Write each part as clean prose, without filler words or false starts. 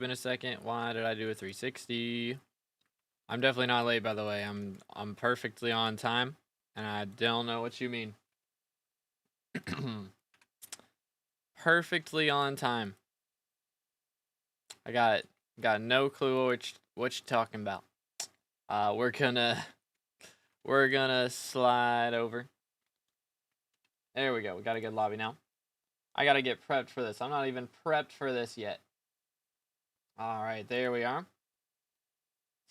been a second. Why did I do a 360? I'm definitely not late, by the way. I'm perfectly on time, and I don't know what you mean. Perfectly on time. I got no clue what you're talking about. We're gonna slide over. There we go. We got a good lobby now. I gotta get prepped for this. I'm not even prepped for this yet. All right, there we are.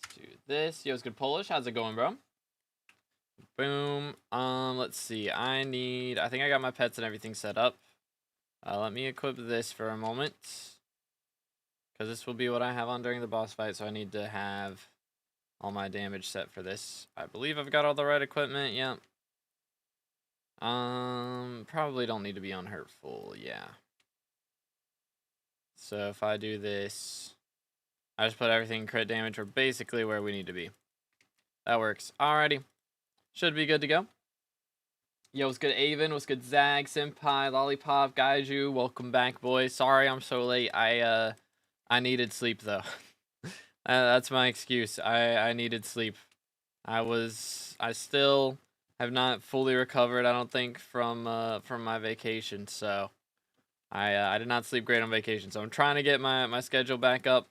Let's do this. Yo, it's good Polish. How's it going, bro? Boom. Let's see. I think I got my pets and everything set up. Let me equip this for a moment, because this will be what I have on during the boss fight, so I need to have all my damage set for this. I believe I've got all the right equipment. Yep. Probably don't need to be on hurtful. Yeah. So if I do this, I just put everything in crit damage. We're basically where we need to be. That works. Alrighty. Should be good to go. Yo, what's good, Avon? What's good, Zag, Senpai, Lollipop, Gaiju? Welcome back, boys. Sorry I'm so late. I needed sleep, though. That's my excuse. I needed sleep. I still have not fully recovered, I don't think, from my vacation, so I did not sleep great on vacation. So I'm trying to get my schedule back up,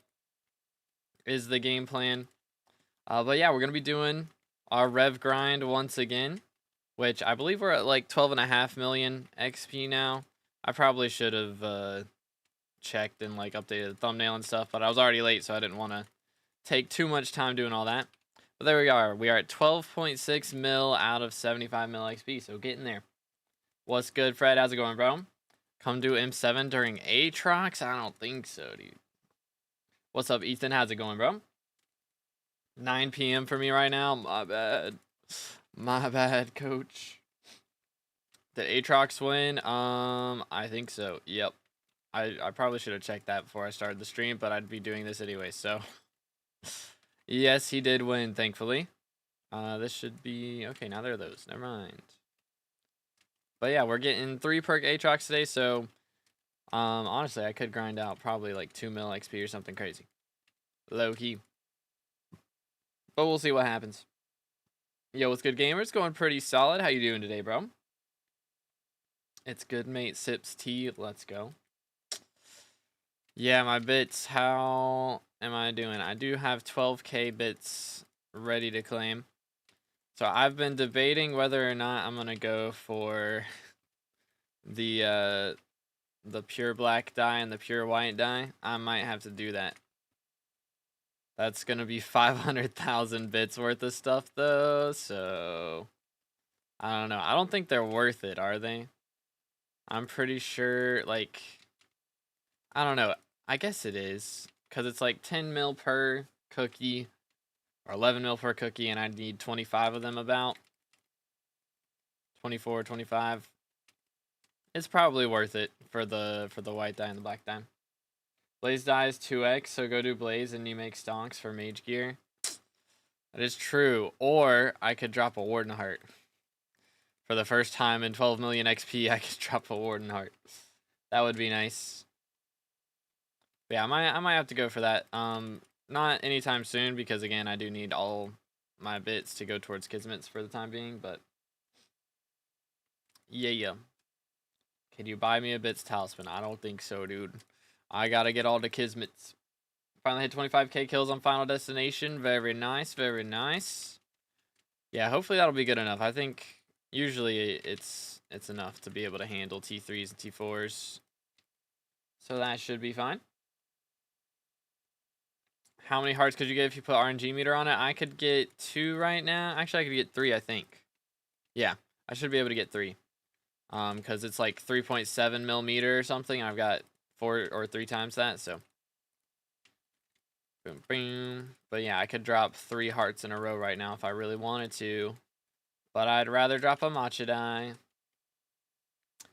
is the game plan. But yeah, we're gonna be doing our Rev grind once again, which I believe we're at like 12.5 million XP now. I probably should have checked and like updated the thumbnail and stuff, but I was already late, so I didn't want to take too much time doing all that. But there we are. We are at 12.6 mil out of 75 mil XP, so getting there. What's good, Fred? How's it going, bro? Come do M7 during Aatrox? I don't think so, dude. What's up, Ethan? How's it going, bro? 9 p.m. for me right now. My bad. My bad, coach. Did Aatrox win? I think so. Yep. I probably should have checked that before I started the stream, but I'd be doing this anyway, so. Yes, he did win, thankfully. This should be... Okay, now there are those. Never mind. But yeah, we're getting 3 perk Aatrox today, so... honestly, I could grind out probably like 2 mil XP or something crazy. Low key. But we'll see what happens. Yo, what's good, gamers? Going pretty solid. How you doing today, bro? It's good, mate. Sips tea. Let's go. Yeah, my bits. How am I doing? I do have 12k bits ready to claim. So I've been debating whether or not I'm gonna go for the pure black dye and the pure white dye. I might have to do that. That's gonna be 500,000 bits worth of stuff though, so I don't know. I don't think they're worth it, are they? I'm pretty sure, like, I don't know. I guess it is, because it's like 10 mil per cookie, or 11 mil per cookie, and I need 25 of them about. 24, 25. It's probably worth it for the white dye and the black dye. Blaze dye is 2x, so go do Blaze and you make stonks for mage gear. That is true. Or I could drop a Warden Heart. For the first time in 12 million XP, I could drop a Warden Heart. That would be nice. But yeah, I might have to go for that. Not anytime soon, because again, I do need all my bits to go towards Kismets for the time being, but yeah. Can you buy me a bits talisman? I don't think so, dude. I gotta get all the Kismets. Finally hit 25k kills on Final Destination. Very nice, very nice. Yeah, hopefully that'll be good enough. I think usually it's enough to be able to handle T3s and T4s. So that should be fine. How many hearts could you get if you put RNG meter on it? I could get 2 right now. Actually, I could get 3, I think. Yeah, I should be able to get 3. Because it's like 3.7 millimeter or something. I've got 4 or 3 times that, so. Boom, boom. But yeah, I could drop 3 hearts in a row right now if I really wanted to. But I'd rather drop a matcha die.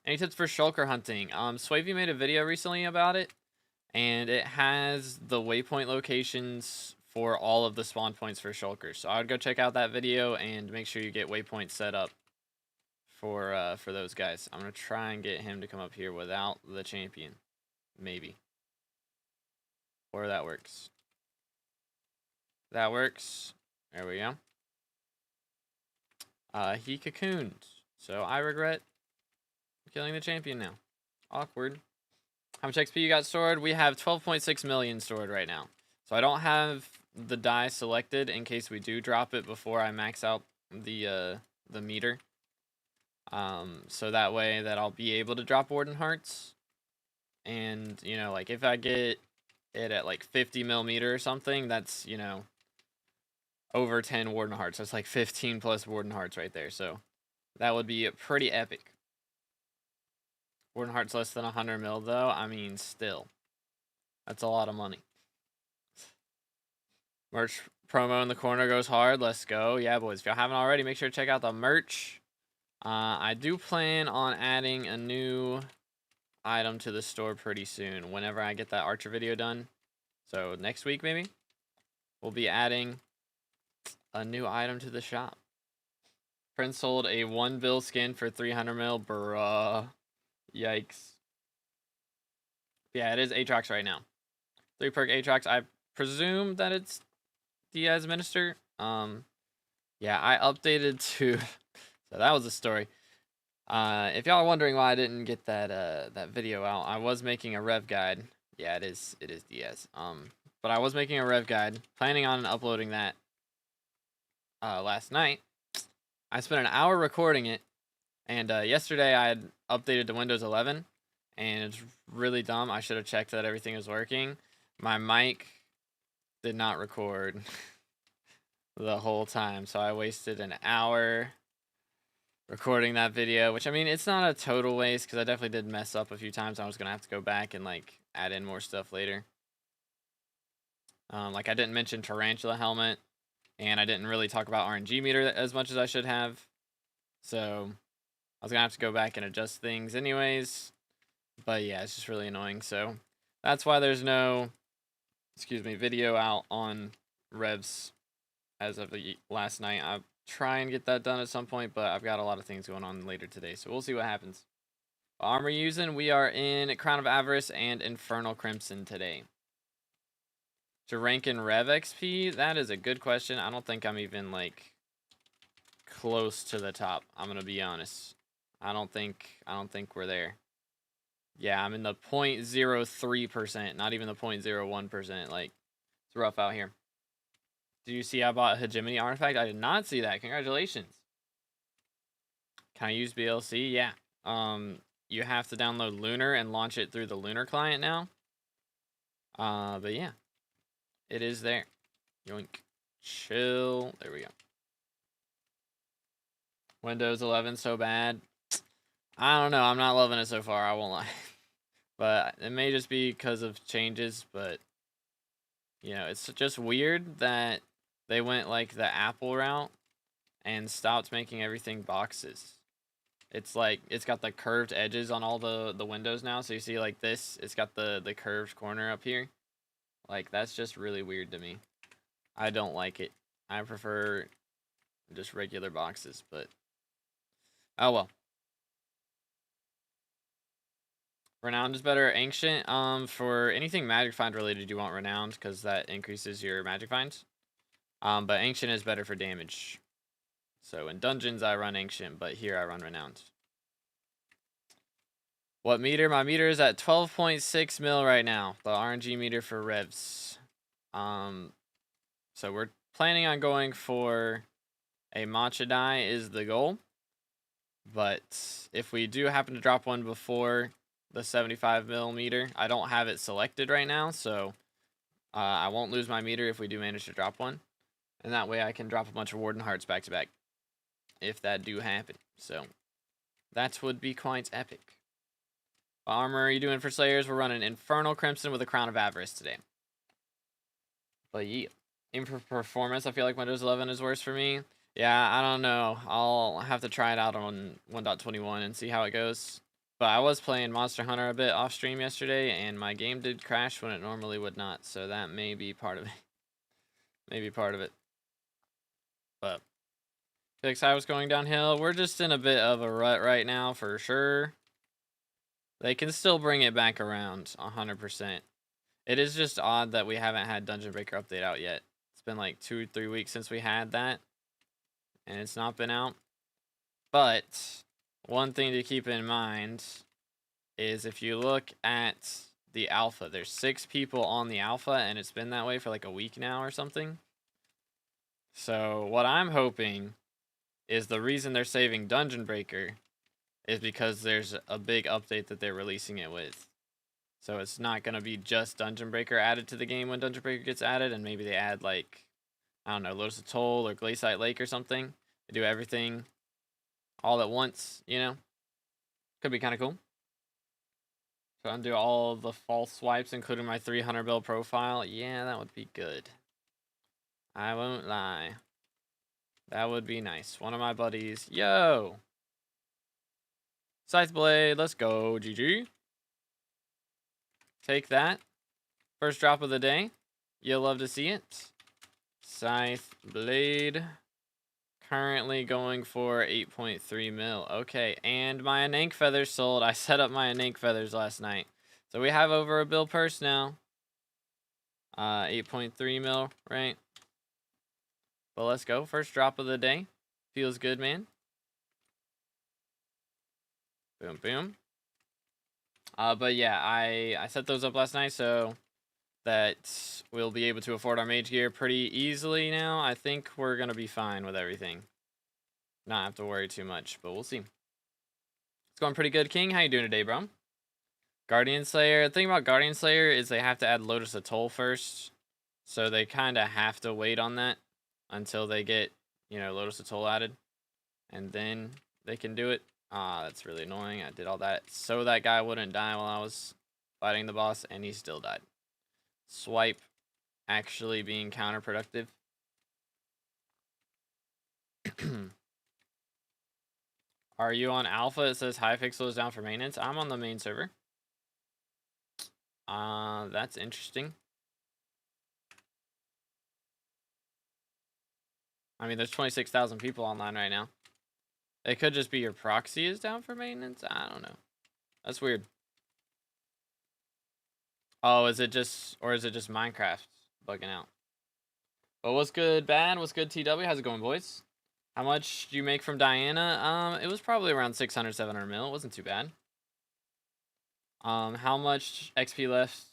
Any tips for shulker hunting? Swavey made a video recently about it. And it has the waypoint locations for all of the spawn points for shulkers. So I would go check out that video and make sure you get waypoints set up for those guys. I'm going to try and get him to come up here without the champion. Maybe. Or that works. That works. There we go. He cocooned. So I regret killing the champion now. Awkward. How much XP you got stored? We have 12.6 million stored right now. So I don't have the die selected in case we do drop it before I max out the meter. So that way that I'll be able to drop Warden Hearts. And, you know, like if I get it at like 50 millimeter or something, that's, you know, over 10 Warden Hearts. That's like 15 plus Warden Hearts right there. So that would be pretty epic. Warden Hearts less than 100 mil though. I mean, still. That's a lot of money. Merch promo in the corner goes hard. Let's go. Yeah, boys. If y'all haven't already, make sure to check out the merch. I do plan on adding a new item to the store pretty soon whenever I get that Archer video done. So next week maybe we'll be adding a new item to the shop. Prince sold a 1 bill skin for 300 mil. Bruh. Yikes. Yeah, it is Aatrox right now. 3 perk Aatrox. I presume that it's Diaz Minister. Yeah, I updated to so that was a story. If y'all are wondering why I didn't get that video out, I was making a rev guide. Yeah, it is Diaz. But I was making a rev guide, planning on uploading that last night. I spent an hour recording it, and yesterday I had updated to Windows 11, and it's really dumb. I should have checked that everything was working. My mic did not record the whole time, so I wasted an hour recording that video, which I mean, it's not a total waste because I definitely did mess up a few times. I was gonna have to go back and like add in more stuff later. Like I didn't mention Tarantula Helmet, and I didn't really talk about RNG meter as much as I should have. So I was gonna have to go back and adjust things anyways. But yeah, it's just really annoying. So that's why there's no, video out on Revs as of last night. I'll try and get that done at some point, but I've got a lot of things going on later today, so we'll see what happens. Armor using, we are in Crown of Avarice and Infernal Crimson today. To rank in Rev XP, that is a good question. I don't think I'm even like close to the top. I'm gonna be honest. I don't think we're there. Yeah, I'm in the 0.03%, not even the 0.01%. Like, it's rough out here. Did you see I bought a Hegemony artifact? I did not see that. Congratulations. Can I use BLC? Yeah. You have to download Lunar and launch it through the Lunar client now. But yeah, it is there. Yoink. Chill. There we go. Windows 11 so bad. I don't know. I'm not loving it so far. I won't lie. But it may just be because of changes. But, you know, it's just weird that they went like the Apple route and stopped making everything boxes. It's like, it's got the curved edges on all the windows now. So you see like this, it's got the curved corner up here. Like, that's just really weird to me. I don't like it. I prefer just regular boxes, but oh well. Renowned is better. Ancient, for anything magic find related, you want Renowned because that increases your magic finds. But Ancient is better for damage. So in dungeons I run Ancient, but here I run Renowned. What meter? My meter is at 12.6 mil right now. The RNG meter for Revs. So we're planning on going for a matcha die is the goal. But if we do happen to drop one before the 75 millimeter, I don't have it selected right now, so I won't lose my meter if we do manage to drop one. And that way I can drop a bunch of Warden Hearts back to back if that do happen. So that would be quite epic. What armor are you doing for Slayers? We're running Infernal Crimson with a Crown of Avarice today. But yeah, aim for performance, I feel like Windows 11 is worse for me. Yeah, I don't know. I'll have to try it out on 1.21 and see how it goes. But I was playing Monster Hunter a bit off stream yesterday, and my game did crash when it normally would not. So that may be part of it. Maybe part of it. But Felix, I was going downhill. We're just in a bit of a rut right now for sure. They can still bring it back around 100%. It is just odd that we haven't had Dungeon Breaker update out yet. It's been like 2 or 3 weeks since we had that, and it's not been out. But one thing to keep in mind is if you look at the alpha, there's 6 people on the alpha, and it's been that way for like a week now or something. So what I'm hoping is the reason they're saving Dungeon Breaker is because there's a big update that they're releasing it with. So it's not going to be just Dungeon Breaker added to the game when Dungeon Breaker gets added, and maybe they add, like, I don't know, Lotus Atoll or Glaciate Lake or something. They do everything all at once, you know? Could be kind of cool. So undo all the false swipes, including my 300 bill profile. Yeah, that would be good. I won't lie. That would be nice. One of my buddies. Yo! Scythe Blade, let's go. GG. Take that. First drop of the day. You'll love to see it. Scythe Blade. Currently going for 8.3 mil. Okay, and my Anank feathers sold. I set up my Anank feathers last night. So we have over a bill purse now. 8.3 mil, right? But let's go. First drop of the day. Feels good, man. Boom, boom. But yeah, I set those up last night so that we'll be able to afford our mage gear pretty easily now. I think we're going to be fine with everything. Not have to worry too much, but we'll see. It's going pretty good, King. How you doing today, bro? Guardian Slayer. The thing about Guardian Slayer is they have to add Lotus Atoll first. So they kind of have to wait on that until they get, you know, Lotus Atoll added. And then they can do it. That's really annoying. I did all that so that guy wouldn't die while I was fighting the boss, and he still died. Swipe actually being counterproductive. Are you on alpha? It says Hypixel is down for maintenance. I'm on the main server. That's interesting. I mean, there's 26,000 people online right now. It could just be your proxy is down for maintenance. I don't know. That's weird. Oh, is it just Minecraft bugging out? But what's good, bad? What's good, TW? How's it going, boys? How much do you make from Diana? It was probably around 600, 700 mil. It wasn't too bad. How much XP left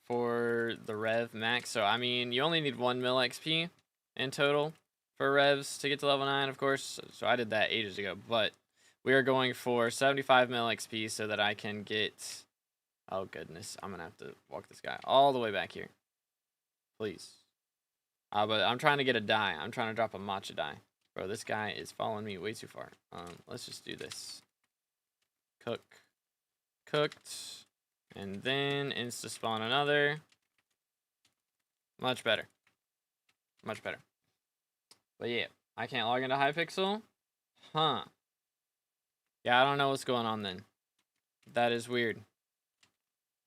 for the Rev max? So, I mean, you only need 1 mil XP in total for Revs to get to level 9, of course. So I did that ages ago. But we are going for 75 mil XP so that I can get... Oh, goodness. I'm going to have to walk this guy all the way back here. Please. But I'm trying to get a die. I'm trying to drop a matcha die. Bro, this guy is following me way too far. Let's just do this. Cooked. And then insta spawn another. Much better. Much better. But yeah, I can't log into Hypixel. Huh. Yeah, I don't know what's going on then. That is weird.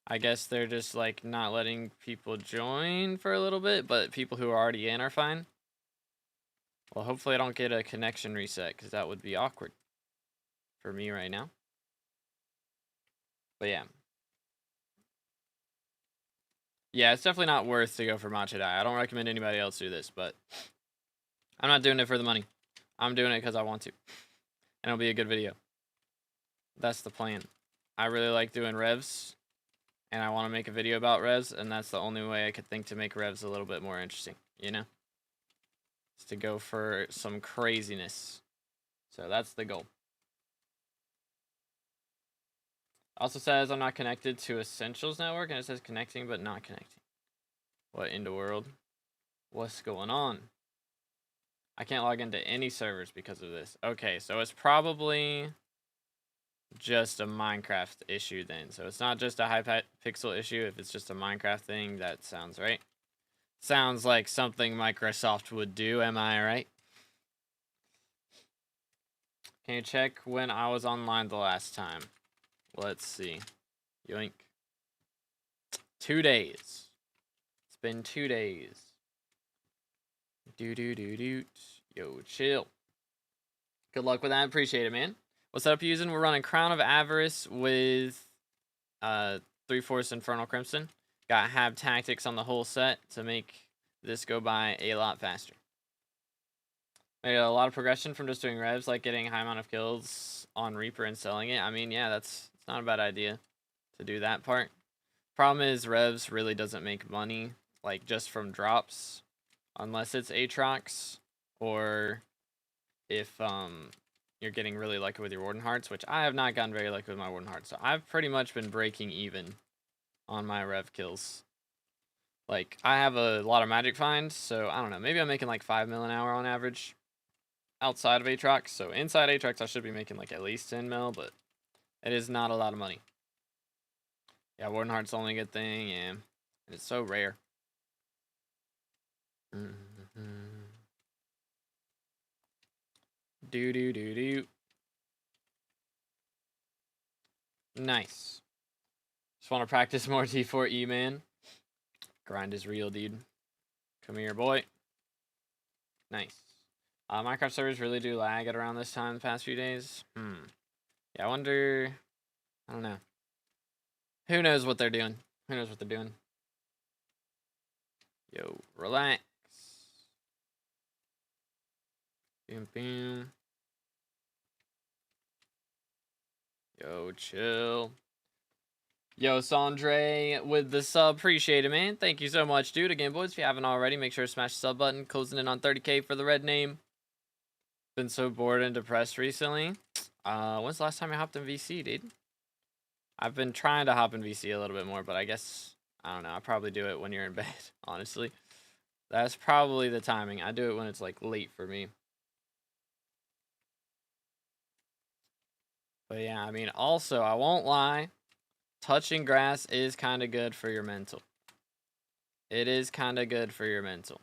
I guess they're just like not letting people join for a little bit, but people who are already in are fine. Well, hopefully I don't get a connection reset, because that would be awkward for me right now. But yeah. Yeah, it's definitely not worth to go for matcha dye. I don't recommend anybody else do this, but I'm not doing it for the money. I'm doing it because I want to. And it'll be a good video. That's the plan. I really like doing Revs, and I want to make a video about Revs, and that's the only way I could think to make Revs a little bit more interesting, you know? Is to go for some craziness. So that's the goal. Also says I'm not connected to Essentials Network, and it says connecting but not connecting. What in the world? What's going on? I can't log into any servers because of this. Okay, so it's probably just a Minecraft issue then. So it's not just a Hypixel issue. If it's just a Minecraft thing, that sounds right. Sounds like something Microsoft would do, am I right? Can you check when I was online the last time? Let's see. Yoink. 2 days. It's been 2 days. Yo, chill. Good luck with that. Appreciate it, man. What setup you using? We're running Crown of Avarice with 3/4 Infernal Crimson. Got Hab Tactics on the whole set to make this go by a lot faster. Made a lot of progression from just doing revs, like getting a high amount of kills on Reaper and selling it. I mean, yeah, it's not a bad idea to do that part. Problem is, revs really doesn't make money, like, just from drops, unless it's Aatrox, or if, you're getting really lucky with your Warden Hearts, which I have not gotten very lucky with my Warden Hearts, so I've pretty much been breaking even on my rev kills. Like, I have a lot of magic finds, so I don't know, maybe I'm making like 5 mil an hour on average outside of Aatrox. So inside Aatrox, I should be making like at least 10 mil, but it is not a lot of money. Yeah, Warden Heart's the only good thing, and it's so rare. Do. Nice. Just want to practice more T4E, man. Grind is real, dude. Come here, boy. Nice. Minecraft servers really do lag at around this time the past few days. Yeah, I wonder. I don't know. Who knows what they're doing? Who knows what they're doing? Yo, relax. Boom, boom. Yo, chill. Yo, Sandre with the sub. Appreciate it, man. Thank you so much, dude. Again, boys, if you haven't already, make sure to smash the sub button. Closing in on 30K for the red name. Been so bored and depressed recently. When's the last time I hopped in VC, dude? I've been trying to hop in VC a little bit more, but I guess, I don't know. I probably do it when you're in bed, honestly. That's probably the timing. I do it when it's, like, late for me. But yeah, I mean, also, I won't lie. Touching grass is kind of good for your mental. It is kind of good for your mental.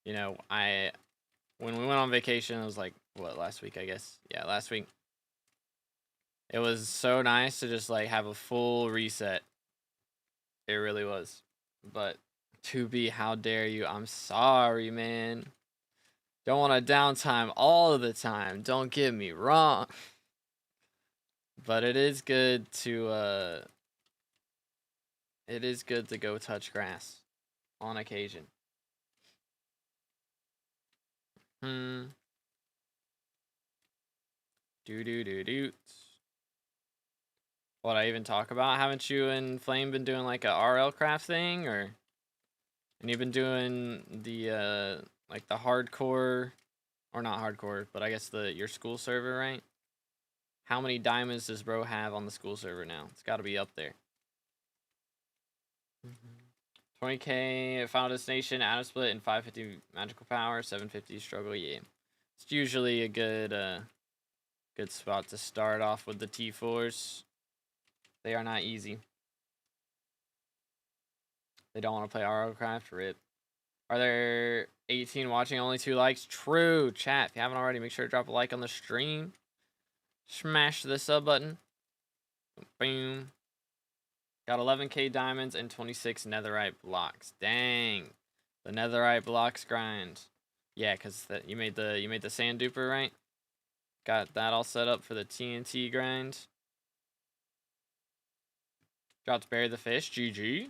You know, when we went on vacation, it was like, what, last week, I guess? Yeah, last week. It was so nice to just, like, have a full reset. It really was. But, to be, how dare you? I'm sorry, man. Don't want a downtime all of the time. Don't get me wrong. But it is good to, go touch grass on occasion. Do. What I even talk about? Haven't you and Flame been doing like a RL craft thing, or? And you've been doing the like the hardcore, or not hardcore, but I guess your school server, right? How many diamonds does bro have on the school server now? It's got to be up there. 20K Final Destination, Atom Split, and 550 Magical Power, 750 Struggle. Yeah, it's usually a good good spot to start off with the T4s. They are not easy. They don't want to play RoboCraft. RIP. Are there 18 watching? Only 2 likes? True. Chat, if you haven't already, make sure to drop a like on the stream. Smash the sub button. Boom. Got 11K diamonds and 26 netherite blocks. Dang. The netherite blocks grind. Yeah, because you made the sand duper, right? Got that all set up for the TNT grind. Dropped Bury the Fish. GG.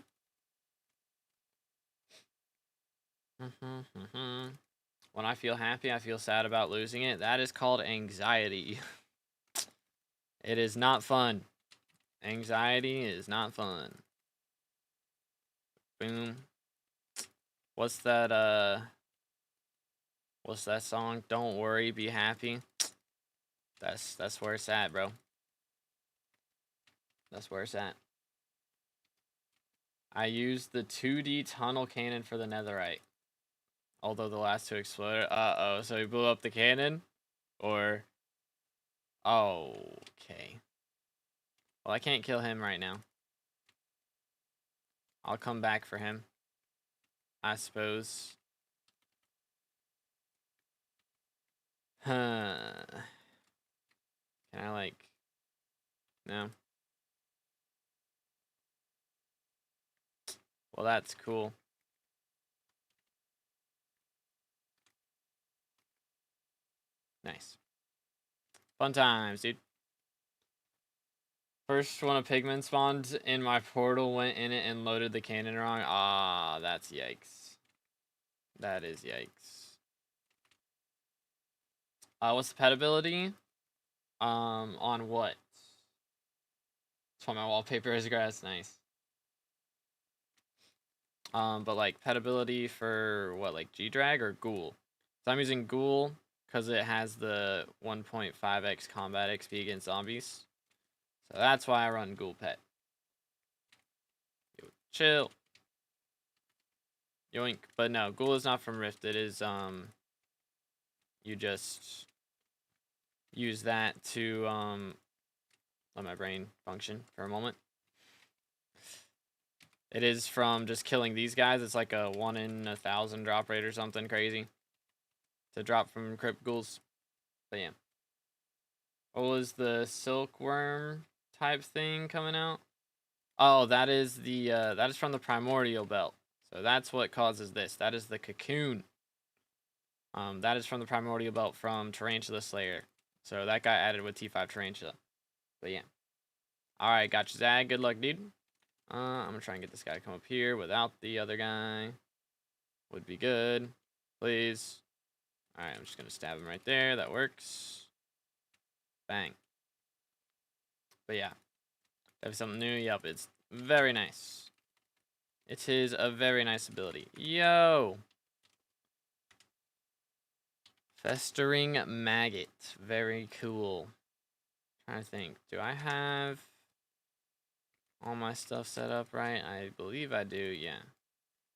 When I feel happy, I feel sad about losing it. That is called anxiety. It is not fun. Anxiety is not fun. Boom. What's that song? Don't worry, be happy. That's where it's at, bro. That's where it's at. I used the 2D tunnel cannon for the netherite. Although the last 2 exploded. Uh-oh, so he blew up the cannon? Or... Oh, okay. Well, I can't kill him right now. I'll come back for him, I suppose. Huh. Can I, like... No. Well, that's cool. Nice. Fun times, dude. First one of pigmen spawned in my portal, went in it and loaded the cannon wrong. Ah, that's yikes. That is yikes. What's the pet ability? On what? That's why my wallpaper is grass. Nice. But like pet ability for what, like G-Drag or Ghoul? So I'm using Ghoul because it has the 1.5x combat XP against zombies. So that's why I run Ghoul pet. Yo, chill. Yoink. But no, Ghoul is not from Rift. It is, you just use that to, let my brain function for a moment. It is from just killing these guys. It's like a 1 in 1,000 drop rate or something crazy to drop from Crypt Ghouls. But yeah. What was the silkworm type thing coming out? Oh, that is the that is from the primordial belt. So that's what causes this. That is the cocoon. That is from the primordial belt from Tarantula Slayer. So that got added with T5 Tarantula. But yeah. Alright, gotcha, Zag. Good luck, dude. I'm gonna try and get this guy to come up here without the other guy. Would be good. Please. Alright, I'm just gonna stab him right there. That works. Bang. But yeah. Have something new? Yep, it's very nice. It is a very nice ability. Yo! Festering Maggot. Very cool. Trying to think. Do I have all my stuff set up right? I believe I do, yeah.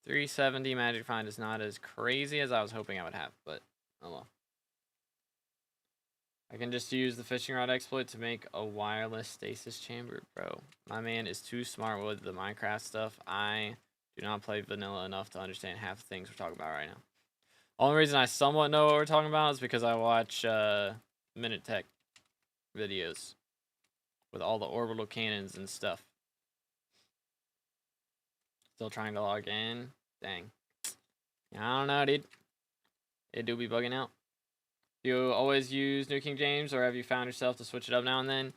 370 Magic Find is not as crazy as I was hoping I would have, but oh well. I can just use the fishing rod exploit to make a wireless stasis chamber. Bro, my man is too smart with the Minecraft stuff. I do not play vanilla enough to understand half the things we're talking about right now. Only reason I somewhat know what we're talking about is because I watch Minute Tech videos with all the orbital cannons and stuff. Still trying to log in. Dang. I don't know, dude. It do be bugging out. Do you always use New King James, or have you found yourself to switch it up now and then?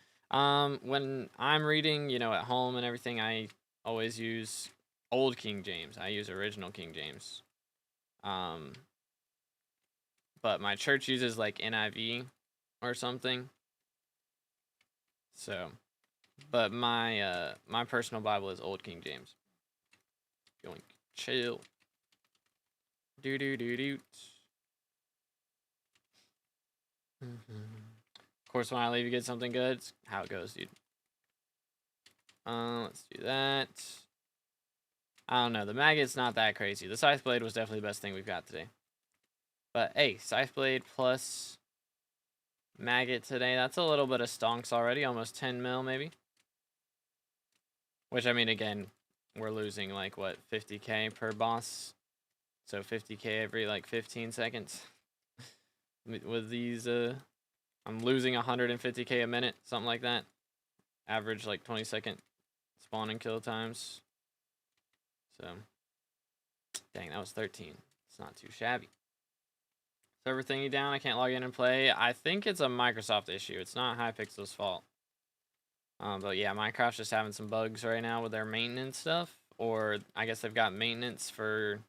When I'm reading, you know, at home and everything, I always use Old King James. I use original King James. But my church uses like NIV or something. So, but my my personal Bible is Old King James. Yoink. Chill. Do do do do. Of course, when I leave, you get something good. It's how it goes, dude. Let's do that. I don't know. The maggot's not that crazy. The scythe blade was definitely the best thing we've got today. But hey, scythe blade plus maggot today. That's a little bit of stonks already. Almost 10 mil, maybe. Which, I mean, again, we're losing like what, 50k per boss. So 50k every like 15 seconds. With these, I'm losing 150k a minute, something like that. Average like 20-second spawn and kill times. So, dang, that was 13. It's not too shabby. Server thingy down. I can't log in and play. I think it's a Microsoft issue. It's not Hypixel's fault. But yeah, Minecraft's just having some bugs right now with their maintenance stuff. Or I guess they've got maintenance for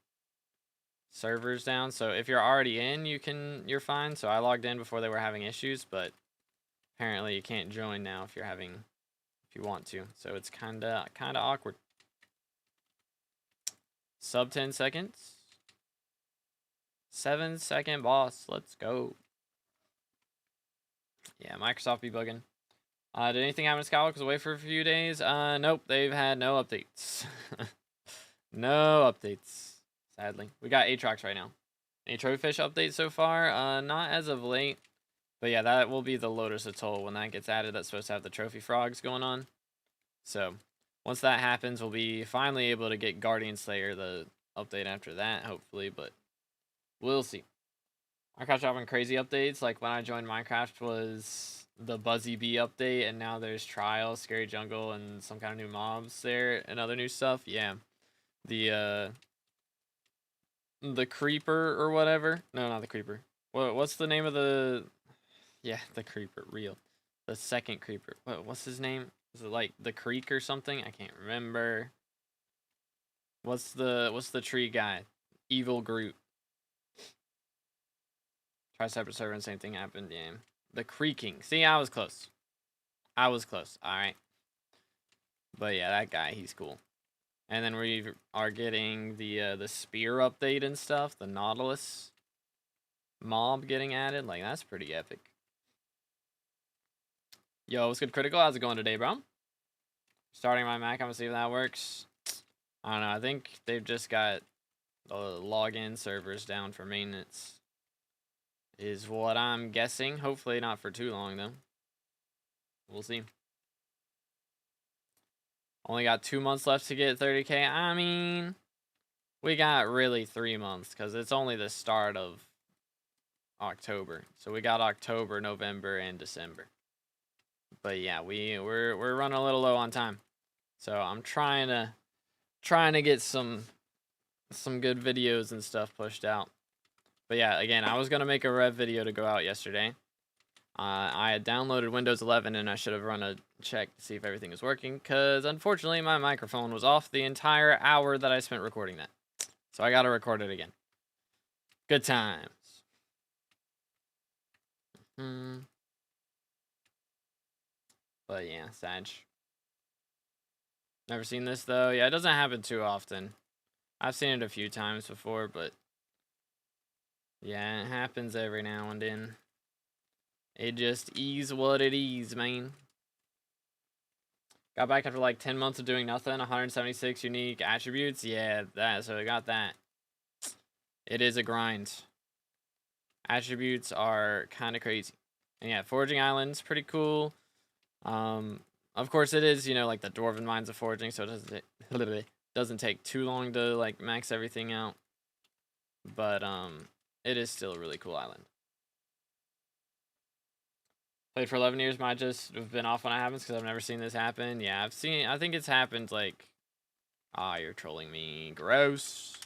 servers down. So if you're already in, you're fine. So I logged in before they were having issues, but apparently you can't join now if you want to. So it's kinda awkward. Sub 10 seconds. 7-second boss. Let's go. Yeah, Microsoft be bugging. Did anything happen to SkyBlock? Was away for a few days? Nope. They've had no updates. No updates. Sadly. We got Aatrox right now. Any trophy fish updates so far? Not as of late. But yeah, that will be the Lotus Atoll. When that gets added, that's supposed to have the trophy frogs going on. So, once that happens, we'll be finally able to get Guardian Slayer, the update after that, hopefully, but we'll see. Minecraft having crazy updates. Like when I joined Minecraft was the Buzzy Bee update, and now there's Trial, Scary Jungle, and some kind of new mobs there, and other new stuff. Yeah. The Creeper or whatever. No, not the Creeper. What's the name of the... Yeah, the Creeper. Real. The second Creeper. What's his name? Is it like the creek or something? I can't remember. What's the tree guy? Evil Groot. Try separate server and same thing happened. Yeah. The creaking. See, I was close. I was close. All right. But yeah, that guy, he's cool. And then we are getting the spear update and stuff. The Nautilus mob getting added. Like, that's pretty epic. Yo, what's good, Critical? How's it going today, bro? Starting my Mac. I'm gonna see if that works. I don't know. I think they've just got the login servers down for maintenance. Is what I'm guessing. Hopefully not for too long, though. We'll see. Only got 2 months left to get 30K. I mean, we got really 3 months because it's only the start of October. So we got October, November, and December. But yeah, we're running a little low on time. So I'm trying to get some good videos and stuff pushed out. But yeah, again, I was gonna make a Rev video to go out yesterday. I had downloaded Windows 11 and I should have run a check to see if everything was working, because unfortunately my microphone was off the entire hour that I spent recording that. So I gotta record it again. Good times. But yeah, Sag. Never seen this though. Yeah, it doesn't happen too often. I've seen it a few times before, but yeah, it happens every now and then. It just is what it is, man. Got back after like 10 months of doing nothing. 176 unique attributes. Yeah, so I got that. It is a grind. Attributes are kind of crazy. And yeah, Foraging Island's pretty cool. Of course it is, you know, like the Dwarven Mines of Foraging, so it doesn't take too long to like max everything out. But it is still a really cool island. Played for 11 years, might just have been off when it happens because I've never seen this happen. Yeah, I think it's happened like, you're trolling me. Gross.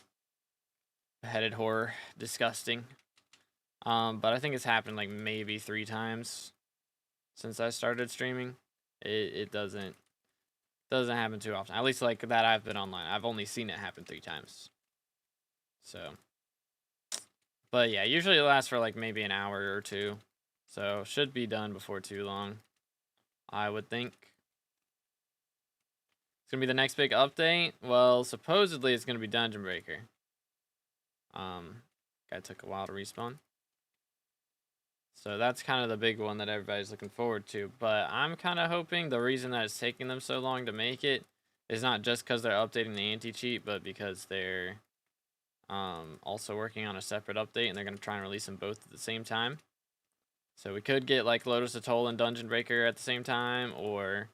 Beheaded horror. Disgusting. But I think it's happened like maybe 3 times since I started streaming. It doesn't happen too often. At least like that I've been online. I've only seen it happen 3 times. So. But yeah, usually it lasts for like maybe an hour or 2. So should be done before too long, I would think. It's gonna be the next big update. Well, supposedly it's gonna be Dungeon Breaker. Guy took a while to respawn. So that's kind of the big one that everybody's looking forward to. But I'm kind of hoping the reason that it's taking them so long to make it is not just because they're updating the anti-cheat, but because they're also working on a separate update and they're gonna try and release them both at the same time. So we could get like Lotus Atoll and Dungeon Breaker at the same time, or,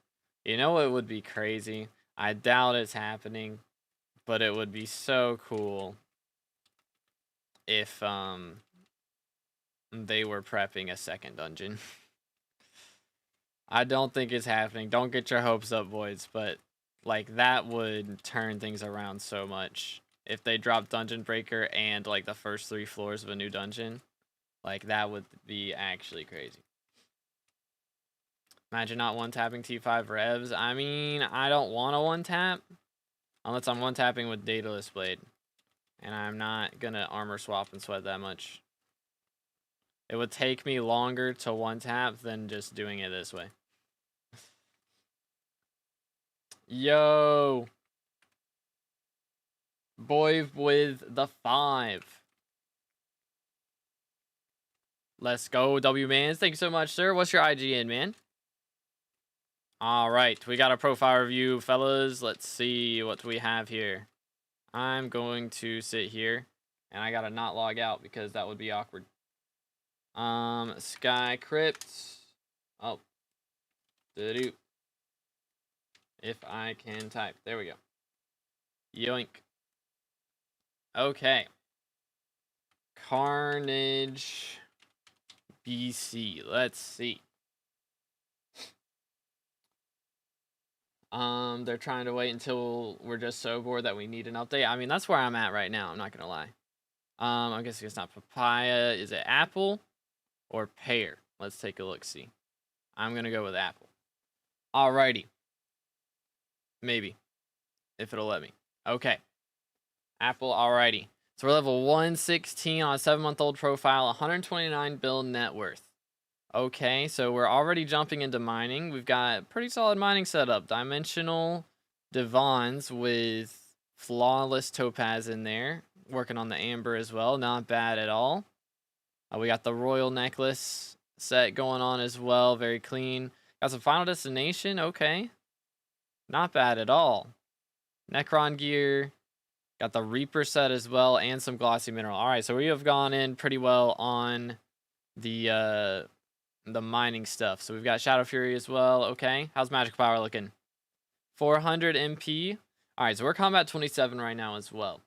you know what would be crazy? I doubt it's happening, but it would be so cool if they were prepping a second dungeon. I don't think it's happening. Don't get your hopes up, boys, but like that would turn things around so much if they dropped Dungeon Breaker and like the first 3 floors of a new dungeon. Like, that would be actually crazy. Imagine not one-tapping T5 Revs. I mean, I don't want to one-tap. Unless I'm one-tapping with Daedalus Blade. And I'm not going to armor swap and sweat that much. It would take me longer to one-tap than just doing it this way. Yo! Boy with the 5. Let's go, W-Mans. Thank you so much, sir. What's your IGN, man? All right, we got a profile review, fellas. Let's see what we have here. I'm going to sit here, and I gotta not log out because that would be awkward. Sky Crypt. Oh. Doo-doo. If I can type. There we go. Yoink. Okay. Carnage BC. Let's see. They're trying to wait until we're just so bored that we need an update. I mean, that's where I'm at right now. I'm not gonna lie. I guess it's not papaya. Is it apple or pear? Let's take a look. See. I'm gonna go with apple. Alrighty. Maybe. If it'll let me. Okay. Apple, alrighty. So we're level 116 on a 7-month-old profile, 129 bill net worth. Okay, so we're already jumping into mining. We've got pretty solid mining setup. Dimensional Divans with flawless topaz in there. Working on the amber as well. Not bad at all. We got the royal necklace set going on as well. Very clean. Got some final destination. Okay. Not bad at all. Necron gear. Got the Reaper set as well, and some glossy mineral. All right, so we have gone in pretty well on the mining stuff. So we've got Shadow Fury as well. Okay, how's magic power looking? 400 MP. All right, so we're combat 27 right now as well.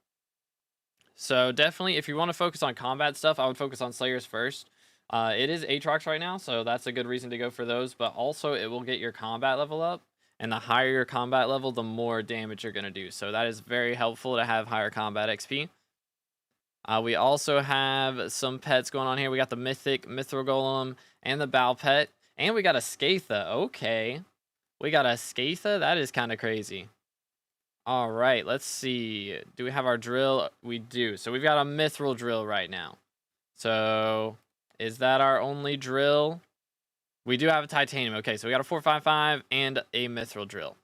So definitely, if you want to focus on combat stuff, I would focus on Slayers first. It is Aatrox right now, so that's a good reason to go for those. But also, it will get your combat level up. And the higher your combat level, the more damage you're going to do. So that is very helpful to have higher combat XP. We also have some pets going on here. We got the Mythic Mithril Golem and the Bow Pet. And we got a Skatha. Okay. We got a Skatha? That is kind of crazy. All right. Let's see. Do we have our drill? We do. So we've got a Mithril drill right now. So is that our only drill? We do have a titanium. Okay, so we got a 455 and a mithril drill.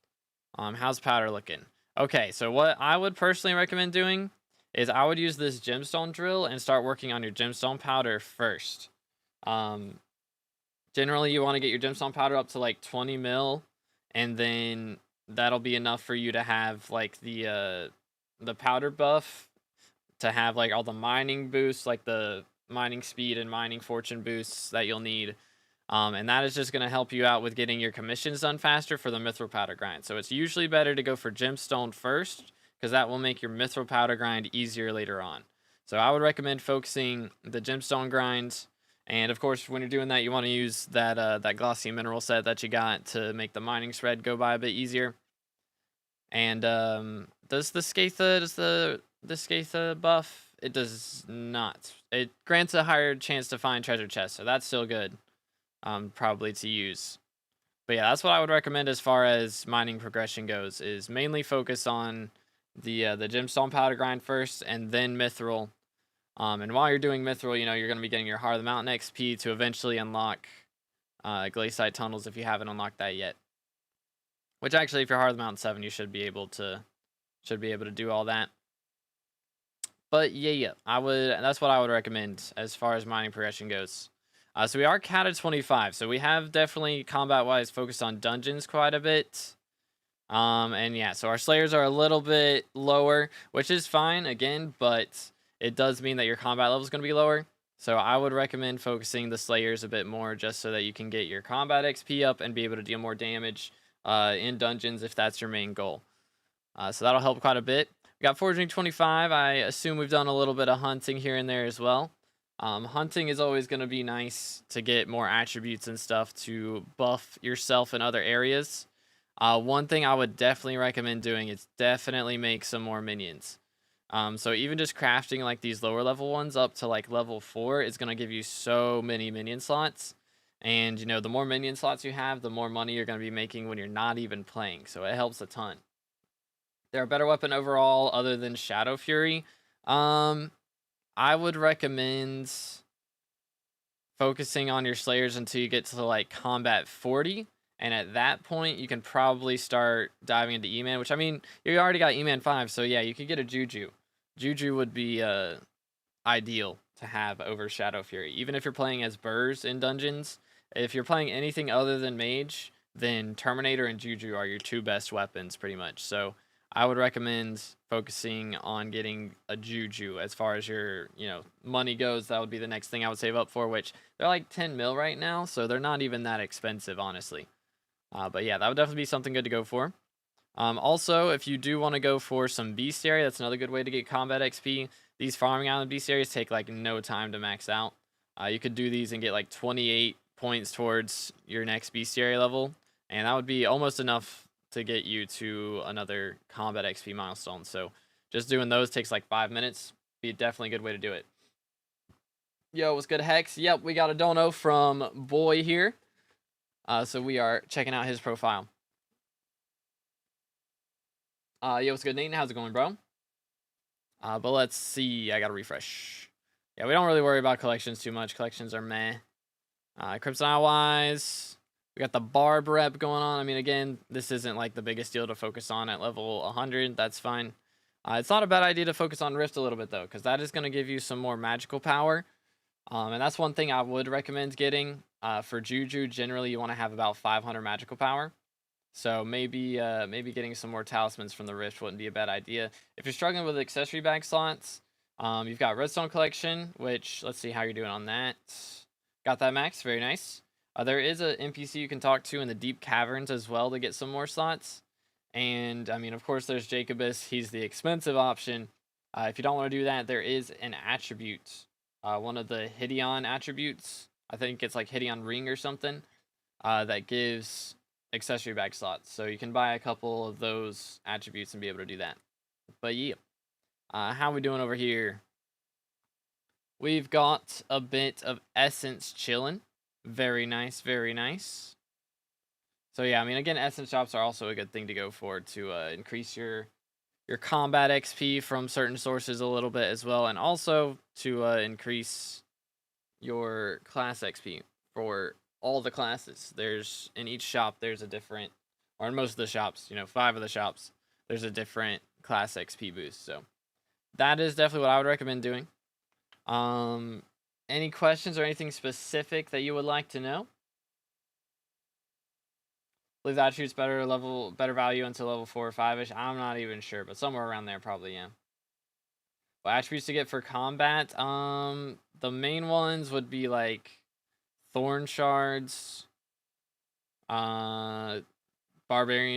How's powder looking? Okay, so what I would personally recommend doing is I would use this gemstone drill and start working on your gemstone powder first. Generally, you want to get your gemstone powder up to like 20 mil, and then that'll be enough for you to have like the powder buff to have like all the mining boosts, like the mining speed and mining fortune boosts that you'll need. And that is just going to help you out with getting your commissions done faster for the mithril powder grind. So it's usually better to go for gemstone first, because that will make your mithril powder grind easier later on. So I would recommend focusing the gemstone grind. And of course, when you're doing that, you want to use that that glossy mineral set that you got to make the mining spread go by a bit easier. And does the Skatha buff? It does not. It grants a higher chance to find treasure chests, so that's still good. Probably to use. But yeah, that's what I would recommend as far as mining progression goes, is mainly focus on the gemstone powder grind first and then mithril. And while you're doing mithril, you know, you're going to be getting your Heart of the Mountain XP to eventually unlock Glaciite Tunnels if you haven't unlocked that yet. Which actually, if you're Heart of the Mountain 7, you should be able to do all that. But yeah, that's what I would recommend as far as mining progression goes. So we are catted 25, so we have definitely combat-wise focused on dungeons quite a bit. And yeah, so our Slayers are a little bit lower, which is fine, again, but it does mean that your combat level is going to be lower. So I would recommend focusing the Slayers a bit more just so that you can get your combat XP up and be able to deal more damage in dungeons if that's your main goal. So that'll help quite a bit. We got Foraging 25. I assume we've done a little bit of hunting here and there as well. Hunting is always going to be nice to get more attributes and stuff to buff yourself in other areas. One thing I would definitely recommend doing is definitely make some more minions. So even just crafting like these lower level ones up to like level 4 is going to give you so many minion slots. And you know, the more minion slots you have, the more money you're going to be making when you're not even playing. So it helps a ton. They're a better weapon overall other than Shadow Fury. I would recommend focusing on your Slayers until you get to like combat 40. And at that point, you can probably start diving into E-Man, which I mean, you already got E-Man 5. So yeah, you could get a Juju. Juju would be ideal to have over Shadow Fury. Even if you're playing as Burrs in dungeons, if you're playing anything other than Mage, then Terminator and Juju are your two best weapons pretty much. So I would recommend focusing on getting a Juju as far as your, you know, money goes. That would be the next thing I would save up for, which they're like 10 mil right now, so they're not even that expensive, honestly. But yeah, that would definitely be something good to go for. Also, if you do want to go for some Bestiary, that's another good way to get combat XP. These Farming Island Bestiaries take like no time to max out. You could do these and get like 28 points towards your next Bestiary level, and that would be almost enough to get you to another combat XP milestone. So just doing those takes like 5 minutes. Be definitely a good way to do it. Yo, what's good, Hex? Yep, we got a dono from Boy here. So we are checking out his profile. Yo, what's good, Nate? How's it going, bro? But let's see. I gotta refresh. Yeah, we don't really worry about collections too much. Collections are meh. Kryptonite-wise, we got the barb rep going on. I mean, again, this isn't like the biggest deal to focus on at level 100. That's fine. It's not a bad idea to focus on Rift a little bit, though, because that is going to give you some more magical power. And that's one thing I would recommend getting. For Juju, generally, you want to have about 500 magical power. So maybe getting some more talismans from the Rift wouldn't be a bad idea. If you're struggling with accessory bag slots, you've got Redstone Collection, which, let's see how you're doing on that. Got that max, very nice. There is an NPC you can talk to in the deep caverns as well to get some more slots. And, I mean, of course, there's Jacobus. He's the expensive option. If you don't want to do that, there is an attribute. One of the Hideon attributes. I think it's like Hideon Ring or something. That gives accessory bag slots. So you can buy a couple of those attributes and be able to do that. But yeah. How are we doing over here? We've got a bit of essence chilling. Very nice, very nice. So yeah, I mean, again, essence shops are also a good thing to go for to increase your combat XP from certain sources a little bit as well, and also to increase your class XP for all the classes. There's in each shop there's a different, or in most of the shops, 5 of the shops, there's a different class XP boost. So that is definitely what I would recommend doing. Any questions or anything specific that you would like to know? I believe that shoots better value until level 4 or 5-ish. I'm not even sure, but somewhere around there probably, yeah. What attributes to get for combat? The main ones would be like Thorn Shards, Barbarian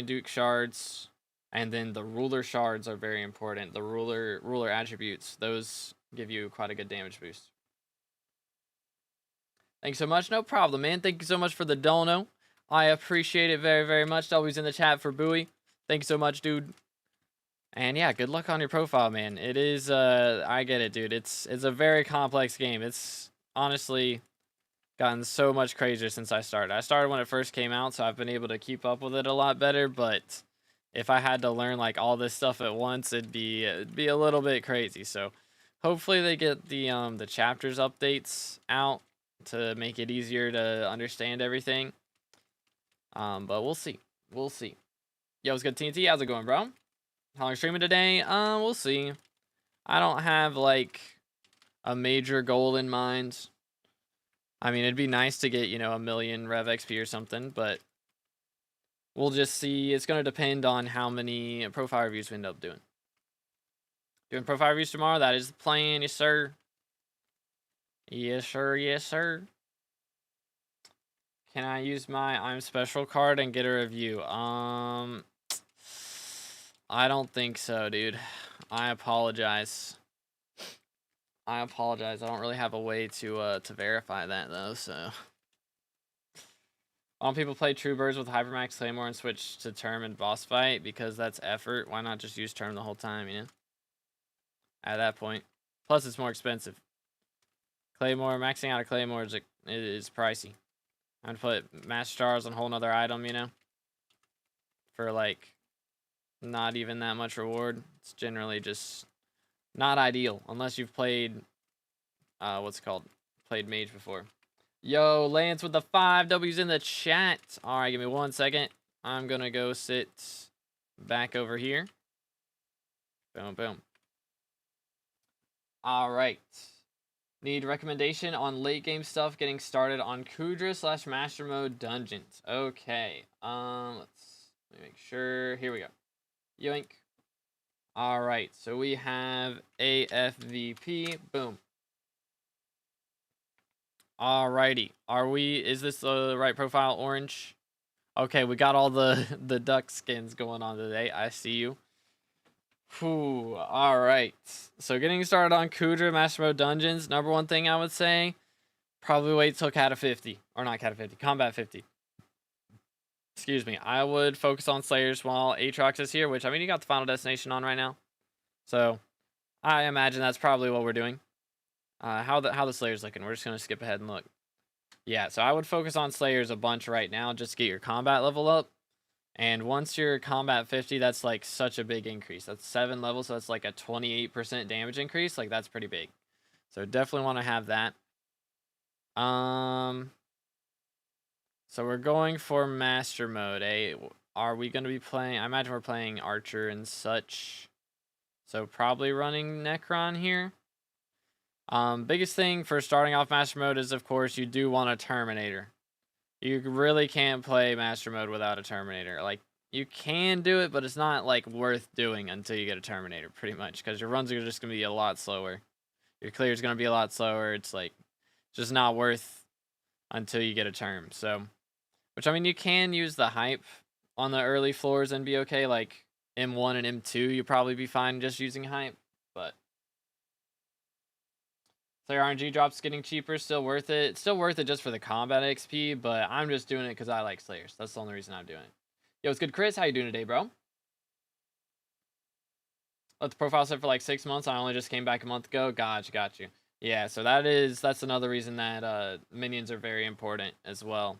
Duke Shards, and then the Ruler Shards are very important. The Ruler attributes, those give you quite a good damage boost. Thanks so much. No problem, man. Thank you so much for the dono. I appreciate it very, very much. Always in the chat for Bowie. Thanks so much, dude. And yeah, good luck on your profile, man. It is, I get it, dude. It's a very complex game. It's honestly gotten so much crazier since I started. I started when it first came out, so I've been able to keep up with it a lot better, but if I had to learn like all this stuff at once, it'd be a little bit crazy. So hopefully they get the chapters updates out to make it easier to understand everything. But we'll see. We'll see. Yo, what's good, TNT? How's it going, bro? How long streaming today? We'll see. I don't have like a major goal in mind. I mean, it'd be nice to get, a million Rev XP or something, but we'll just see. It's going to depend on how many profile reviews we end up doing. Doing profile reviews tomorrow? That is the plan, yes, sir. Yes, sir. Yes, sir. Can I use my I'm Special card and get a review? I don't think so, dude. I apologize. I don't really have a way to verify that, though, so. Why don't people play True Birds with Hypermax Claymore and switch to Term and boss fight? Because that's effort. Why not just use Term the whole time, At that point. Plus, it's more expensive. Claymore, maxing out a Claymore is pricey. I'd put Master Stars on a whole nother item, for, like, not even that much reward. It's generally just not ideal. Unless you've played, played Mage before. Yo, Lance with the 5 W's in the chat. Alright, give me 1 second. I'm gonna go sit back over here. Boom, boom. Alright. Need recommendation on late game stuff getting started on Kudra / Master Mode dungeons. Okay. Let me make sure. Here we go. Yoink. Alright, so we have AFVP. Boom. Alrighty. Is this the right profile? Orange? Okay, we got all the duck skins going on today. I see you. Whew. Alright. So getting started on Kudra Master Mode Dungeons. Number one thing I would say, probably wait till Cata 50. Or not Cata 50, Combat 50. Excuse me. I would focus on Slayers while Aatrox is here, which, I mean, you got the Final Destination on right now. So, I imagine that's probably what we're doing. How the Slayer's looking. We're just going to skip ahead and look. Yeah, so I would focus on Slayers a bunch right now just to get your combat level up. And once you're combat 50, that's like such a big increase. That's 7 levels, so that's like a 28% damage increase. Like that's pretty big. So definitely want to have that. So we're going for master mode, eh? Are we going to be playing? I imagine we're playing Archer and such. So probably running Necron here. Biggest thing for starting off master mode is, of course, you do want a Terminator. You really can't play master mode without a Terminator. Like, you can do it, but it's not, like, worth doing until you get a Terminator, pretty much. Because your runs are just going to be a lot slower. Your clear is going to be a lot slower. It's, like, just not worth until you get a term. So, which, I mean, you can use the hype on the early floors and be okay. Like, M1 and M2, you'll probably be fine just using hype. But Slayer RNG drops getting cheaper, still worth it. It's still worth it just for the combat XP, but I'm just doing it because I like Slayers. That's the only reason I'm doing it. Yo, it's good, Chris. How you doing today, bro? Let the profile sit for like 6 months. I only just came back a month ago. Got you. Yeah, so that's another reason that minions are very important as well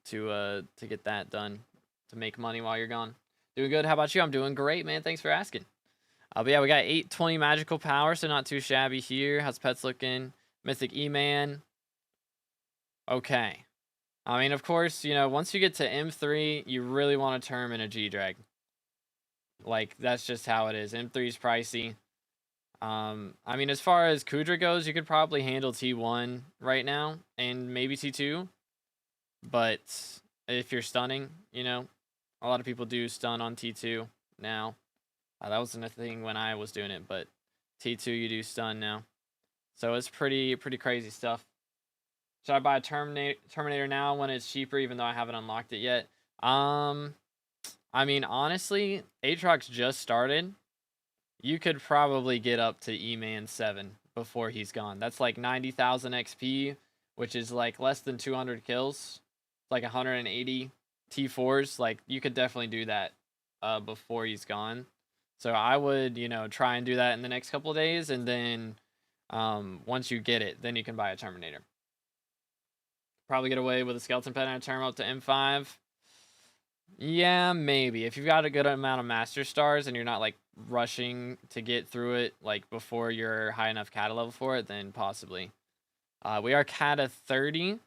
to get that done, to make money while you're gone. Doing good. How about you? I'm doing great, man. Thanks for asking. But yeah, we got 820 magical power, so not too shabby here. How's pets looking? Mythic E-Man. Okay. I mean, of course, you know, once you get to M3, you really want to term in a G-Drag. Like, that's just how it is. M3 is pricey. I mean, as far as Kudra goes, you could probably handle T1 right now, and maybe T2. But if you're stunning, you know, a lot of people do stun on T2 now. That wasn't a thing when I was doing it, but T2 you do stun now. So it's pretty crazy stuff. Should I buy a Terminator now when it's cheaper, even though I haven't unlocked it yet? I mean, honestly, Aatrox just started. You could probably get up to E-Man 7 before he's gone. That's like 90,000 XP, which is like less than 200 kills. Like 180 T4s. Like, you could definitely do that before he's gone. So I would, you know, try and do that in the next couple of days, and then once you get it, then you can buy a Terminator. Probably get away with a skeleton pet and a term up to M5. Yeah, maybe. If you've got a good amount of master stars and you're not like rushing to get through it like before you're high enough kata level for it, then possibly. We are kata 30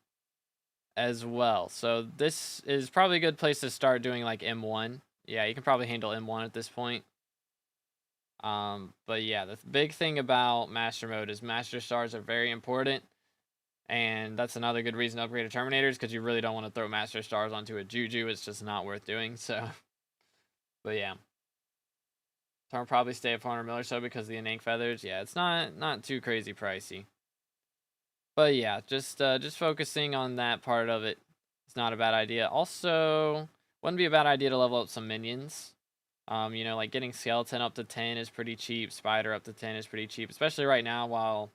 as well. So this is probably a good place to start doing like M1. Yeah, you can probably handle M1 at this point. But yeah, the big thing about master mode is master stars are very important. And that's another good reason to upgrade to Terminators, because you really don't want to throw master stars onto a Juju. It's just not worth doing. So, but yeah. Term probably stay at 400 mil or so because of the Inank feathers. Yeah, it's not too crazy pricey. But yeah, just focusing on that part of it. It's not a bad idea. Also, wouldn't be a bad idea to level up some minions. You know, like getting Skeleton up to 10 is pretty cheap. Spider up to 10 is pretty cheap, especially right now while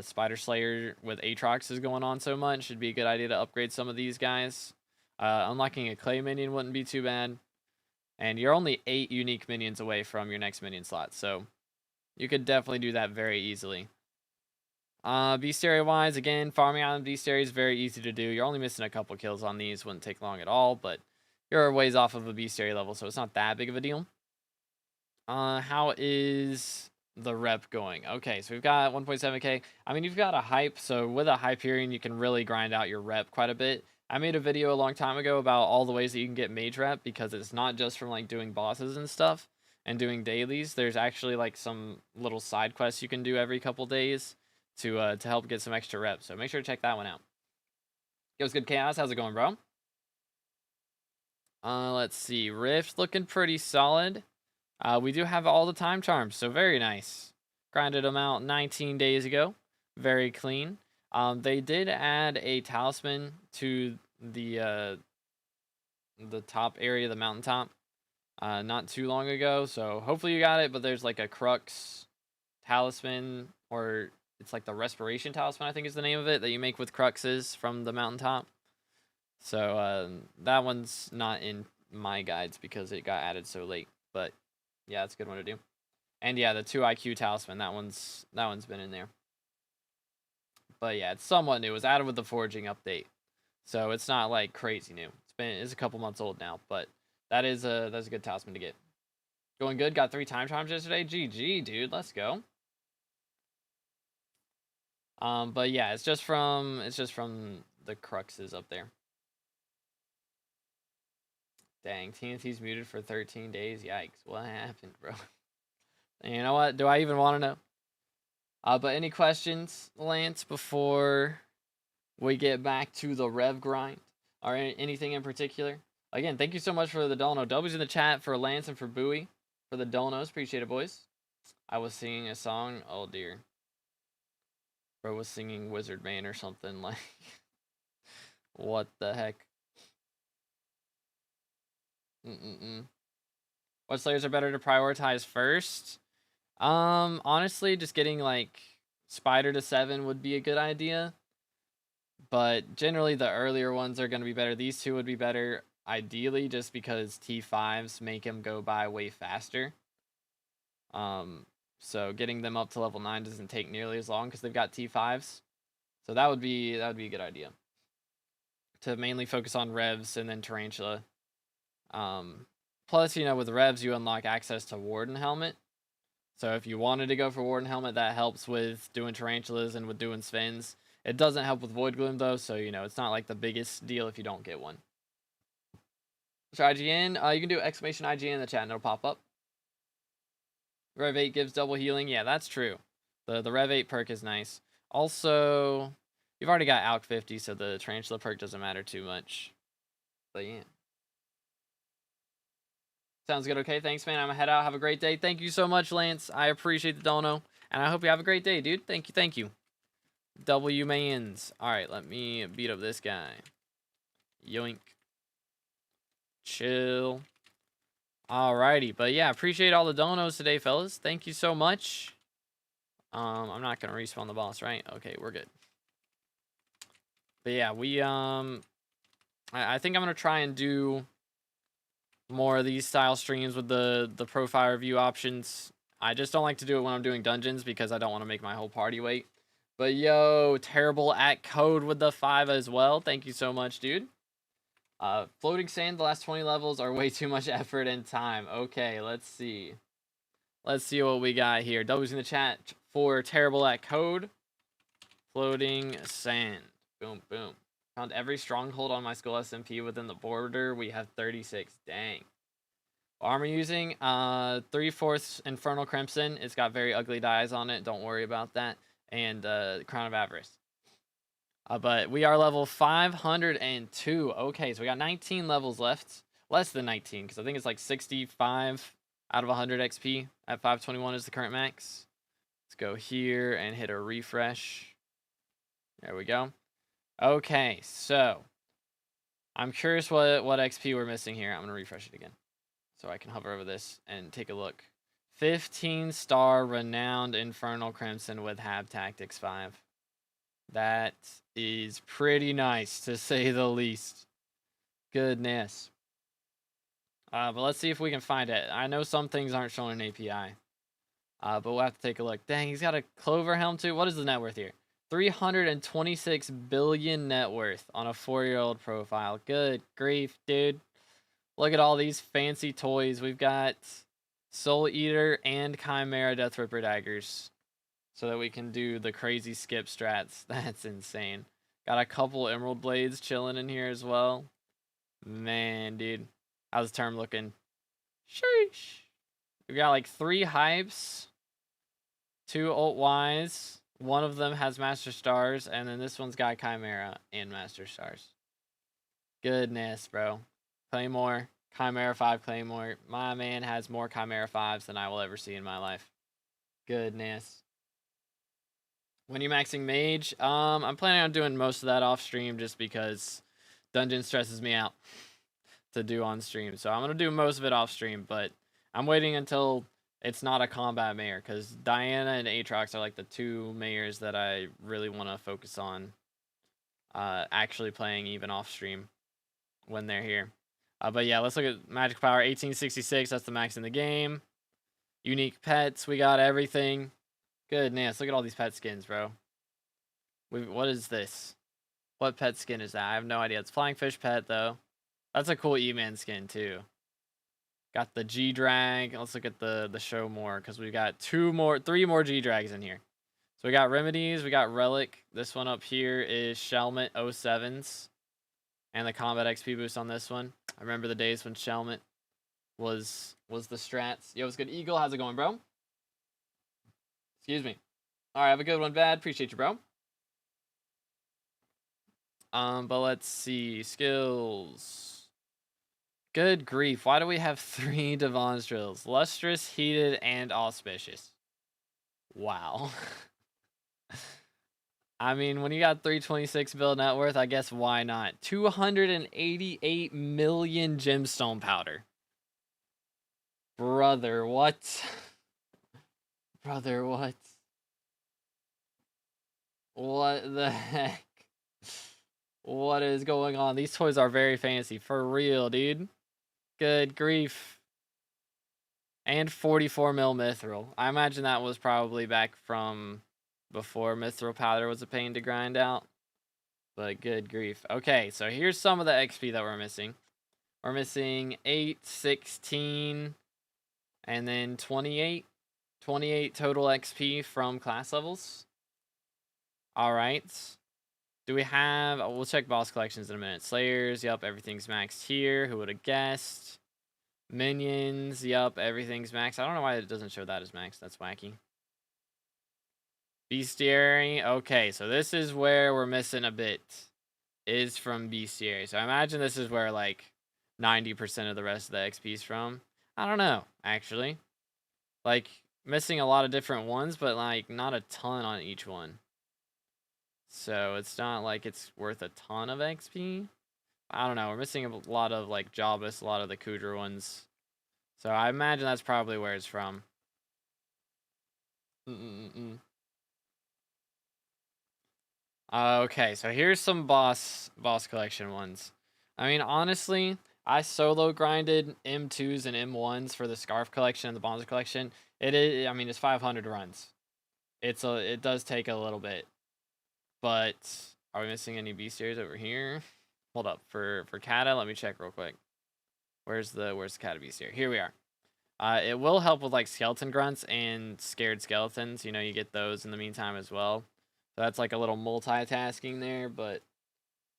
Spider Slayer with Aatrox is going on so much. It'd be a good idea to upgrade some of these guys. Unlocking a clay minion wouldn't be too bad. And you're only 8 unique minions away from your next minion slot, so you could definitely do that very easily. Bestiary wise, again, farming on Bestiary is very easy to do. You're only missing a couple kills on these, wouldn't take long at all, but you're ways off of a Bestiary level, so it's not that big of a deal. How is the rep going? Okay, so we've got 1.7k. I mean, you've got a hype, so with a Hyperion, you can really grind out your rep quite a bit. I made a video a long time ago about all the ways that you can get mage rep, because it's not just from like doing bosses and stuff and doing dailies. There's actually like some little side quests you can do every couple days to help get some extra reps. So make sure to check that one out. Yo, what's good, Chaos? How's it going, bro? Let's see. Rift looking pretty solid. We do have all the time charms, so very nice. Grinded them out 19 days ago. Very clean. They did add a talisman to the top area, the mountaintop, not too long ago. So hopefully you got it, but there's like a crux talisman, or it's like the respiration talisman, I think is the name of it, that you make with cruxes from the mountaintop. So that one's not in my guides because it got added so late, but yeah, it's a good one to do. And yeah, the 2 IQ talisman, that one's been in there. But yeah, it's somewhat new. It was added with the foraging update, so it's not like crazy new. It's a couple months old now, but That's a good talisman to get. Going good. Got 3 time charms yesterday. GG, dude. Let's go. But yeah, it's just from the cruxes up there. Dang, TNT's muted for 13 days. Yikes. What happened, bro? You know what? Do I even want to know? But any questions, Lance, before we get back to the Rev grind? Or anything in particular? Again, thank you so much for the dono. W's in the chat for Lance and for Bowie for the donos. Appreciate it, boys. I was singing a song. Oh, dear. Bro was singing Wizard Man or something. Like, what the heck? What slayers are better to prioritize first? Honestly, just getting like Spider to 7 would be a good idea. But generally the earlier ones are going to be better. These two would be better ideally just because T5s make him go by way faster. So getting them up to level 9 doesn't take nearly as long because they've got T5s. So that would be a good idea. To mainly focus on Revs and then Tarantula. Plus, you know, with Revs you unlock access to Warden Helmet. So if you wanted to go for Warden Helmet, that helps with doing Tarantulas and with doing Svens. It doesn't help with Void Gloom though, so you know, it's not like the biggest deal if you don't get one. So IGN, you can do exclamation IGN in the chat and it'll pop up. Rev 8 gives double healing. Yeah, that's true. The Rev 8 perk is nice. Also, you've already got Alk 50, so the Tarantula perk doesn't matter too much. But yeah. Sounds good. Okay, thanks, man. I'm gonna head out. Have a great day. Thank you so much, Lance. I appreciate the dono. And I hope you have a great day, dude. Thank you. Thank you. W mans. Alright, let me beat up this guy. Yoink. Chill. Alrighty. But yeah, appreciate all the donos today, fellas. Thank you so much. I'm not gonna respawn the boss, right? Okay, we're good. But yeah, we I think I'm gonna try and do more of these style streams with the profile review options. I just don't like to do it when I'm doing dungeons because I don't want to make my whole party wait. But yo, terrible at code with the 5 as well. Thank you so much, dude. Floating sand, the last 20 levels are way too much effort and time. Okay, let's see. Let's see what we got here. W's in the chat for terrible at code. Floating sand. Boom, boom. Found every stronghold on my school SMP within the border. We have 36. Dang. Armor using 3/4 Infernal Crimson. It's got very ugly dyes on it. Don't worry about that. And Crown of Avarice. But we are level 502. Okay, so we got 19 levels left. Less than 19, because I think it's like 65 out of 100 XP at 521 is the current max. Let's go here and hit a refresh. There we go. Okay, so I'm curious what XP we're missing here. I'm going to refresh it again so I can hover over this and take a look. 15-star Renowned Infernal Crimson with Hab Tactics 5. That is pretty nice, to say the least. Goodness. But let's see if we can find it. I know some things aren't showing an API. But we'll have to take a look. Dang, he's got a Clover Helm too. What is the net worth here? 326 billion net worth on a 4-year-old profile. Good grief, dude. Look at all these fancy toys. We've got Soul Eater and Chimera Death Ripper daggers. So that we can do the crazy skip strats. That's insane. Got a couple Emerald Blades chilling in here as well. Man, dude. How's the term looking? Sheesh. We got like 3 hypes. 2 ult Ys. One of them has Master Stars. And then this one's got Chimera and Master Stars. Goodness, bro. Claymore. Chimera 5 Claymore. My man has more Chimera 5s than I will ever see in my life. Goodness. When you maxing Mage, I'm planning on doing most of that off stream just because Dungeon stresses me out to do on stream. So I'm going to do most of it off stream, but I'm waiting until it's not a combat mayor because Diana and Aatrox are like the 2 mayors that I really want to focus on actually playing even off stream when they're here. But yeah, let's look at Magic Power 1866. That's the max in the game. Unique pets. We got everything. Goodness, look at all these pet skins, bro. What is this? What pet skin is that? I have no idea. It's Flying Fish Pet, though. That's a cool E-Man skin, too. Got the G drag. Let's look at the show more because we got three more G drags in here. So we got Remedies, we got Relic. This one up here is Shelmet 07s. And the combat XP boost on this one. I remember the days when Shelmet was the strats. Yo, what's good? Eagle, how's it going, bro? Excuse me. Alright, have a good one, Bad. Appreciate you, bro. But let's see. Skills. Good grief. Why do we have 3 Devon's drills? Lustrous, Heated, and Auspicious. Wow. I mean, when you got 326 build net worth, I guess why not? 288 million gemstone powder. Brother, what? Brother, what? What the heck? What is going on? These toys are very fancy. For real, dude. Good grief. And 44 mil mithril. I imagine that was probably back from before mithril powder was a pain to grind out. But good grief. Okay, so here's some of the XP that we're missing. We're missing 8, 16, and then 28. 28 total XP from class levels. Alright. Do we have... we'll check boss collections in a minute. Slayers, yup, everything's maxed here. Who would have guessed? Minions, yup, everything's maxed. I don't know why it doesn't show that as maxed. That's wacky. Bestiary. Okay, so this is where we're missing a bit. Is from Bestiary. So I imagine this is where, like, 90% of the rest of the XP is from. I don't know, actually. Like, missing a lot of different ones, but, like, not a ton on each one. So it's not like it's worth a ton of XP. I don't know. We're missing a lot of, like, Jobus, a lot of the Kudra ones. So I imagine that's probably where it's from. Okay, so here's some boss collection ones. I mean, honestly, I solo grinded M2s and M1s for the Scarf collection and the Bonza collection. I mean, it's 500 runs. It does take a little bit. But are we missing any bestiaries over here? Hold up, for Kata, let me check real quick. Where's the Kata bestiary? Here we are. It will help with like skeleton grunts and scared skeletons. You know, you get those in the meantime as well. So that's like a little multitasking there, but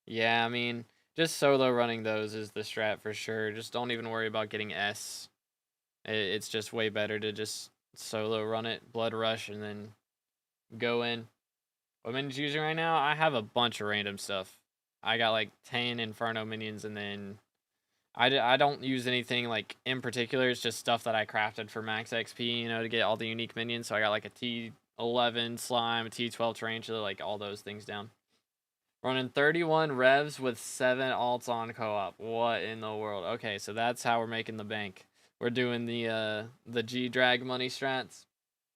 yeah, I mean, just solo running those is the strat for sure. Just don't even worry about getting S. It's just way better to just solo run it, blood rush, and then go in. What minions using right now? I have a bunch of random stuff. I got like 10 Inferno minions, and then I don't use anything like in particular. It's just stuff that I crafted for max XP, you know, to get all the unique minions. So I got like a T11 slime, a T12 tarantula, like all those things down. Running 31 revs with 7 alts on co-op. What in the world? Okay, so that's how we're making the bank. We're doing the G drag money strats.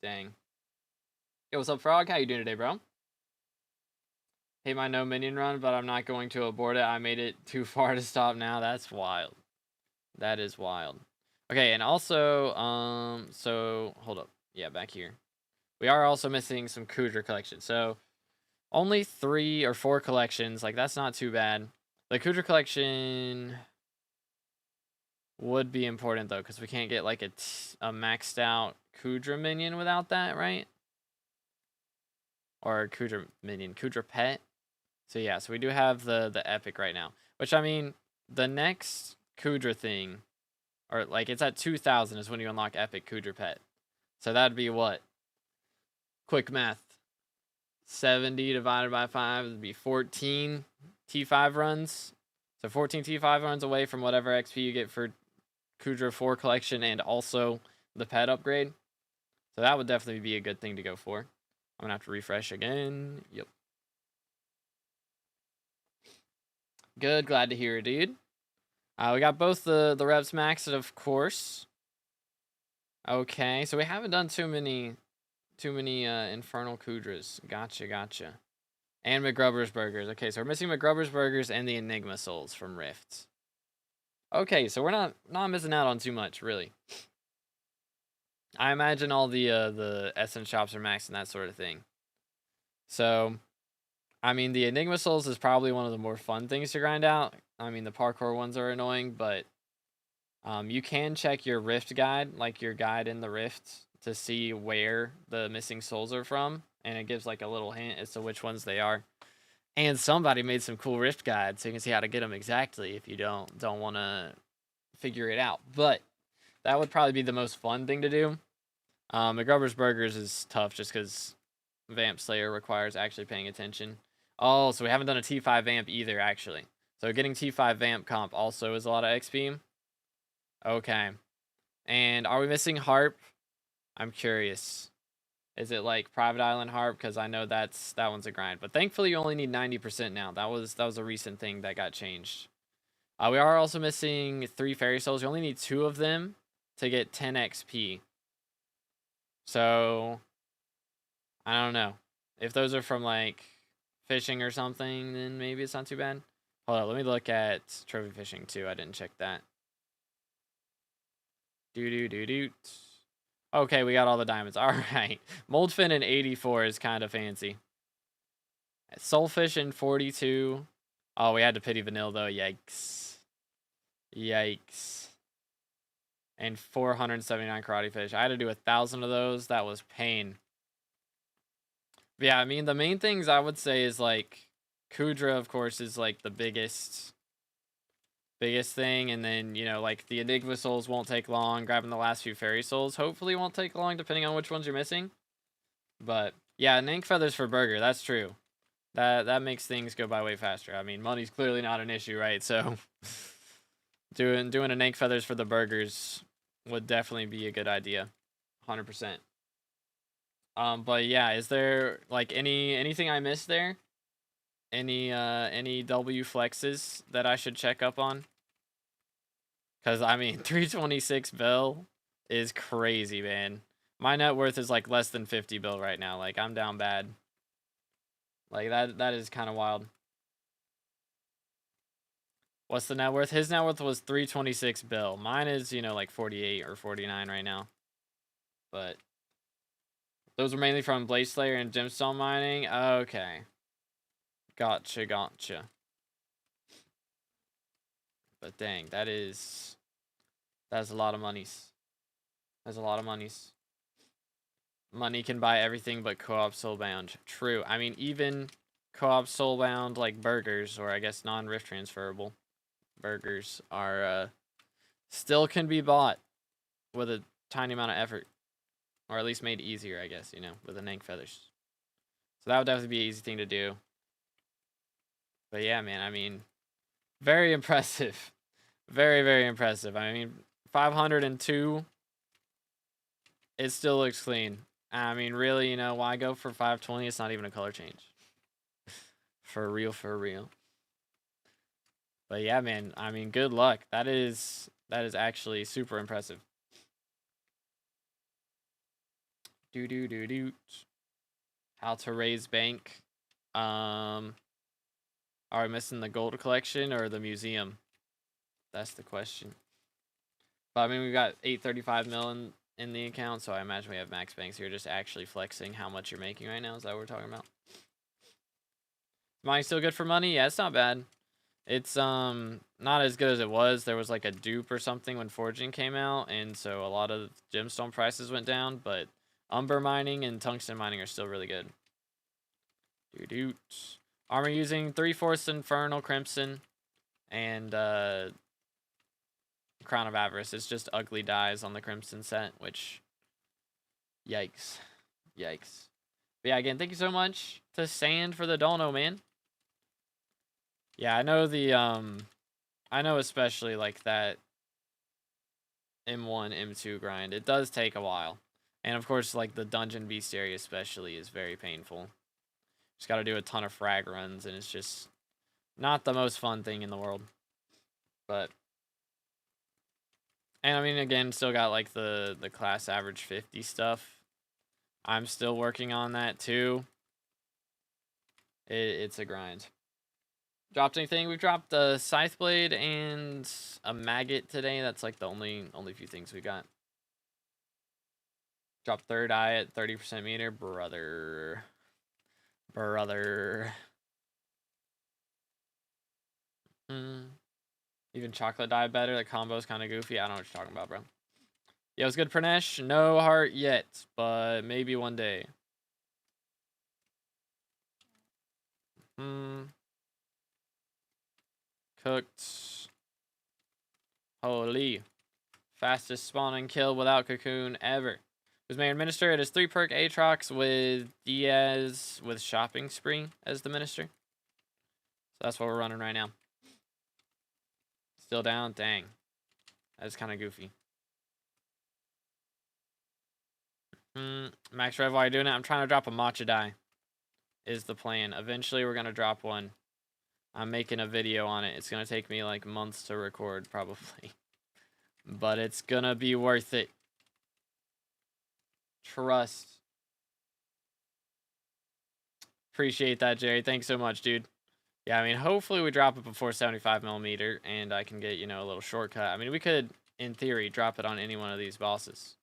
Dang. Yo, what's up, Frog? How you doing today, bro? Hate my no minion run, but I'm not going to abort it. I made it too far to stop now. That's wild. That is wild. Okay, and also, so hold up. Yeah, back here. We are also missing some Kudra collections. So only 3 or 4 collections. Like, that's not too bad. The Kudra collection would be important, though, because we can't get, like, a maxed out Kudra minion without that, right? Or Kudra minion. Kudra pet. So, yeah, so we do have the epic right now. Which, I mean, the next Kudra thing, or, like, it's at 2,000 is when you unlock epic Kudra pet. So that'd be what? Quick math. 70 divided by 5 would be 14 T5 runs. So 14 T5 runs away from whatever XP you get for Kudra 4 collection and also the pet upgrade. So that would definitely be a good thing to go for. I'm going to have to refresh again. Yep. Good. Glad to hear it, dude. We got both the Revs maxed, of course. Okay, so we haven't done too many Infernal Kudras. Gotcha. And McGrubber's Burgers. Okay, so we're missing McGrubber's Burgers and the Enigma Souls from Rifts. Okay, so we're not missing out on too much, really. I imagine all the Essence shops are maxed and that sort of thing. So, I mean, the Enigma Souls is probably one of the more fun things to grind out. I mean, the parkour ones are annoying, but You can check your Rift guide, like your guide in the Rift, to see where the missing souls are from, and it gives like a little hint as to which ones they are. And somebody made some cool Rift guides, so you can see how to get them exactly if you don't want to figure it out. But that would probably be the most fun thing to do. McGruber's Burgers is tough just because Vamp Slayer requires actually paying attention. Oh, so we haven't done a T5 Vamp either, actually. So getting T5 Vamp comp also is a lot of XP. Okay. And are we missing Harp? I'm curious. Is it like Private Island Harp? Because I know that one's a grind. But thankfully you only need 90% now. That was a recent thing that got changed. We are also missing 3 Fairy Souls. You only need 2 of them to get 10 XP. So I don't know. If those are from like fishing or something, then maybe it's not too bad. Hold on, let me look at trophy fishing too. I didn't check that. Doot. Okay, we got all the diamonds. All right. Moldfin in 84 is kind of fancy. Soulfish in 42. Oh, we had to pity Vanilla though. Yikes. Yikes. And 479 karate fish. I had to do 1,000 of those. That was pain. But yeah, I mean, the main things I would say is like Kudra, of course, is like the biggest thing. And then, you know, like the Enigma souls won't take long. Grabbing the last few fairy souls hopefully won't take long depending on which ones you're missing. But yeah, Nank feathers for burger. That's true. That makes things go by way faster. I mean, money's clearly not an issue, right? So doing a Nank feathers for the burgers would definitely be a good idea. 100%. But yeah, is there like anything I missed there? Any W flexes that I should check up on? Cause I mean 326 bill is crazy, man. My net worth is like less than 50 bill right now. Like I'm down bad. Like that is kind of wild. What's the net worth? His net worth was 326 bill. Mine is, you know, like 48 or 49 right now. But those were mainly from Blaze Slayer and Gemstone mining. Okay. Gotcha. But dang, that's a lot of monies. That's a lot of monies. Money can buy everything but co-op soulbound. True. I mean, even co-op soulbound like burgers, or I guess non-rift transferable burgers, are still can be bought with a tiny amount of effort, or at least made easier, I guess, you know, with the Nank feathers. So that would definitely be an easy thing to do. But yeah, man, I mean, very impressive. Very, very impressive. I mean, 502, it still looks clean. I mean, really, you know, why go for 520? It's not even a color change. For real. But yeah, man, I mean, good luck. That is actually super impressive. Doot. How to raise bank. Are we missing the gold collection or the museum? That's the question. But I mean, we've got 835 mil in the account, so I imagine we have max banks here, just actually flexing how much you're making right now. Is that what we're talking about? Money still good for money? Yeah, it's not bad. It's not as good as it was. There was like a dupe or something when forging came out, and so a lot of gemstone prices went down, but umber mining and tungsten mining are still really good. Doot. Armor using 3/4 Infernal Crimson and Crown of Avarice. It's just ugly dyes on the Crimson set, which yikes. But yeah, again, thank you so much to Sand for the dono, man. Yeah, I know I know especially like that M1, M2 grind. It does take a while. And of course, like the dungeon bestiary especially is very painful. Just got to do a ton of frag runs, and it's just not the most fun thing in the world. But and I mean, again, still got like the class average 50 stuff. I'm still working on that too. It's a grind. Dropped anything? We've dropped a Scythe Blade and a Maggot today. That's like the only few things we got. Dropped third eye at 30% meter. Brother. Even chocolate dye better. The combo's kind of goofy. I don't know what you're talking about, bro. Yeah, it was good, Pranesh. No heart yet, but maybe one day. Cooked. Holy. Fastest spawning kill without cocoon ever. Was mayor minister. It is 3 perk Aatrox with Diaz with shopping spree as the minister. So that's what we're running right now. Still down? Dang. That's kind of goofy. Max Rev, while you're doing it, I'm trying to drop a matcha dye. Is the plan. Eventually we're going to drop one. I'm making a video on it. It's going to take me like months to record probably. But it's going to be worth it. Trust. Appreciate that, Jerry. Thanks so much, dude. Yeah, I mean, hopefully we drop it before 75mm and I can get, you know, a little shortcut. I mean, we could, in theory, drop it on any one of these bosses.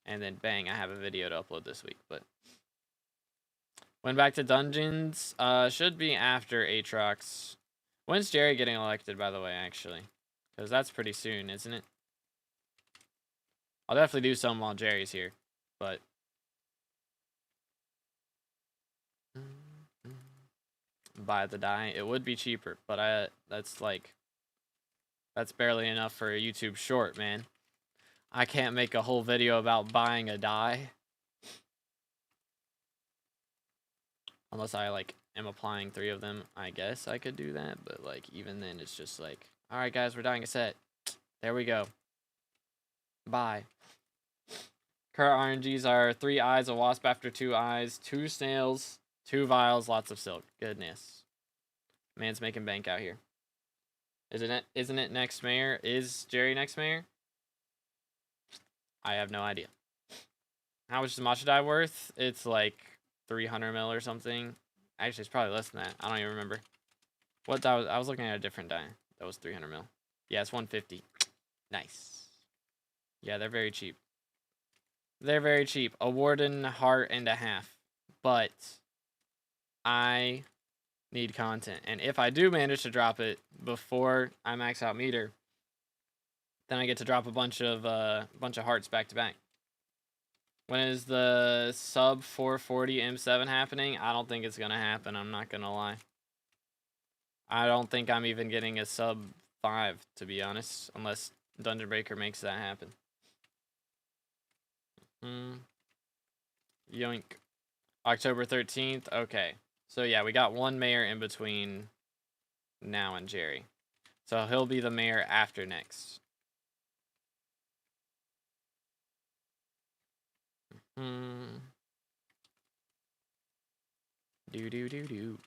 And then, bang, I have a video to upload this week. But went back to dungeons. Should be after Aatrox. When's Jerry getting elected, by the way, actually? Because that's pretty soon, isn't it? I'll definitely do some while Jerry's here. But buy the dye. It would be cheaper, but that's barely enough for a YouTube short, man. I can't make a whole video about buying a dye. Unless I, like, am applying 3 of them. I guess I could do that, but, like, even then, it's just like, alright, guys, we're dyeing a set. There we go. Bye. Current RNGs are 3 eyes, a wasp after 2 eyes, 2 snails, 2 vials, lots of silk. Goodness. Man's making bank out here. Isn't it next mayor? Is Jerry next mayor? I have no idea. How much is matcha dye worth? It's like 300 mil or something. Actually, it's probably less than that. I don't even remember. What dye was I was looking at a different dye. That was 300 mil. Yeah, it's 150. Nice. Yeah, they're very cheap. They're very cheap. A warden heart and a half. But I need content. And if I do manage to drop it before I max out meter, then I get to drop a bunch of hearts back to back. When is the sub 440 M7 happening? I don't think it's gonna happen. I'm not gonna lie. I don't think I'm even getting a sub 5, to be honest, unless Dungeon Breaker makes that happen. Yoink. October 13th. Okay. So yeah, we got one mayor in between now and Jerry. So he'll be the mayor after next. Do.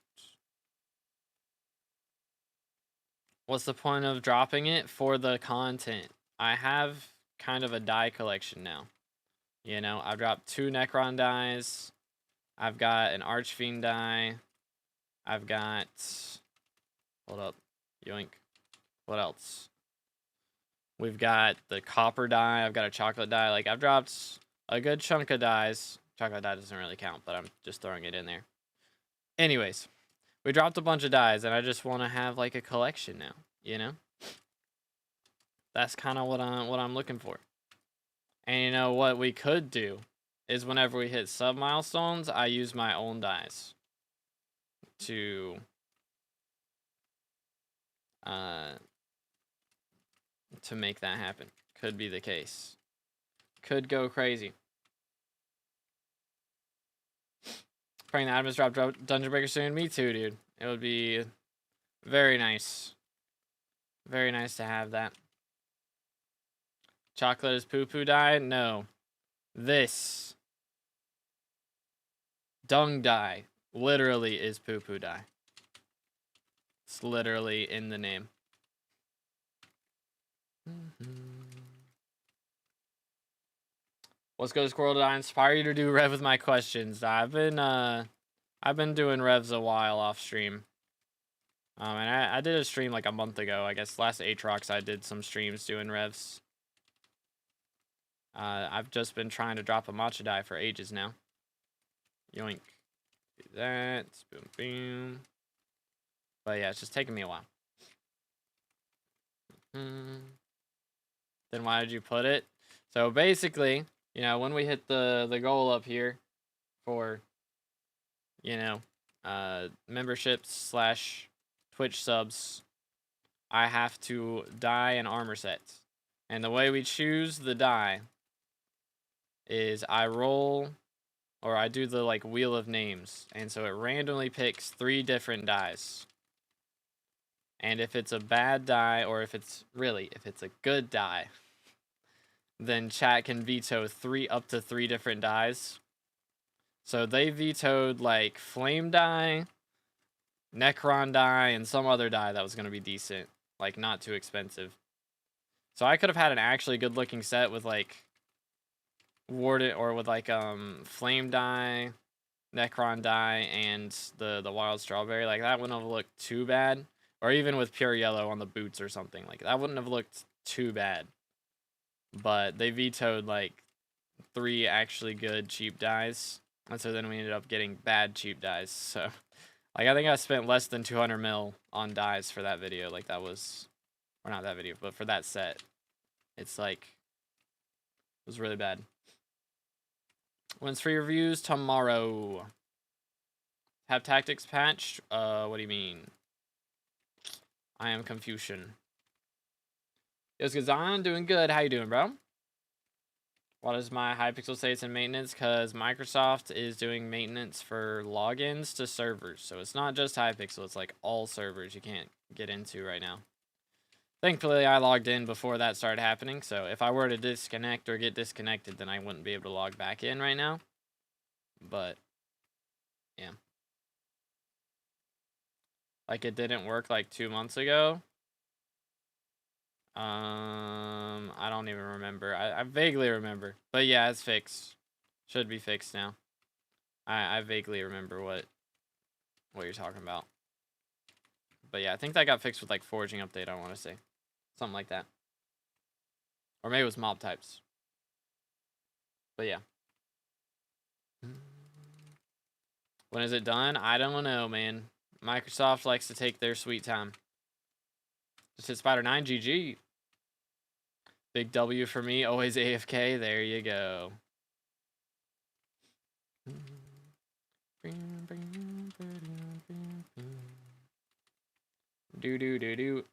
What's the point of dropping it? For the content. I have kind of a dye collection now. You know, I've dropped 2 Necron dyes. I've got an Archfiend dye. I've got... Hold up. Yoink. What else? We've got the copper dye. I've got a chocolate dye. Like, I've dropped a good chunk of dyes. Chocolate dye doesn't really count, but I'm just throwing it in there. Anyways, we dropped a bunch of dyes, and I just want to have, like, a collection now, you know? That's kind of what I'm looking for. And you know what we could do is whenever we hit sub milestones, I use my own dyes to make that happen. Could be the case. Could go crazy. Praying the admins drop Dungeon Breaker soon. Me too, dude. It would be very nice. Very nice to have that. Chocolate is poo-poo dye? No. This dung dye literally is poo-poo dye. It's literally in the name. What's good, Squirrel? Did I inspire you to do Rev with my questions? I've been doing Revs a while off stream. And I did a stream like a month ago. I guess last Aatrox I did some streams doing Revs. I've just been trying to drop a matcha dye for ages now. Yoink. Do that. Boom, boom. But yeah, it's just taking me a while. Then why did you put it? So basically, you know, when we hit the goal up here for, you know, memberships / Twitch subs, I have to dye an armor set. And the way we choose the dye is I roll, or I do the like wheel of names, and so it randomly picks 3 different dyes. And if it's a bad dye, or if it's a good dye, then chat can veto up to 3 different dyes. So they vetoed like flame dye, Necron dye, and some other dye that was going to be decent, like not too expensive. So I could have had an actually good looking set with like Warden, or with like flame dye, Necron dye, and the wild strawberry. Like that wouldn't have looked too bad. Or even with pure yellow on the boots or something. Like that wouldn't have looked too bad. But they vetoed like 3 actually good cheap dyes. And so then we ended up getting bad cheap dyes. So like I think I spent less than 200 mil on dyes for that video. Like that was, or not that video, but for that set. It's like, it was really bad. When's free reviews? Tomorrow. Have tactics patched? What do you mean? I am Confucian. Yo, Gazan, doing good. How you doing, bro? Why does my Hypixel say it's in maintenance? Because Microsoft is doing maintenance for logins to servers. So it's not just Hypixel. It's like all servers you can't get into right now. Thankfully, I logged in before that started happening. So if I were to disconnect or get disconnected, then I wouldn't be able to log back in right now. But, yeah. Like it didn't work like 2 months ago. I don't even remember. I vaguely remember. But yeah, it's fixed. Should be fixed now. I vaguely remember what you're talking about. But yeah, I think that got fixed with like forging update, I want to say. Something like that. Or maybe it was mob types. But yeah. When is it done? I don't know, man. Microsoft likes to take their sweet time. Just hit Spider 9, GG. Big W for me, always AFK. There you go. Do.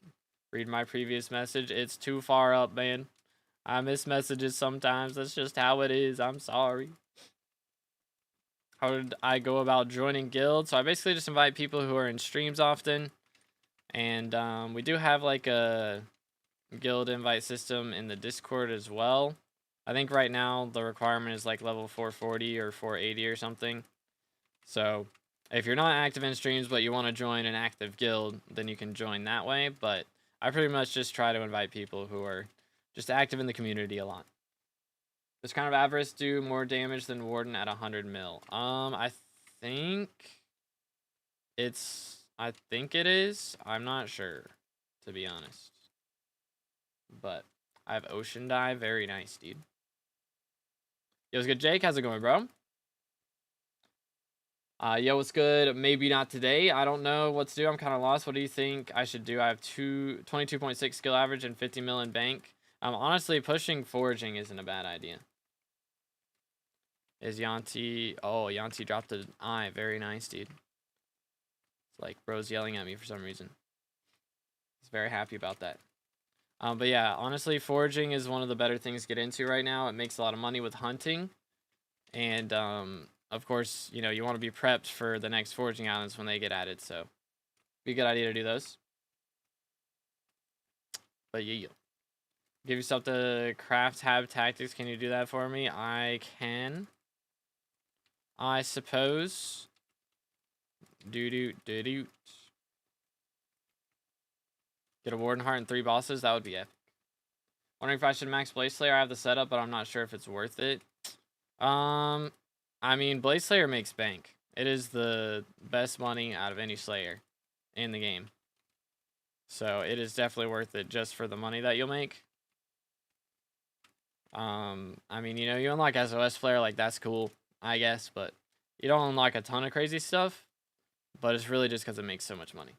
Read my previous message. It's too far up, man. I miss messages sometimes. That's just how it is. I'm sorry. How did I go about joining guild? So I basically just invite people who are in streams often. And we do have like a guild invite system in the Discord as well. I think right now the requirement is like level 440 or 480 or something. So if you're not active in streams but you want to join an active guild, then you can join that way. But I pretty much just try to invite people who are just active in the community a lot. Does Crown of Avarice do more damage than Warden at 100 mil? I think it is. I'm not sure, to be honest. But I have Ocean Dye. Very nice, dude. Yo, what's good, Jake? How's it going, bro? Yo, what's good? Maybe not today. I don't know what to do. I'm kind of lost. What do you think I should do? I have 22.6 skill average and 50 mil in bank. Honestly, pushing foraging isn't a bad idea. Is Yanti... Oh, Yanti dropped an eye. Very nice, dude. It's like bro's yelling at me for some reason. He's very happy about that. But yeah, honestly, foraging is one of the better things to get into right now. It makes a lot of money with hunting. And, of course, you know, you want to be prepped for the next foraging islands when they get added. So, be a good idea to do those. But yeah. Give yourself the craft tab tactics. Can you do that for me? I can. I suppose. Do. Get a Warden Heart and 3 bosses. That would be epic. Wondering if I should max Blaze Slayer. I have the setup, but I'm not sure if it's worth it. I mean, Blaze Slayer makes bank. It is the best money out of any Slayer in the game. So it is definitely worth it just for the money that you'll make. I mean, you know, you unlock SOS Flare, like, that's cool, I guess, but you don't unlock a ton of crazy stuff, but it's really just because it makes so much money.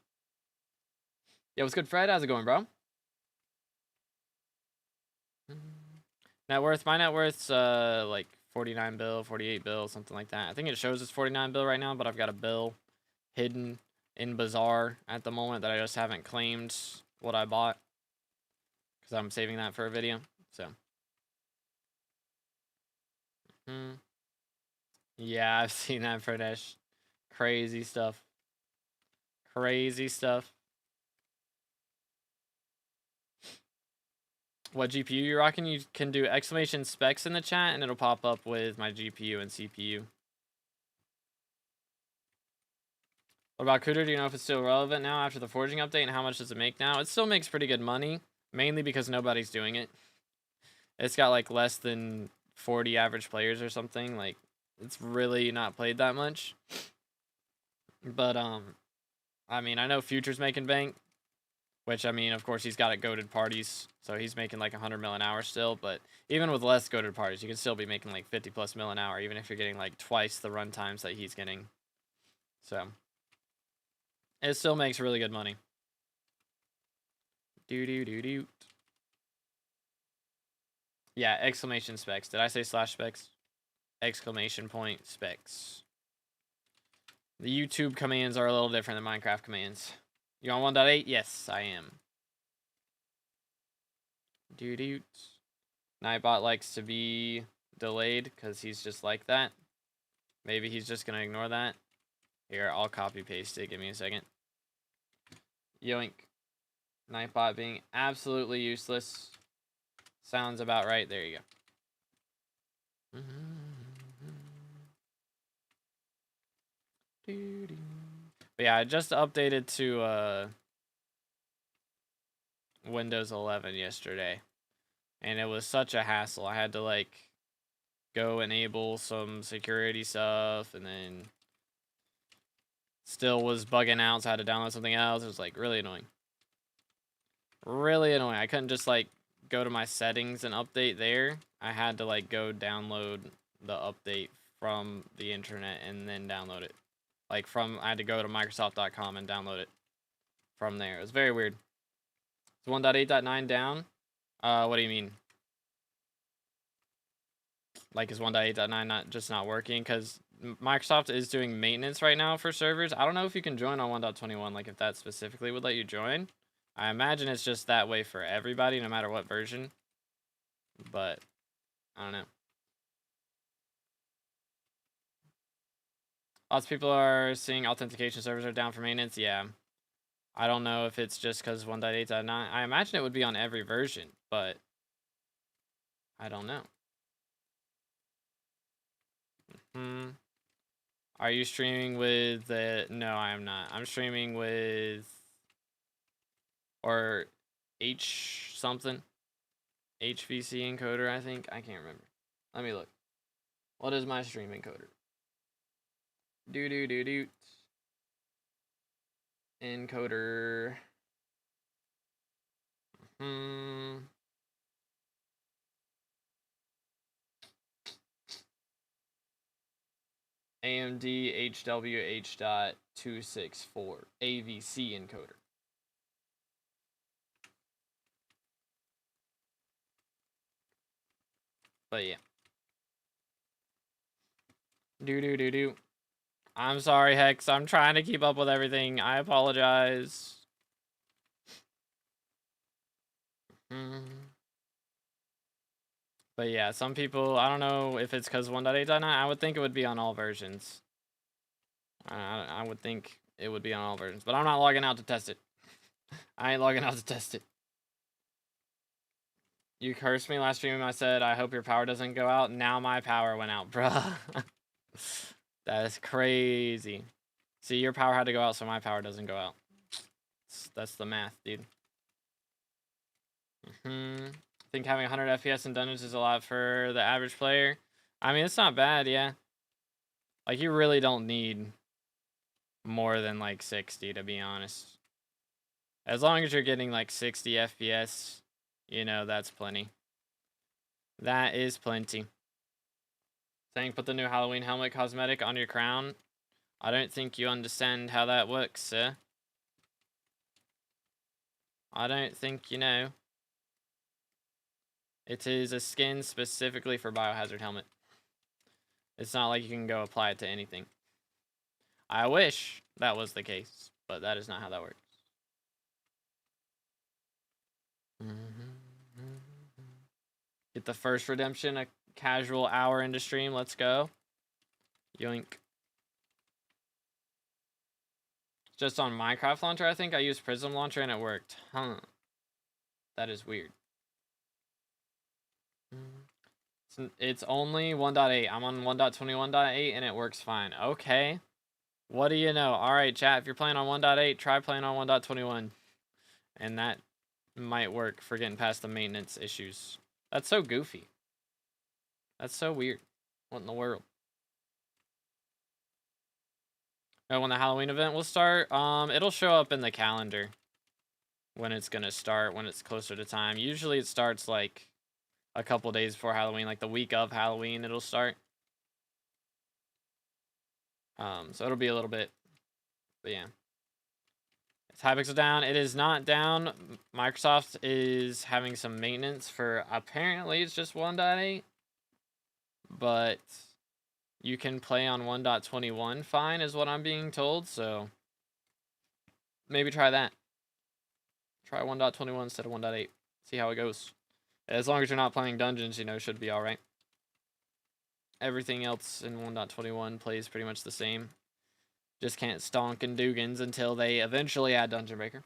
Yo, what's good, Fred? How's it going, bro? Net worth, my net worth's like 49 bill, 48 bill, something like that. I think it shows it's 49 bill right now, but I've got a bill hidden in Bazaar at the moment that I just haven't claimed what I bought because I'm saving that for a video. So, yeah, I've seen that, Pradesh. Crazy stuff. Crazy stuff. What GPU you're rocking? You can do exclamation specs in the chat and it'll pop up with my GPU and CPU. What about Cooter? Do you know if it's still relevant now after the forging update, and how much does it make now? It still makes pretty good money, mainly because nobody's doing it. It's got like less than 40 average players or something. Like, it's really not played that much. But I mean, I know Future's making bank, which, I mean, of course he's got it goated parties, so he's making like 100 mil an hour still. But even with less goated parties, you can still be making like 50 plus mil an hour, even if you're getting like twice the run times that he's getting. So it still makes really good money. Do. Yeah, exclamation specs. Did I say slash specs? Exclamation point specs. The YouTube commands are a little different than Minecraft commands. You on 1.8? Yes, I am. Do. Nightbot likes to be delayed because he's just like that. Maybe he's just going to ignore that. Here, I'll copy paste it. Give me a second. Yoink. Nightbot being absolutely useless. Sounds about right. There you go. But yeah, I just updated to Windows 11 yesterday. And it was such a hassle. I had to like go enable some security stuff and then still was bugging out, so I had to download something else. It was like really annoying. Really annoying. I couldn't just like go to my settings and update there. I had to like go download the update from the internet and then download it. Like I had to go to Microsoft.com and download it from there. It was very weird. Is 1.8.9 down? What do you mean? Like, is 1.8.9 not working? Because Microsoft is doing maintenance right now for servers. I don't know if you can join on 1.21, like if that specifically would let you join. I imagine it's just that way for everybody, no matter what version. But, I don't know. Lots of people are seeing authentication servers are down for maintenance. Yeah. I don't know if it's just because 1.8.9. I imagine it would be on every version, but I don't know. Are you streaming with the... No, I am not. I'm streaming with... Or H something. HVC encoder, I think. I can't remember. Let me look. What is my stream encoder? Do. Encoder. AMD HWH.264 AVC encoder. But yeah. Do. I'm sorry, Hex. I'm trying to keep up with everything. I apologize. But yeah, some people, I don't know if it's because 1.8.9. I would think it would be on all versions. I would think it would be on all versions. But I'm not logging out to test it. I ain't logging out to test it. You cursed me last stream. I said, I hope your power doesn't go out. Now my power went out, bruh. That is crazy. See, your power had to go out, so my power doesn't go out. That's the math, dude. I think having 100 FPS in dungeons is a lot for the average player. I mean, it's not bad, yeah. Like, you really don't need more than, like, 60, to be honest. As long as you're getting, like, 60 FPS, you know, that's plenty. That is plenty. Saying put the new Halloween helmet cosmetic on your crown. I don't think you understand how that works, sir. I don't think you know. It is a skin specifically for Biohazard Helmet. It's not like you can go apply it to anything. I wish that was the case, but that is not how that works. Get the first redemption, a casual hour into stream. Let's go. Yoink. Just on Minecraft launcher, I think I used Prism launcher and it worked. Huh. That is weird. It's only 1.8. I'm on 1.21.8 and it works fine. Okay. What do you know? Alright, chat. If you're playing on 1.8, try playing on 1.21. And that might work for getting past the maintenance issues. That's so goofy. That's so weird. What in the world? Oh, when the Halloween event will start? It'll show up in the calendar when it's gonna start, when it's closer to time. Usually it starts like a couple days before Halloween, like the week of Halloween it'll start. So it'll be a little bit, but yeah. Is Hypixel down? It is not down. Microsoft is having some maintenance for, apparently it's just 1.8, but you can play on 1.21 fine is what I'm being told, so maybe try that. Try 1.21 instead of 1.8. See how it goes. As long as you're not playing dungeons, you know, should be alright. Everything else in 1.21 plays pretty much the same. Just can't stonk and Dugans until they eventually add Dungeon Breaker.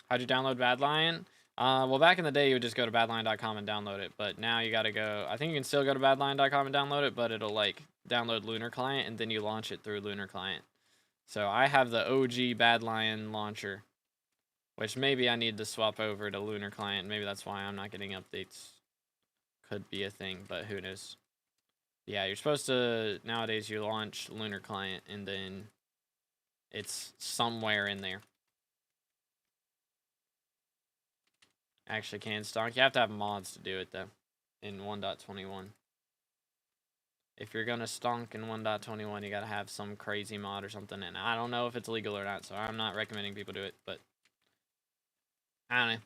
How'd you download Bad Lion? Well, back in the day, you would just go to badlion.com and download it. But now you gotta go... I think you can still go to badlion.com and download it, but it'll, like, download Lunar Client, and then you launch it through Lunar Client. So I have the OG Bad Lion launcher, which maybe I need to swap over to Lunar Client. Maybe that's why I'm not getting updates. Could be a thing, but who knows. Yeah, you're supposed to... Nowadays, you launch Lunar Client, and then it's somewhere in there. Actually can stonk. You have to have mods to do it, though, in 1.21. If you're going to stonk in 1.21, you got to have some crazy mod or something, and I don't know if it's legal or not, so I'm not recommending people do it, but I don't know.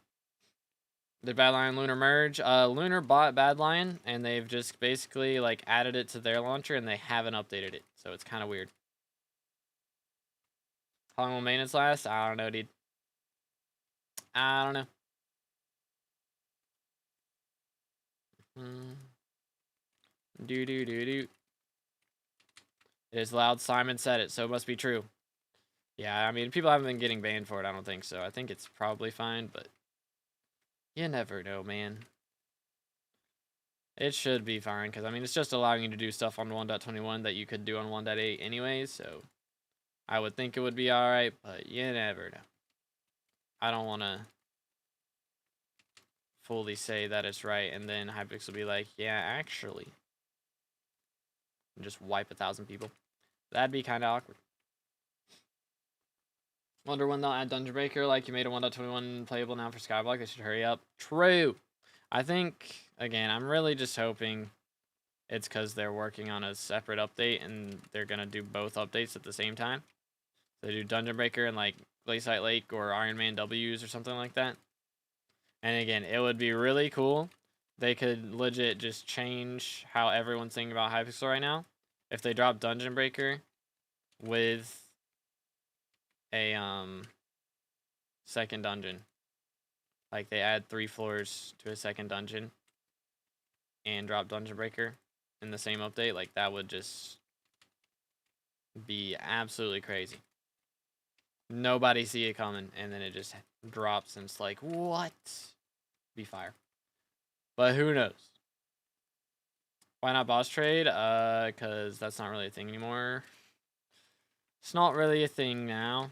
Did Bad Lion Lunar merge? Lunar bought Bad Lion, and they've just basically, like, added it to their launcher, and they haven't updated it, so it's kind of weird. How long will maintenance last? I don't know, dude. I don't know. Do. It is loud. Simon said it, so it must be true. Yeah, I mean, people haven't been getting banned for it, I don't think so. I think it's probably fine, but you never know, man. It should be fine, because, I mean, it's just allowing you to do stuff on 1.21 that you could do on 1.8 anyways, so I would think it would be alright, but you never know. I don't want to fully say that it's right, and then Hypixel will be like, yeah, actually. And just wipe 1,000 people. That'd be kind of awkward. Wonder when they'll add Dungeon Breaker, like you made a 1.21 playable now for SkyBlock. They should hurry up. True. I think, again, I'm really just hoping it's because they're working on a separate update and they're going to do both updates at the same time. They do Dungeon Breaker and like Glaciate Lake or RNBWs or something like that. And again, it would be really cool. They could legit just change how everyone's thinking about Hypixel right now. If they drop Dungeon Breaker with a second dungeon. Like they add 3 floors to a second dungeon and drop Dungeon Breaker in the same update, like that would just be absolutely crazy. Nobody see it coming, and then it just drops, and it's like, what? Be fire. But who knows? Why not boss trade? Because that's not really a thing anymore. It's not really a thing now.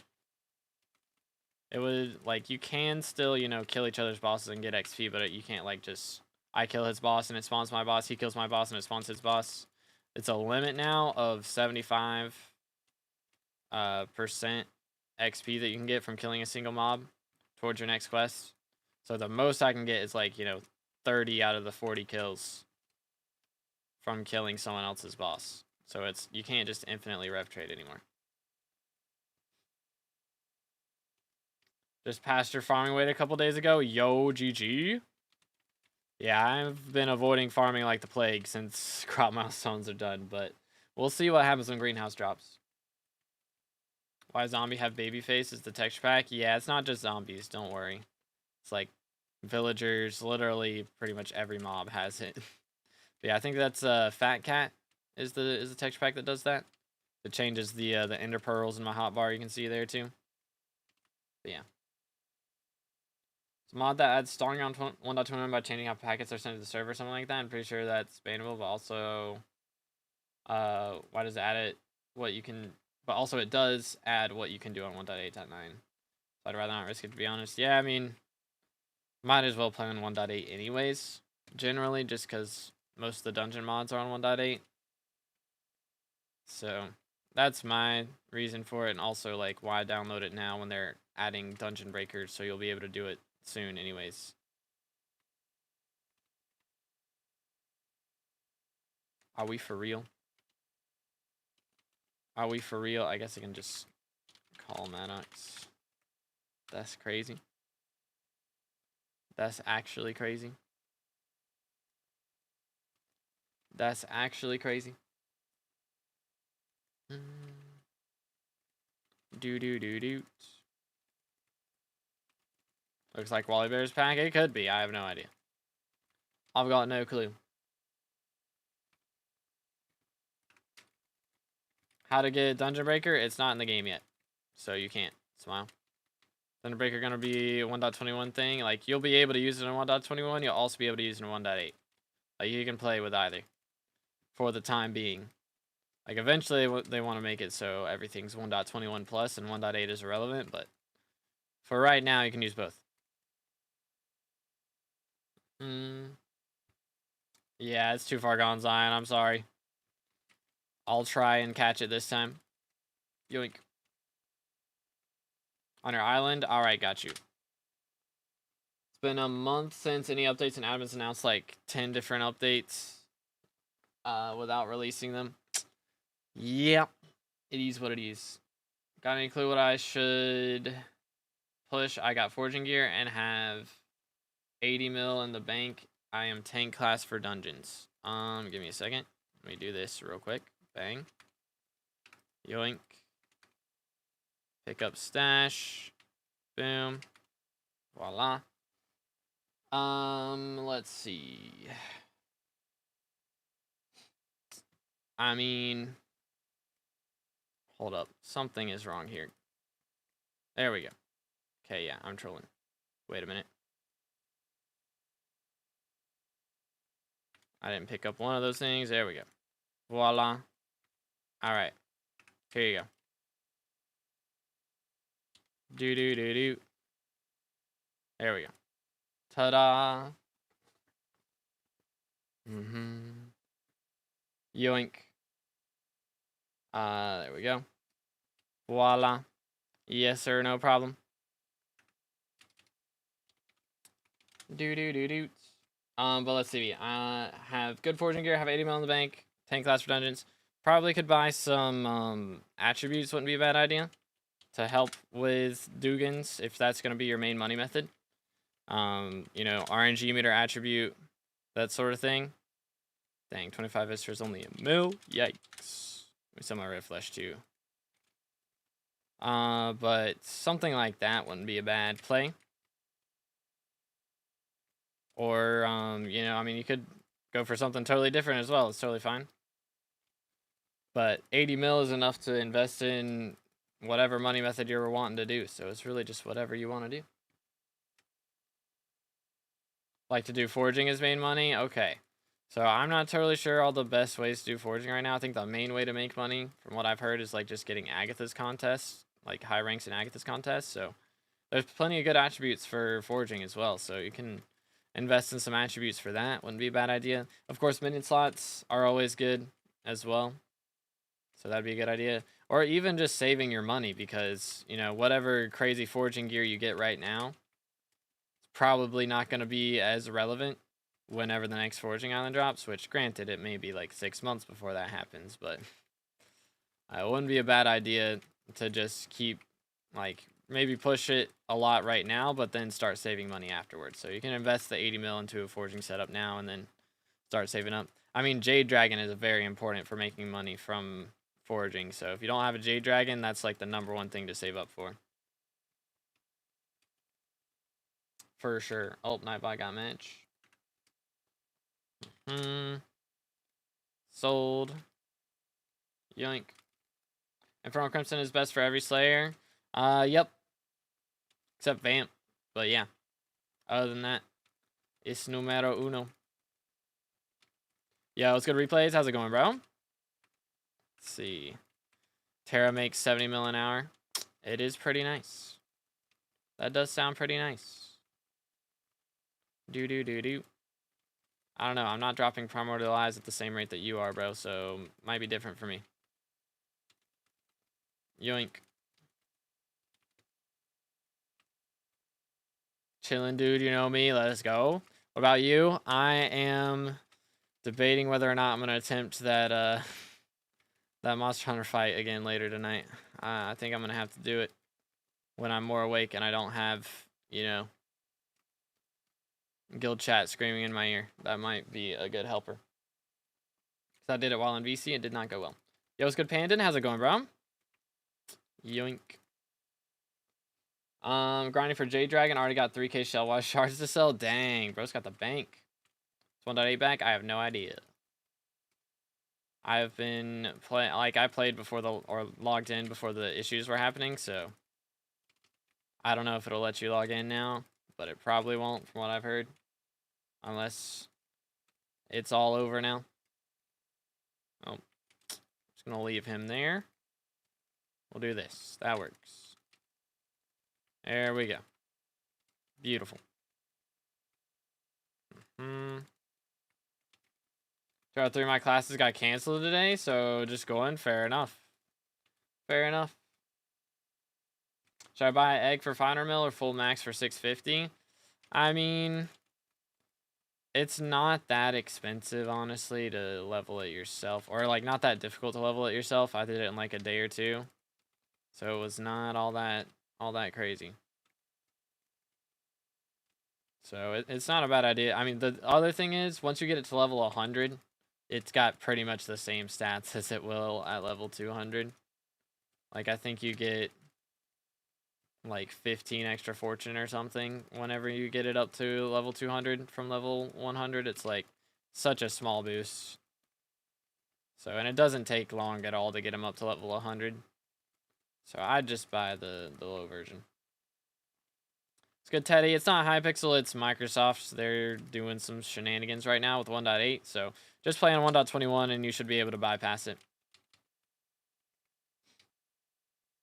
It would, like, you can still, you know, kill each other's bosses and get XP, but you can't, like, just, I kill his boss and it spawns my boss, he kills my boss and it spawns his boss. It's a limit now of 75% XP that you can get from killing a single mob towards your next quest. So the most I can get is, like, you know, 30 out of the 40 kills from killing someone else's boss. So it's, you can't just infinitely rev trade anymore. Just passed your farming weight a couple days ago. Yo, GG. Yeah, I've been avoiding farming like the plague since crop milestones are done, but we'll see what happens when greenhouse drops. Why zombie have baby face is the texture pack? Yeah, it's not just zombies, don't worry. It's like villagers, literally pretty much every mob has it. But yeah, I think that's FatCat is the texture pack that does that. It changes the ender pearls in my hotbar, you can see there too. But yeah. So mod that adds stalling on 1.21 by changing how packets are sent to the server or something like that. I'm pretty sure that's bannable, but also why does it add it what you can, but also it does add what you can do on 1.8.9. So I'd rather not risk it, to be honest. Yeah, I mean, might as well play on 1.8 anyways, generally, just because most of the dungeon mods are on 1.8. So that's my reason for it, and also like why download it now when they're adding dungeon breakers, so you'll be able to do it soon anyways. Are we for real? Are we for real? I guess I can just call Maddox. That's crazy. That's actually crazy. That's actually crazy. Do. Looks like Wally Bear's pack. It could be. I have no idea. I've got no clue. How to get Dungeon Breaker? It's not in the game yet, so you can't. Smile. Dungeon Breaker gonna be a 1.21 thing. Like, you'll be able to use it in 1.21. You'll also be able to use it in 1.8. Like, you can play with either for the time being. Like, eventually they want to make it so everything's 1.21 plus and 1.8 is irrelevant, but for right now, you can use both. Yeah, it's too far gone, Zion. I'm sorry. I'll try and catch it this time. Yoink. On your island? Alright, got you. It's been a month since any updates, and admins announced like 10 different updates without releasing them. Yep. It is what it is. Got any clue what I should push? I got forging gear and have 80 mil in the bank. I am tank class for dungeons. Give me a second. Let me do this real quick. Bang. Yoink. Pick up stash. Boom. Voila. Let's see. I mean, hold up. Something is wrong here. There we go. Okay, yeah, I'm trolling. Wait a minute. I didn't pick up one of those things. There we go. Voila. Alright. Here you go. Do. There we go. Ta-da. Yoink. There we go. Voila. Yes, sir, no problem. Do. But let's see. I have good forging gear, have 80 mil in the bank, tank class for dungeons. Probably could buy some attributes, wouldn't be a bad idea, to help with Dugans, if that's going to be your main money method. You know, RNG meter attribute, that sort of thing. Dang, 25 Vistor is only a mil. Yikes. Let me sell my red flesh too. But something like that wouldn't be a bad play. Or, you know, I mean, you could go for something totally different as well. It's totally fine. But 80 mil is enough to invest in whatever money method you're wanting to do. So it's really just whatever you want to do. Like to do forging as main money? Okay. So I'm not totally sure all the best ways to do forging right now. I think the main way to make money, from what I've heard, is like just getting Agatha's contests, like high ranks in Agatha's contests. So there's plenty of good attributes for forging as well. So you can invest in some attributes for that. Wouldn't be a bad idea. Of course, minion slots are always good as well. So that'd be a good idea. Or even just saving your money, because, you know, whatever crazy forging gear you get right now, it's probably not going to be as relevant whenever the next forging island drops, which granted, it may be like 6 months before that happens, but it wouldn't be a bad idea to just keep like maybe push it a lot right now, but then start saving money afterwards. So you can invest the 80 mil into a forging setup now and then start saving up. I mean, Jade Dragon is very important for making money from forging. So if you don't have a Jade Dragon, that's like the #1 thing to save up for. For sure. Oh, Nightbot got match. Sold. Yoink. Infernal Crimson is best for every Slayer. Yep. Except Vamp. But yeah. Other than that, it's numero uno. Yo, let's go to replays. How's it going, bro? Let's see. Terra makes 70 mil an hour. It is pretty nice. That does sound pretty nice. Do. I don't know. I'm not dropping Primordial Eyes at the same rate that you are, bro. So, might be different for me. Yoink. Chillin', dude. You know me. Let's go. What about you? I am debating whether or not I'm going to attempt that, that Monster Hunter fight again later tonight. I think I'm going to have to do it when I'm more awake and I don't have, you know, guild chat screaming in my ear. That might be a good helper. Because I did it while in VC and did not go well. Yo, what's good, Pandon? How's it going, bro? Yoink. Grinding for Jade Dragon. Already got 3K Shellwise shards to sell. Dang, bro's got the bank. It's 1.8 back. I have no idea. I've been playing, like, I played before or logged in before the issues were happening, so I don't know if it'll let you log in now, but it probably won't from what I've heard, unless it's all over now. Oh, just gonna leave him there. We'll do this. That works. There we go. Beautiful. Two out of 3 of my classes got canceled today, so just going. Fair enough. Fair enough. Should I buy an egg for 500 mil or full max for 650? I mean, it's not that expensive, honestly, to level it yourself. Or, like, not that difficult to level it yourself. I did it in, like, a day or two. So it was not all that crazy. So it's not a bad idea. I mean, the other thing is, once you get it to level 100, it's got pretty much the same stats as it will at level 200. Like, I think you get like 15 extra fortune or something whenever you get it up to level 200 from level 100. It's like such a small boost. So, and it doesn't take long at all to get them up to level 100. So I'd just buy the low version. It's good, Teddy. It's not Hypixel, it's Microsoft. They're doing some shenanigans right now with 1.8. So just play on 1.21 and you should be able to bypass it.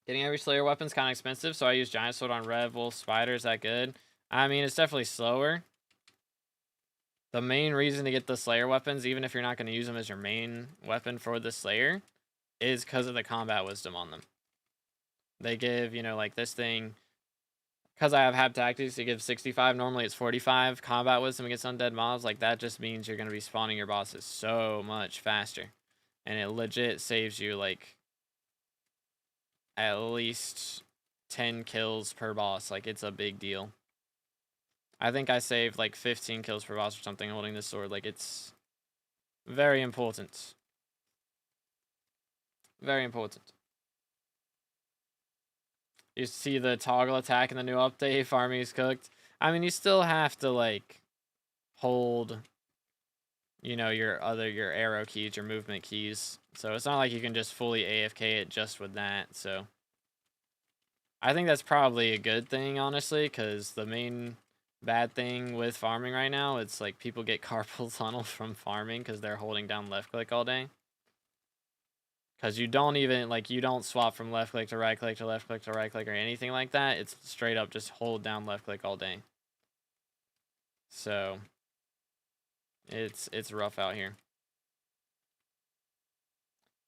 Getting every Slayer weapon's kind of expensive, so I use Giant Sword on Rev, Wolf, Spider. Is that good? I mean, it's definitely slower. The main reason to get the Slayer weapons, even if you're not going to use them as your main weapon for the Slayer, is because of the combat wisdom on them. They give, you know, like this thing, because I have Tactics, it gives 65. Normally it's 45 combat wisdom against undead mobs. Like, that just means you're going to be spawning your bosses so much faster. And it legit saves you, like, at least 10 kills per boss. Like, it's a big deal. I think I saved like 15 kills per boss or something holding this sword. Like, it's very important. Very important. You see the toggle attack in the new update, farming is cooked. I mean, you still have to, like, hold, you know, your arrow keys, your movement keys. So it's not like you can just fully AFK it just with that. So I think that's probably a good thing, honestly, because the main bad thing with farming right now, it's like people get carpal tunnel from farming because they're holding down left click all day. Because you don't even, like, you don't swap from left click to right click to left click to right click or anything like that. It's straight up just hold down left click all day. So it's rough out here.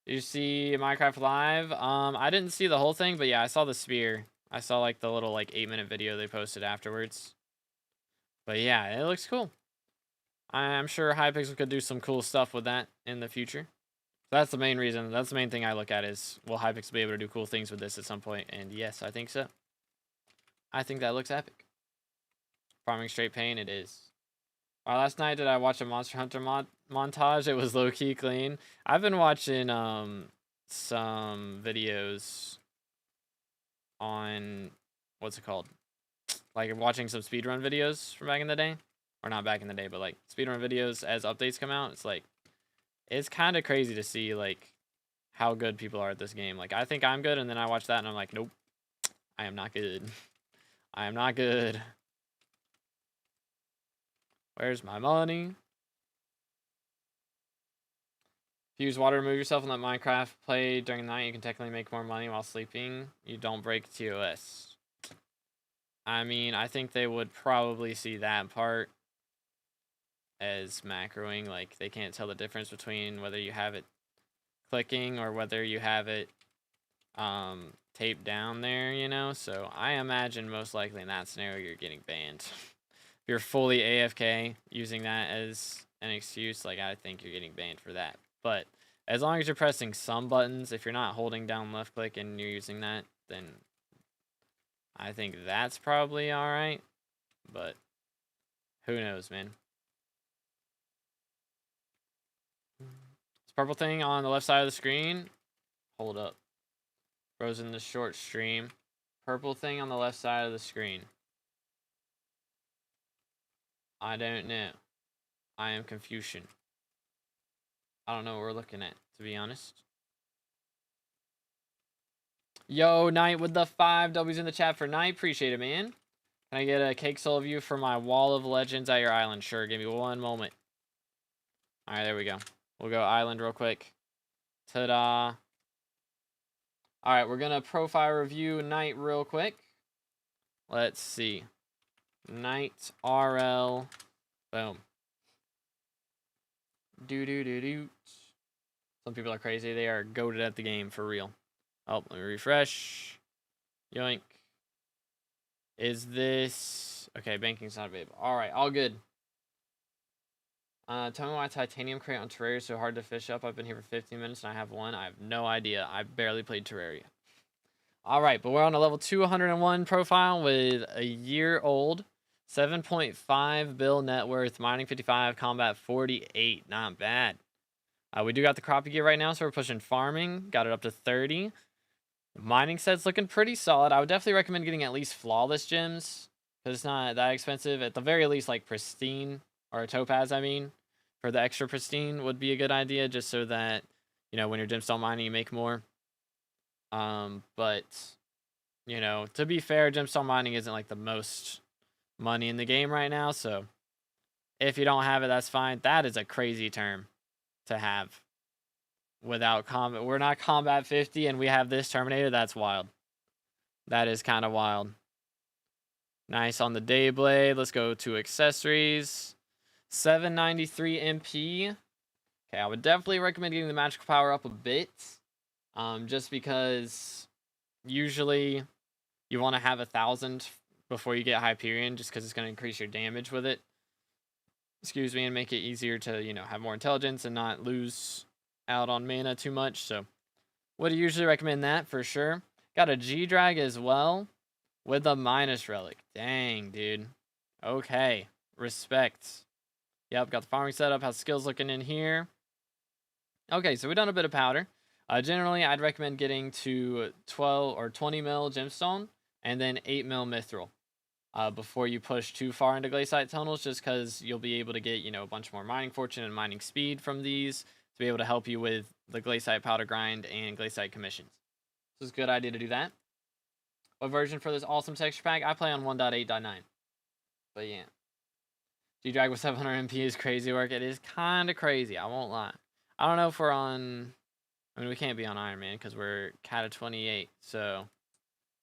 You see Minecraft Live? I didn't see the whole thing, but yeah, I saw the spear. I saw like the little like 8-minute video they posted afterwards. But yeah, it looks cool. I'm sure Hypixel could do some cool stuff with that in the future. That's the main reason. That's the main thing I look at is, will Hypixel be able to do cool things with this at some point? And yes, I think so. I think that looks epic. Farming straight pain, it is. Last night did I watch a Monster Hunter montage? It was low-key clean. I've been watching some videos on, what's it called? Like watching some speedrun videos from back in the day. Or not back in the day, but like speedrun videos as updates come out. It's like, it's kind of crazy to see like how good people are at this game. Like I think I'm good, and then I watch that and I'm like, nope, I am not good. I am not good. Where's my money? If you use water, remove yourself and let Minecraft play during the night, you can technically make more money while sleeping. You don't break TOS. I mean, I think they would probably see that part as macroing. Like, they can't tell the difference between whether you have it clicking or whether you have it taped down there, you know? So I imagine most likely in that scenario, you're getting banned. If you're fully AFK using that as an excuse, like, I think you're getting banned for that. But as long as you're pressing some buttons, if you're not holding down left click and you're using that, then I think that's probably alright. But who knows, man. This purple thing on the left side of the screen. Hold up. Frozen the short stream. Purple thing on the left side of the screen. I don't know. I am Confucian. I don't know what we're looking at, to be honest. Yo, Knight with the 5 W's in the chat for Knight. Appreciate it, man. Can I get a cake soul view for my wall of legends at your island? Sure, give me one moment. Alright, there we go. We'll go island real quick. Ta-da. Alright, we're gonna profile review Knight real quick. Let's see. Knight RL. Boom. Do. Some people are crazy. They are goated at the game for real. Oh, let me refresh. Yoink. Is this... Okay, banking's not available. Alright, all good. Tell me why titanium crate on Terraria is so hard to fish up. I've been here for 15 minutes and I have one. I have no idea. I barely played Terraria. Alright, but we're on a level 201 profile with a year old. 7.5 bill net worth, mining 55, combat 48. Not bad. We do got the crappie gear right now, so we're pushing farming. Got it up to 30. Mining set's looking pretty solid. I would definitely recommend getting at least flawless gems, because it's not that expensive. At the very least, like pristine, or a topaz, I mean. For the extra pristine would be a good idea, just so that, you know, when you're gemstone mining, you make more. But, you know, to be fair, gemstone mining isn't like the most money in the game right now, so if you don't have it, that's fine. That is a crazy term to have without combat. We're not combat 50 and we have this Terminator. That's wild. That is kind of wild. Nice on the Dayblade. Let's go to accessories. 793 MP. Okay, I would definitely recommend getting the magical power up a bit, just because usually you want to have 1,000 before you get Hyperion, just because it's going to increase your damage with it. Excuse me, and make it easier to, you know, have more intelligence and not lose out on mana too much. So, would usually recommend that for sure. Got a G-Drag as well with a minus relic. Dang, dude. Okay, respect. Yep, got the farming setup. How's skills looking in here? Okay, so we've done a bit of powder. Generally, I'd recommend getting to 12 or 20 mil gemstone and then 8 mil mithril. Before you push too far into glaciate tunnels, just because you'll be able to get, you know, a bunch more mining fortune and mining speed from these to be able to help you with the glaciate powder grind and glaciate commissions. So it's a good idea to do that. What version for this awesome texture pack? I play on 1.8.9. But yeah. G-Drag with 700 MP is crazy work. It is kind of crazy, I won't lie. I don't know if we're on... I mean, we can't be on Iron Man because we're Cata 28, so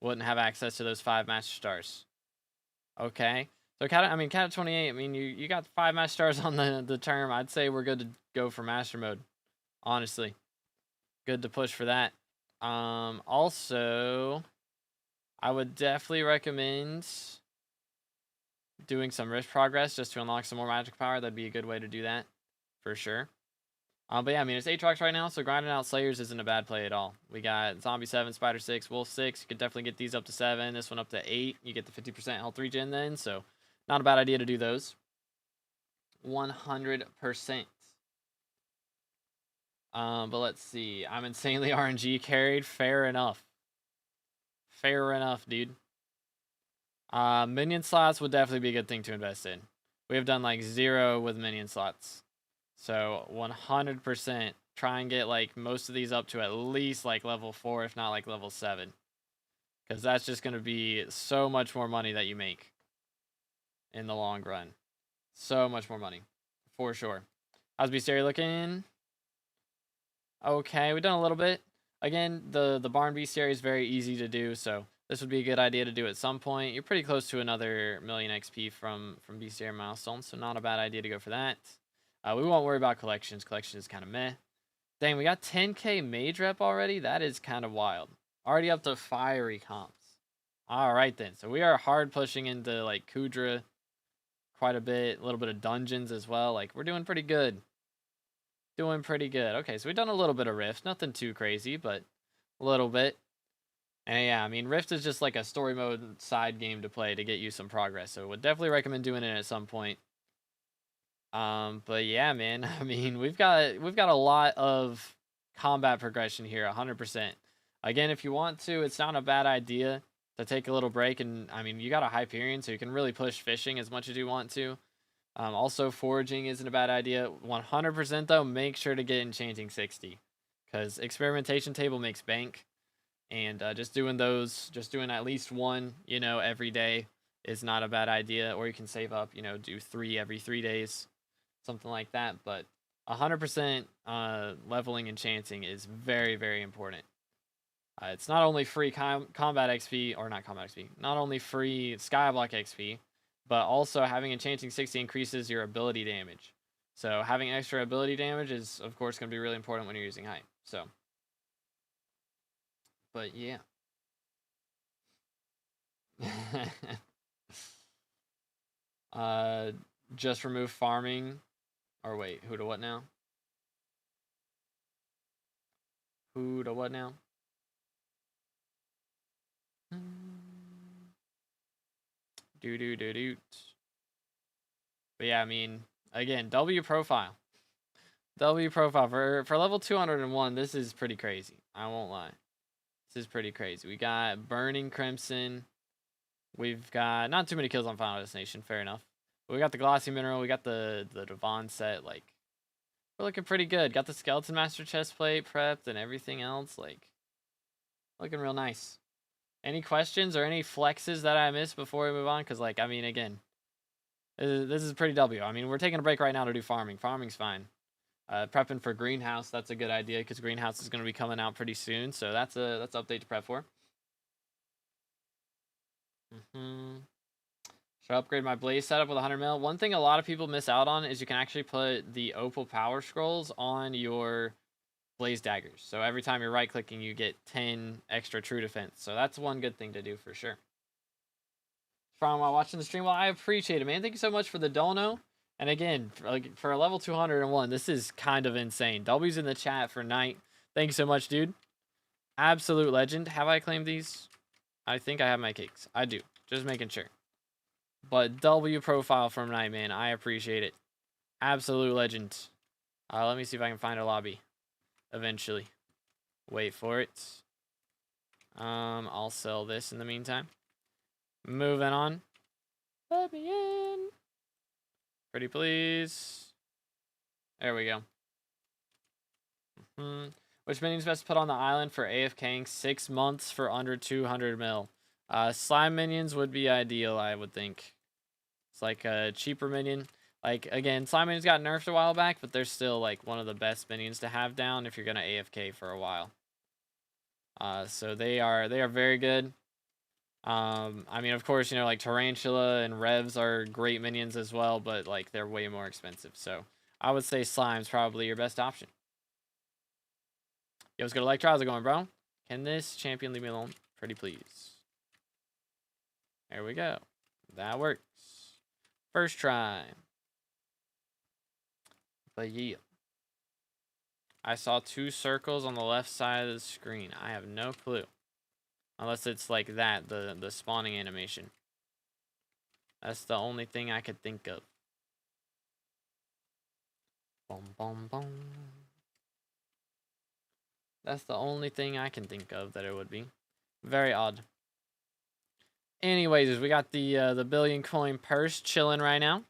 wouldn't have access to those 5 Master Stars. Okay. So, Cata 28, I mean, you got 5 Master Stars on the term. I'd say we're good to go for Master Mode. Honestly. Good to push for that. Also, I would definitely recommend doing some rift progress just to unlock some more magic power. That'd be a good way to do that. For sure. But yeah, I mean, it's Aatrox right now, so grinding out Slayers isn't a bad play at all. We got Zombie 7, Spider 6, Wolf 6. You could definitely get these up to 7. This one up to 8. You get the 50% health regen then, so not a bad idea to do those. 100%. But let's see. I'm insanely RNG carried. Fair enough. Fair enough, dude. Minion slots would definitely be a good thing to invest in. We have done like 0 with minion slots. So 100% try and get like most of these up to at least like level 4, if not like level 7. Because that's just going to be so much more money that you make in the long run. So much more money. For sure. How's Bestiary looking? Okay, we've done a little bit. Again, the Barn Bestiary is very easy to do, so this would be a good idea to do at some point. You're pretty close to another million XP from Bestiary milestones, so not a bad idea to go for that. We won't worry about collections. Collections is kind of meh. Dang, we got 10k mage rep already? That is kind of wild. Already up to fiery comps. Alright then, so we are hard pushing into like Kudra quite a bit. A little bit of dungeons as well. Like, we're doing pretty good. Doing pretty good. Okay, so we've done a little bit of Rift. Nothing too crazy, but a little bit. And yeah, I mean, Rift is just like a story mode side game to play to get you some progress. So would definitely recommend doing it at some point. But yeah, man, I mean, we've got a lot of combat progression here, 100%. Again, if you want to, it's not a bad idea to take a little break. And I mean, you got a Hyperion, so you can really push fishing as much as you want to. Also, foraging isn't a bad idea. 100% though, make sure to get Enchanting 60. Because experimentation table makes bank. And just doing at least one, you know, every day is not a bad idea. Or you can save up, you know, do 3 every 3 days. Something like that. But 100% leveling Enchanting is very, very important. It's not only free combat XP, or not combat XP, not only free Skyblock XP, but also having Enchanting 60 increases your ability damage. So having extra ability damage is, of course, going to be really important when you're using Hype. So, but yeah. Just remove farming. Or wait, who to what now? Who to what now? Do. But yeah, I mean, again, W profile. W profile for level 201. This is pretty crazy. I won't lie. This is pretty crazy. We got Burning Crimson. We've got not too many kills on Final Destination. Fair enough. But we got the Glossy Mineral. We got the Devon set. Like, we're looking pretty good. Got the Skeleton Master chestplate prepped and everything else. Like, looking real nice. Any questions or any flexes that I missed before we move on? Because, like, I mean, again, this is pretty W. I mean, we're taking a break right now to do farming. Farming's fine. Prepping for Greenhouse, that's a good idea because Greenhouse is going to be coming out pretty soon. So that's an update to prep for. Should I upgrade my Blaze setup with 100 mil? One thing a lot of people miss out on is you can actually put the Opal Power Scrolls on your Blaze Daggers. So every time you're right-clicking, you get 10 extra True Defense. So that's one good thing to do for sure. From while watching the stream, well, I appreciate it, man. Thank you so much for the dono. And again, for a level 201, this is kind of insane. W's in the chat for Knight. Thank you so much, dude. Absolute legend. Have I claimed these? I think I have my cakes. I do. Just making sure. But W profile from Knight, man. I appreciate it. Absolute legend. Let me see if I can find a lobby. Eventually. Wait for it. I'll sell this in the meantime. Moving on. Let me in. Pretty please. There we go. Which minions best to put on the island for AFKing 6 months for under 200 mil? Slime minions would be ideal, I would think. It's like a cheaper minion. Like, again, slime minions got nerfed a while back, but they're still like one of the best minions to have down if you're gonna AFK for a while. So they are very good. I mean, of course, you know, like Tarantula and Revs are great minions as well, but like they're way more expensive. So I would say Slime's probably your best option. Yo, what's good? Electro, how's it going, bro? Can this champion leave me alone? Pretty please. There we go. That works. First try. But yeah. I saw 2 circles on the left side of the screen. I have no clue. Unless it's like that, the spawning animation. That's the only thing I could think of. Boom, boom, boom. That's the only thing I can think of that it would be. Very odd. Anyways, we got the billion coin purse chilling right now.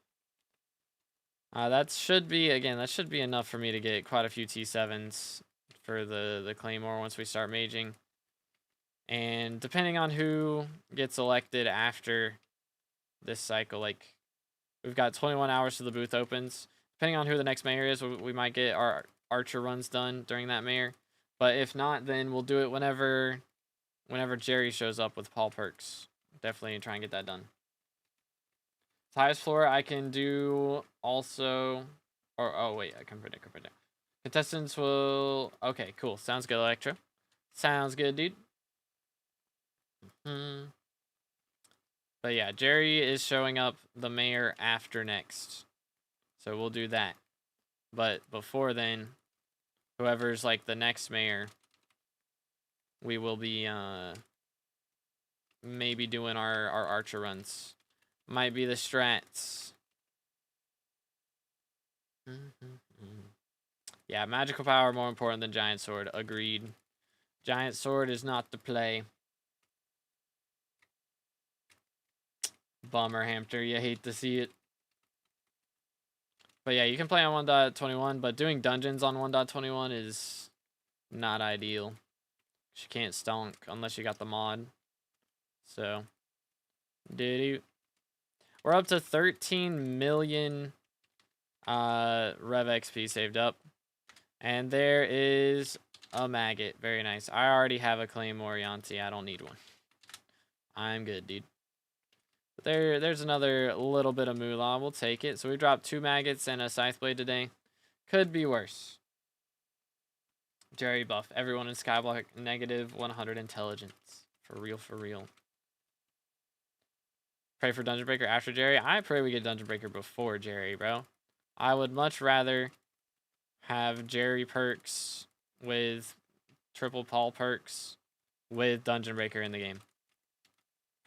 That should be, again, that should be enough for me to get quite a few T7s for the Claymore once we start maging. And depending on who gets elected after this cycle, like, we've got 21 hours till the booth opens. Depending on who the next mayor is, we might get our archer runs done during that mayor. But if not, then we'll do it whenever Jerry shows up with Paul Perks. Definitely try and get that done. Highest floor I can do also, or oh wait, I can predict. Contestants will, okay, cool. Sounds good, Electra. Sounds good, dude. But yeah, Jerry is showing up the mayor after next. So we'll do that. But before then, whoever's like the next mayor, we will be maybe doing our archer runs. Might be the strats. Yeah, magical power more important than giant sword. Agreed. Giant sword is not the play. Bummer, Hamster. You hate to see it. But yeah, you can play on 1.21, but doing dungeons on 1.21 is not ideal. You can't stonk unless you got the mod. So, we're up to 13 million Rev XP saved up. And there is a maggot. Very nice. I already have a Claymore Yanti. I don't need one. I'm good, dude. But there's another little bit of moolah. We'll take it. So we dropped 2 maggots and a scythe blade today. Could be worse. Jerry buff. Everyone in SkyBlock negative 100 intelligence. For real, for real. Pray for Dungeon Breaker after Jerry. I pray we get Dungeon Breaker before Jerry, bro. I would much rather have Jerry perks with triple Paul perks with Dungeon Breaker in the game.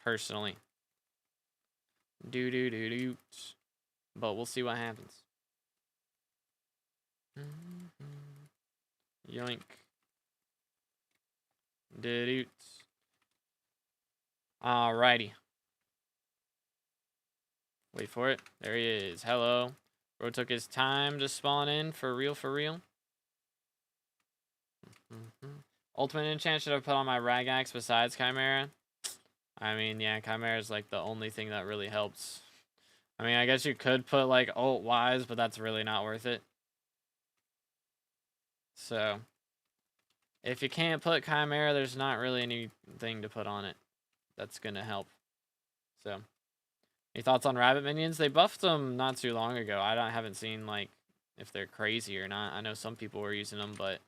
Personally. But we'll see what happens. Yoink. Alrighty. Wait for it. There he is. Hello. Bro took his time to spawn in. For real, for real. Ultimate enchant should have put on my rag axe besides Chimera. I mean, yeah, Chimera is like the only thing that really helps. I mean, I guess you could put like ult wise, but that's really not worth it. So, if you can't put Chimera, there's not really anything to put on it that's gonna help. So, any thoughts on rabbit minions? They buffed them not too long ago. I haven't seen like if they're crazy or not. I know some people were using them, but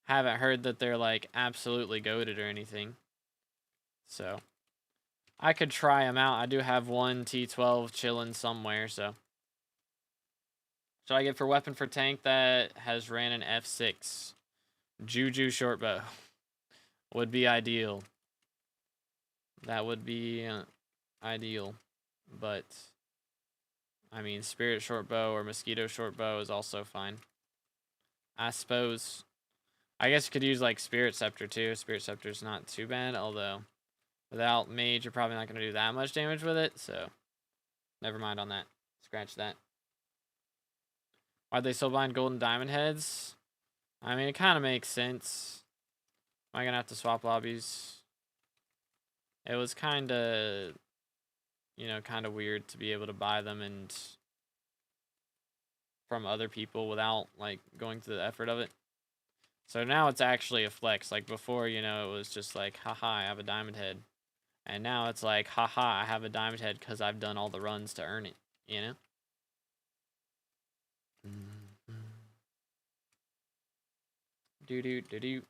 haven't heard that they're like absolutely goated or anything. So, I could try them out. I do have one T12 chilling somewhere, so. Should I get for weapon for tank that has ran an F6? Juju shortbow would be ideal. That would be ideal. But, I mean, spirit shortbow or mosquito shortbow is also fine. I suppose. I guess you could use like spirit scepter too. Spirit scepter is not too bad, although without mage, you're probably not going to do that much damage with it. So, never mind on that. Scratch that. Why'd they still bind golden diamond heads? I mean, it kind of makes sense. Am I going to have to swap lobbies? It was kind of, you know, kind of weird to be able to buy them and from other people without, like, going through the effort of it. So now it's actually a flex. Like, before, you know, it was just like, haha, I have a diamond head. And now it's like, haha, I have a diamond head because I've done all the runs to earn it, you know? Do.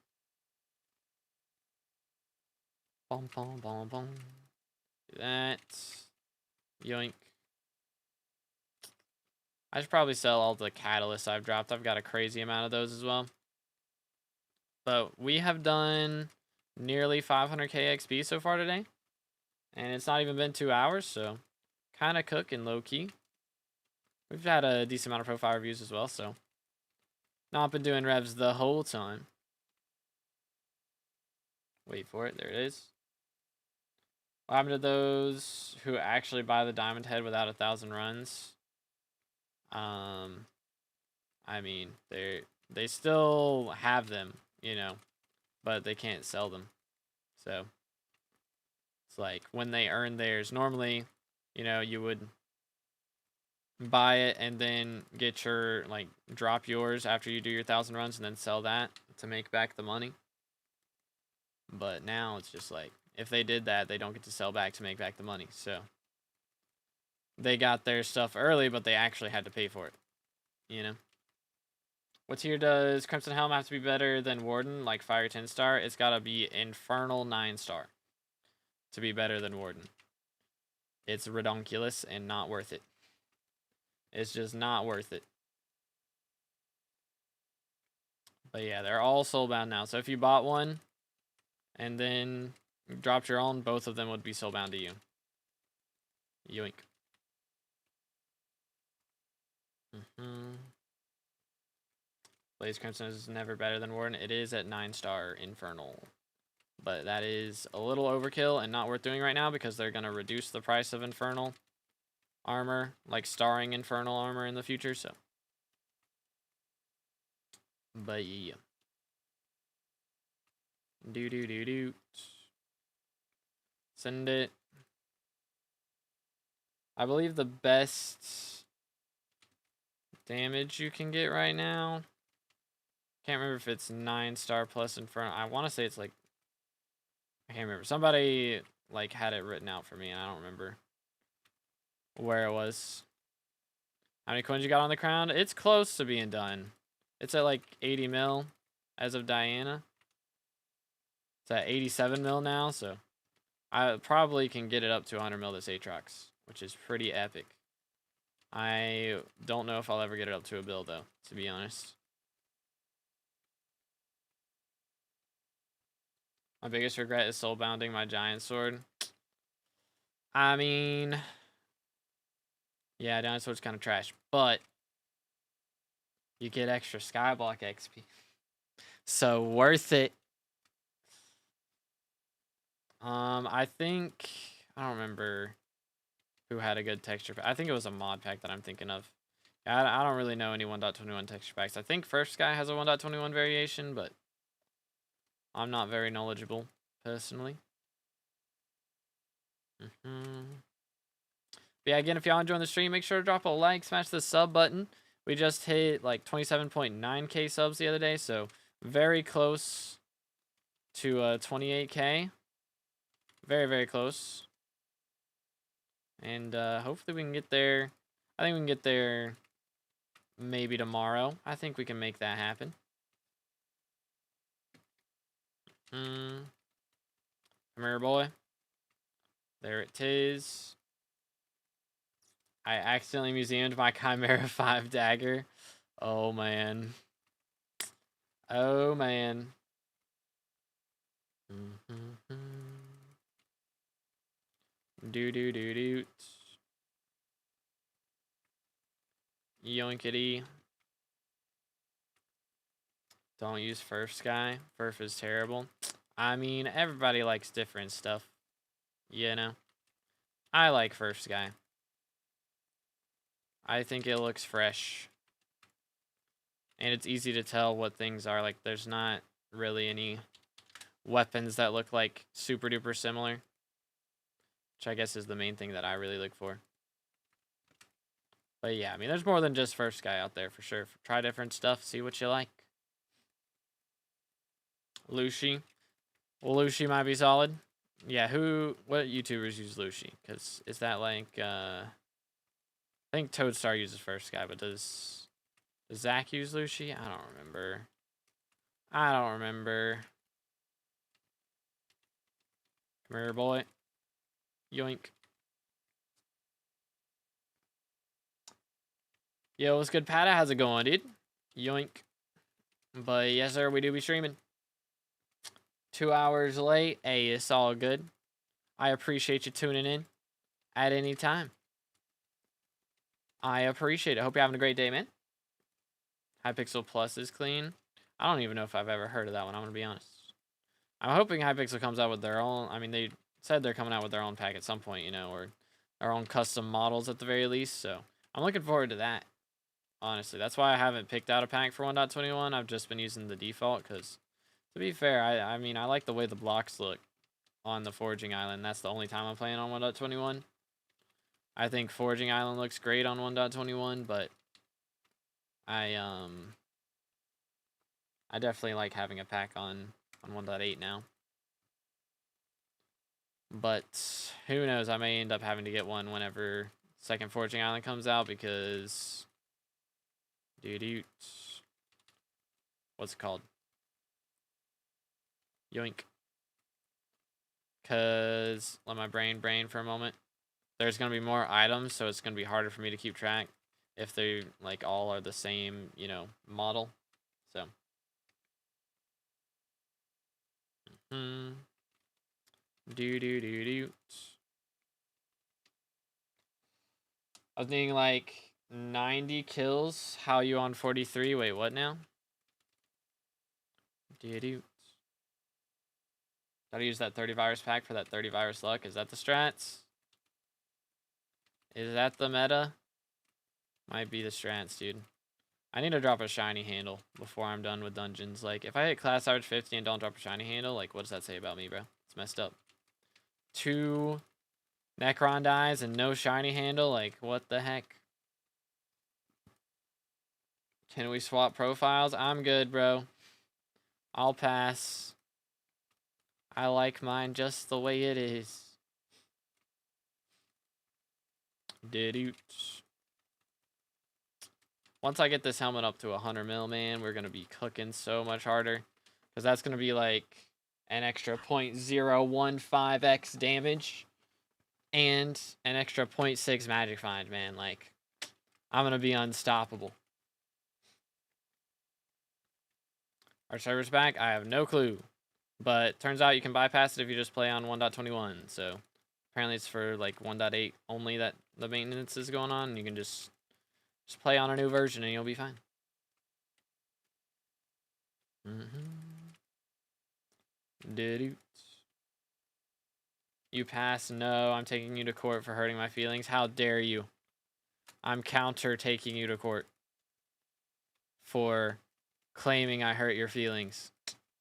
Bom, bom, bom, bom. Do that. Yoink. I should probably sell all the catalysts I've dropped. I've got a crazy amount of those as well. But we have done nearly 500k XP so far today. And it's not even been 2 hours, so kind of cooking low-key. We've had a decent amount of profile reviews as well, so not been doing revs the whole time. Wait for it. There it is. What happened to those who actually buy the diamond head without 1,000 runs? I mean, they still have them, you know, but they can't sell them. So it's like when they earn theirs, normally, you know, you would buy it and then get your, like, drop yours after you do your 1,000 runs and then sell that to make back the money. But now it's just like, if they did that, they don't get to sell back to make back the money. So they got their stuff early, but they actually had to pay for it, you know? What tier does Crimson Helm have to be better than Warden, like Fire 10-star? It's got to be Infernal 9-star to be better than Warden. It's redonkulous and not worth it. It's just not worth it. But yeah, they're all soulbound now. So if you bought one and then dropped your own, both of them would be soulbound to you. Yoink. Blaze Crimson is never better than Warden. It is at 9-star Infernal. But that is a little overkill and not worth doing right now because they're going to reduce the price of Infernal armor, like starring Infernal armor in the future, so. But yeah. Do. Send it. I believe the best damage you can get right now. Can't remember if it's 9-star plus Infernal. I want to say it's like, I can't remember. Somebody like had it written out for me and I don't remember where it was. How many coins you got on the crown? It's close to being done. It's at like 80 mil as of Diana. It's at 87 mil now, so I probably can get it up to 100 mil this Aatrox, which is pretty epic. I don't know if I'll ever get it up to a bill though, to be honest. My biggest regret is soulbounding my giant sword. I mean, yeah, giant sword's kind of trash, but you get extra SkyBlock XP. So worth it. I think, I don't remember who had a good texture pack. I think it was a mod pack that I'm thinking of. I don't really know any 1.21 texture packs. I think Furfsky has a 1.21 variation, but I'm not very knowledgeable, personally. But yeah, again, if y'all enjoying the stream, make sure to drop a like, smash the sub button. We just hit like 27.9k subs the other day, so very close to 28k. Very, very close. And hopefully we can get there. I think we can get there maybe tomorrow. I think we can make that happen. Come here, boy. There it is. I accidentally museumed my Chimera 5 dagger. Oh, man. Oh, man. Do. Yoinkity. Don't use Furfsky. Furf is terrible. I mean, everybody likes different stuff. You know? I like Furfsky. I think it looks fresh. And it's easy to tell what things are. Like, there's not really any weapons that look like super duper similar. Which I guess is the main thing that I really look for. But yeah, I mean, there's more than just Furfsky out there for sure. Try different stuff, see what you like. Looshy. Well, Looshy might be solid. Yeah, what YouTubers use Looshy? Because is that like, I think Toadstar uses Furfsky, but does Zach use Looshy? I don't remember. Come here, boy. Yoink. Yo, what's good, Pata? How's it going, dude? Yoink. But yes, sir, we do be streaming. 2 hours late. Hey, it's all good. I appreciate you tuning in at any time. I appreciate it. Hope you're having a great day, man. Hypixel Plus is clean. I don't even know if I've ever heard of that one. I'm going to be honest. I'm hoping Hypixel comes out with their own. I mean, they said they're coming out with their own pack at some point, you know, or their own custom models at the very least. So I'm looking forward to that. Honestly, that's why I haven't picked out a pack for 1.21. I've just been using the default because, to be fair, I mean, I like the way the blocks look on the Forging Island. That's the only time I'm playing on 1.21. I think Forging Island looks great on 1.21, but I definitely like having a pack on 1.8 now. But who knows? I may end up having to get one whenever second Forging Island comes out because, dude, what's it called? Yoink. Because, let my brain for a moment. There's going to be more items, so it's going to be harder for me to keep track if they, like, all are the same, you know, model. So. Do. I was thinking, like, 90 kills. How you on 43? Wait, what now? Do. Gotta use that 30 virus pack for that 30 virus luck. Is that the strats? Is that the meta? Might be the strats, dude. I need to drop a shiny handle before I'm done with dungeons. Like, if I hit class average 50 and don't drop a shiny handle, like, what does that say about me, bro? It's messed up. 2 Necron dies and no shiny handle? Like, what the heck? Can we swap profiles? I'm good, bro. I'll pass. I like mine just the way it is. Did Once I get this helmet up to 100 mil, man, we're going to be cooking so much harder. Because that's going to be like an extra 0.015x damage. And an extra 0.6 magic find, man. Like, I'm going to be unstoppable. Our server's back? I have no clue. But turns out you can bypass it if you just play on 1.21. So apparently it's for like 1.8 only that the maintenance is going on. And you can just play on a new version and you'll be fine. Did you pass? No, I'm taking you to court for hurting my feelings. How dare you? I'm counter taking you to court for claiming I hurt your feelings.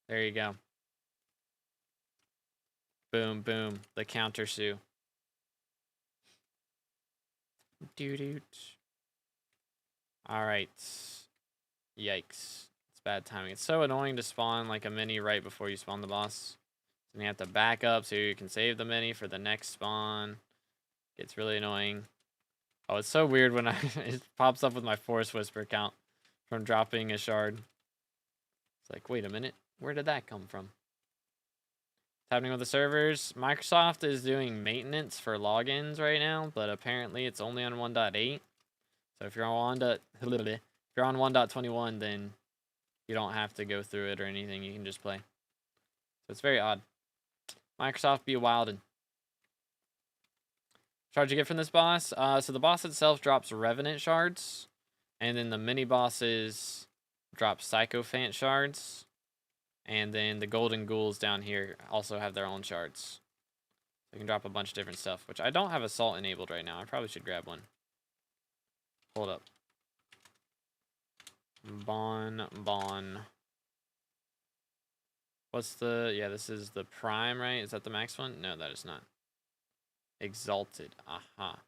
There you go. Boom, boom. The counter sue. Dude. Alright. Yikes. It's bad timing. It's so annoying to spawn like a mini right before you spawn the boss. And you have to back up so you can save the mini for the next spawn. It's really annoying. Oh, it's so weird when it pops up with my Force Whisper count from dropping a shard. It's like, wait a minute. Where did that come from? What's happening with the servers? Microsoft is doing maintenance for logins right now, but apparently it's only on 1.8. So if you're on 1.21, then you don't have to go through it or anything. You can just play. So it's very odd. Microsoft be wildin'. Shard you get from this boss? So the boss itself drops Revenant shards. And then the mini bosses drop Sycophant shards. And then the golden ghouls down here also have their own shards. They can drop a bunch of different stuff, which I don't have Assault enabled right now. I probably should grab one. Hold up. Bon. What's the... Yeah, this is the Prime, right? Is that the max one? No, that is not. Exalted. Aha.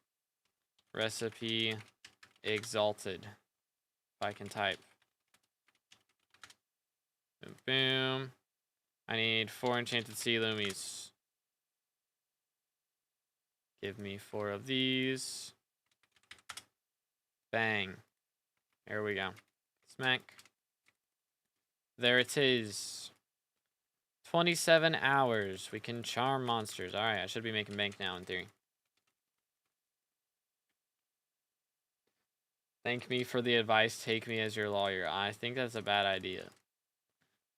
Recipe Exalted. If I can type. Boom, boom. I need 4 enchanted sea loomies. Give me 4 of these. Bang. There we go. Smack. There it is. 27 hours. We can charm monsters. Alright, I should be making bank now in theory. Thank me for the advice. Take me as your lawyer. I think that's a bad idea.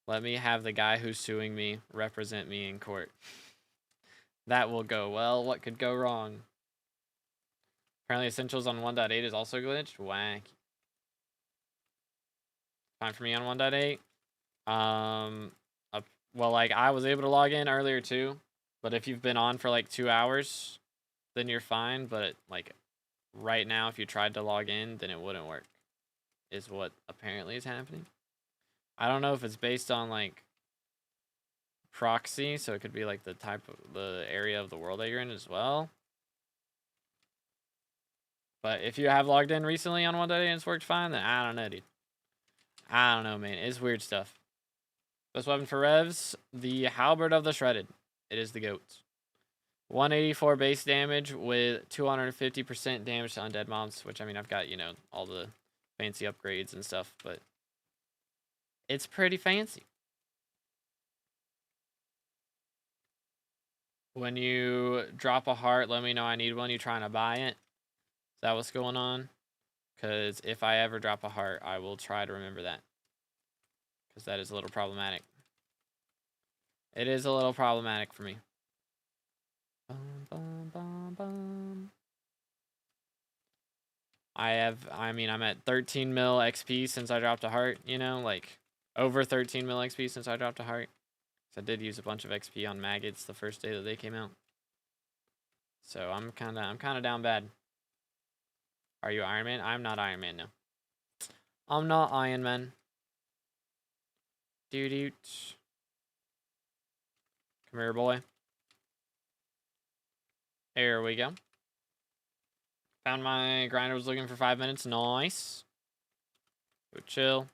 Let me have the guy who's suing me represent me in court. That will go well. What could go wrong? Apparently Essentials on 1.8 is also glitched. Whack. Fine for me on 1.8. Well, like, I was able to log in earlier too. But if you've been on for like 2 hours, then you're fine. But like right now, if you tried to log in, then it wouldn't work. Is what apparently is happening. I don't know if it's based on like proxy, so it could be like the type of the area of the world that you're in as well. But if you have logged in recently on 1.8 and it's worked fine, then I don't know, dude. I don't know, man. It's weird stuff. Best weapon for Revs, the Halberd of the Shredded. It is the GOAT. 184 base damage with 250% damage to undead mobs, which, I mean, I've got, you know, all the fancy upgrades and stuff, but it's pretty fancy. When you drop a heart, let me know I need one. You trying to buy it? Is that what's going on? Because if I ever drop a heart, I will try to remember that. Because that is a little problematic. It is a little problematic for me. I'm at 13 mil XP since I dropped a heart, you know, like over 13 mil XP since I dropped a heart. So I did use a bunch of XP on maggots the first day that they came out. So I'm kinda down bad. Are you Iron Man? I'm not Iron Man, no. I'm not Iron Man. Dude. Come here, boy. There we go. Found my grinder, was looking for 5 minutes. Nice. Go chill.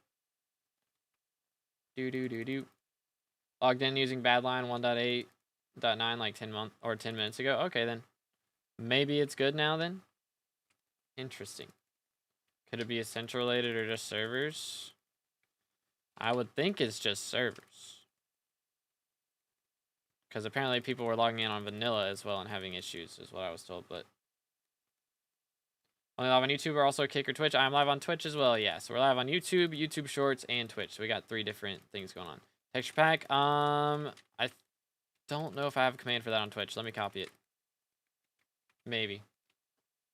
Logged in using Badline 1.8.9 like 10 minutes ago. Okay, then. Maybe it's good now, then? Interesting. Could it be Essential related or just servers? I would think it's just servers. Because apparently people were logging in on vanilla as well and having issues, is what I was told, but... Only live on YouTube or also Kick or Twitch? I'm live on Twitch as well, yeah. So we're live on YouTube, YouTube Shorts, and Twitch. So we got 3 different things going on. Texture pack, I don't know if I have a command for that on Twitch. Let me copy it. Maybe.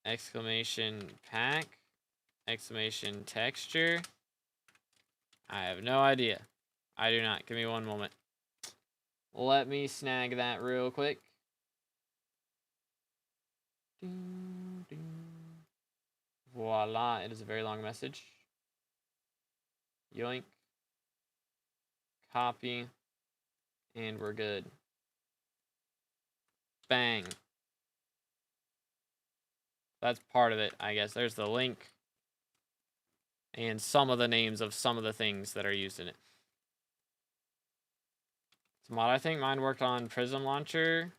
Exclamation pack. Exclamation texture. I have no idea. I do not. Give me one moment. Let me snag that real quick. Voila. It is a very long message. Yoink. Copy. And we're good. Bang. That's part of it, I guess. There's the link. And some of the names of some of the things that are used in it. It's a mod. I think mine worked on Prism launcher,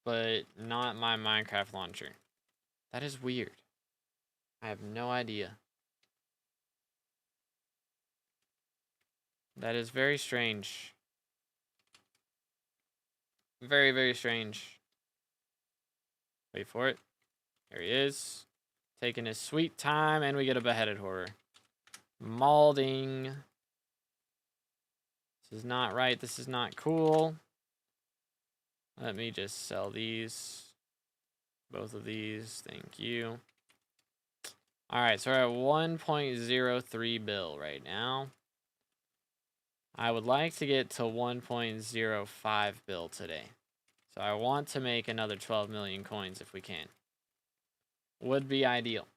but not my Minecraft launcher. That is weird. I have no idea. That is very strange. Very, very strange. Wait for it. There he is. Taking his sweet time, and we get a beheaded horror. Malding. This is not right. This is not cool. Let me just sell these. Both of these. Thank you. Alright, so we're at 1.03 bill right now. I would like to get to 1.05 bill today. So I want to make another 12 million coins if we can. Would be ideal.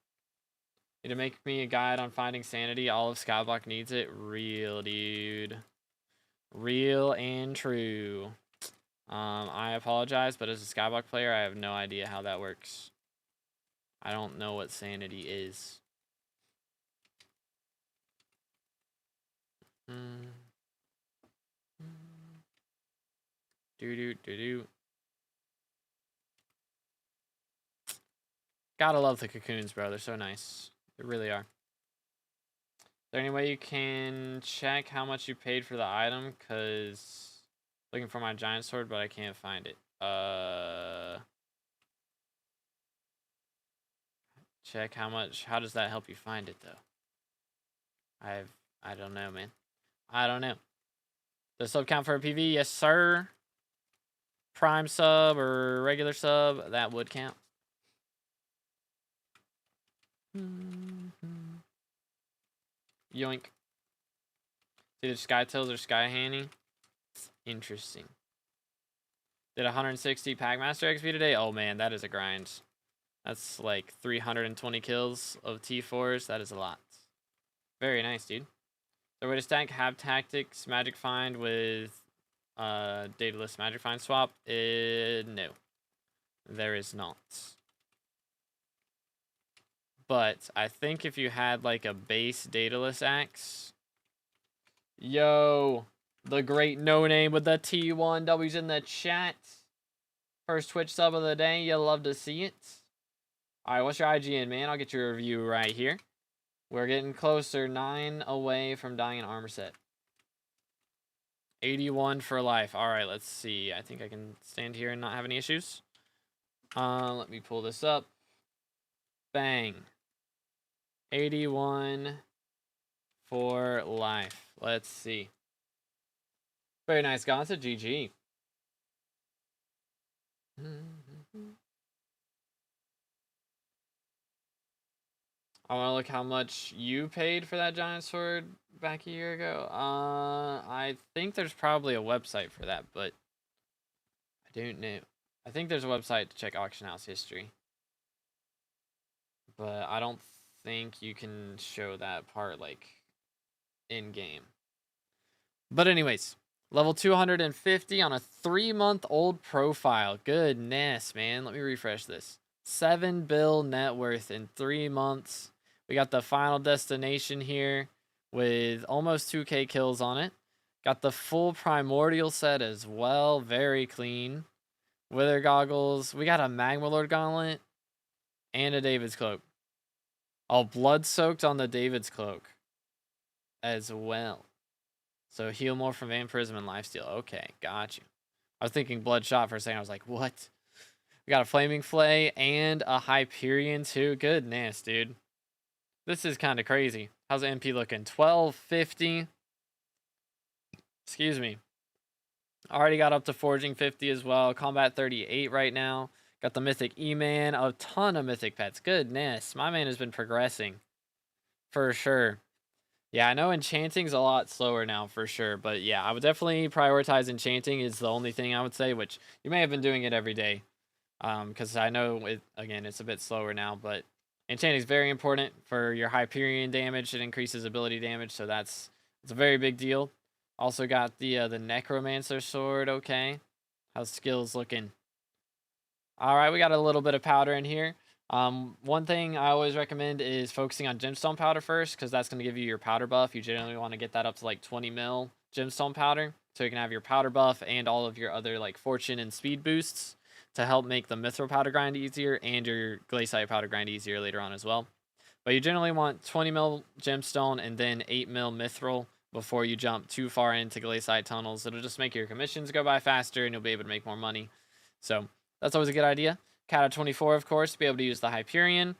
Need to make me a guide on finding sanity. All of SkyBlock needs it. Real, dude. Real and true. I apologize, but as a SkyBlock player, I have no idea how that works. I don't know what sanity is. Gotta love the cocoons, bro. They're so nice. They really are. Is there any way you can check how much you paid for the item? Because looking for my giant sword, but I can't find it. check how much. How does that help you find it though? I don't know, man. I don't know. Does sub count for a PV? Yes, sir. Prime sub or regular sub, that would count. Yoink. It's either Sky Tails or Sky Hanny. Interesting. Did 160 Packmaster XP today? Oh man, that is a grind. That's like 320 kills of T4s. That is a lot. Very nice, dude. The way to stack Hab Tactics Magic Find with Dataless Magic Find swap? No. There is not. But I think if you had like a base Dataless axe. Yo, the great no name with the T1W's in the chat. First Twitch sub of the day. You'll love to see it. Alright, what's your IGN, man? I'll get your review right here. We're getting closer. 9 away from dying an armor set. 81 for life. Alright, let's see. I think I can stand here and not have any issues. Let me pull this up. Bang. 81 for life. Let's see. Very nice, Gonza. GG. I want to look how much you paid for that giant sword back a year ago. I think there's probably a website for that, but I don't know. I think there's a website to check auction house history, but I don't think you can show that part like in game. But anyways, level 250 on a 3-month-old profile. Goodness, man. Let me refresh this. 7 bill net worth in 3 months. We got the final destination here with almost 2k kills on it. Got the full primordial set as well. Very clean. Wither goggles. We got a Magma Lord gauntlet and a David's cloak. Oh, blood soaked on the David's cloak as well. So heal more from Van Prism and lifesteal. Okay, got you. I was thinking bloodshot for a second. I was like, what? We got a flaming flay and a Hyperion too. Goodness, dude. This is kind of crazy. How's the MP looking? 1250. Excuse me. Already got up to Forging 50 as well. Combat 38 right now. Got the Mythic E-Man. A ton of Mythic pets. Goodness. My man has been progressing. For sure. Yeah, I know Enchanting's a lot slower now, for sure. But yeah, I would definitely prioritize Enchanting is the only thing I would say, which you may have been doing it every day. Because I know, again, it's a bit slower now. But Enchanting is very important for your Hyperion damage. It increases ability damage, so it's a very big deal. Also got the Necromancer sword. Okay, how's skills looking? All right, we got a little bit of powder in here. One thing I always recommend is focusing on gemstone powder first, because that's going to give you your powder buff. You generally want to get that up to like 20 mil gemstone powder, so you can have your powder buff and all of your other like fortune and speed boosts to help make the mithril powder grind easier and your glaciite powder grind easier later on as well. But you generally want 20 mil gemstone and then 8 mil mithril before you jump too far into glaciite tunnels. It'll just make your commissions go by faster and you'll be able to make more money. So that's always a good idea. Cat of 24, of course, to be able to use the Hyperion.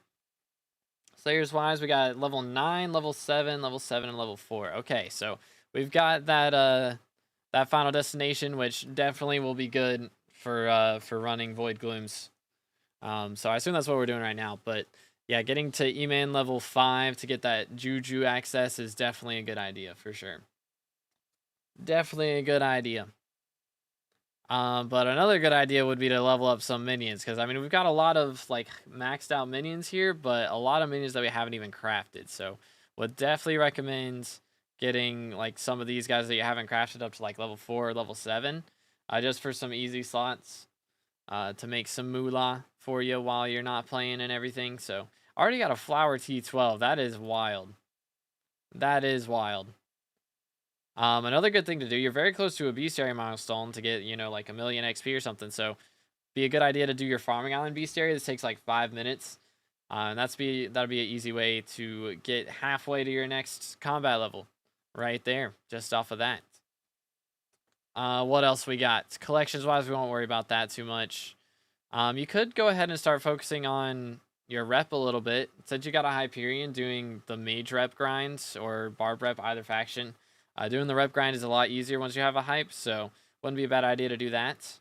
Slayers wise, we got level 9, level 7, level 7, and level 4. Okay, so we've got that that final destination, which definitely will be good for running Void Glooms. So I assume that's what we're doing right now. But yeah, getting to E-Man level 5 to get that Juju access is definitely a good idea, for sure. Definitely a good idea. But another good idea would be to level up some minions, because I mean we've got a lot of like maxed out minions here, but a lot of minions that we haven't even crafted. So would definitely recommend getting like some of these guys that you haven't crafted up to like level 4 or level 7, just for some easy slots, to make some moolah for you while you're not playing and everything. So already got a flower T12. That is wild. That is wild. Another good thing to do, you're very close to a bestiary milestone to get, you know, like 1 million XP or something. So be a good idea to do your farming island bestiary. This takes like 5 minutes. And that'll be an easy way to get halfway to your next combat level right there, just off of that. What else we got? Collections wise, we won't worry about that too much. You could go ahead and start focusing on, your rep a little bit. Since you got a Hyperion doing the mage rep grinds or barb rep, either faction, doing the rep grind is a lot easier once you have a hype, so wouldn't be a bad idea to do that.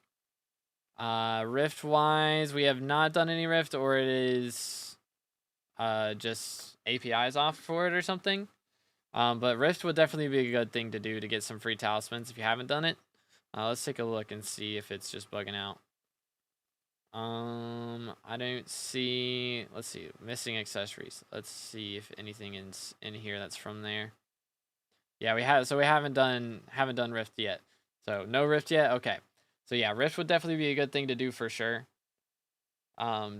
Rift wise, we have not done any rift, or it is just APIs off for it or something. But rift would definitely be a good thing to do to get some free talismans if you haven't done it. Let's take a look and see if it's just bugging out. I don't see. Let's see, missing accessories. Let's see if anything is in here that's from there. Yeah, we have. So we haven't done rift yet. So no rift yet. Okay. So yeah, rift would definitely be a good thing to do for sure.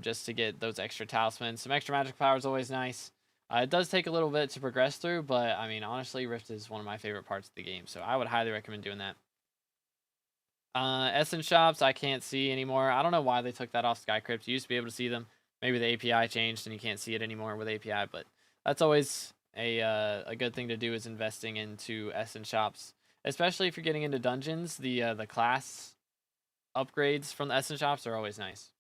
Just to get those extra talismans. Some extra magic power is always nice. It does take a little bit to progress through, but I mean, honestly, rift is one of my favorite parts of the game, so I would highly recommend doing that. Essence shops, I can't see anymore. I don't know why they took that off SkyCrypt. You used to be able to see them. Maybe the API changed and you can't see it anymore with API, but that's always a good thing to do, is investing into Essence shops, especially if you're getting into dungeons. The class upgrades from the Essence shops are always nice.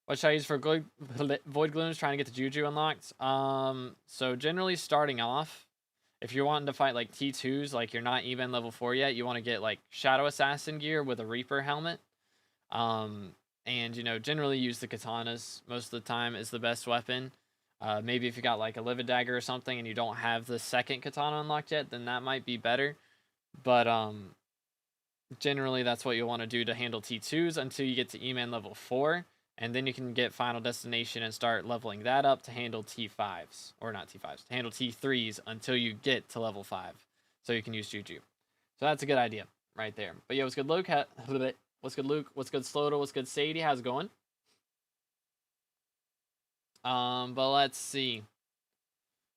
What should I use for Void Glooms trying to get the Juju unlocked? So generally starting off, if you're wanting to fight like T2s, like you're not even level 4 yet, you want to get like Shadow Assassin gear with a Reaper helmet. And, you know, generally use the katanas most of the time is the best weapon. Maybe if you got like a Livid Dagger or something and you don't have the second katana unlocked yet, then that might be better. But generally that's what you'll want to do to handle T2s until you get to E-Man level 4. And then you can get Final Destination and start leveling that up to handle T5s. Or not T5s, to handle T3s until you get to level 5. So you can use Juju. So that's a good idea right there. But yeah, what's good, Luke? What's good, Luke? What's good, Slowdo? What's good, Sadie? How's it going? But let's see.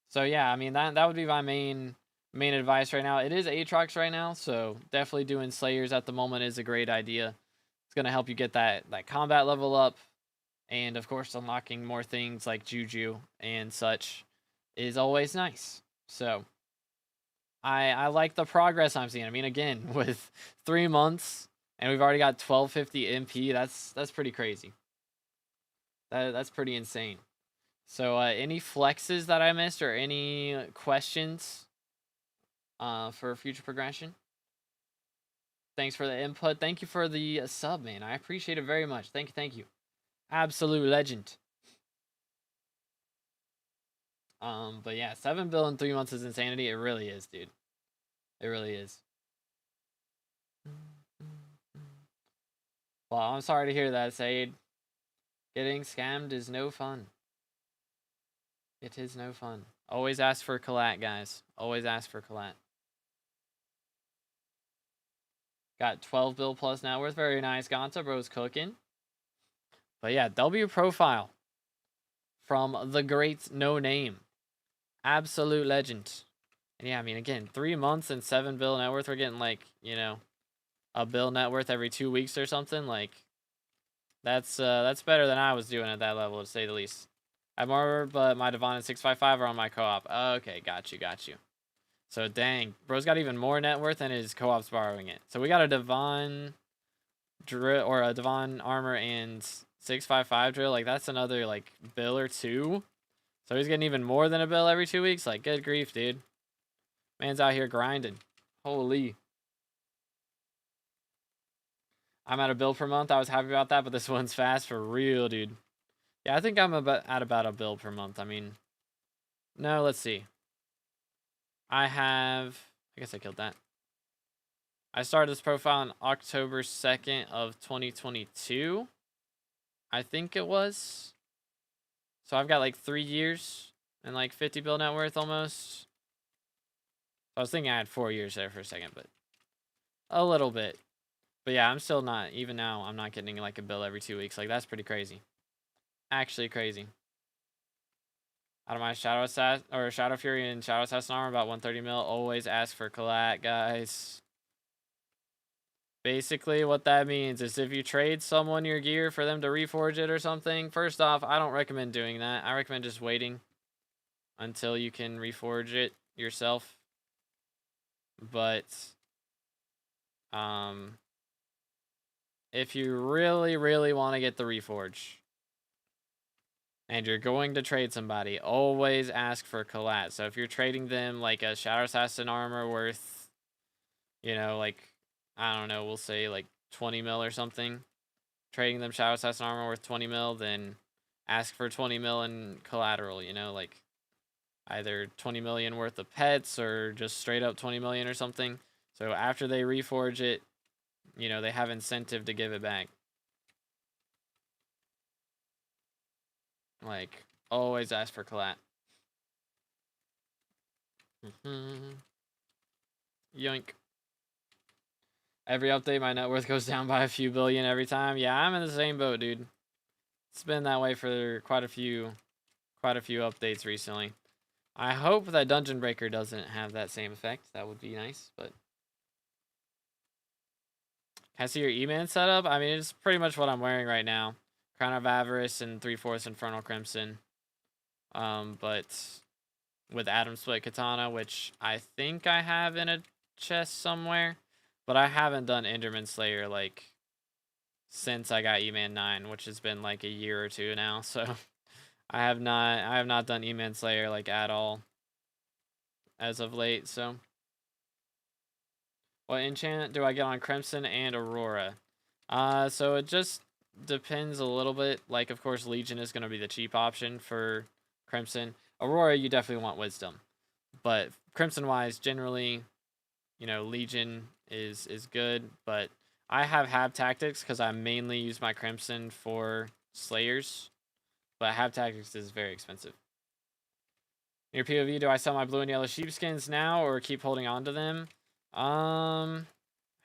So yeah, I mean, that would be my main advice right now. It is Aatrox right now, so definitely doing Slayers at the moment is a great idea. It's going to help you get that combat level up. And of course, unlocking more things like Juju and such is always nice. So I like the progress I'm seeing. I mean, again, with 3 months and we've already got 1250 MP, that's pretty crazy. That's pretty insane. So any flexes that I missed or any questions for future progression? Thanks for the input. Thank you for the sub, man. I appreciate it very much. Thank you. Absolute legend. But yeah, 7 bill in 3 months is insanity. It really is, dude. It really is. Well, I'm sorry to hear that, Said. Getting scammed is no fun. It is no fun. Always ask for collat, guys. Always ask for collat. Got 12 bill plus net worth. Very nice. Gonta, bro's cooking. But yeah, W profile from the great No Name. Absolute legend. And yeah, I mean, again, 3 months and 7 bill net worth. We're getting like, you know, a bill net worth every 2 weeks or something. Like, that's better than I was doing at that level, to say the least. I'm more, but my Devon and 655 are on my co-op. Okay, got you. So dang, bro's got even more net worth and his co-op's borrowing it. So we got a Devon drill or a Devon armor and 655 drill. Like, that's another like bill or two. So he's getting even more than a bill every 2 weeks. Like, good grief, dude. Man's out here grinding. Holy. I'm at a bill per month. I was happy about that, but this one's fast for real, dude. Yeah, I think I'm at about a bill per month. I mean, no, let's see. I guess I killed that. I started this profile on October 2nd of 2022. I think it was. So I've got like 3 years and like 50 bill net worth almost. I was thinking I had 4 years there for a second, but a little bit. But yeah, I'm still not, even now, I'm not getting like a bill every 2 weeks. Like, that's pretty crazy. Actually crazy. Out of my Shadow Assassin, or Shadow Fury and Shadow Assassin armor, about 130 mil. Always ask for collat, guys. Basically, what that means is if you trade someone your gear for them to reforge it or something, first off, I don't recommend doing that. I recommend just waiting until you can reforge it yourself. But, if you really, really want to get the reforge, and you're going to trade somebody, always ask for collat. So if you're trading them like a Shadow Assassin armor worth, you know, like, I don't know, we'll say like 20 mil or something, trading them Shadow Assassin armor worth 20 mil, then ask for 20 mil in collateral, you know, like either 20 million worth of pets or just straight up 20 million or something. So after they reforge it, you know, they have incentive to give it back. Like, always ask for collat. Yoink. Every update, my net worth goes down by a few billion every time. Yeah, I'm in the same boat, dude. It's been that way for quite a few updates recently. I hope that Dungeon Breaker doesn't have that same effect. That would be nice, but... Can I see your E-Man setup? I mean, it's pretty much what I'm wearing right now. Crown of Avarice and 3/4 Infernal Crimson. But with Atom Split Katana, which I think I have in a chest somewhere. But I haven't done Enderman Slayer, like, since I got E-Man 9, which has been, like, a year or two now. So, I have not done E-Man Slayer, like, at all as of late, so... What enchant do I get on Crimson and Aurora? So it just depends a little bit. Like, of course, Legion is going to be the cheap option for Crimson. Aurora, you definitely want Wisdom. But Crimson-wise, generally, you know, Legion is good. But I have Hab Tactics because I mainly use my Crimson for Slayers. But Hab Tactics is very expensive. In your POV, do I sell my blue and yellow sheepskins now or keep holding on to them? How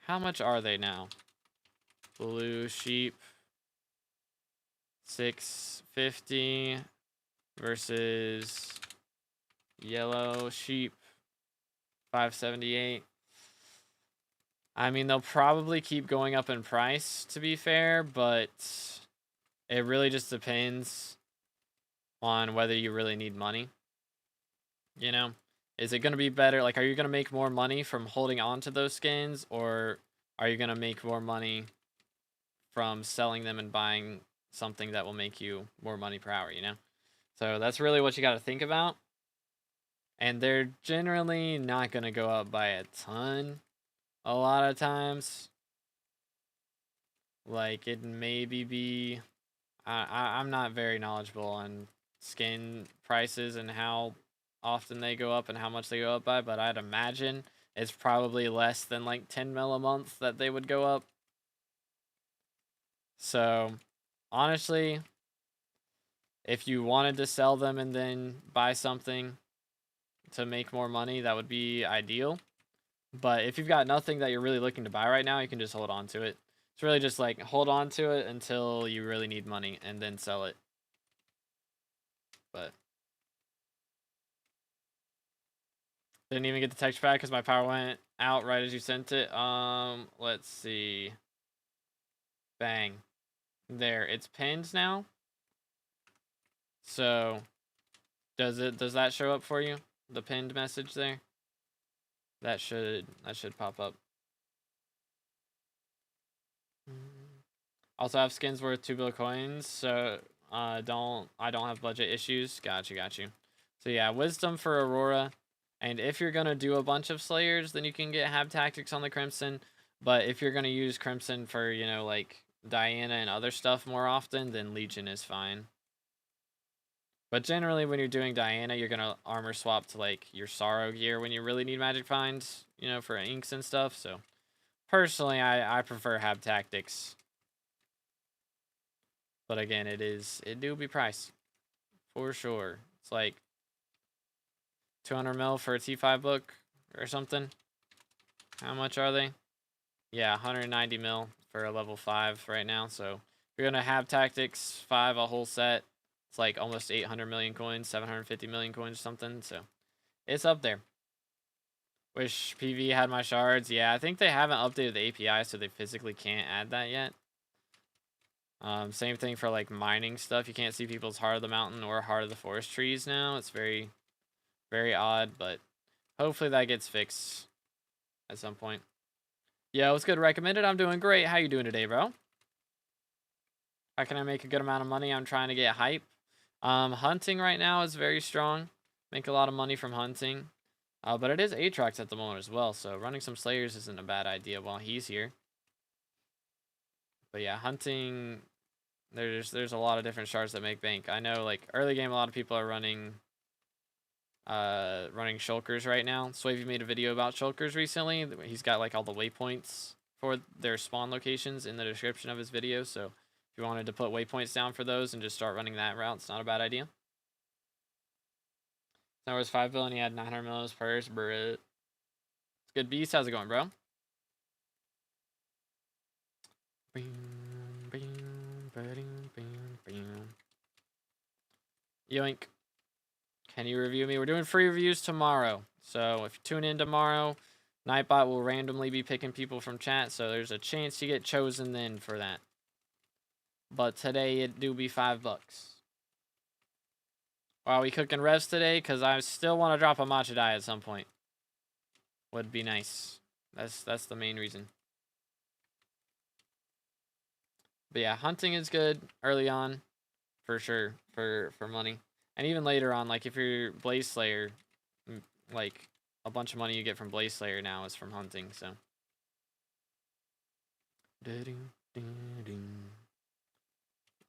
much are they now? Blue sheep 650 versus yellow sheep 578. I mean, they'll probably keep going up in price, to be fair, but it really just depends on whether you really need money. You know? Is it going to be better? Like, are you going to make more money from holding on to those skins, or are you going to make more money from selling them and buying something that will make you more money per hour, you know? So that's really what you got to think about. And they're generally not going to go up by a ton a lot of times. Like, it maybe be... I'm not very knowledgeable on skin prices and how often they go up and how much they go up by, but I'd imagine it's probably less than like 10 mil a month that they would go up. So, honestly, if you wanted to sell them and then buy something to make more money, that would be ideal. But if you've got nothing that you're really looking to buy right now, you can just hold on to it. It's really just like hold on to it until you really need money and then sell it. But didn't even get the texture pack because my power went out right as you sent it. Let's see. Bang. There, it's pinned now. So does that show up for you? The pinned message there? That should pop up. Also have skins worth 2 bill coins, so I don't have budget issues. Got you. So yeah, Wisdom for Aurora. And if you're gonna do a bunch of Slayers, then you can get Hab Tactics on the Crimson. But if you're gonna use Crimson for, you know, like Diana and other stuff more often, then Legion is fine. But generally, when you're doing Diana, you're gonna armor swap to like your Sorrow gear when you really need magic finds, you know, for inks and stuff. So personally, I prefer Hab Tactics. But again, it do be priced for sure. It's like 200 mil for a T5 book or something. How much are they? Yeah, 190 mil for a level 5 right now. So if you're gonna have Tactics 5 a whole set, it's like almost 800 million coins, 750 million coins or something. So it's up there. Wish PV had my shards. Yeah, I think they haven't updated the API, so they physically can't add that yet. Same thing for like mining stuff. You can't see people's Heart of the Mountain or Heart of the Forest trees now. It's very, very odd, but hopefully that gets fixed at some point. Yeah, what's good? Recommended. I'm doing great. How you doing today, bro? How can I make a good amount of money? I'm trying to get hype. Hunting right now is very strong. Make a lot of money from hunting. But it is Aatrox at the moment as well, so running some Slayers isn't a bad idea while he's here. But yeah, hunting, there's a lot of different shards that make bank. I know, like, early game, a lot of people are running shulkers right now. Swavey made a video about shulkers recently. He's got, like, all the waypoints for their spawn locations in the description of his video, so if you wanted to put waypoints down for those and just start running that route, it's not a bad idea. There was 5 billion, he had 900 million purse, bruh. It's good. Beast, how's it going, bro? Yoink. Can you review me? We're doing free reviews tomorrow. So if you tune in tomorrow, Nightbot will randomly be picking people from chat. So there's a chance you get chosen then for that. But today it do be $5. Are we cooking Revs today? Because I still want to drop a matcha die at some point. Would be nice. That's the main reason. But yeah, hunting is good early on, for sure, for money. And even later on, like if you're Blaze Slayer, like a bunch of money you get from Blaze Slayer now is from hunting, so.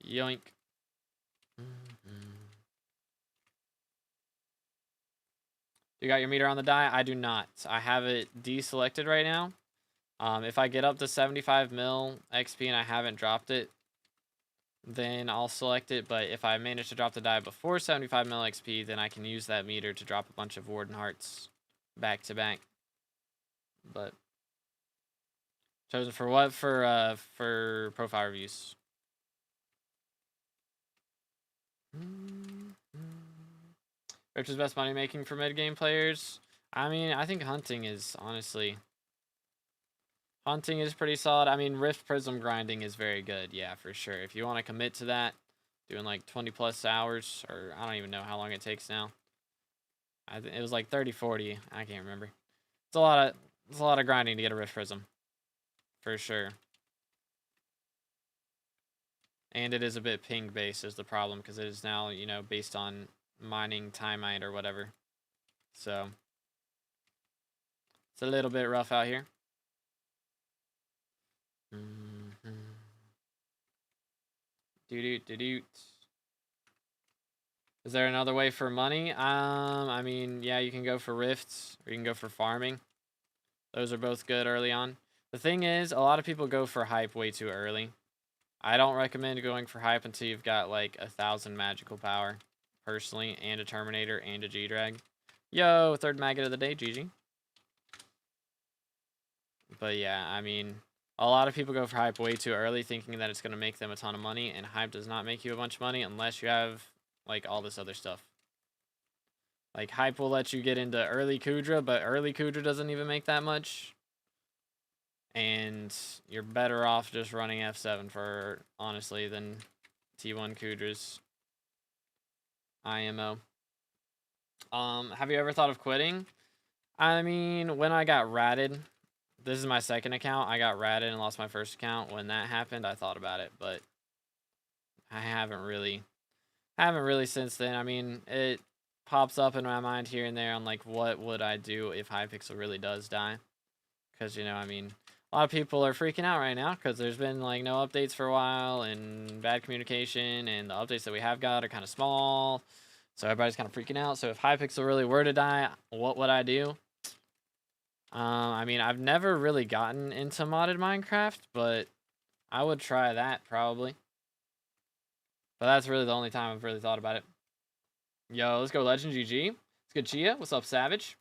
Yoink. You got your meter on the die? I do not. I have it deselected right now. If I get up to 75 mil XP and I haven't dropped it, then I'll select it. But if I manage to drop the die before 75 mil XP, then I can use that meter to drop a bunch of Warden Hearts back to back. But chosen for what? For profile reviews. Which is best money making for mid game players? I mean, I think hunting is honestly. Hunting is pretty solid. I mean, Rift Prism grinding is very good. Yeah, for sure. If you want to commit to that, doing like 20 plus hours, or I don't even know how long it takes now. It was like 30, 40. I can't remember. It's a lot of grinding to get a Rift Prism, for sure. And it is a bit ping based is the problem, because it is now, you know, based on mining timeite or whatever. So it's a little bit rough out here. Doot. Is there another way for money? I mean, yeah, you can go for rifts, or you can go for farming. Those are both good early on. The thing is, a lot of people go for hype way too early. I don't recommend going for hype until you've got like 1,000 magical power, personally, and a Terminator and a G-Drag. Yo, third maggot of the day, GG. But yeah, I mean, a lot of people go for hype way too early, thinking that it's going to make them a ton of money, and hype does not make you a bunch of money unless you have like all this other stuff. Like hype will let you get into early Kudra, but early Kudra doesn't even make that much. And you're better off just running F7 for, honestly, than T1 Kudras. IMO. Have you ever thought of quitting? I mean, when I got ratted, this is my second account. I got ratted and lost my first account. When that happened, I thought about it, but I haven't really since then. I mean, it pops up in my mind here and there on like, what would I do if Hypixel really does die? Because, you know, I mean, a lot of people are freaking out right now because there's been like no updates for a while and bad communication, and the updates that we have got are kind of small, so everybody's kind of freaking out. So if Hypixel really were to die, what would I do? I mean, I've never really gotten into modded Minecraft, but I would try that probably. But that's really the only time I've really thought about it. Yo, let's go Legend GG. It's good, Chia. What's up, Savage?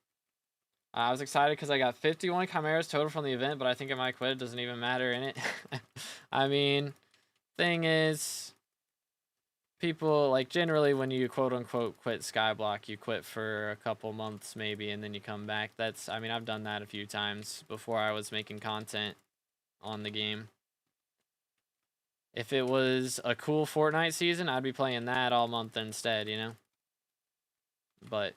I was excited because I got 51 chimeras total from the event, but I think I might quit. It doesn't even matter in it. I mean, thing is, people, like, generally when you quote-unquote quit SkyBlock, you quit for a couple months maybe, and then you come back. I mean, I've done that a few times before I was making content on the game. If it was a cool Fortnite season, I'd be playing that all month instead, you know? But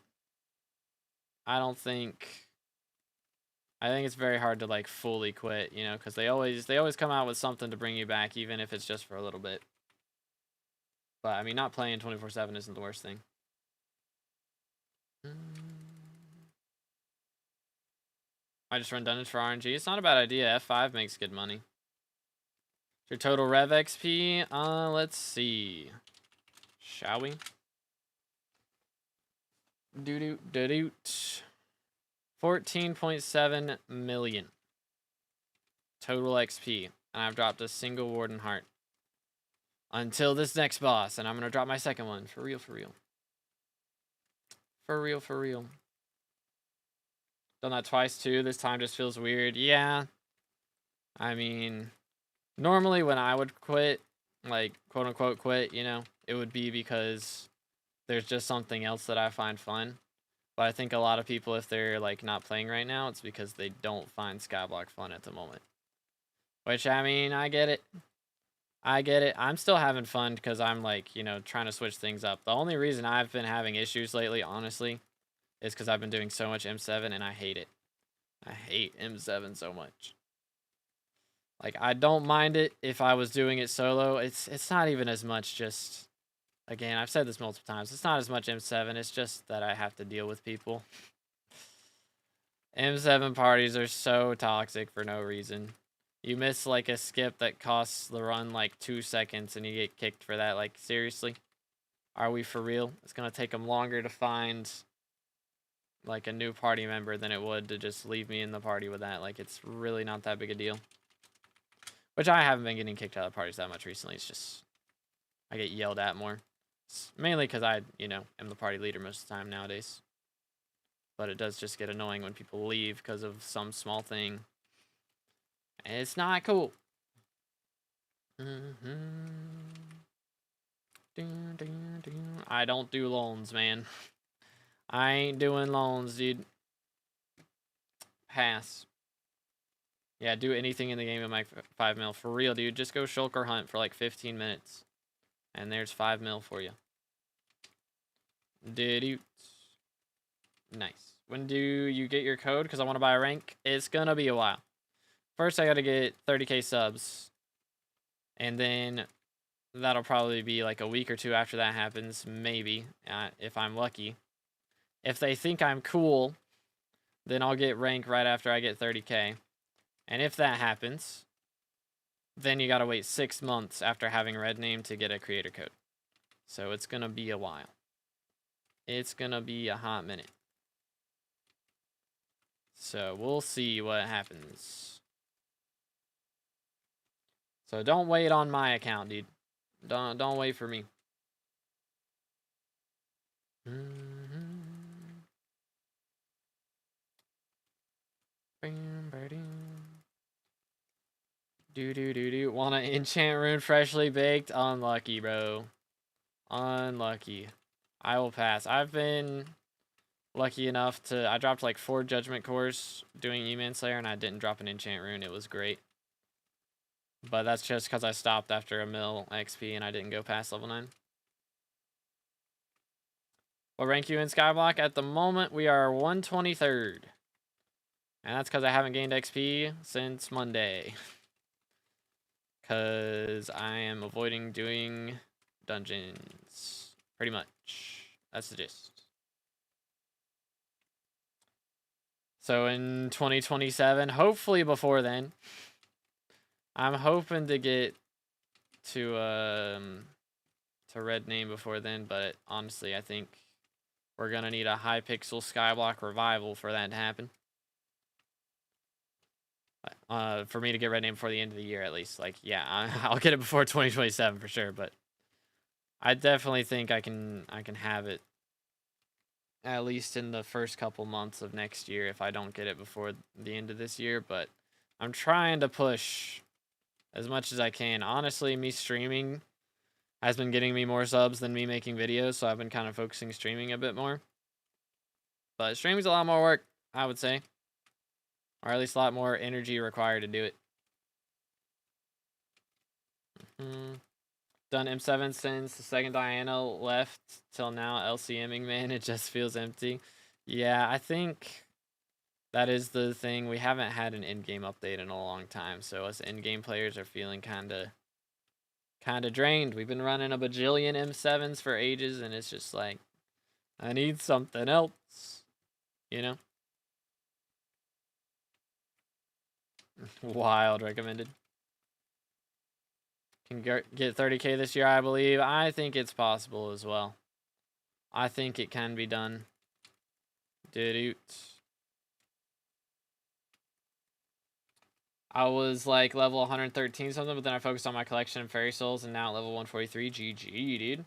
I think it's very hard to like fully quit, you know, because they always come out with something to bring you back, even if it's just for a little bit. But, I mean, not playing 24/7 isn't the worst thing. I just run dungeons for RNG. It's not a bad idea. F5 makes good money. Your total Rev XP? Let's see. Shall we? Doo-doo-doo-doot. 14.7 million. Total XP. And I've dropped a single Warden Heart. Until this next boss. And I'm going to drop my second one. For real, for real. For real, for real. Done that twice too. This time just feels weird. Yeah. I mean, normally when I would quit, like quote unquote quit, you know, it would be because there's just something else that I find fun. But I think a lot of people, if they're like not playing right now, it's because they don't find SkyBlock fun at the moment. Which, I mean, I get it. I get it. I'm still having fun because I'm like, you know, trying to switch things up. The only reason I've been having issues lately, honestly, is because I've been doing so much M7 and I hate it. I hate M7 so much. Like, I don't mind it if I was doing it solo. It's not even as much just... Again, I've said this multiple times. It's not as much M7. It's just that I have to deal with people. M7 parties are so toxic for no reason. You miss, like, a skip that costs the run, like, 2 seconds and you get kicked for that. Like, seriously? Are we for real? It's going to take them longer to find, like, a new party member than it would to just leave me in the party with that. Like, it's really not that big a deal. Which I haven't been getting kicked out of parties that much recently. It's just... I get yelled at more. It's mainly because I, you know, am the party leader most of the time nowadays. But it does just get annoying when people leave because of some small thing. And it's not cool. I don't do loans, man. I ain't doing loans, dude. Pass. Yeah, do anything in the game in my 5 mil. For real, dude. Just go shulker hunt for like 15 minutes. And there's 5 mil for you. Did nice. When do you get your code? Because I want to buy a rank. It's going to be a while. First, I got to get 30k subs. And then that'll probably be like a week or two after that happens. Maybe. If I'm lucky. If they think I'm cool, then I'll get rank right after I get 30k. And if that happens, then you got to wait 6 months after having red name to get a creator code. So it's going to be a while. It's going to be a hot minute. So we'll see what happens. So don't wait on my account, dude. Don't wait for me. Want an enchant rune freshly baked? Unlucky, bro. Unlucky. I will pass. I've been lucky enough to... I dropped like 4 judgment cores doing E-Man Slayer and I didn't drop an enchant rune. It was great. But that's just because I stopped after a mil XP and I didn't go past level 9. What rank you in SkyBlock? At the moment, we are 123rd. And that's because I haven't gained XP since Monday. Because I am avoiding doing dungeons. Pretty much. That's the gist. So in 2027, hopefully before then, I'm hoping to get to red name before then, but honestly, I think we're going to need a Hypixel SkyBlock revival for that to happen. For me to get red name before the end of the year, at least. Like, yeah, I'll get it before 2027 for sure, but I definitely think I can have it at least in the first couple months of next year if I don't get it before the end of this year, but I'm trying to push as much as I can. Honestly, me streaming has been getting me more subs than me making videos, so I've been kind of focusing streaming a bit more. But streaming's a lot more work, I would say. Or at least a lot more energy required to do it. Done M7 since the second Diana left till now. LCMing, man, it just feels empty. Yeah, I think that is the thing. We haven't had an in-game update in a long time, so us in-game players are feeling kind of kind of drained. We've been running a bajillion M7s for ages, and it's just like, I need something else, you know? Wild recommended. Can get 30K this year, I believe. I think it's possible as well. I think it can be done. Dude. I was like level 113 something, but then I focused on my collection of fairy souls, and now at level 143. GG, dude.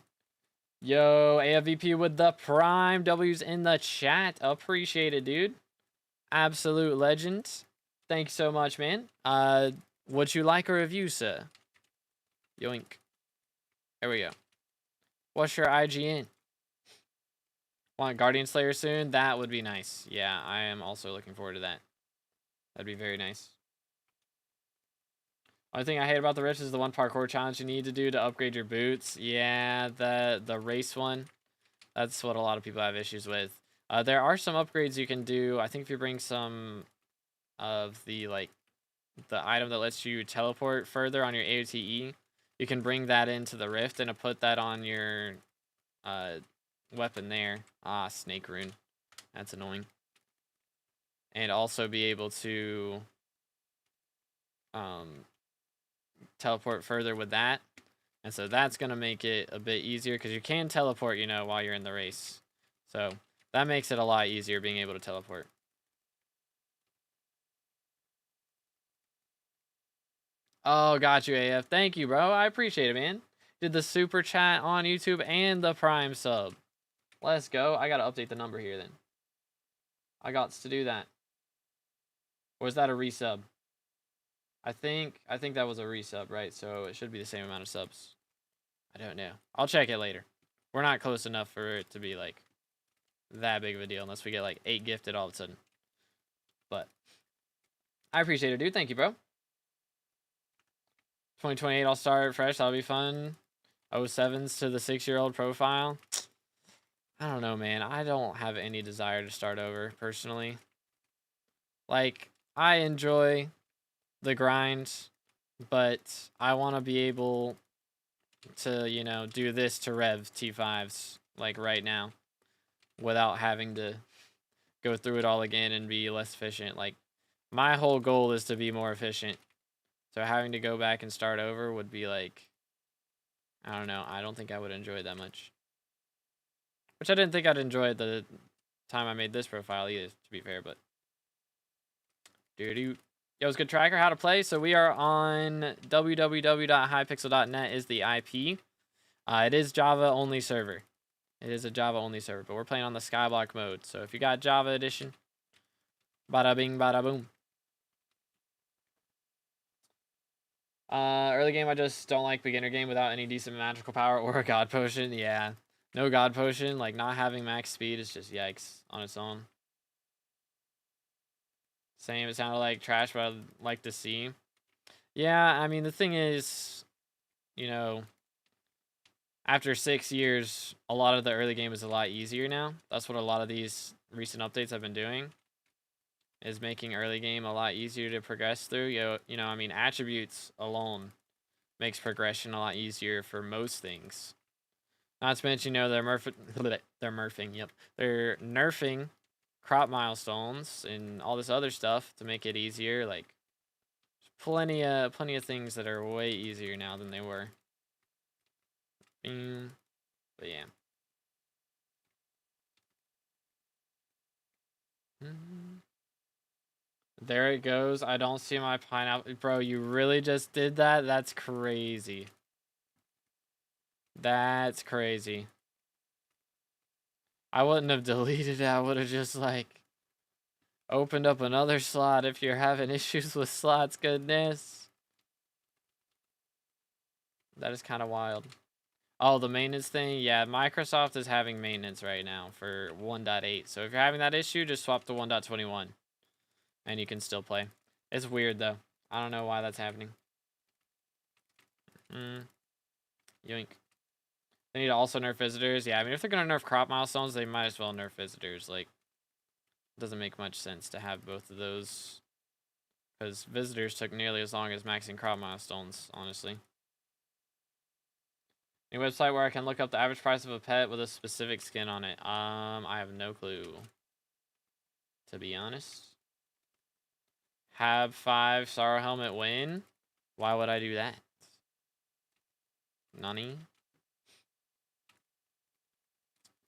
Yo, AFVP with the prime W's in the chat. Appreciate it, dude. Absolute legend. Thanks so much, man. Would you like a review, sir? Yoink. There we go. What's your IGN? Want Guardian Slayer soon? That would be nice. Yeah, I am also looking forward to that. That'd be very nice. Only thing I hate about the Rifts is the one parkour challenge you need to do to upgrade your boots. Yeah, the race one. That's what a lot of people have issues with. There are some upgrades you can do. I think if you bring some of the item that lets you teleport further on your AOTE, you can bring that into the Rift and put that on your weapon there. Ah, Snake Rune. That's annoying. And also be able to teleport further with that. And so that's going to make it a bit easier because you can teleport, you know, while you're in the race. So that makes it a lot easier being able to teleport. Oh, got you, AF. Thank you, bro. I appreciate it, man. Did the super chat on YouTube and the prime sub. Let's go. I got to update the number here then. I got to do that. Or is that a resub? I think that was a resub, right? So it should be the same amount of subs. I don't know. I'll check it later. We're not close enough for it to be like that big of a deal unless we get like 8 gifted all of a sudden. But I appreciate it, dude. Thank you, bro. 2028, I'll start fresh. That'll be fun. 07s to the 6-year-old profile. I don't know, man. I don't have any desire to start over, personally. Like, I enjoy the grind, but I want to be able to, you know, do this to Rev T5s, like, right now, without having to go through it all again and be less efficient. Like, my whole goal is to be more efficient. So having to go back and start over would be like, I don't know. I don't think I would enjoy it that much. Which I didn't think I'd enjoy at the time I made this profile either, to be fair, but. Yo, it's good tracker, how to play. So we are on www.hypixel.net is the IP. It is Java only server. It is a Java only server, but we're playing on the SkyBlock mode. So if you got Java edition, bada bing, bada boom. Early game, I just don't like beginner game without any decent magical power or a god potion. Yeah, no god potion. Like, not having max speed is just yikes on its own. Same, it sounded like trash, but I'd like to see. Yeah, I mean, the thing is, you know, after 6 years, a lot of the early game is a lot easier now. That's what a lot of these recent updates have been doing, is making early game a lot easier to progress through. You know, I mean, attributes alone makes progression a lot easier for most things. Not to mention, you know, they're nerfing crop milestones and all this other stuff to make it easier. Like, plenty of things that are way easier now than they were. But yeah. There it goes. I don't see my pineapple. Bro, you really just did that? That's crazy. That's crazy. I wouldn't have deleted it. I would have just, like, opened up another slot if you're having issues with slots. Goodness. That is kind of wild. Oh, the maintenance thing? Yeah, Microsoft is having maintenance right now for 1.8. So if you're having that issue, just swap to 1.21. And you can still play. It's weird, though. I don't know why that's happening. Yoink. They need to also nerf visitors. Yeah, I mean, if they're going to nerf crop milestones, they might as well nerf visitors. Like, it doesn't make much sense to have both of those. Because visitors took nearly as long as maxing crop milestones, honestly. Any website where I can look up the average price of a pet with a specific skin on it? I have no clue, to be honest. Have 5 Sorrow Helmet win? Why would I do that? Nani?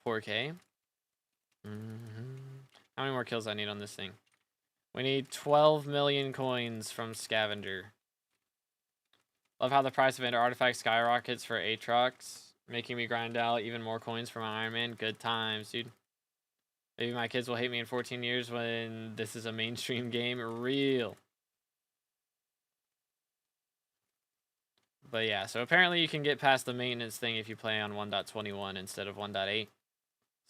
4K? How many more kills I need on this thing? We need 12 million coins from Scavenger. Love how the price of Ender artifacts skyrockets for Aatrox, making me grind out even more coins for my Iron Man. Good times, dude. Maybe my kids will hate me in 14 years when this is a mainstream game. Real. But yeah, so apparently you can get past the maintenance thing if you play on 1.21 instead of 1.8.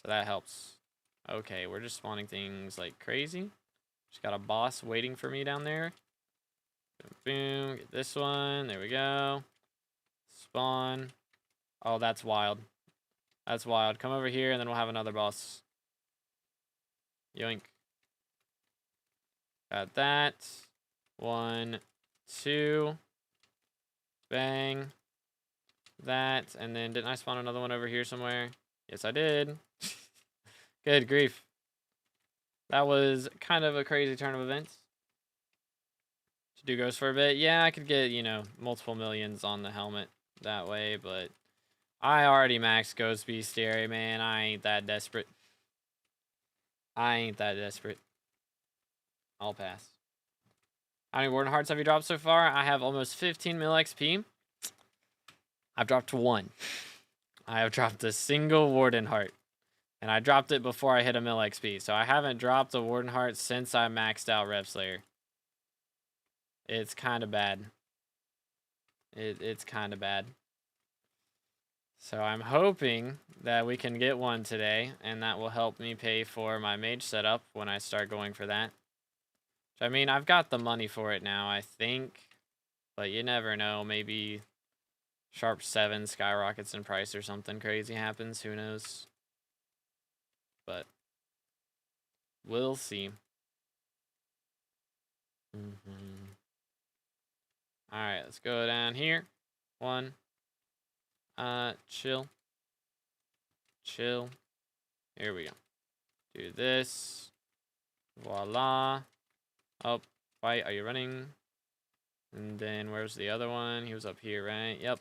So that helps. Okay, we're just spawning things like crazy. Just got a boss waiting for me down there. Boom, boom. Get this one. There we go. Spawn. Oh, that's wild. That's wild. Come over here and then we'll have another boss. Yoink. Got that. 1, 2. Bang. That. And then didn't I spawn another one over here somewhere? Yes, I did. Good grief. That was kind of a crazy turn of events. To do ghosts for a bit. Yeah, I could get, you know, multiple millions on the helmet that way, but I already maxed Ghost Bestiary, man. I ain't that desperate. I ain't that desperate. I'll pass. How many Warden Hearts have you dropped so far? I have almost 15 mil XP. I've dropped 1. I have dropped a single Warden Heart. And I dropped it before I hit a mil XP. So I haven't dropped a Warden Heart since I maxed out Rev Slayer. It's kind of bad. It's kind of bad. So I'm hoping that we can get one today. And that will help me pay for my mage setup when I start going for that. I mean, I've got the money for it now, I think. But you never know. Maybe Sharp 7 skyrockets in price or something crazy happens. Who knows? But we'll see. Alright, let's go down here. 1. Chill. Chill. Here we go. Do this. Voila. Oh, fight. Are you running? And then where's the other one? He was up here, right? Yep.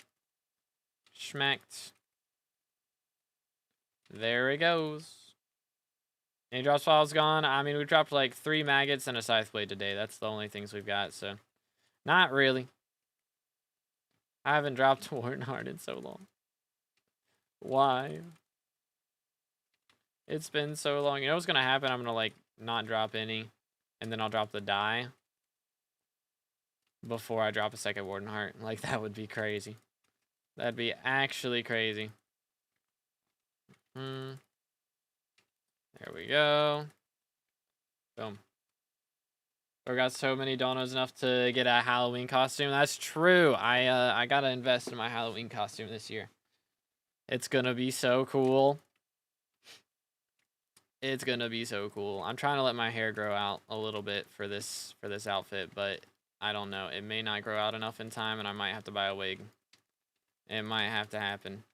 Schmacked. There he goes. Any drops files gone? I mean, we dropped like 3 maggots and a scythe blade today. That's the only things we've got, so not really. I haven't dropped Warden Heart in so long. Why? It's been so long. You know what's gonna happen? I'm gonna like not drop any, and then I'll drop the die before I drop a second Warden Heart. Like, that would be crazy. That'd be actually crazy. There we go. Boom. We got so many donos enough to get a Halloween costume. That's true. I gotta invest in my Halloween costume this year. It's gonna be so cool. It's gonna be so cool. I'm trying to let my hair grow out a little bit for this outfit, but I don't know. It may not grow out enough in time, and I might have to buy a wig. It might have to happen.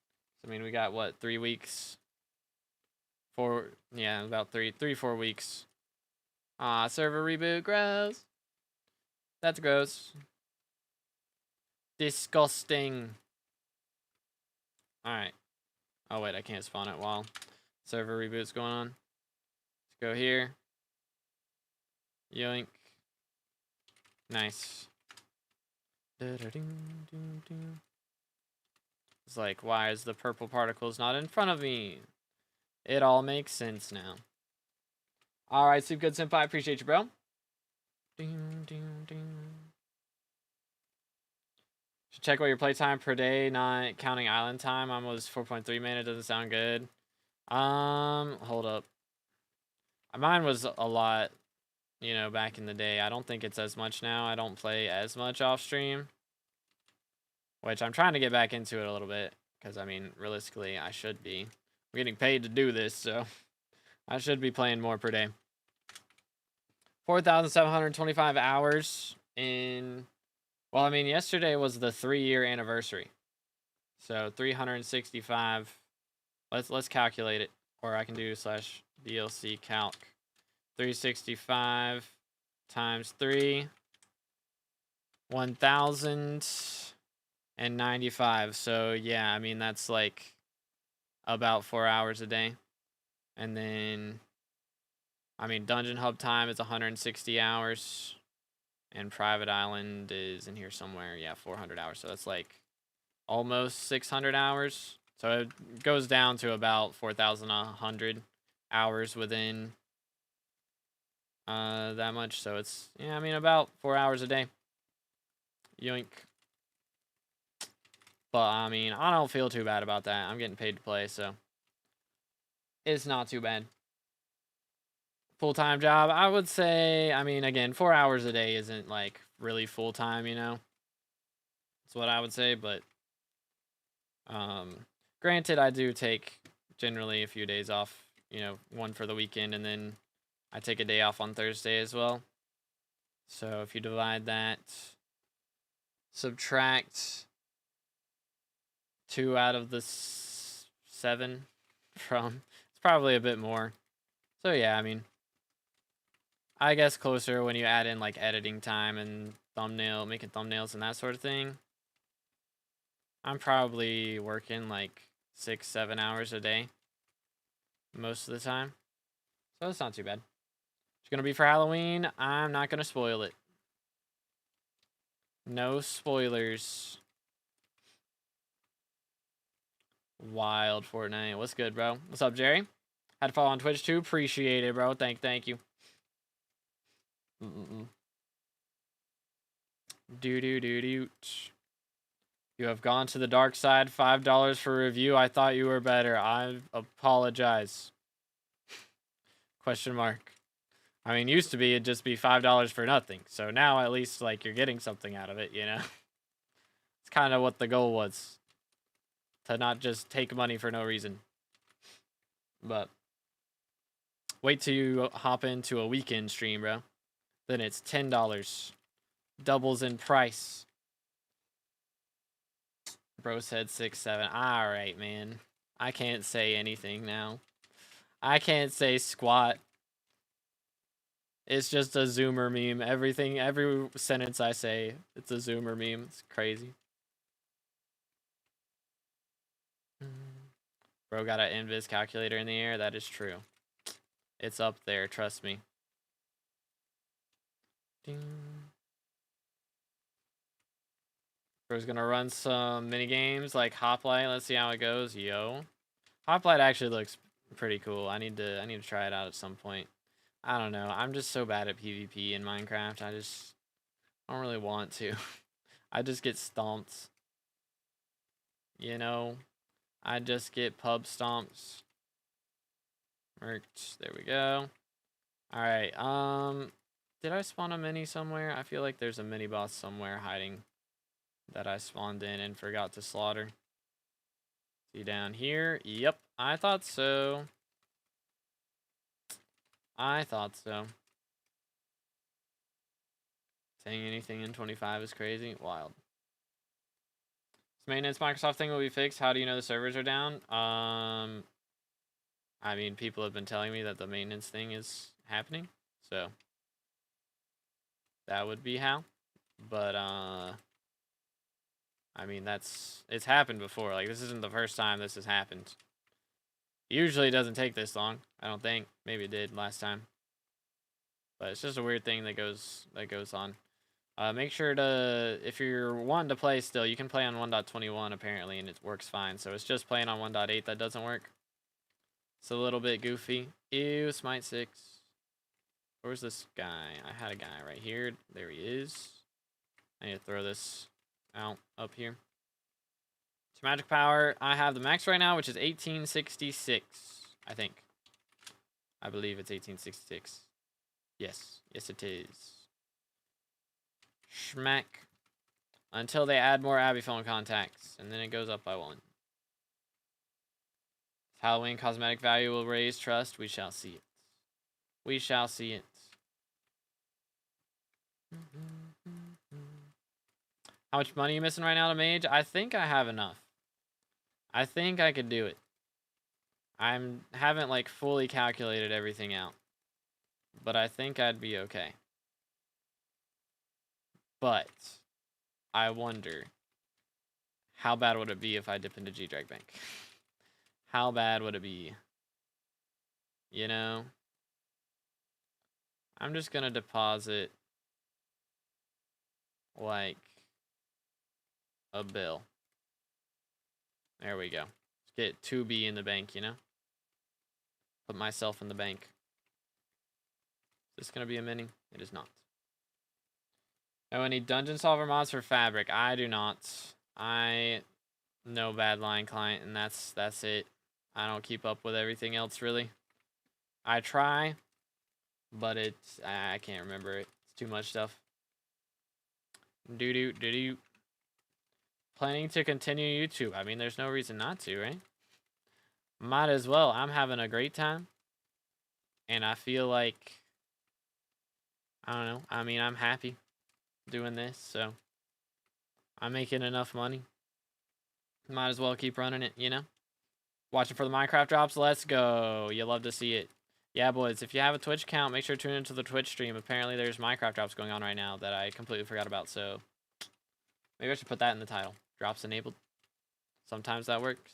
I mean, we got what, 3 weeks? 4, yeah, about 4 weeks. Server reboot, gross. That's gross. Disgusting. Alright. Oh wait, I can't spawn it while server reboot's going on. Let's go here. Yoink. Nice. It's like, why is the purple particles not in front of me? It all makes sense now. Alright, Soup Good Senpai, appreciate you, bro. Should check what your playtime per day, not counting island time. I'm was 4.3 minutes. Doesn't sound good. Hold up. Mine was a lot, you know, back in the day. I don't think it's as much now. I don't play as much off stream, which I'm trying to get back into it a little bit, because I mean, realistically, I should be. I'm getting paid to do this, so I should be playing more per day. 4,725 hours in, well, I mean, yesterday was the 3-year anniversary. So 365. Let's calculate it, or I can do /DLC calc. 365 times 3, 1,095. So yeah, I mean that's like about 4 hours a day. And then, I mean, Dungeon Hub time is 160 hours. And Private Island is in here somewhere. Yeah, 400 hours. So that's like almost 600 hours. So it goes down to about 4,100 hours within that much. So it's, yeah, I mean, about 4 hours a day. Yoink. But, I mean, I don't feel too bad about that. I'm getting paid to play, so it's not too bad. Full-time job, I would say, I mean, again, 4 hours a day isn't, like, really full-time, you know? That's what I would say, but granted, I do take generally a few days off, you know, one for the weekend, and then I take a day off on Thursday as well. So if you divide that, subtract 2 out of the 7 from, it's probably a bit more. So yeah, I mean, I guess closer when you add in like editing time and making thumbnails and that sort of thing. I'm probably working like 6-7 hours a day most of the time. So it's not too bad. It's gonna be for Halloween. I'm not gonna spoil it. No spoilers. Wild Fortnite. What's good, bro? What's up, Jerry? Had to follow on Twitch too. Appreciate it, bro. Thank you. Do. You have gone to the dark side. $5 for review. I thought you were better. I apologize. Question mark. I mean, used to be it'd just be $5 for nothing. So now at least like you're getting something out of it, you know? It's kind of what the goal was. To not just take money for no reason. But wait till you hop into a weekend stream, bro. Then it's $10. Doubles in price. Bro said 6-7. Alright, man. I can't say anything now. I can't say squat. It's just a Zoomer meme. Every sentence I say, it's a Zoomer meme. It's crazy. Bro got an invis calculator in the air. That is true. It's up there. Trust me. Ding. Bro's gonna run some mini games like Hoplite. Let's see how it goes. Yo, Hoplite actually looks pretty cool. I need to try it out at some point. I don't know. I'm just so bad at PvP in Minecraft. I don't really want to. I just get stomped. You know, I just get pub stomps. Merked. There we go. All right. Did I spawn a mini somewhere? I feel like there's a mini boss somewhere hiding that I spawned in and forgot to slaughter. See down here? Yep, I thought so. Saying anything in 25 is crazy. Wild. This maintenance Microsoft thing will be fixed. How do you know the servers are down? I mean, people have been telling me that the maintenance thing is happening, so that would be how. But I mean, it's happened before. Like, this isn't the first time this has happened. Usually it doesn't take this long, I don't think. Maybe it did last time. But it's just a weird thing that goes on. Make sure to, if you're wanting to play still, you can play on 1.21 apparently, and it works fine. So it's just playing on 1.8 that doesn't work. It's a little bit goofy. Ew, Smite 6. Where's this guy? I had a guy right here. There he is. I need to throw this out up here. So magic power, I have the max right now, which is 1866, I think. I believe it's 1866. Yes, it is. Schmack. Until they add more Abby phone contacts, and then it goes up by 1. Halloween cosmetic value will raise trust. We shall see it. We shall see it. How much money are you missing right now to mage? I think I have enough. I think I could do it. Haven't like fully calculated everything out, but I think I'd be okay. But I wonder, how bad would it be if I dip into G-Drag Bank? How bad would it be? You know? I'm just gonna deposit like a bill. There we go. Let's get 2B in the bank, you know? Put myself in the bank. Is this gonna be a mini? It is not. Oh, any dungeon solver mods for Fabric? I do not. I know bad line client, and that's it. I don't keep up with everything else really. I try, but I can't remember it. It's too much stuff. Doo-doo. Planning to continue YouTube? I mean, there's no reason not to, right? Might as well. I'm having a great time. And I feel like, I don't know. I mean, I'm happy doing this, so I'm making enough money. Might as well keep running it, you know? Watching for the Minecraft drops? Let's go. You love to see it. Yeah, boys, if you have a Twitch account, make sure to tune into the Twitch stream. Apparently, there's Minecraft drops going on right now that I completely forgot about, so maybe I should put that in the title. Drops enabled. Sometimes that works.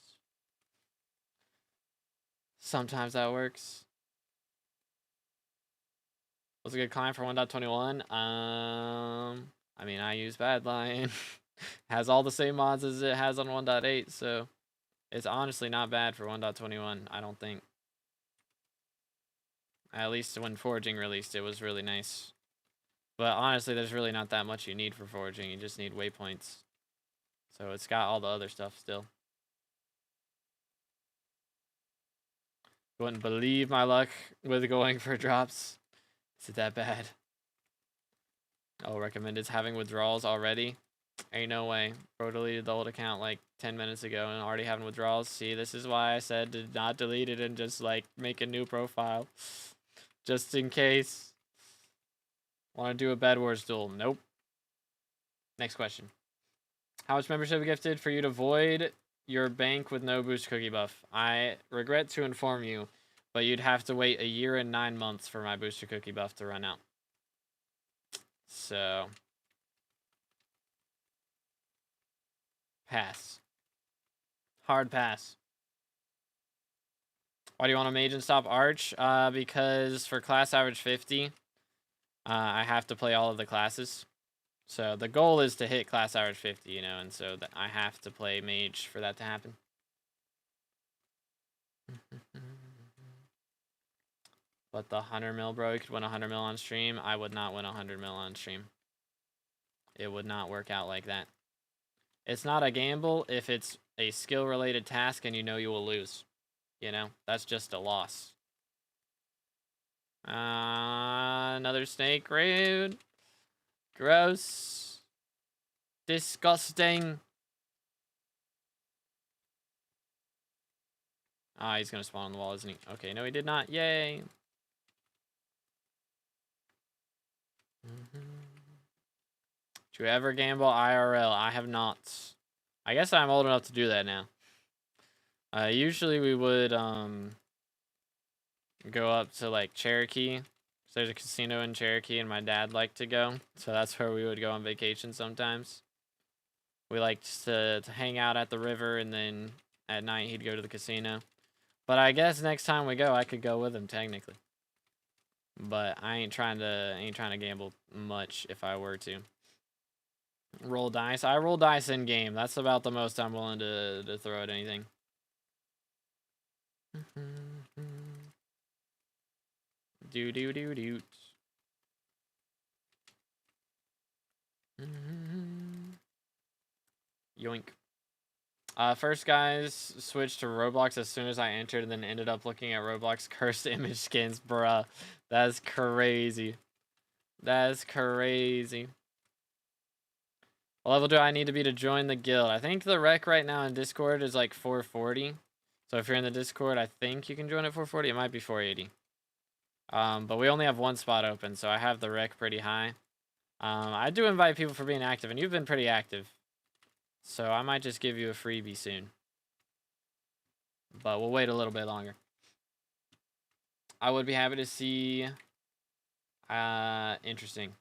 Sometimes that works. What's a good client for 1.21? I mean, I use Badlion. Has all the same mods as it has on 1.8, so it's honestly not bad for 1.21, I don't think. At least when Foraging released, it was really nice. But honestly, there's really not that much you need for Foraging. You just need waypoints. So it's got all the other stuff still. Wouldn't believe my luck with going for drops. Is it that bad? Oh, recommended having withdrawals already? Ain't no way. Bro deleted the old account like 10 minutes ago and already having withdrawals. See, this is why I said to not delete it and just like make a new profile. Just in case. Want to do a Bed Wars duel? Nope. Next question. How much membership gifted for you to void your bank with no boost cookie buff? I regret to inform you, but you'd have to wait 1 year and 9 months for my booster cookie buff to run out. So, pass. Hard pass. Why do you want to mage and stop Arch? Because for class average 50, I have to play all of the classes. So the goal is to hit class average 50, you know, and so that I have to play mage for that to happen. But the 100 mil, bro, you could win 100 mil on stream. I would not win 100 mil on stream. It would not work out like that. It's not a gamble if it's a skill-related task and you know you will lose. You know, that's just a loss. Another snake raid. Gross. Disgusting. Ah, he's gonna spawn on the wall, isn't he? Okay, no, he did not. Yay. Did you ever gamble IRL? I have not. I guess I'm old enough to do that now. Usually we would go up to like Cherokee. So there's a casino in Cherokee and my dad liked to go. So that's where we would go on vacation sometimes. We liked to hang out at the river and then at night he'd go to the casino. But I guess next time we go I could go with him technically. But I ain't trying to gamble much if I were to. Roll dice. I roll dice in game. That's about the most I'm willing to throw at anything. Do. Yoink. First guys switched to Roblox as soon as I entered and then ended up looking at Roblox cursed image skins. Bruh. That's crazy. That's crazy. What level do I need to be to join the guild? I think the rec right now in Discord is like 440. So if you're in the Discord, I think you can join at 440. It might be 480. But we only have one spot open, so I have the rec pretty high. I do invite people for being active, and you've been pretty active. So I might just give you a freebie soon. but we'll wait a little bit longer. I would be happy to see. Interesting.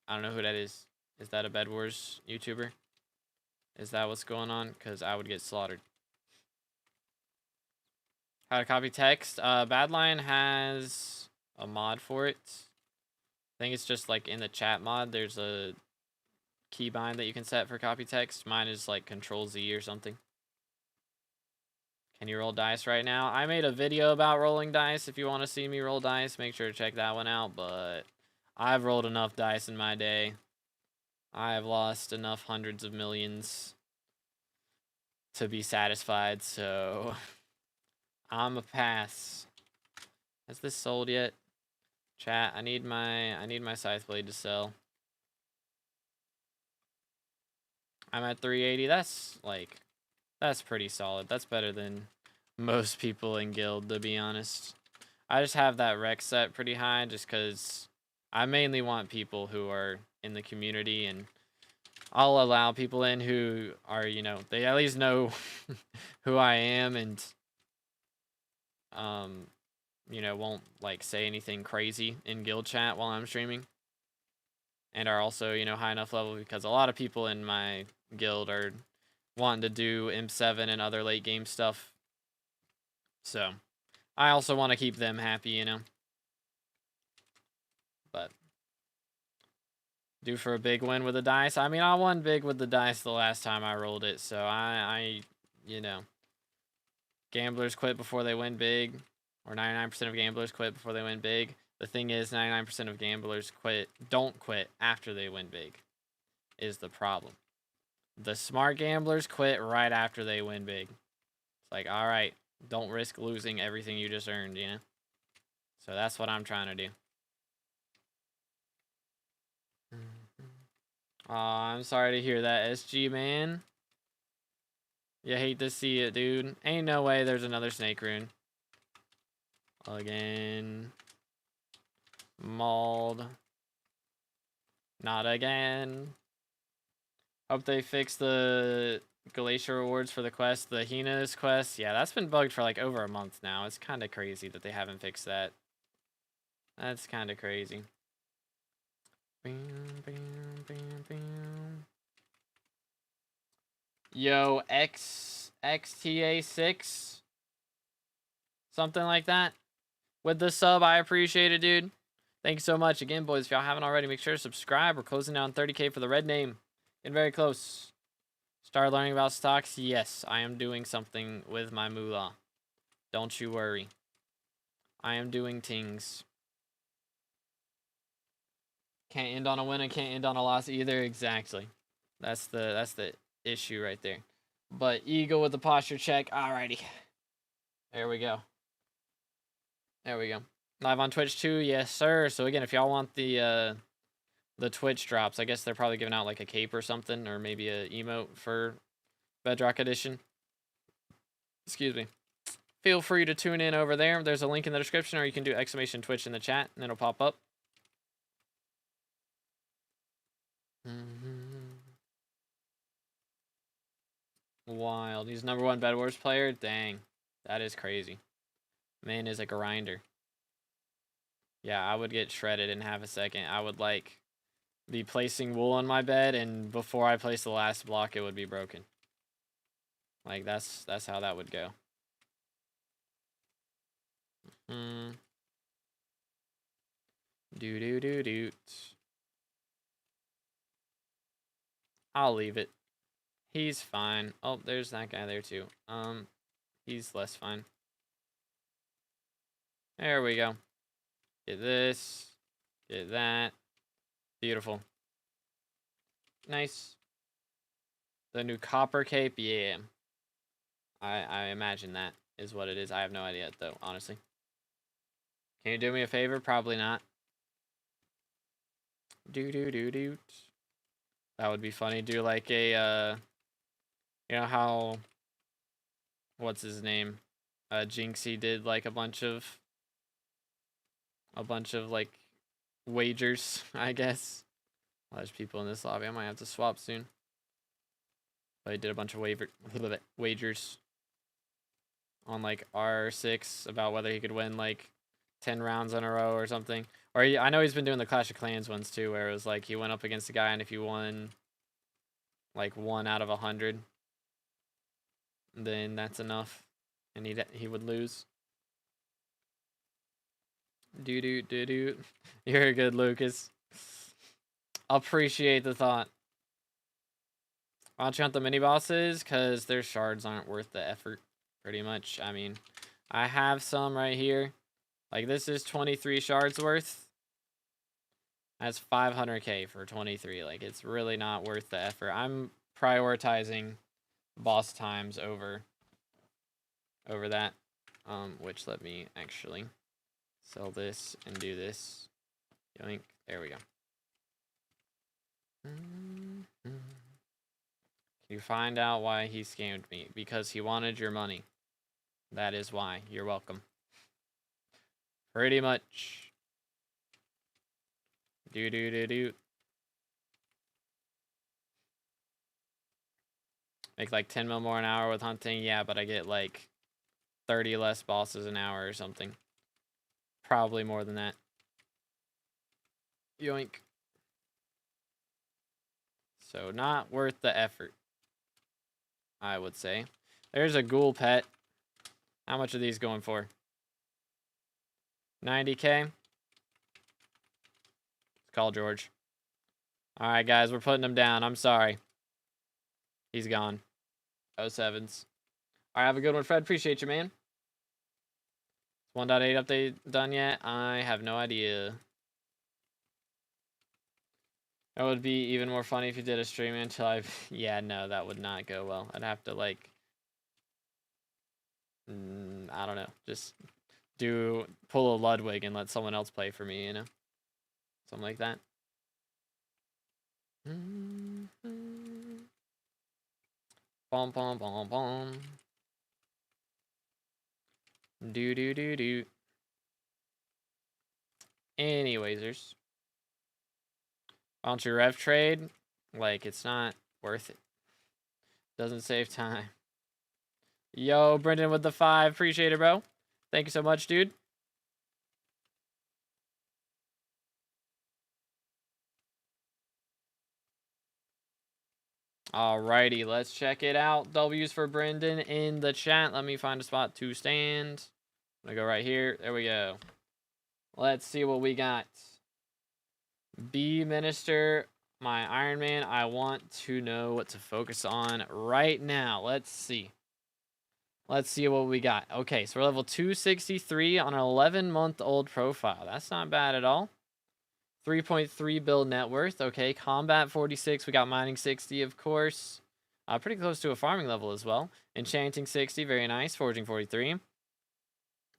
I don't know who that is. Is that a Bed Wars YouTuber? Is that what's going on? Because I would get slaughtered. How to copy text? Badlion has a mod for it. I think it's just like in the chat mod. There's a keybind that you can set for copy text. Mine is like Control Z or something. Can you roll dice right now? I made a video about rolling dice. If you want to see me roll dice, make sure to check that one out. But I've rolled enough dice in my day. I have lost enough hundreds of millions to be satisfied, so I'm a pass. Has this sold yet? Chat, I need my scythe blade to sell. I'm at 380. That's pretty solid. That's better than most people in guild, to be honest. I just have that rec set pretty high just because I mainly want people who are in the community, and I'll allow people in who are, you know, they at least know who I am, and you know, won't like say anything crazy in guild chat while I'm streaming, and are also, you know, high enough level, because a lot of people in my guild are wanting to do Imp7 and other late game stuff. So I also want to keep them happy, you know. But due for a big win with the dice. I mean, I won big with the dice the last time I rolled it, so I you know, gamblers quit before they win big, or 99% of gamblers quit before they win big. The thing is, 99% of gamblers don't quit after they win big, is the problem. The smart gamblers quit right after they win big. It's like, all right, don't risk losing everything you just earned, you know? So that's what I'm trying to do. Aw, I'm sorry to hear that, SG, man. You hate to see it, dude. Ain't no way there's another snake rune. Again. Mauled. Not again. Hope they fix the glacier rewards for the quest. The Hina's quest. Yeah, that's been bugged for like over a month now. It's kind of crazy that they haven't fixed that. That's kind of crazy. Bam, bam, bam, bam. Yo, XTA6? Something like that. With the sub, I appreciate it, dude. Thank you so much. Again, boys, if y'all haven't already, make sure to subscribe. We're closing down 30K for the red name. Getting very close. Start learning about stocks? Yes, I am doing something with my moolah. Don't you worry. I am doing things. Can't end on a win and can't end on a loss either. Exactly. That's the issue right there. But Eagle with the posture check. Alrighty. There we go. There we go. Live on Twitch too? Yes, sir. So again, if y'all want the Twitch drops, I guess they're probably giving out like a cape or something, or maybe a emote for Bedrock Edition. Excuse me. Feel free to tune in over there. There's a link in the description, or you can do !Twitch in the chat, and it'll pop up. Wild. He's #1 Bed Wars player? Dang. That is crazy. Man is a grinder. Yeah, I would get shredded in half a second. I would, like, be placing wool on my bed, and before I place the last block, it would be broken. Like, that's how that would go. Do-do-do-doot. I'll leave it. He's fine. Oh, there's that guy there, too. He's less fine. There we go. Get this. Get that. Beautiful. Nice. The new copper cape? Yeah. I imagine that is what it is. I have no idea, though, honestly. Can you do me a favor? Probably not. Do-do-do-doot. That would be funny. Do like a, you know how, what's his name? Jinxie did like a bunch of like wagers, I guess. Well, there's people in this lobby. I might have to swap soon. But I did a bunch of wagers. on like R6 about whether he could win like 10 rounds in a row or something. Or I know he's been doing the Clash of Clans ones too, where it was like he went up against a guy and if you won like 1 out of 100, then that's enough, and he would lose. Do. You're good, Lucas. Appreciate the thought. Why don't you hunt the mini bosses? Because their shards aren't worth the effort, pretty much. I mean, I have some right here. Like, this is 23 shards worth. That's 500k for 23. Like, it's really not worth the effort. I'm prioritizing boss times over that. Which let me actually sell this and do this. Yoink. There we go. You find out why he scammed me. Because he wanted your money. That is why. You're welcome. Pretty much. Do. Make like 10 mil more an hour with hunting. Yeah, but I get like 30 less bosses an hour or something. Probably more than that. Yoink. So not worth the effort, I would say. There's a ghoul pet. How much are these going for? 90k? Call George. Alright, guys, we're putting him down. I'm sorry. He's gone. 07s. Alright, have a good one, Fred. Appreciate you, man. 1.8 update done yet? I have no idea. That would be even more funny if you did a stream until I... Yeah, no, that would not go well. I'd have to, like... I don't know. Just pull a Ludwig and let someone else play for me, you know? Something like that. Bom, bom, bom, bom. Do. Anywaysers. Why don't you rev trade? Like, it's not worth it. Doesn't save time. Yo, Brendan with the 5. Appreciate it, bro. Thank you so much, dude. Alrighty, let's check it out. W's for Brendan in the chat. Let me find a spot to stand. I'm gonna go right here. There we go. Let's see what we got. B Minister, my Iron Man. I want to know what to focus on right now. Let's see. Let's see what we got. Okay, so we're level 263 on an 11-month-old profile. That's not bad at all. 3.3 build net worth. Okay, combat 46. We got mining 60, of course. Pretty close to a farming level as well. Enchanting 60, very nice. Forging 43.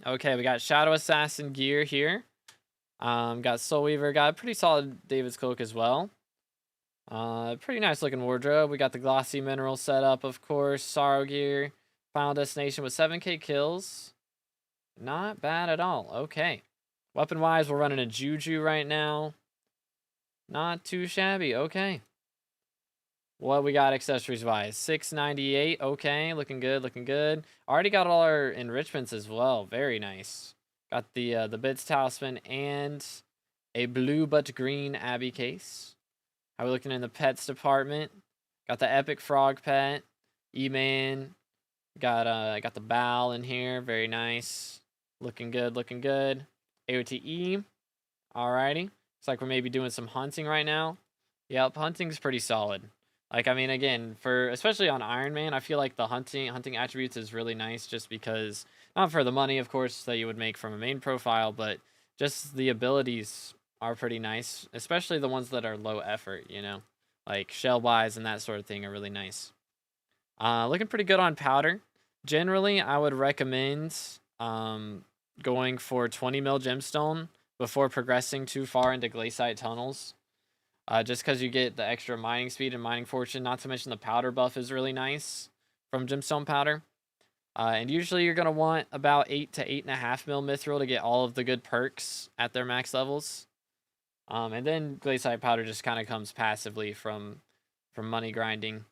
Okay, we got Shadow Assassin gear here. Got Soul Weaver. Got a pretty solid David's Cloak as well. Pretty nice looking wardrobe. We got the glossy mineral setup, of course. Sorrow gear. Final Destination with 7k kills. Not bad at all. Okay. Weapon-wise, we're running a Juju right now. Not too shabby. Okay. What we got accessories-wise? 698. Okay. Looking good. Looking good. Already got all our enrichments as well. Very nice. Got the Bits Talisman and a blue but green Abbey case. How are we looking in the pets department? Got the Epic Frog pet. E-Man. Got the Bal in here. Very nice. Looking good. Looking good. AOTE. Alrighty. Looks like we're maybe doing some hunting right now. Yep, hunting's pretty solid. Like, I mean, again, especially on Iron Man, I feel like the hunting attributes is really nice just because, not for the money, of course, that you would make from a main profile, but just the abilities are pretty nice, especially the ones that are low effort, you know? Like, shell-wise and that sort of thing are really nice. Looking pretty good on powder. Generally, I would recommend going for 20 mil gemstone before progressing too far into glaciate tunnels. Just because you get the extra mining speed and mining fortune, not to mention the powder buff is really nice from gemstone powder. And usually you're going to want about 8 to 8.5 mil mithril to get all of the good perks at their max levels. And then glaciate powder just kind of comes passively from money grinding.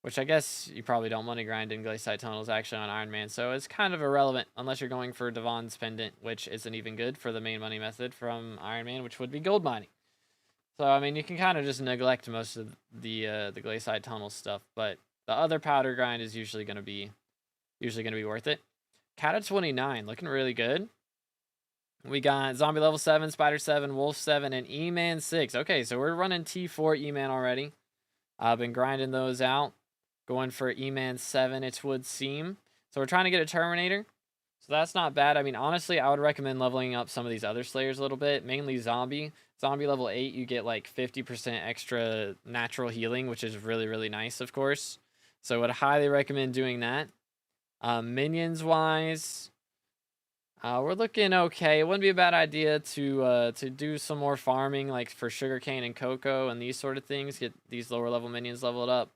which I guess you probably don't money grind in Glaciate Tunnels actually on Iron Man, so it's kind of irrelevant unless you're going for Devon's Pendant, which isn't even good for the main money method from Iron Man, which would be gold mining. So I mean, you can kind of just neglect most of the Glaciate Tunnel stuff, but the other powder grind is usually gonna be worth it. Cat at 29, looking really good. We got Zombie level 7, Spider 7, Wolf 7, and E-Man 6. Okay, so we're running T4 E-Man already. I've been grinding those out. Going for E-Man 7, it would seem. So we're trying to get a Terminator. So that's not bad. I mean, honestly, I would recommend leveling up some of these other Slayers a little bit. Mainly Zombie. Zombie level 8, you get like 50% extra natural healing, which is really, really nice, of course. So I would highly recommend doing that. Minions-wise, we're looking okay. It wouldn't be a bad idea to do some more farming, like for sugarcane and cocoa and these sort of things. Get these lower level minions leveled up,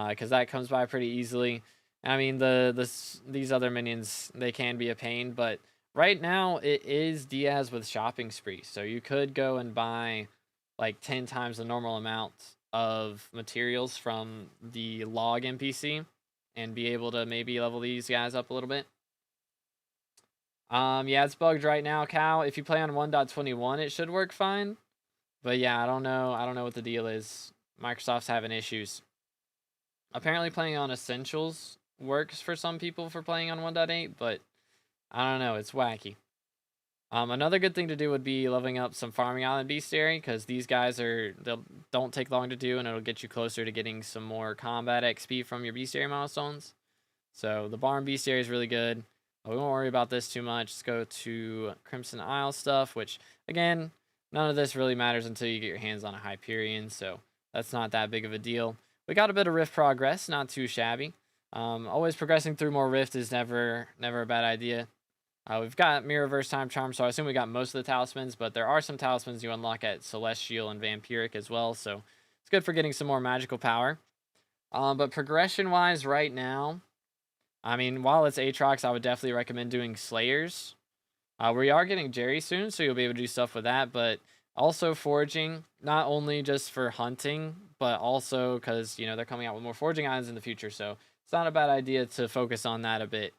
because that comes by pretty easily. I mean, these other minions, they can be a pain, but right now it is Diaz with shopping spree, so you could go and buy like 10 times the normal amount of materials from the log NPC and be able to maybe level these guys up a little bit. Yeah, it's bugged right now, Cal. If you play on 1.21, it should work fine. But yeah, I don't know what the deal is. Microsoft's having issues. Apparently playing on Essentials works for some people for playing on 1.8, but I don't know, it's wacky. Another good thing to do would be leveling up some Farming Island Bestiary, because these guys don't take long to do, and it'll get you closer to getting some more combat XP from your Bestiary milestones. So the Barn Bestiary is really good. We won't worry about this too much. Let's go to Crimson Isle stuff, which, again, none of this really matters until you get your hands on a Hyperion, so that's not that big of a deal. We got a bit of Rift progress, not too shabby. Always progressing through more Rift is never a bad idea. We've got Mirrorverse Time Charm, so I assume we got most of the talismans, but there are some talismans you unlock at Celestial and Vampiric as well, so it's good for getting some more magical power. But progression-wise right now, I mean, while it's Aatrox, I would definitely recommend doing Slayers. We are getting Jerry soon, so you'll be able to do stuff with that, but also foraging, not only just for hunting, but also because, you know, they're coming out with more foraging islands in the future, so it's not a bad idea to focus on that a bit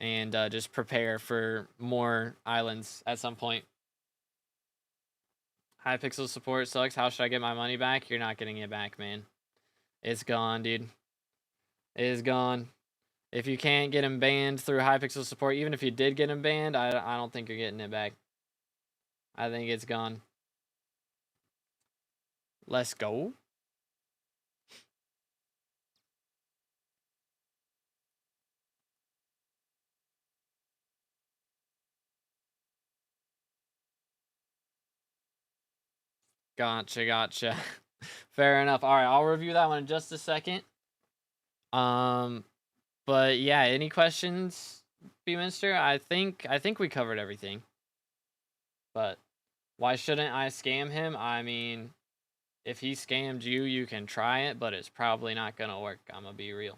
and just prepare for more islands at some point. Hypixel support sucks. How should I get my money back? You're not getting it back, man. It's gone, dude. It is gone. If you can't get him banned through Hypixel support, even if you did get him banned, I don't think you're getting it back. I think it's gone. Let's go. Gotcha. Fair enough. All right, I'll review that one in just a second. But yeah, any questions, B-Minster? I think we covered everything. But why shouldn't I scam him? I mean, if he scammed you, you can try it, but it's probably not gonna work. I'm gonna be real.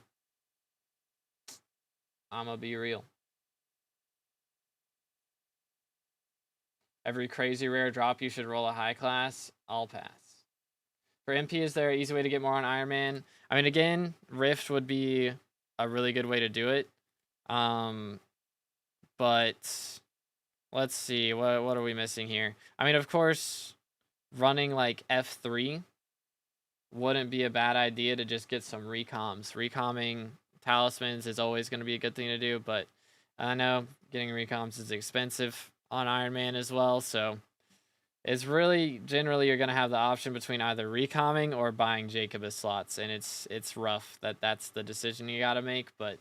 Every crazy rare drop, you should roll a high class. I'll pass. For MP, is there an easy way to get more on Iron Man? I mean, again, Rift would be a really good way to do it. But let's see, what are we missing here? I mean, of course, running like F3 wouldn't be a bad idea to just get some recoms. Recomming talismans is always going to be a good thing to do, but I know getting recoms is expensive on Iron Man as well, so it's really generally you're going to have the option between either recomming or buying Jacobus slots, and it's rough that's the decision you got to make, but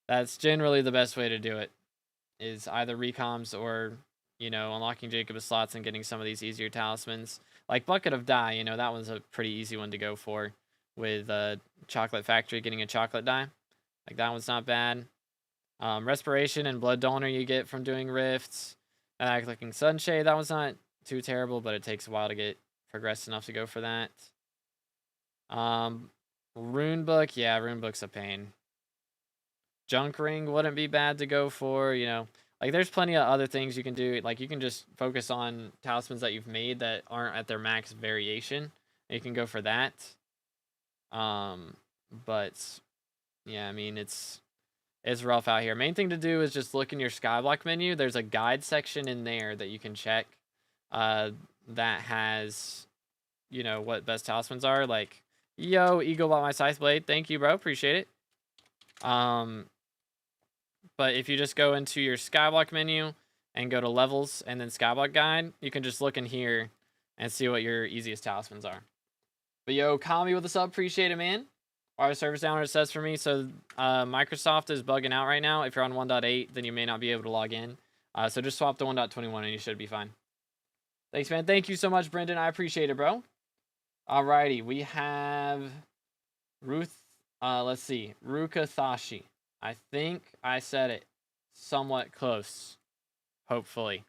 that's generally the best way to do it, is either recoms or, you know, unlocking Jacobus slots and getting some of these easier talismans. Like Bucket of Dye, you know, that one's a pretty easy one to go for with Chocolate Factory, getting a chocolate dye. Like, that one's not bad. Respiration and Blood Donor you get from doing rifts. Clicking Sunshade, that one's not too terrible, but it takes a while to get progressed enough to go for that. Rune Book, yeah, Rune Book's a pain. Junk Ring wouldn't be bad to go for, you know. Like, there's plenty of other things you can do. Like, you can just focus on talismans that you've made that aren't at their max variation. You can go for that. But yeah, I mean, it's rough out here. Main thing to do is just look in your SkyBlock menu. There's a guide section in there that you can check that has, you know, what best talismans are. Like, yo, Eagle bought my Scythe Blade. Thank you, bro. Appreciate it. But if you just go into your SkyBlock menu and go to levels and then SkyBlock guide, you can just look in here and see what your easiest talismans are. But yo, Kami with a sub, appreciate it, man. Our service down, it says for me. So Microsoft is bugging out right now. If you're on 1.8, then you may not be able to log in. So just swap to 1.21 and you should be fine. Thanks, man. Thank you so much, Brendan. I appreciate it, bro. Alrighty, we have Ruth. Let's see, Ruka Thashi. I think I said it somewhat close. Hopefully.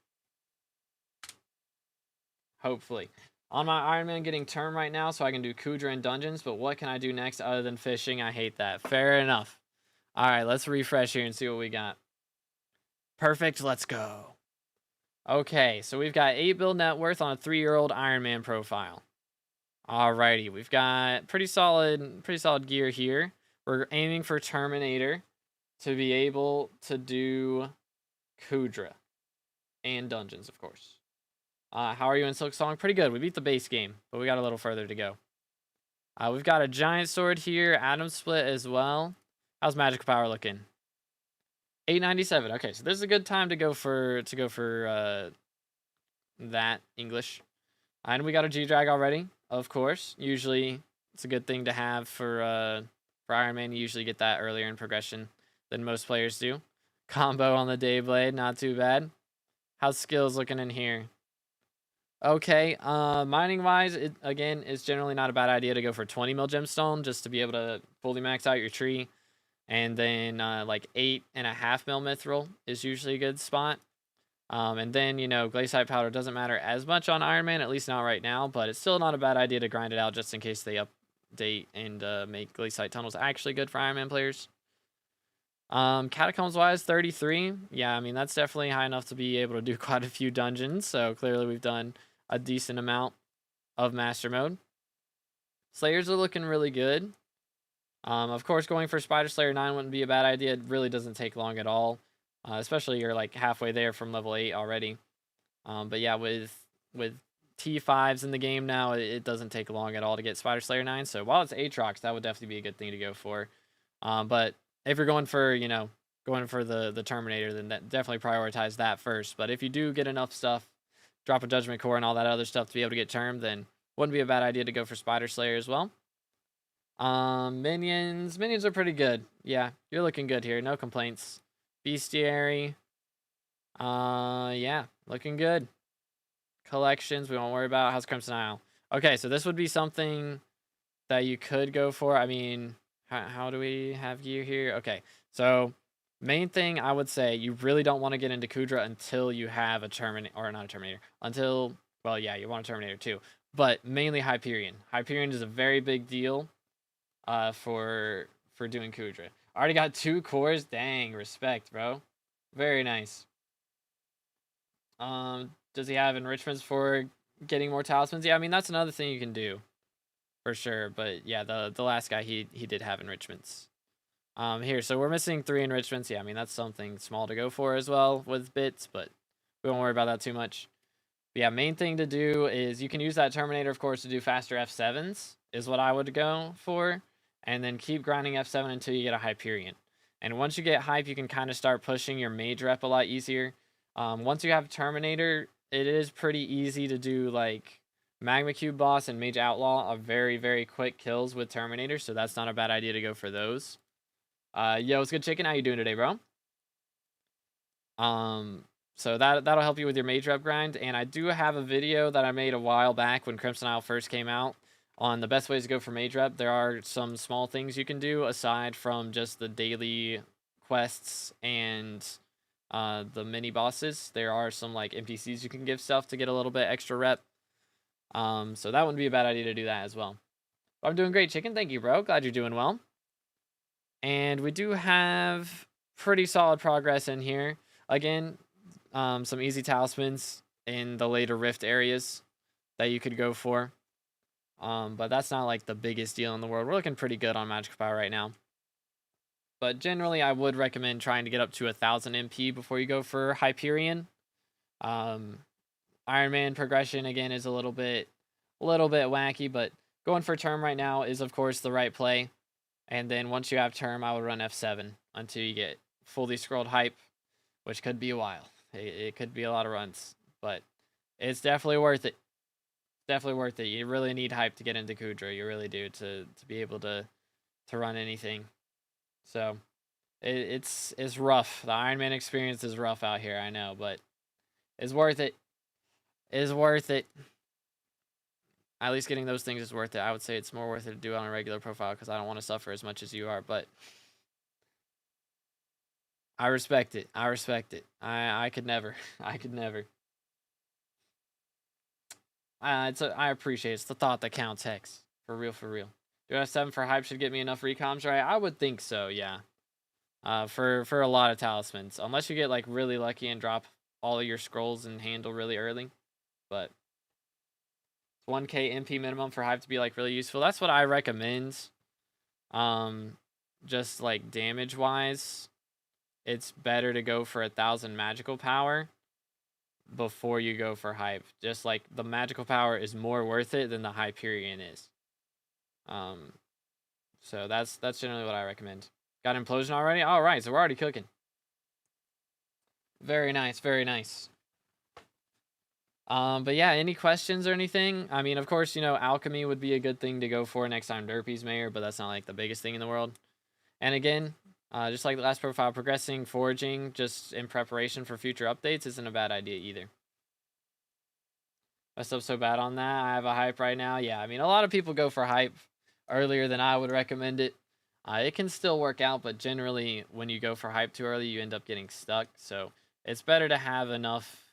On my Iron Man getting term right now, so I can do Kudra and dungeons, but what can I do next other than fishing? I hate that. Fair enough. Alright, let's refresh here and see what we got. Perfect, let's go. Okay, so we've got 8 build net worth on a 3-year-old Iron Man profile. Alrighty, we've got pretty solid gear here. We're aiming for Terminator to be able to do Kudra and dungeons, of course. How are you in Silk Song? Pretty good. We beat the base game, but we got a little further to go. We've got a giant sword here, Atom Split as well. How's Magic Power looking? 897. Okay, so this is a good time to go for that English. And we got a G-Drag already, of course. Usually it's a good thing to have for Iron Man. You usually get that earlier in progression than most players do. Combo on the Dayblade, not too bad. How's skills looking in here? Okay, mining wise, it again is generally not a bad idea to go for 20 mil gemstone just to be able to fully max out your tree. And then like 8.5 mil mithril is usually a good spot. And then, you know, glaciite powder doesn't matter as much on Iron Man, at least not right now, but it's still not a bad idea to grind it out just in case they update and make glaciite tunnels actually good for Iron Man players. Catacombs wise, 33. Yeah, I mean, that's definitely high enough to be able to do quite a few dungeons. So clearly we've done a decent amount of master mode. Slayers are looking really good. Of course, going for Spider Slayer 9 wouldn't be a bad idea. It really doesn't take long at all. Especially you're like halfway there from level 8 already. But yeah, with T5s in the game now, it doesn't take long at all to get Spider Slayer 9. So while it's Aatrox, that would definitely be a good thing to go for. But if you're going for, you know, the Terminator, then definitely prioritize that first. But if you do get enough stuff, drop a Judgment Core and all that other stuff to be able to get term, then wouldn't be a bad idea to go for Spider Slayer as well. Minions are pretty good. Yeah, you're looking good here. No complaints. Bestiary. Yeah, looking good. Collections, we won't worry about. How's Crimson Isle? Okay, so this would be something that you could go for. I mean, how do we have gear here? Okay, so main thing I would say, you really don't want to get into Kudra until you have a Terminator, or not a Terminator, until, well, yeah, you want a Terminator too, but mainly Hyperion. Hyperion is a very big deal for doing Kudra. Already got 2 cores. Dang, respect, bro. Very nice. Does he have enrichments for getting more talismans? Yeah, I mean, that's another thing you can do for sure. But yeah, the last guy, he did have enrichments. Here, so we're missing 3 enrichments. Yeah, I mean, that's something small to go for as well with bits, but we won't worry about that too much. But yeah, main thing to do is you can use that Terminator, of course, to do faster F7s is what I would go for. And then keep grinding F7 until you get a Hyperion. And once you get Hype, you can kind of start pushing your mage rep a lot easier. Once you have Terminator, it is pretty easy to do like Magma Cube Boss and Mage Outlaw are very, very quick kills with Terminator, so that's not a bad idea to go for those. Yo, what's good, Chicken? How you doing today, bro? So that'll help you with your mage rep grind. And I do have a video that I made a while back when Crimson Isle first came out on the best ways to go for mage rep. There are some small things you can do aside from just the daily quests and the mini bosses. There are some like NPCs you can give stuff to get a little bit extra rep. So that wouldn't be a bad idea to do that as well. But I'm doing great, Chicken. Thank you, bro. Glad you're doing well. And we do have pretty solid progress in here. Again, some easy talismans in the later rift areas that you could go for. But that's not like the biggest deal in the world. We're looking pretty good on magical power right now. But generally, I would recommend trying to get up to 1,000 MP before you go for Hyperion. Iron Man progression again is a little bit wacky, but going for term right now is of course the right play. And then once you have term, I would run F7 until you get fully scrolled hype, which could be a while. It could be a lot of runs, but it's definitely worth it. Definitely worth it. You really need hype to get into Kudra. You really do to be able to run anything. So it's rough. The Iron Man experience is rough out here, I know, but it's worth it. Is worth it. At least getting those things is worth it. I would say it's more worth it to do it on a regular profile because I don't want to suffer as much as you are, but I respect it. I respect it. I could never. I could never. I appreciate it. It's the thought that counts, Hex. For real, for real. Do F7 for hype should get me enough recoms, right? I would think so, yeah. For a lot of talismans. Unless you get like really lucky and drop all of your scrolls and handle really early. But 1k MP minimum for hype to be like really useful. That's what I recommend. Just like damage wise, it's better to go for 1,000 magical power before you go for hype. Just like the magical power is more worth it than the Hyperion is. So that's generally what I recommend. Got implosion already? All right, so we're already cooking. Very nice, very nice. But yeah, any questions or anything? I mean, of course, you know, alchemy would be a good thing to go for next time Derpy's mayor, but that's not like the biggest thing in the world. And again, just like the last profile, progressing, foraging, just in preparation for future updates isn't a bad idea either. Messed up so bad on that. I have a hype right now. Yeah, I mean, a lot of people go for hype earlier than I would recommend it. It can still work out, but generally, when you go for hype too early, you end up getting stuck. So it's better to have enough.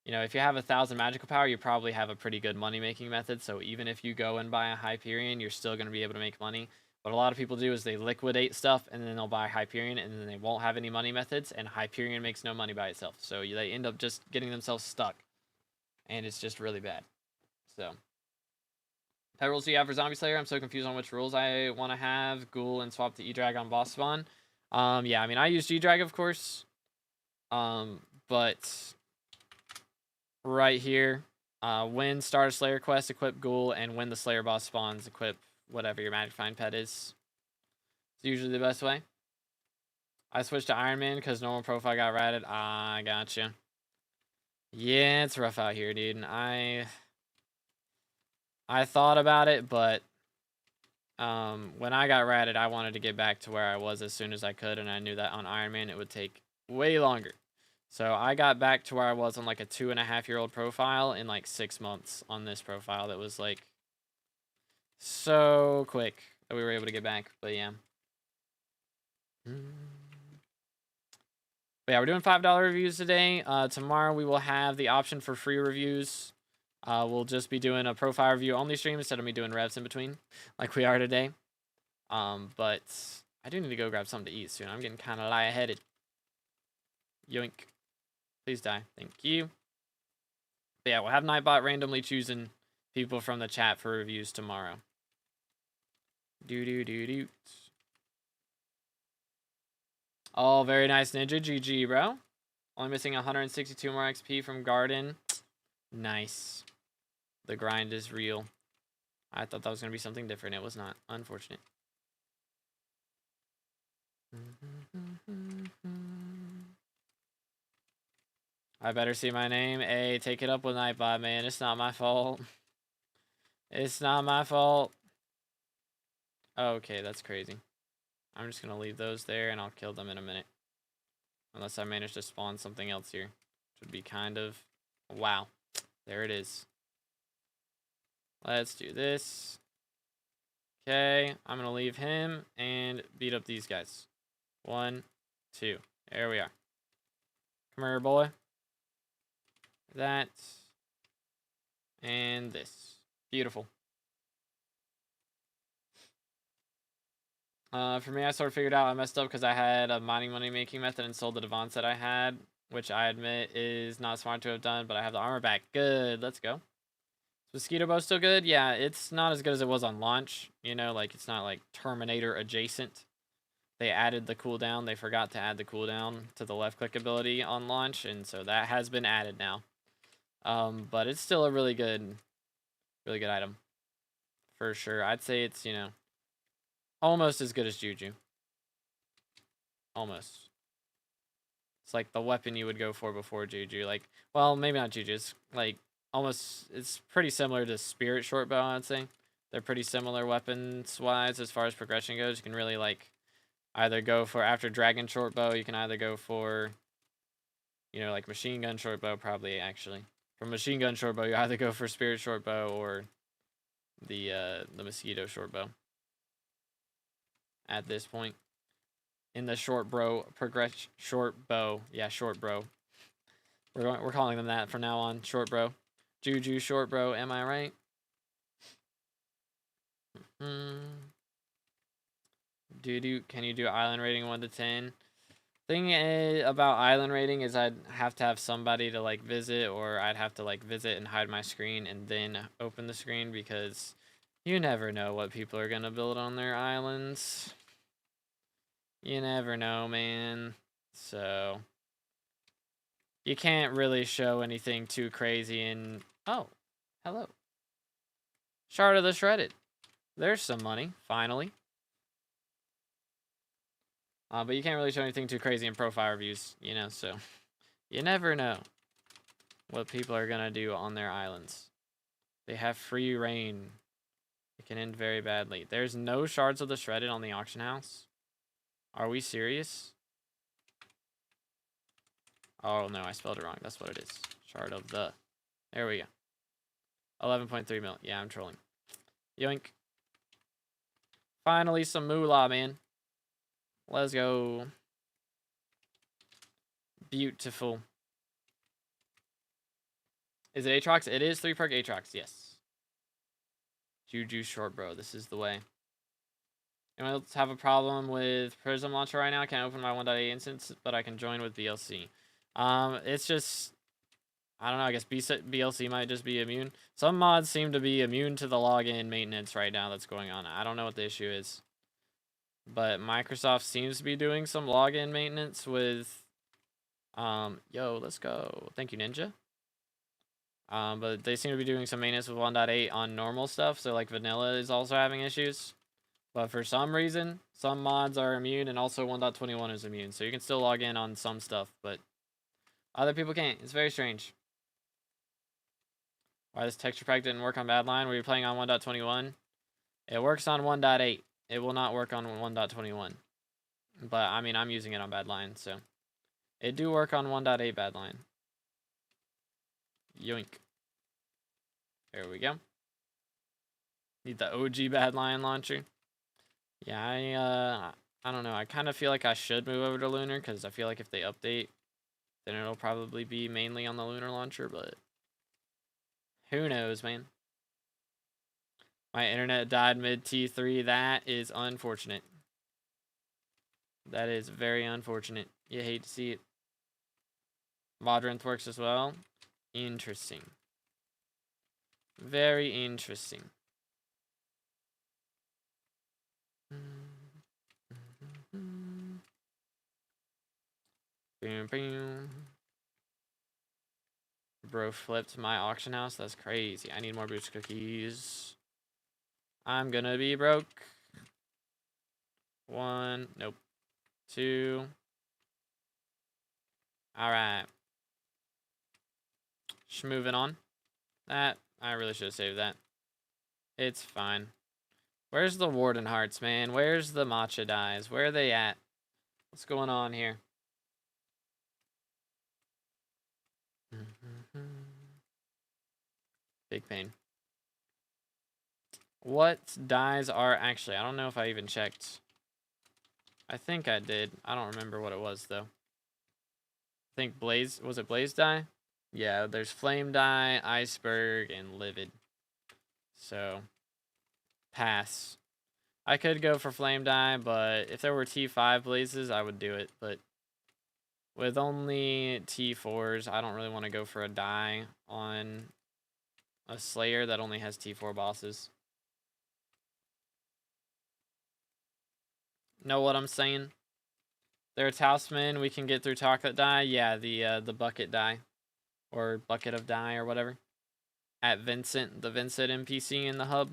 You know, if you have 1,000 magical power, you probably have a pretty good money-making method. So even if you go and buy a Hyperion, you're still going to be able to make money. What a lot of people do is they liquidate stuff, and then they'll buy Hyperion, and then they won't have any money methods, and Hyperion makes no money by itself. So they end up just getting themselves stuck, and it's just really bad. So, what rules do you have for Zombie Slayer? I'm so confused on which rules I want to have. Ghoul and swap to E-Drag on boss spawn. Yeah, I mean, I use G-Drag, of course. But right here, when start a Slayer quest, equip Ghoul, and when the Slayer boss spawns, equip whatever your Magic Find pet is. It's usually the best way. I switched to Iron Man because normal profile got ratted. I gotcha. Yeah, it's rough out here, dude. I thought about it, but when I got ratted, I wanted to get back to where I was as soon as I could, and I knew that on Iron Man it would take way longer. So I got back to where I was on like a 2.5-year-old profile in like 6 months on this profile. That was like so quick that we were able to get back. But yeah. But yeah, we're doing $5 reviews today. Tomorrow we will have the option for free reviews. We'll just be doing a profile review only stream instead of me doing revs in between, like we are today. But I do need to go grab something to eat soon. I'm getting kind of lightheaded. Yoink. Please die. Thank you. But yeah, we'll have Nightbot randomly choosing people from the chat for reviews tomorrow. Do. Oh, very nice, Ninja. GG, bro. Only missing 162 more XP from Garden. Nice. The grind is real. I thought that was going to be something different. It was not. Unfortunate. I better see my name. Hey, take it up with Nightbot, man. It's not my fault. It's not my fault. Okay, that's crazy. I'm just going to leave those there, and I'll kill them in a minute. Unless I manage to spawn something else here. Which would be kind of... Wow. There it is. Let's do this. Okay, I'm going to leave him and beat up these guys. 1, 2. There we are. Come here, boy. That. And this. Beautiful. For me, I sort of figured out I messed up because I had a mining money making method and sold the Devons that I had, which I admit is not smart to have done, but I have the armor back. Good, let's go. Mosquito Bow's still good? Yeah, it's not as good as it was on launch. You know, like, it's not like Terminator adjacent. They added the cooldown. They forgot to add the cooldown to the left click ability on launch, and so that has been added now. But it's still a really good item. For sure. I'd say it's, you know, almost as good as Juju. Almost. It's like the weapon you would go for before Juju. Like, well, maybe not Juju. It's like almost, it's pretty similar to Spirit Short Bow, I'd say. They're pretty similar weapons-wise as far as progression goes. You can really, like, either go for, after Dragon Short Bow, you can either go for, you know, like Machine Gun Short Bow, probably, actually. For Machine Gun Short Bow, you either go for Spirit Short Bow or the Mosquito Short Bow. At this point. In the short bow. Yeah, short bro. We're calling them that from now on. Short bro. Juju short bro, am I right? Can you do island rating 1 to 10? Thing about island rating is I'd have to have somebody to like visit, or I'd have to like visit and hide my screen and then open the screen, because you never know what people are gonna build on their islands. You never know, man. So you can't really show anything too crazy. And oh, hello. Shard of the Shredded. There's some money, finally. But you can't really show anything too crazy in profile reviews, you know, so you never know what people are gonna do on their islands. They have free reign. It can end very badly. There's no Shards of the Shredded on the auction house. Are we serious? Oh no, I spelled it wrong. That's what it is. Shard of the. There we go. 11.3 mil. Yeah, I'm trolling. Yoink. Finally, some moolah, man. Let's go. Beautiful. Is it Aatrox? It is 3-perk Aatrox, yes. Juju short, bro. This is the way. Anyone else have a problem with Prism Launcher right now? I can't open my 1.8 instance, but I can join with BLC. It's just, I don't know, I guess BLC might just be immune. Some mods seem to be immune to the login maintenance right now that's going on. I don't know what the issue is. But Microsoft seems to be doing some login maintenance with, yo, let's go. Thank you, Ninja. But they seem to be doing some maintenance with 1.8 on normal stuff. So like vanilla is also having issues. But for some reason, some mods are immune, and also 1.21 is immune. So you can still log in on some stuff, but other people can't. It's very strange. Why this texture pack didn't work on Badline? Were you playing on 1.21? It works on 1.8. It will not work on 1.21. But, I mean, I'm using it on Badline, so. It do work on 1.8 Badline. Yoink. There we go. Need the OG Badline launcher. Yeah, I don't know. I kind of feel like I should move over to Lunar, because I feel like if they update, then it'll probably be mainly on the Lunar launcher, but who knows, man. My internet died mid T3. That is unfortunate. That is very unfortunate. You hate to see it. Vaudrinth works as well. Interesting. Very interesting. Boom, boom. Bro flipped my auction house. That's crazy. I need more boost cookies. I'm gonna be broke. 1. Nope. 2. Alright. Moving on. That, I really should have saved that. It's fine. Where's the Warden Hearts, man? Where's the Matcha Dies? Where are they at? What's going on here? Big pain. What dies are actually, I don't know if I even checked. I think I did. I don't remember what it was, though. I think Blaze, was it Blaze die? Yeah, there's Flame die, Iceberg, and Livid. So, pass. I could go for Flame die, but if there were T5 Blazes, I would do it. But with only T4s, I don't really want to go for a die on a Slayer that only has T4 bosses. Know what I'm saying? They're a talisman we can get through chocolate dye. Yeah, the bucket dye. Or bucket of dye or whatever. At Vincent, the Vincent NPC in the hub.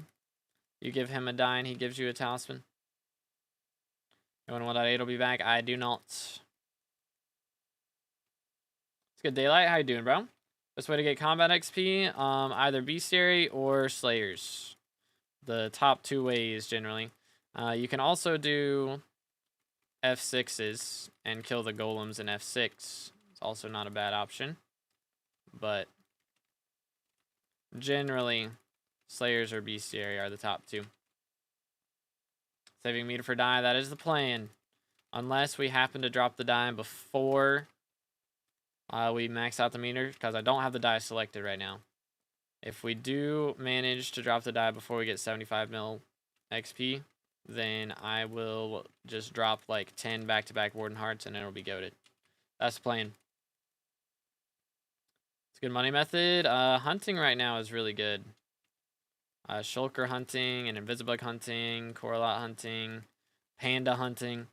You give him a dye and he gives you a talisman. You want 1.8 will be back? I do not. It's good daylight. How you doing, bro? Best way to get combat XP, either Bestiary or Slayers. The top 2 ways, generally. You can also do F6s and kill the golems in F6. It's also not a bad option. But generally, Slayers or Bestiary are the top 2. Saving meter for dye, that is the plan. Unless we happen to drop the dye before we max out the meter, because I don't have the dye selected right now. If we do manage to drop the dye before we get 75 mil XP, then I will just drop like 10 back-to-back Warden Hearts and it'll be goated. That's the plan. It's a good money method. Hunting right now is really good. Shulker hunting and Invisibug hunting, Coralot hunting, Panda hunting.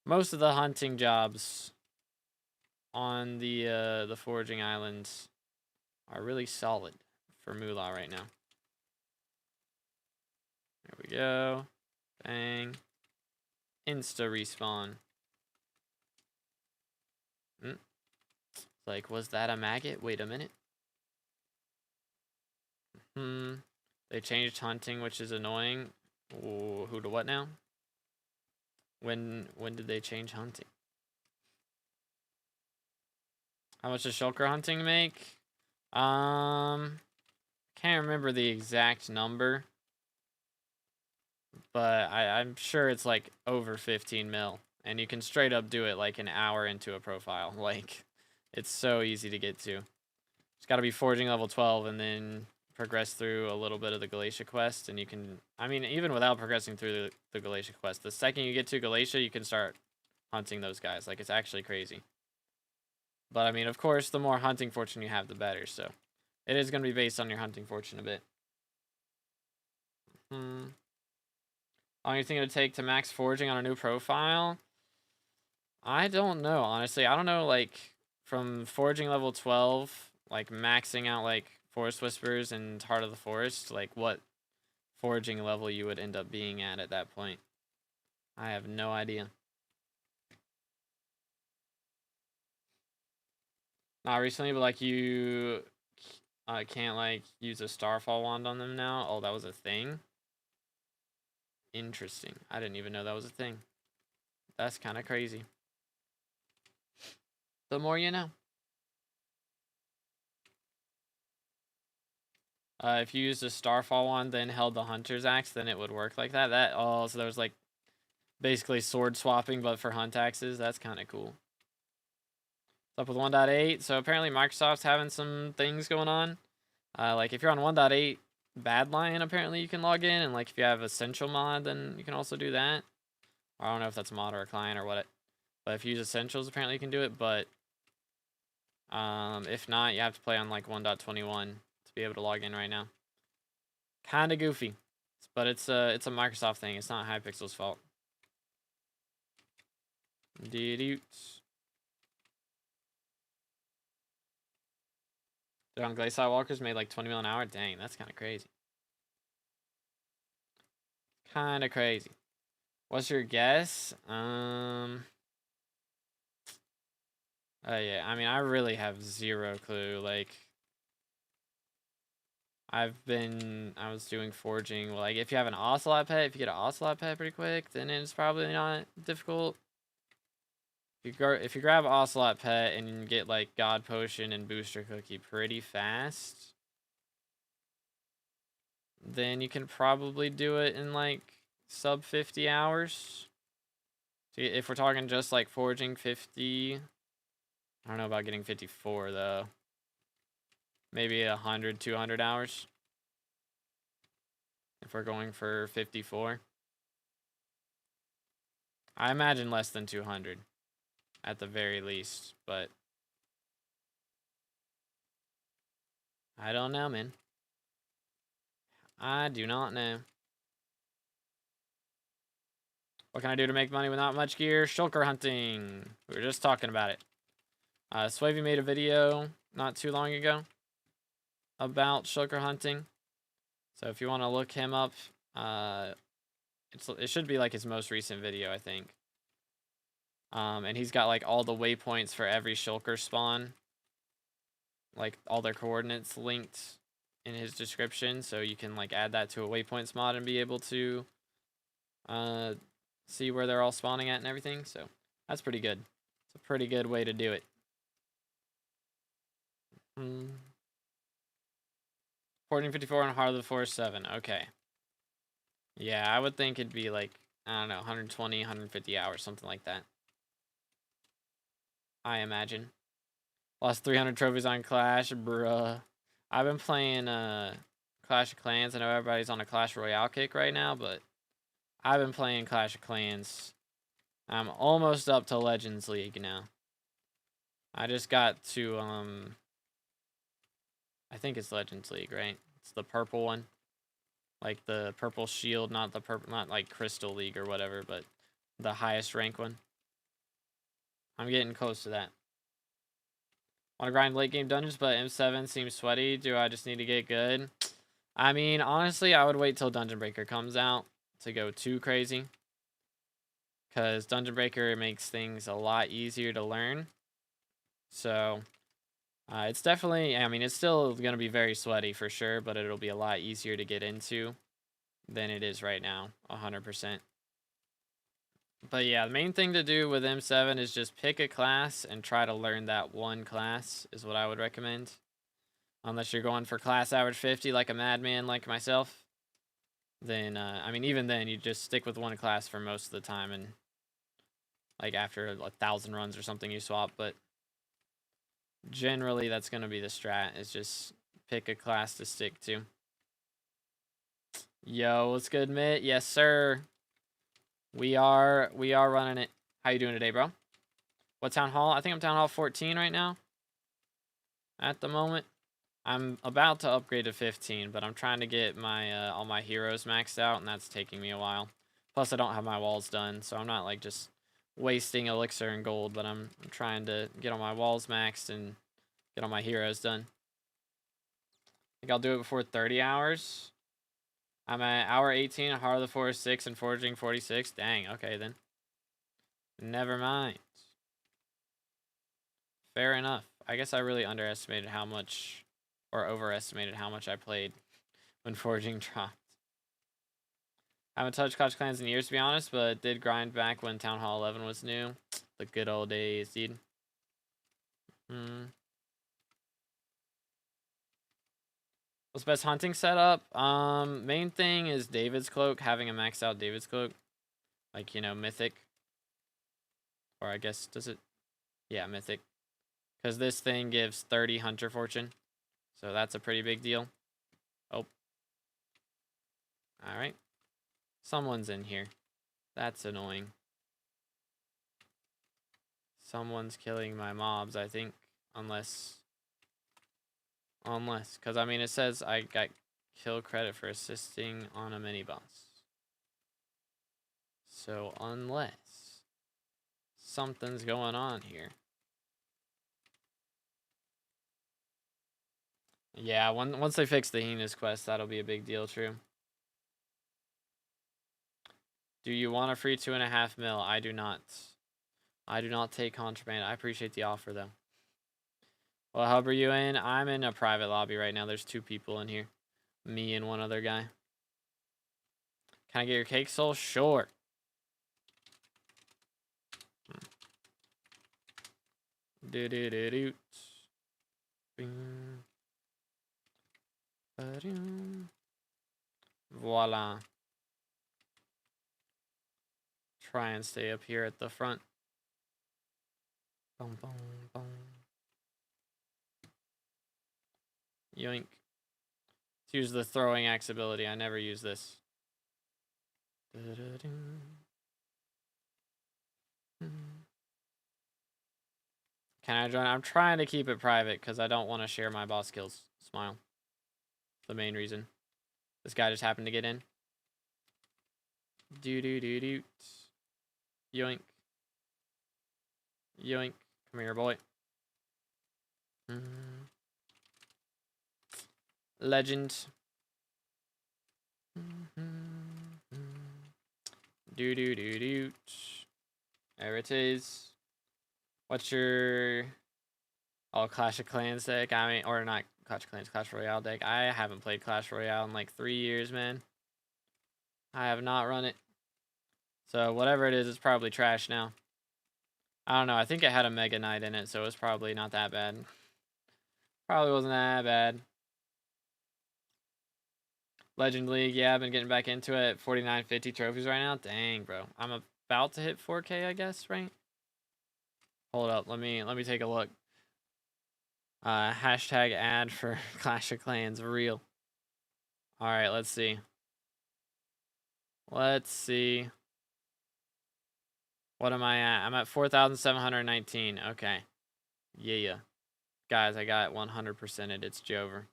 Most of the hunting jobs on the foraging islands are really solid for Moolah right now. There we go. Bang. Insta respawn. Like, was that a maggot? Wait a minute. They changed hunting, which is annoying. Ooh, who to what now? When did they change hunting? How much does shulker hunting make? Can't remember the exact number. But I'm sure it's like over 15 mil. And you can straight up do it like an hour into a profile. Like, it's so easy to get to. It's got to be foraging level 12 and then progress through a little bit of the Galatia quest. And you can, I mean, even without progressing through the Galatia quest, the second you get to Galatia, you can start hunting those guys. Like, it's actually crazy. But, I mean, of course, the more hunting fortune you have, the better. So, it is going to be based on your hunting fortune a bit. How long do you think it would take to max foraging on a new profile? I don't know, honestly. I don't know, like, from foraging level 12, like, maxing out, like, Forest Whispers and Heart of the Forest, like, what foraging level you would end up being at that point. I have no idea. Not recently, but, like, you can't, like, use a Starfall wand on them now. Oh, that was a thing? Interesting. I didn't even know that was a thing. That's kind of crazy. The more you know. If you used a Starfall wand, then held the Hunter's Axe, then it would work like that. So there was like basically sword swapping, but for hunt axes. That's kind of cool. What's up with 1.8? So apparently Microsoft's having some things going on. Like if you're on 1.8 Badlion, apparently you can log in, and like if you have Essential mod, then you can also do that. I don't know if that's a mod or a client or what. But if you use Essentials, apparently you can do it. But if not, you have to play on like 1.21 to be able to log in right now. Kind of goofy, but it's a Microsoft thing. It's not Hypixel's fault. Dude, on Glacial Walkers made like 20 mil an hour. Dang, that's kind of crazy. Kind of crazy. What's your guess? Yeah, I mean, I really have zero clue. Like, I was doing foraging. Like, if you have an Ocelot pet, if you get an Ocelot pet pretty quick, then it's probably not difficult. If you grab Ocelot pet and you get, like, God Potion and Booster Cookie pretty fast, then you can probably do it in, like, sub 50 hours. So if we're talking just, like, foraging 50... I don't know about getting 54, though. Maybe 100, 200 hours. If we're going for 54. I imagine less than 200. At the very least, but... I don't know, man. I do not know. What can I do to make money with not much gear? Shulker hunting. We were just talking about it. Swavey made a video not too long ago about shulker hunting. So if you want to look him up, it should be like his most recent video, I think. And he's got like all the waypoints for every shulker spawn, like all their coordinates linked in his description, so you can like add that to a waypoints mod and be able to see where they're all spawning at and everything. So that's pretty good. It's a pretty good way to do it. 1454 and Heart of the Forest 7. Okay. Yeah, I would think it'd be like, I don't know, 120, 150 hours, something like that. I imagine. Lost 300 trophies on Clash, bruh. I've been playing Clash of Clans. I know everybody's on a Clash Royale kick right now, but I've been playing Clash of Clans. I'm almost up to Legends League now. I just got to, I think it's Legends League, right? It's the purple one. Like the purple shield, not the purple, not like Crystal League or whatever, but the highest rank one. I'm getting close to that. Want to grind late game dungeons, but M7 seems sweaty. Do I just need to get good? I mean, honestly, I would wait till Dungeon Breaker comes out to go too crazy. Because Dungeon Breaker makes things a lot easier to learn. So, it's definitely, I mean, it's still going to be very sweaty for sure, but it'll be a lot easier to get into than it is right now, 100%. But yeah, the main thing to do with M7 is just pick a class and try to learn that one class is what I would recommend. Unless you're going for class average 50 like a madman like myself. Then, I mean, even then, you just stick with one class for most of the time. And like after 1,000 runs or something, you swap. But generally, that's going to be the strat, is just pick a class to stick to. Yo, what's good, Mitt? Yes, sir. We are running it. How you doing today, bro? What town hall? I think I'm town hall 14 right now. At the moment, I'm about to upgrade to 15, but I'm trying to get my all my heroes maxed out, and that's taking me a while. Plus, I don't have my walls done, so I'm not like just wasting elixir and gold, but I'm trying to get all my walls maxed and get all my heroes done. I think I'll do it before 30 hours. I'm at hour 18, Heart of the Forest 6, and Foraging 46. Dang, okay then. Never mind. Fair enough. I guess I really underestimated how much, or overestimated how much I played when Foraging dropped. I haven't touched Clash of Clans in years, to be honest, but did grind back when Town Hall 11 was new. The good old days, dude. What's the best hunting setup? Main thing is David's Cloak, having a maxed out David's Cloak. Like, you know, Mythic. Or I guess, does it? Yeah, Mythic. Because this thing gives 30 Hunter Fortune. So that's a pretty big deal. Oh. Alright. Someone's in here. That's annoying. Someone's killing my mobs, I think. Unless, because I mean, it says I got kill credit for assisting on a mini boss. So unless something's going on here. Yeah, once they fix the heinous quest, that'll be a big deal, true. Do you want a free 2.5 mil? I do not. I do not take contraband. I appreciate the offer, though. What hub are you in? I'm in a private lobby right now. There's 2 people in here. Me and one other guy. Can I get your cake soul? Sure. Do-do-do-do. Voila. Try and stay up here at the front. Boom, boom, boom. Yoink. Let's use the throwing axe ability. I never use this. Can I join? I'm trying to keep it private because I don't want to share my boss kills. Smile. The main reason. This guy just happened to get in. Do. Yoink. Yoink. Come here, boy. Legend. Do. There it is. What's your Clash of Clans deck? I mean, or not Clash of Clans, Clash Royale deck. I haven't played Clash Royale in like 3 years, man. I have not run it. So whatever it is, it's probably trash now. I don't know. I think it had a Mega Knight in it, so it was probably not that bad. Probably wasn't that bad. Legend League, yeah, I've been getting back into it. 4950 trophies right now. Dang, bro. I'm about to hit 4K, I guess, right? Hold up. Let me take a look. Hashtag ad for Clash of Clans real. All right, let's see. Let's see. What am I at? I'm at 4,719. Okay. Yeah. Guys, I got 100%ed. It's Jover.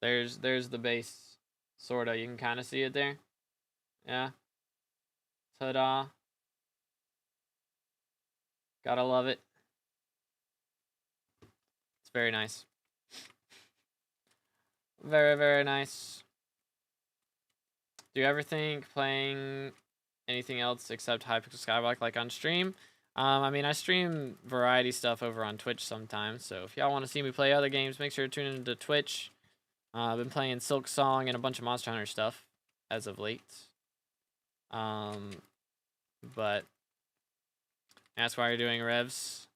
There's the base. Sorta. You can kind of see it there. Yeah. Ta-da. Gotta love it. It's very nice. Very, very nice. Do you ever think playing anything else except Hypixel SkyBlock like on stream? I mean, I stream variety stuff over on Twitch sometimes, so if y'all want to see me play other games, make sure to tune into Twitch. I've been playing Silk Song and a bunch of Monster Hunter stuff as of late. But that's why you're doing Revs.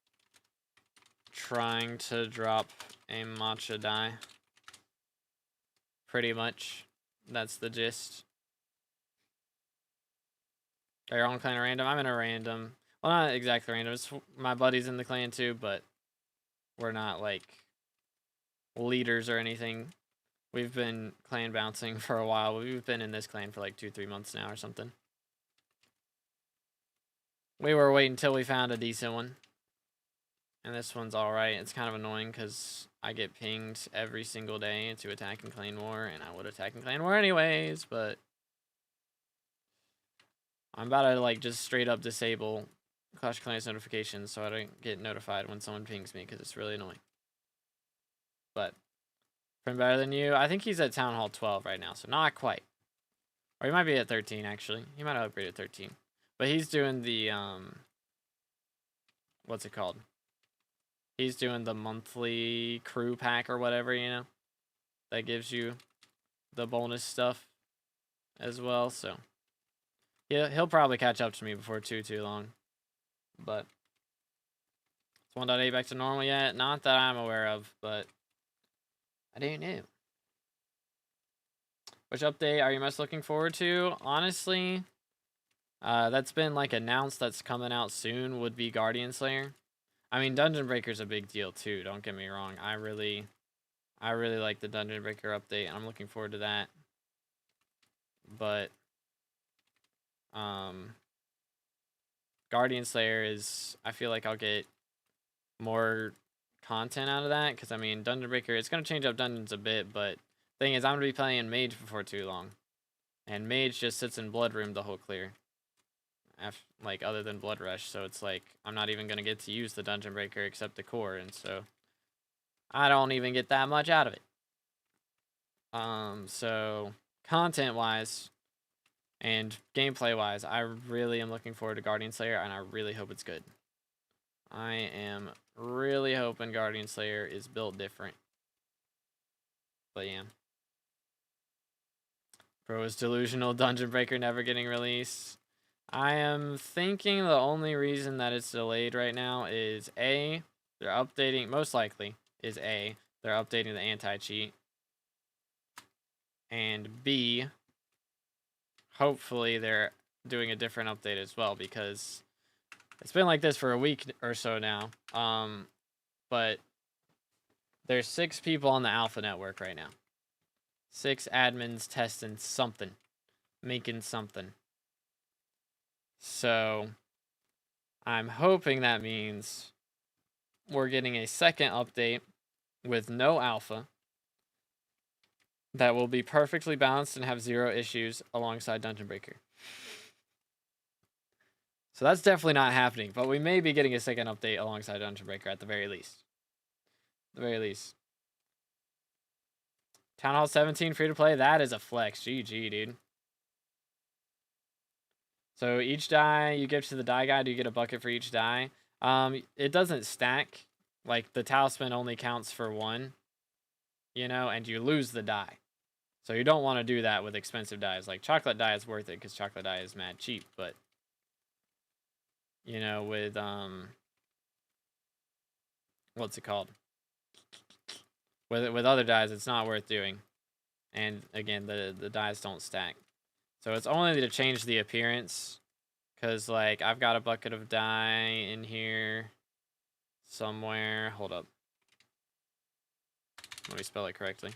Trying to drop a matcha die. Pretty much. That's the gist. Are you on clan random? I'm in a random. Well, not exactly random. It's my buddies in the clan too, but we're not like leaders or anything. We've been clan bouncing for a while. We've been in this clan for like 2-3 months now or something. We were waiting until we found a decent one. And this one's alright. It's kind of annoying because I get pinged every single day to attack in Clan War, and I would attack in Clan War anyways, but I'm about to like just straight up disable Clash of Clans notifications so I don't get notified when someone pings me because it's really annoying. But friend better than you. I think he's at Town Hall 12 right now, so not quite. Or he might be at 13 actually. He might have upgraded 13. But he's doing the what's it called? He's doing the monthly crew pack or whatever, you know, that gives you the bonus stuff as well. So yeah, he'll probably catch up to me before too long. But is 1.8 back to normal yet? Not that I'm aware of, but I don't know. Which update are you most looking forward to? Honestly, that's been like announced that's coming out soon would be Guardian Slayer. I mean, Dungeon Breaker's a big deal too, don't get me wrong. I really like the Dungeon Breaker update, and I'm looking forward to that. But Guardian Slayer is, I feel like I'll get more content out of that, because I mean, Dungeon Breaker, it's going to change up dungeons a bit, but thing is, I'm going to be playing Mage before too long. And Mage just sits in Blood Room the whole clear. Like, other than Blood Rush, so it's like, I'm not even going to get to use the Dungeon Breaker except the core, and so I don't even get that much out of it. So, content-wise, and gameplay-wise, I really am looking forward to Guardian Slayer, and I really hope it's good. I am really hoping Guardian Slayer is built different. But yeah. Bro is delusional, Dungeon Breaker never getting released. I am thinking the only reason that it's delayed right now is A, they're updating, most likely, is A, they're updating the anti-cheat. And B, hopefully they're doing a different update as well, because it's been like this for a week or so now. But there's 6 people on the alpha network right now. 6 admins testing something, making something. So I'm hoping that means we're getting a second update with no alpha. that will be perfectly balanced and have 0 issues alongside Dungeon Breaker. So that's definitely not happening, but we may be getting a second update alongside Dungeon Breaker at the very least. The very least. Town Hall 17 free to play, that is a flex. GG, dude. So each die you give to the die guide, you get a bucket for each die. It doesn't stack. Like, the talisman only counts for 1, you know, and you lose the die. So you don't want to do that with expensive dies. Like, chocolate die is worth it because chocolate die is mad cheap, but, you know, with, what's it called? With other dies, it's not worth doing. And, again, the dies don't stack. So it's only to change the appearance, because, like, I've got a bucket of die in here somewhere. Hold up. Let me spell it correctly.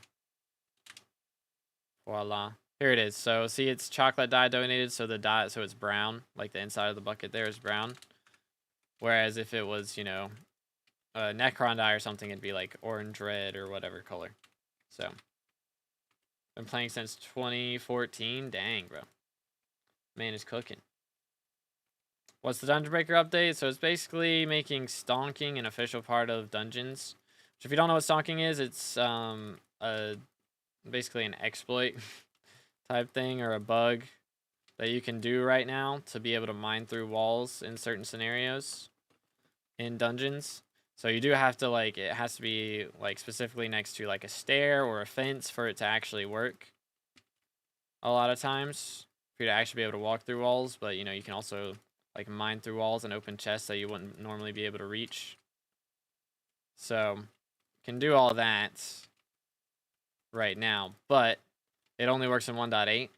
Voila. Here it is. So, see, it's chocolate dye donated, so the dye, so it's brown. Like, the inside of the bucket there is brown. Whereas if it was, you know, a Necron dye or something, it'd be, like, orange, red, or whatever color. So, been playing since 2014. Dang, bro. Man is cooking. What's the Dungeon Breaker update? So, it's basically making stonking an official part of dungeons. Which, if you don't know what stonking is, it's, basically an exploit type thing or a bug that you can do right now to be able to mine through walls in certain scenarios in dungeons. So you do have to, like, it has to be, like, specifically next to, like, a stair or a fence for it to actually work a lot of times, for you to actually be able to walk through walls. But, you know, you can also, like, mine through walls and open chests that you wouldn't normally be able to reach. So you can do all that right now, but it only works in 1.8.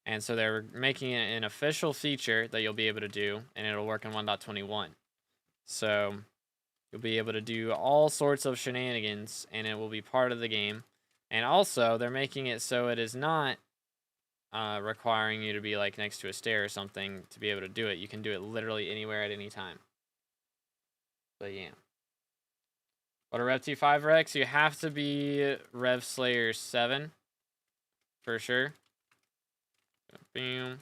And so they're making it an official feature that you'll be able to do, and it'll work in 1.21. So you'll be able to do all sorts of shenanigans, and it will be part of the game. And also, they're making it so it is not requiring you to be, like, next to a stair or something to be able to do it. You can do it literally anywhere at any time. But yeah. What a Rev T5 Rex? You have to be Rev Slayer 7 for sure. Boom.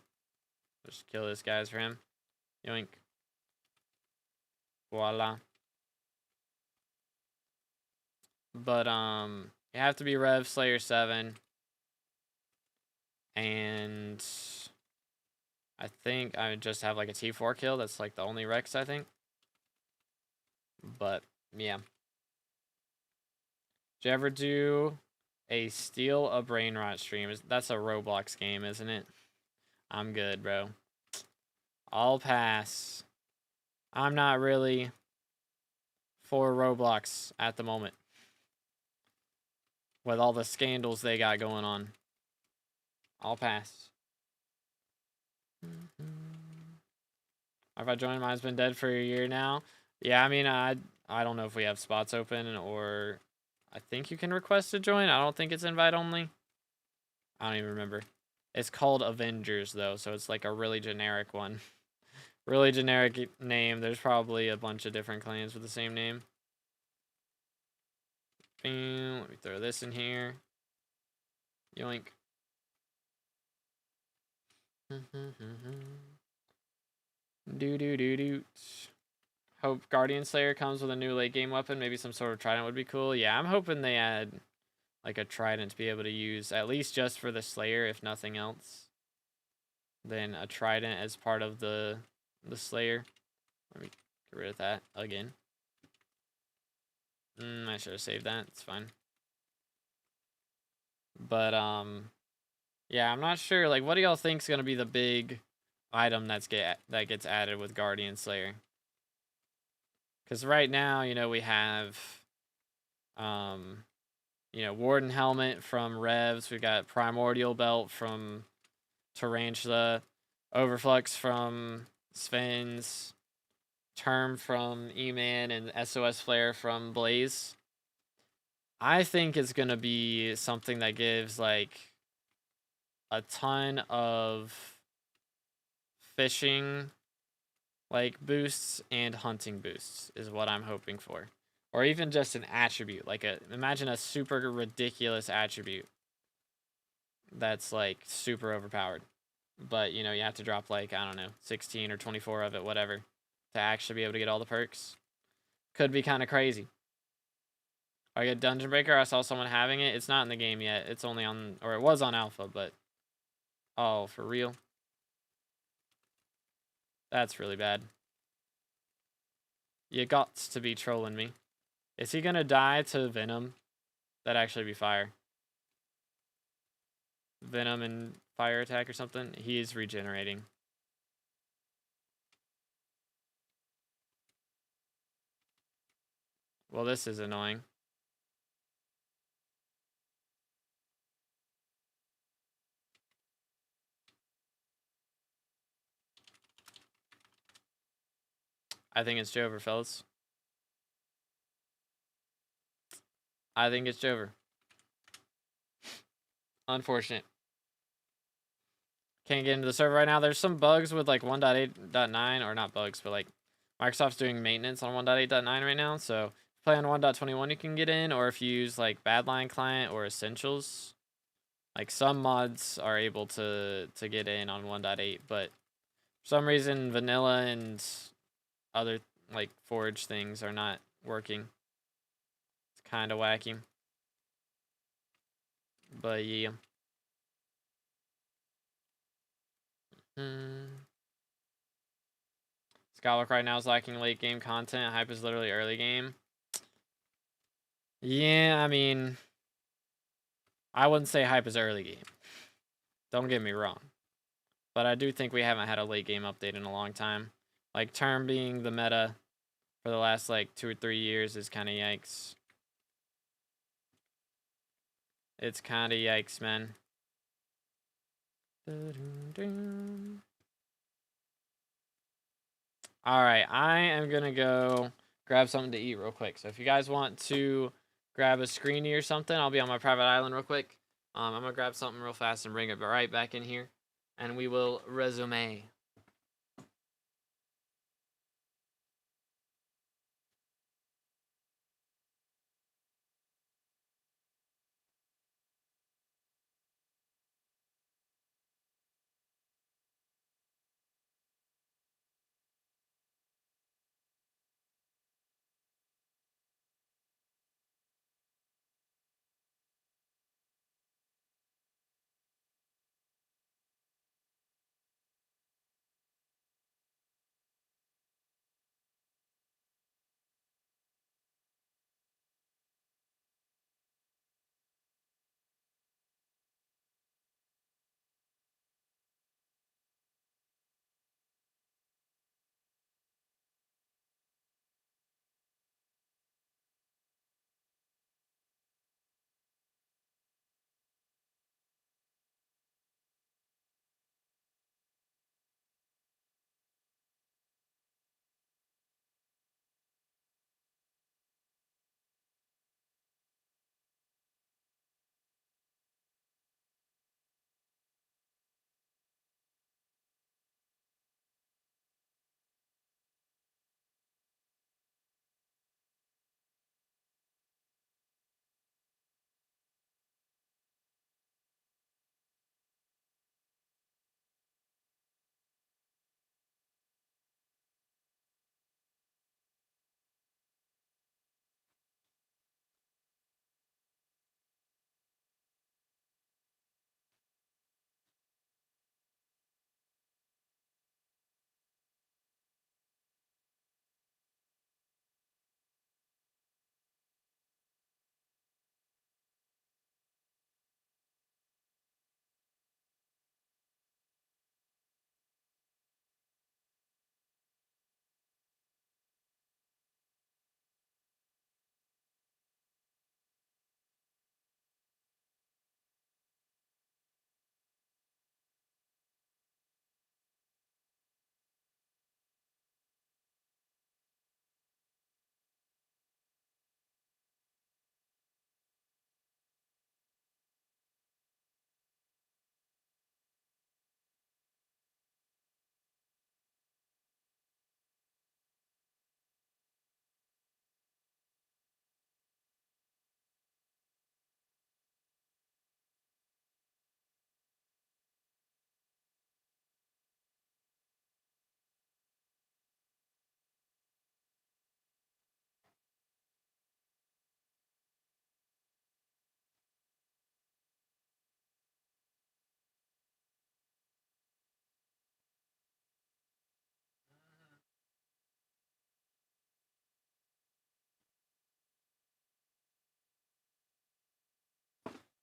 Just kill this guys for him. Yoink. Voila. But you have to be Rev Slayer 7. And I think I would just have, like, a T4 kill. That's, like, the only Rex, I think. But yeah. Did you ever do a Steal a Brainrot stream? That's a Roblox game, isn't it? I'm good, bro. I'll pass. I'm not really for Roblox at the moment, with all the scandals they got going on. I'll pass. Have I joined? Mine's been dead for a year now. Yeah, I mean, I don't know if we have spots open, or I think you can request to join. I don't think it's invite only. I don't even remember. It's called Avengers, though, so it's like a really generic one. Really generic name. There's probably a bunch of different clans with the same name. Boom. Let me throw this in here. Yoink. Do. Hope Guardian Slayer comes with a new late game weapon. Maybe some sort of trident would be cool. Yeah, I'm hoping they add, like, a trident to be able to use, at least just for the Slayer, if nothing else. Then a trident as part of the Slayer. Let me get rid of that again. I should have saved that. It's fine. But yeah, I'm not sure. Like, what do y'all think is gonna be the big item that gets added with Guardian Slayer? Because right now, you know, we have you know, Warden Helmet from Revs. We've got Primordial Belt from Tarantula, Overflux from Sven's, Term from E-Man, and SOS Flare from Blaze. I think it's going to be something that gives, like, a ton of fishing, like, boosts and hunting boosts is what I'm hoping for. Or even just an attribute. Like, imagine a super ridiculous attribute that's like super overpowered. But you know, you have to drop like, I don't know, 16 or 24 of it, whatever, to actually be able to get all the perks. Could be kind of crazy. I get Dungeon Breaker. I saw someone having it. It's not in the game yet. It's only on, or it was on alpha, but oh, for real? That's really bad. You got to be trolling me. Is he gonna die to Venom? That'd actually be fire. Venom and fire attack or something. He's regenerating. Well, this is annoying. I think it's Jover, fellas. I think it's Jover. Unfortunate. Can't get into the server right now. There's some bugs with like 1.8.9, or not bugs, but like Microsoft's doing maintenance on 1.8.9 right now. So if you play on 1.21, you can get in, or if you use like Badline Client or Essentials, like some mods are able to get in on 1.8, but for some reason vanilla and other like Forge things are not working. It's kind of wacky. But yeah. SkyBlock right now is lacking late game content. Hype is literally early game. Yeah, I mean, I wouldn't say Hype is early game. Don't get me wrong. But I do think we haven't had a late game update in a long time. Like, Term being the meta for the last, like, 2 or 3 years is kind of yikes. It's kind of yikes, man. Alright, I am going to go grab something to eat real quick. So if you guys want to grab a screeny or something, I'll be on my private island real quick. I'm going to grab something real fast and bring it right back in here. And we will resume.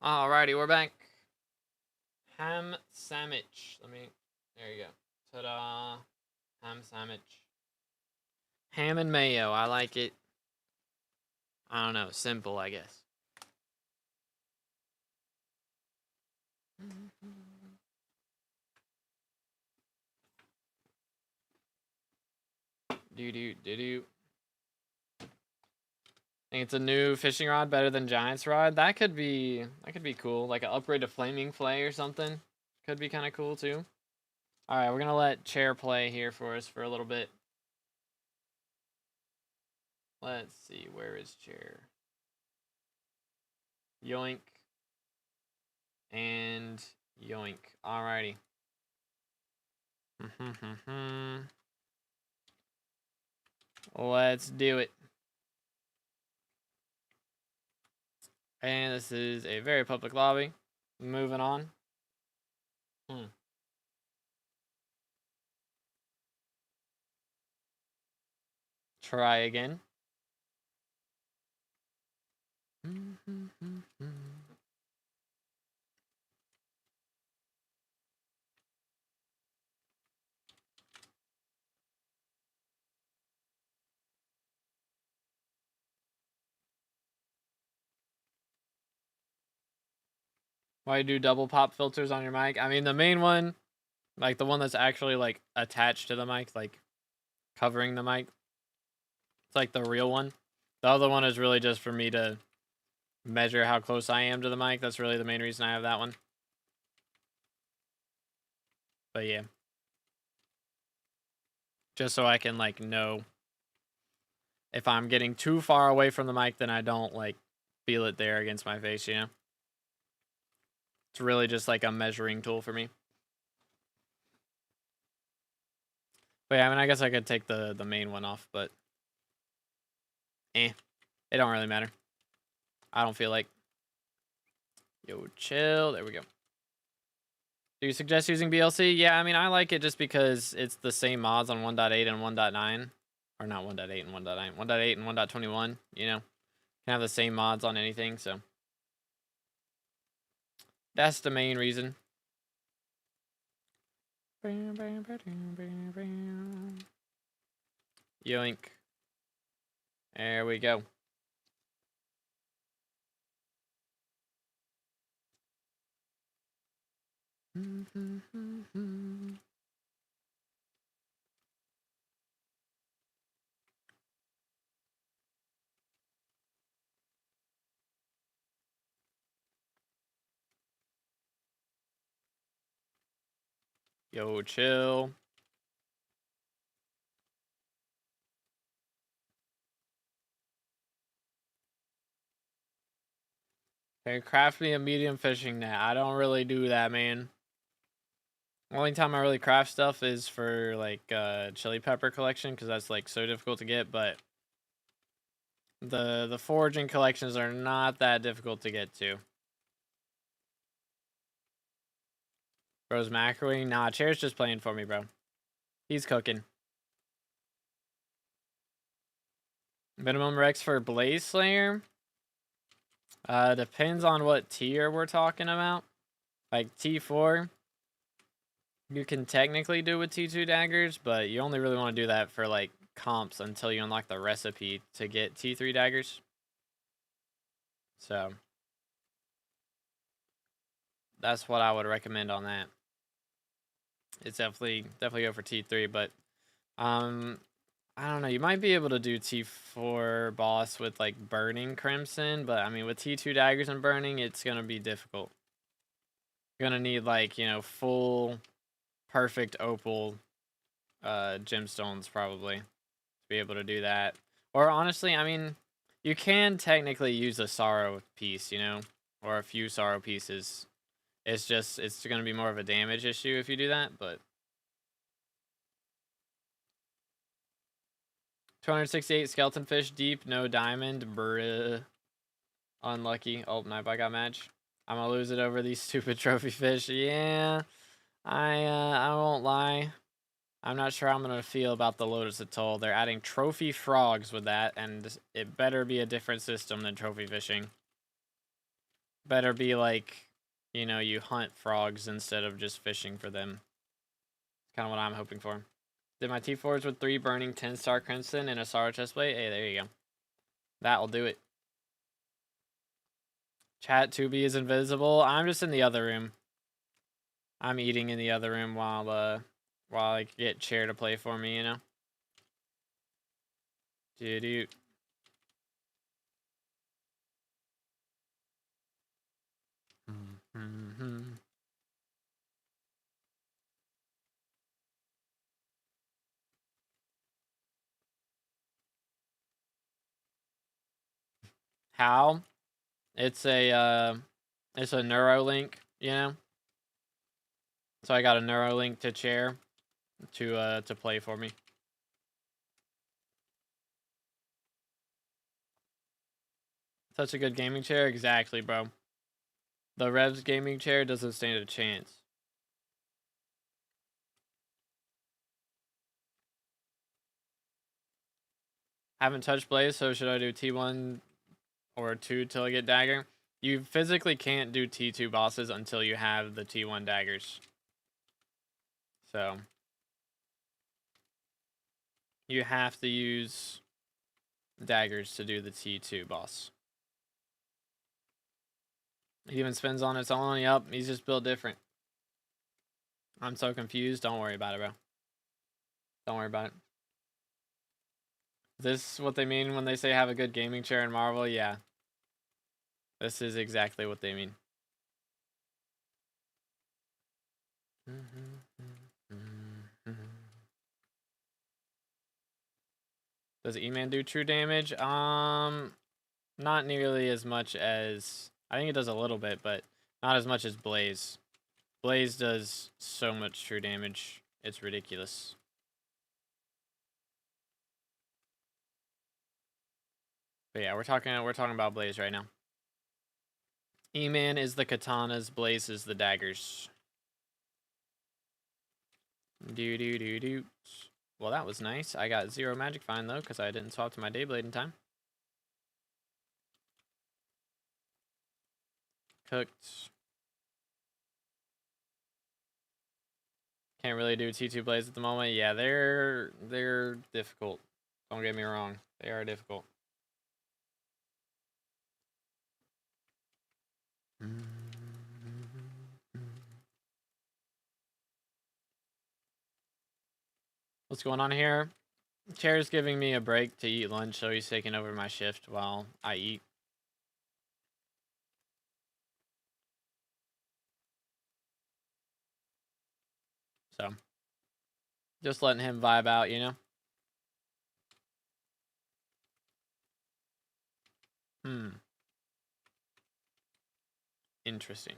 Alrighty, we're back. Ham sandwich. There you go. Ta-da. Ham sandwich. Ham and mayo. I like it. I don't know. Simple, I guess. Do-do-do-do. Think it's a new fishing rod better than Giant's rod? That could be cool. Like an upgrade to flaming flay or something. Could be kind of cool too. Alright, we're gonna let Chair play here for us for a little bit. Let's see, where is Chair? Yoink. And yoink. Alrighty. Let's do it. And this is a very public lobby. Moving on. Try again. Why do double pop filters on your mic? I mean, the main one, like the one that's actually like attached to the mic, like covering the mic. It's like the real one. The other one is really just for me to measure how close I am to the mic. That's really the main reason I have that one. But yeah. Just so I can like know if I'm getting too far away from the mic, then I don't like feel it there against my face, you know? It's really just like a measuring tool for me. But yeah, I mean, I guess I could take the main one off, but it don't really matter. I don't feel like. Yo, chill. There we go. Do you suggest using BLC? Yeah, I mean, I like it just because it's the same mods on 1.8 and 1.9. Or not 1.8 and 1.9. 1.8 and 1.21, you know? Can have the same mods on anything, so. That's the main reason. Yoink. There we go. Yo, chill. Okay, craft me a medium fishing net. I don't really do that, man. Only time I really craft stuff is for like chili pepper collection because that's like so difficult to get, but the foraging collections are not that difficult to get to. Bro's macroing? Nah, Chair's just playing for me, bro. He's cooking. Minimum Rex for Blaze Slayer? Depends on what tier we're talking about. Like T4, you can technically do with T2 daggers, but you only really want to do that for like comps until you unlock the recipe to get T3 daggers. So that's what I would recommend on that. It's definitely go for T3, but I don't know, you might be able to do T4 boss with like burning crimson, but I mean with T2 daggers and burning, it's gonna be difficult. You're gonna need like, you know, full perfect opal gemstones probably to be able to do that. Or honestly, I mean, you can technically use a sorrow piece, you know, or a few sorrow pieces. It's just, it's going to be more of a damage issue if you do that, but 268 skeleton fish deep, no diamond, bruh. Unlucky. Oh, Nightbot got match. I'm gonna lose it over these stupid trophy fish. Yeah, I won't lie. I'm not sure how I'm gonna feel about the Lotus Atoll. They're adding trophy frogs with that, and it better be a different system than trophy fishing. Better be like, you know, you hunt frogs instead of just fishing for them. Kind of what I'm hoping for. Did my T4s with 3 burning 10-star crimson and a sorrow chestplate? Hey, there you go. That'll do it. Chat 2B is invisible. I'm just in the other room. I'm eating in the other room while I get chair to play for me, you know? Dude. How? It's a Neuralink, you know? So I got a Neuralink to chair to play for me. Such a good gaming chair? Exactly, bro. The Revs gaming chair doesn't stand a chance. Haven't touched Blaze, so should I do T1 or 2 till I get dagger? You physically can't do T2 bosses until you have the T1 daggers. So you have to use daggers to do the T2 boss. It even spins on its own. Yup, he's just built different. I'm so confused. Don't worry about it, bro. Don't worry about it. Is this what they mean when they say have a good gaming chair in Marvel? Yeah. This is exactly what they mean. Does E-Man do true damage? Not nearly as much as... I think it does a little bit, but not as much as Blaze. Blaze does so much true damage. It's ridiculous. But yeah, we're talking about Blaze right now. E-Man is the katanas, Blaze is the daggers. Do. Well, that was nice. I got 0 magic fine though, because I didn't swap to my Dayblade in time. Cooked. Can't really do T2 Blaze at the moment. Yeah, they're difficult. Don't get me wrong. They are difficult. What's going on here? Chair's giving me a break to eat lunch, so he's taking over my shift while I eat. So, just letting him vibe out, you know? Interesting.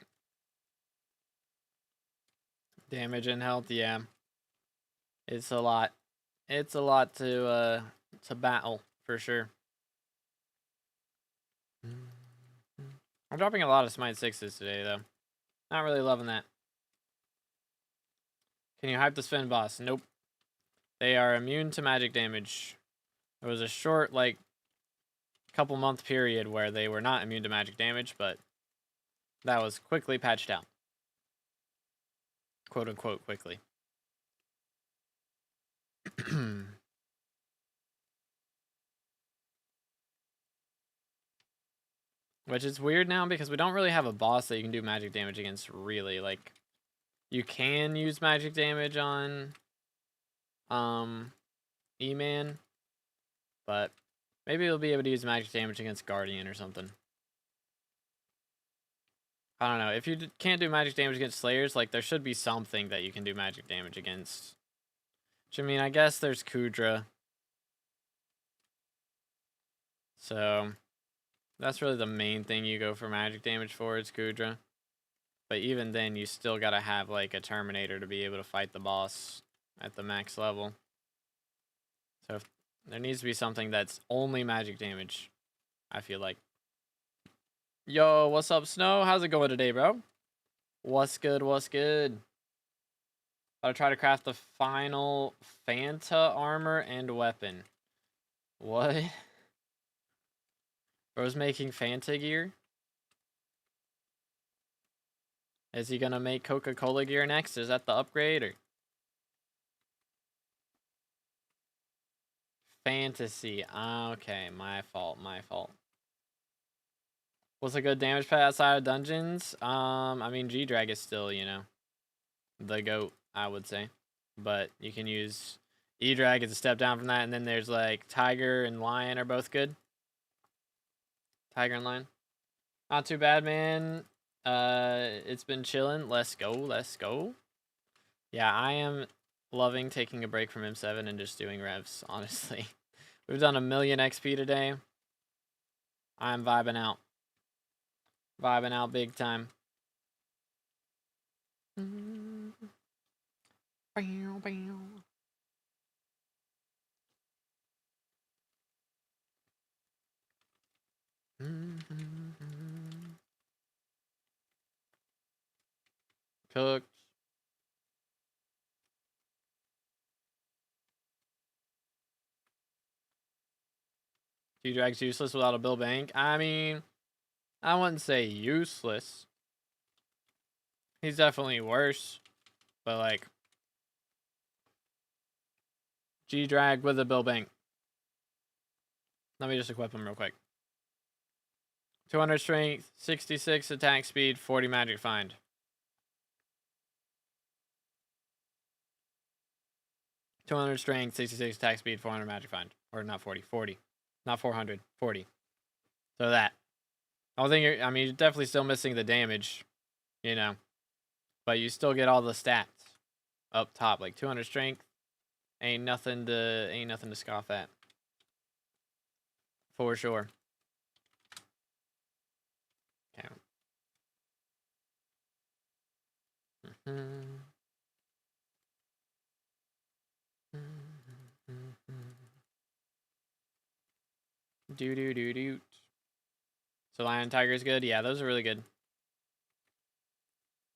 Damage and health, yeah. It's a lot. It's a lot to battle, for sure. I'm dropping a lot of Smite 6s today, though. Not really loving that. Can you hype the Sven boss? Nope. They are immune to magic damage. There was a short, like, couple month period where they were not immune to magic damage, but that was quickly patched out. Quote unquote quickly. Which is weird now because we don't really have a boss that you can do magic damage against, really. Like, you can use magic damage on E-Man, but maybe you'll be able to use magic damage against Guardian or something. I don't know. If you can't do magic damage against Slayers, like, there should be something that you can do magic damage against. Which, I mean, I guess there's Kudra. So, that's really the main thing you go for magic damage for is Kudra. But even then, you still gotta have, like, a Terminator to be able to fight the boss at the max level. So, if there needs to be something that's only magic damage, I feel like. Yo, what's up, Snow? How's it going today, bro? What's good, what's good? I'll try to craft the final Fanta armor and weapon. What? Bro's making Fanta gear? Is he gonna make Coca-Cola gear next? Is that the upgrade or? Fantasy. Okay, my fault. What's a good damage pet outside of dungeons? I mean, G-Drag is still, you know, the GOAT, I would say. But you can use E-Drag as a step down from that, and then there's like Tiger and Lion are both good. Tiger and Lion. Not too bad, man. It's been chilling. Let's go. Yeah, I am loving taking a break from M7 and just doing revs, honestly. We've done 1,000,000 XP today. I'm vibing out. Vibing out big time. Cooked. G-Drag's useless without a Bill Bank. I mean, I wouldn't say useless. He's definitely worse. But like, G-Drag with a Bill Bank. Let me just equip him real quick. 200 strength, 66 attack speed, 40 magic find. $200 strength, 66 attack speed, 400 magic find. Or not 40, 40. Not 400, 40. So that. I don't think I mean, you're definitely still missing the damage, you know. But you still get all the stats up top. Like 200 strength, ain't nothing to scoff at. For sure. Okay. Do. So Lion Tiger is good. Yeah, those are really good.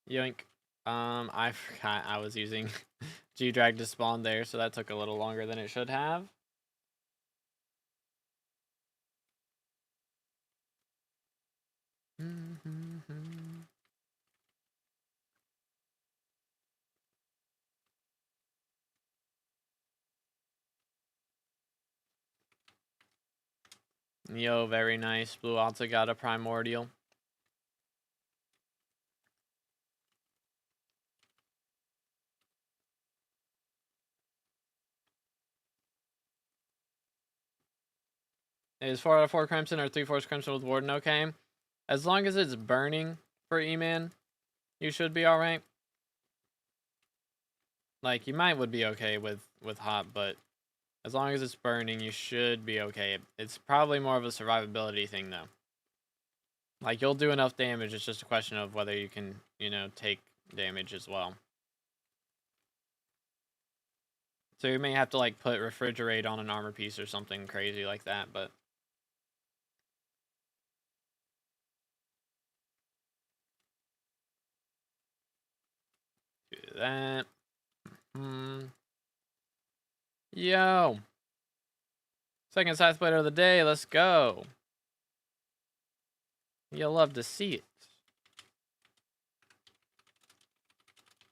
Yoink. I forgot I was using G-Drag to spawn there, so that took a little longer than it should have. Yo, very nice. Blue also got a primordial. Is 4 out of 4 Crimson or 3/4 Crimson with Warden okay? As long as it's burning for E-Man, you should be alright. Like, you would be okay with hot, but as long as it's burning, you should be okay. It's probably more of a survivability thing, though. Like, you'll do enough damage, it's just a question of whether you can, you know, take damage as well. So you may have to, like, put refrigerate on an armor piece or something crazy like that, but... do that. Yo! Second side splitter of the day, let's go! You'll love to see it.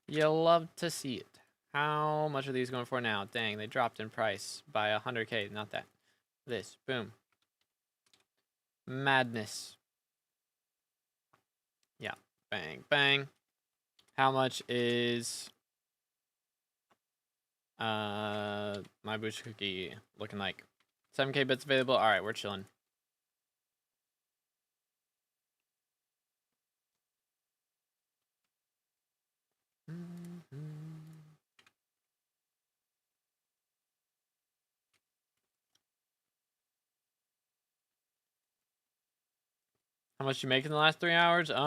You'll love to see it. How much are these going for now? Dang, they dropped in price by 100k. Not that. This. Boom. Madness. Yeah. Bang, bang. How much is my Bush Cookie looking like? 7k bits available. Alright, we're chilling. How much you make in the last 3 hours? It's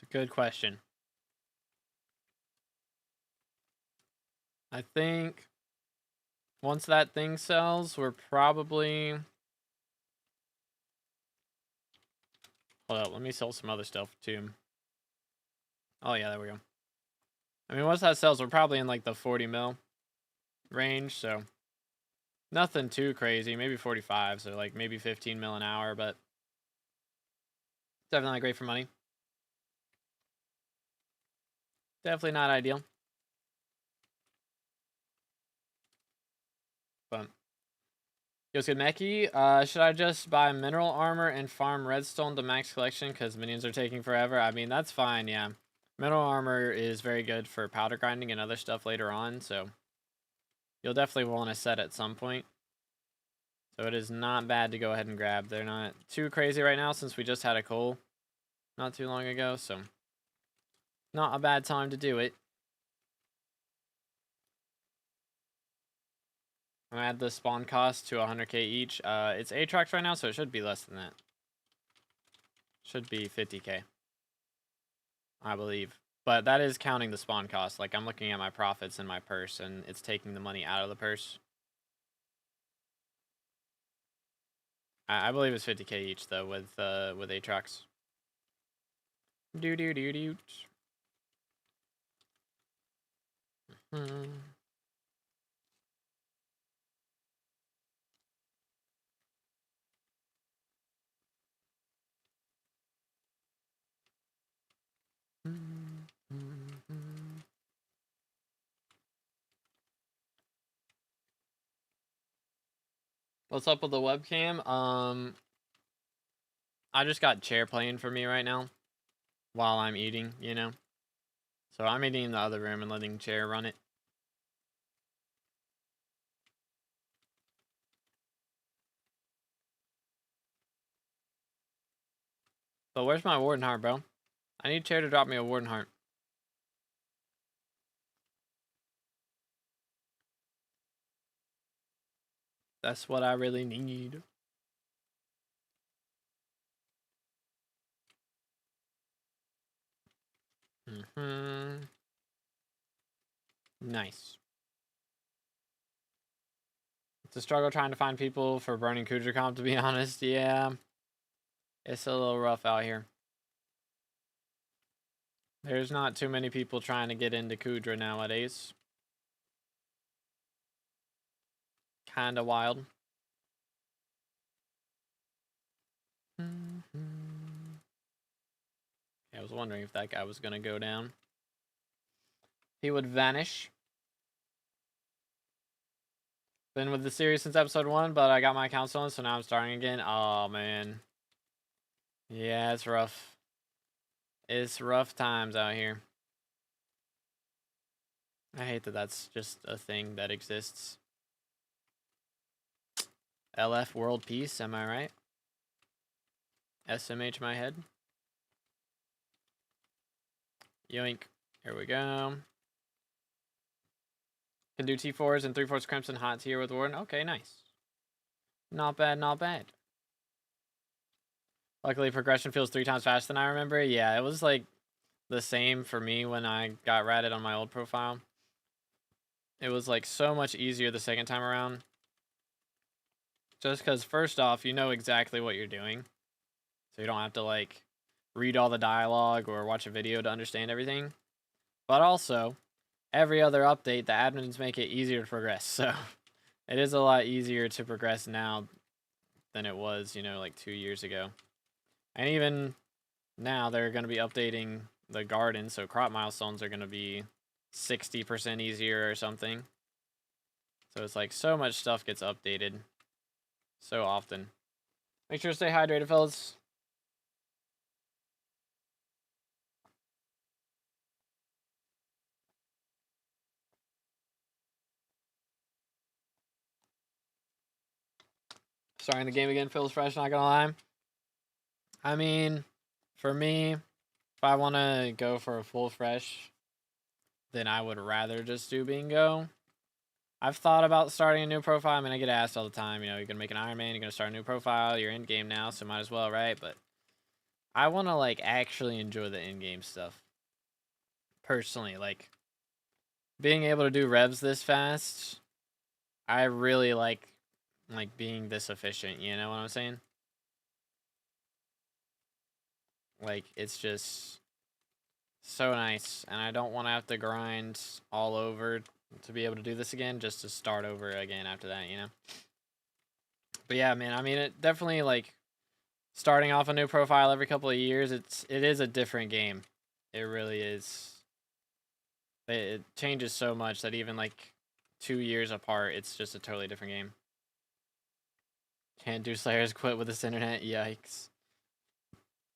a good question. I think once that thing sells, we're probably... Hold up, let me sell some other stuff too. Oh yeah, there we go. I mean, once that sells, we're probably in like the 40 mil range, so nothing too crazy. Maybe 45, so like maybe 15 mil an hour, but Definitely not great for money. Definitely not ideal. But Yo's good Meki. Should I just buy mineral armor and farm redstone to max collection because minions are taking forever? I mean, that's fine, yeah. Mineral armor is very good for powder grinding and other stuff later on, so you'll definitely want to set at some point. So it is not bad to go ahead and grab. They're not too crazy right now since we just had a coal not too long ago, so not a bad time to do it. I'm gonna add the spawn cost to 100k each. It's Aatrox right now, so it should be less than that. Should be 50k, I believe. But that is counting the spawn cost. Like, I'm looking at my profits in my purse, and it's taking the money out of the purse. I believe it's 50k each, though, with Aatrox. Do. What's up with the webcam? I just got chair playing for me right now while I'm eating, you know? So I'm eating in the other room and letting chair run it. But where's my warden heart, bro? I need chair to drop me a warden heart. That's what I really need. Nice. It's a struggle trying to find people for burning Kudra comp, to be honest. Yeah. It's a little rough out here. There's not too many people trying to get into Kudra nowadays. Kinda wild. I was wondering if that guy was gonna go down. He would vanish. Been with the series since episode 1, but I got my account stolen, so now I'm starting again. Oh, man. Yeah, it's rough. It's rough times out here. I hate that that's just a thing that exists. LF world peace, am I right? SMH my head. Yoink. Here we go. Can do T4s and 3/4 Crimson hot tier with Warden. Okay, nice. Not bad, not bad. Luckily, progression feels 3 times faster than I remember. Yeah, it was like the same for me when I got ratted on my old profile. It was like so much easier the second time around. Just because first off, you know exactly what you're doing. So you don't have to like read all the dialogue or watch a video to understand everything. But also, every other update, the admins make it easier to progress. So it is a lot easier to progress now than it was, you know, like 2 years ago. And even now, they're going to be updating the garden, so crop milestones are going to be 60% easier or something. So it's like so much stuff gets updated so often. Make sure to stay hydrated, fellas. Starting the game again feels fresh, not gonna lie. I mean, for me, if I want to go for a full fresh, then I would rather just do bingo. I've thought about starting a new profile. I mean, I get asked all the time, you know, you're going to make an Iron Man, you're going to start a new profile, you're in game now, so might as well, right? But I want to, like, actually enjoy the in-game stuff. Personally, like, being able to do revs this fast, I really like being this efficient, you know what I'm saying? Like, it's just so nice, and I don't want to have to grind all over to be able to do this again, just to start over again after that, you know? But yeah, man, I mean, it definitely, like, starting off a new profile every couple of years, it is a different game. It really is. It changes so much that even like 2 years apart, it's just a totally different game. Can't do Slayers quit with this internet. Yikes.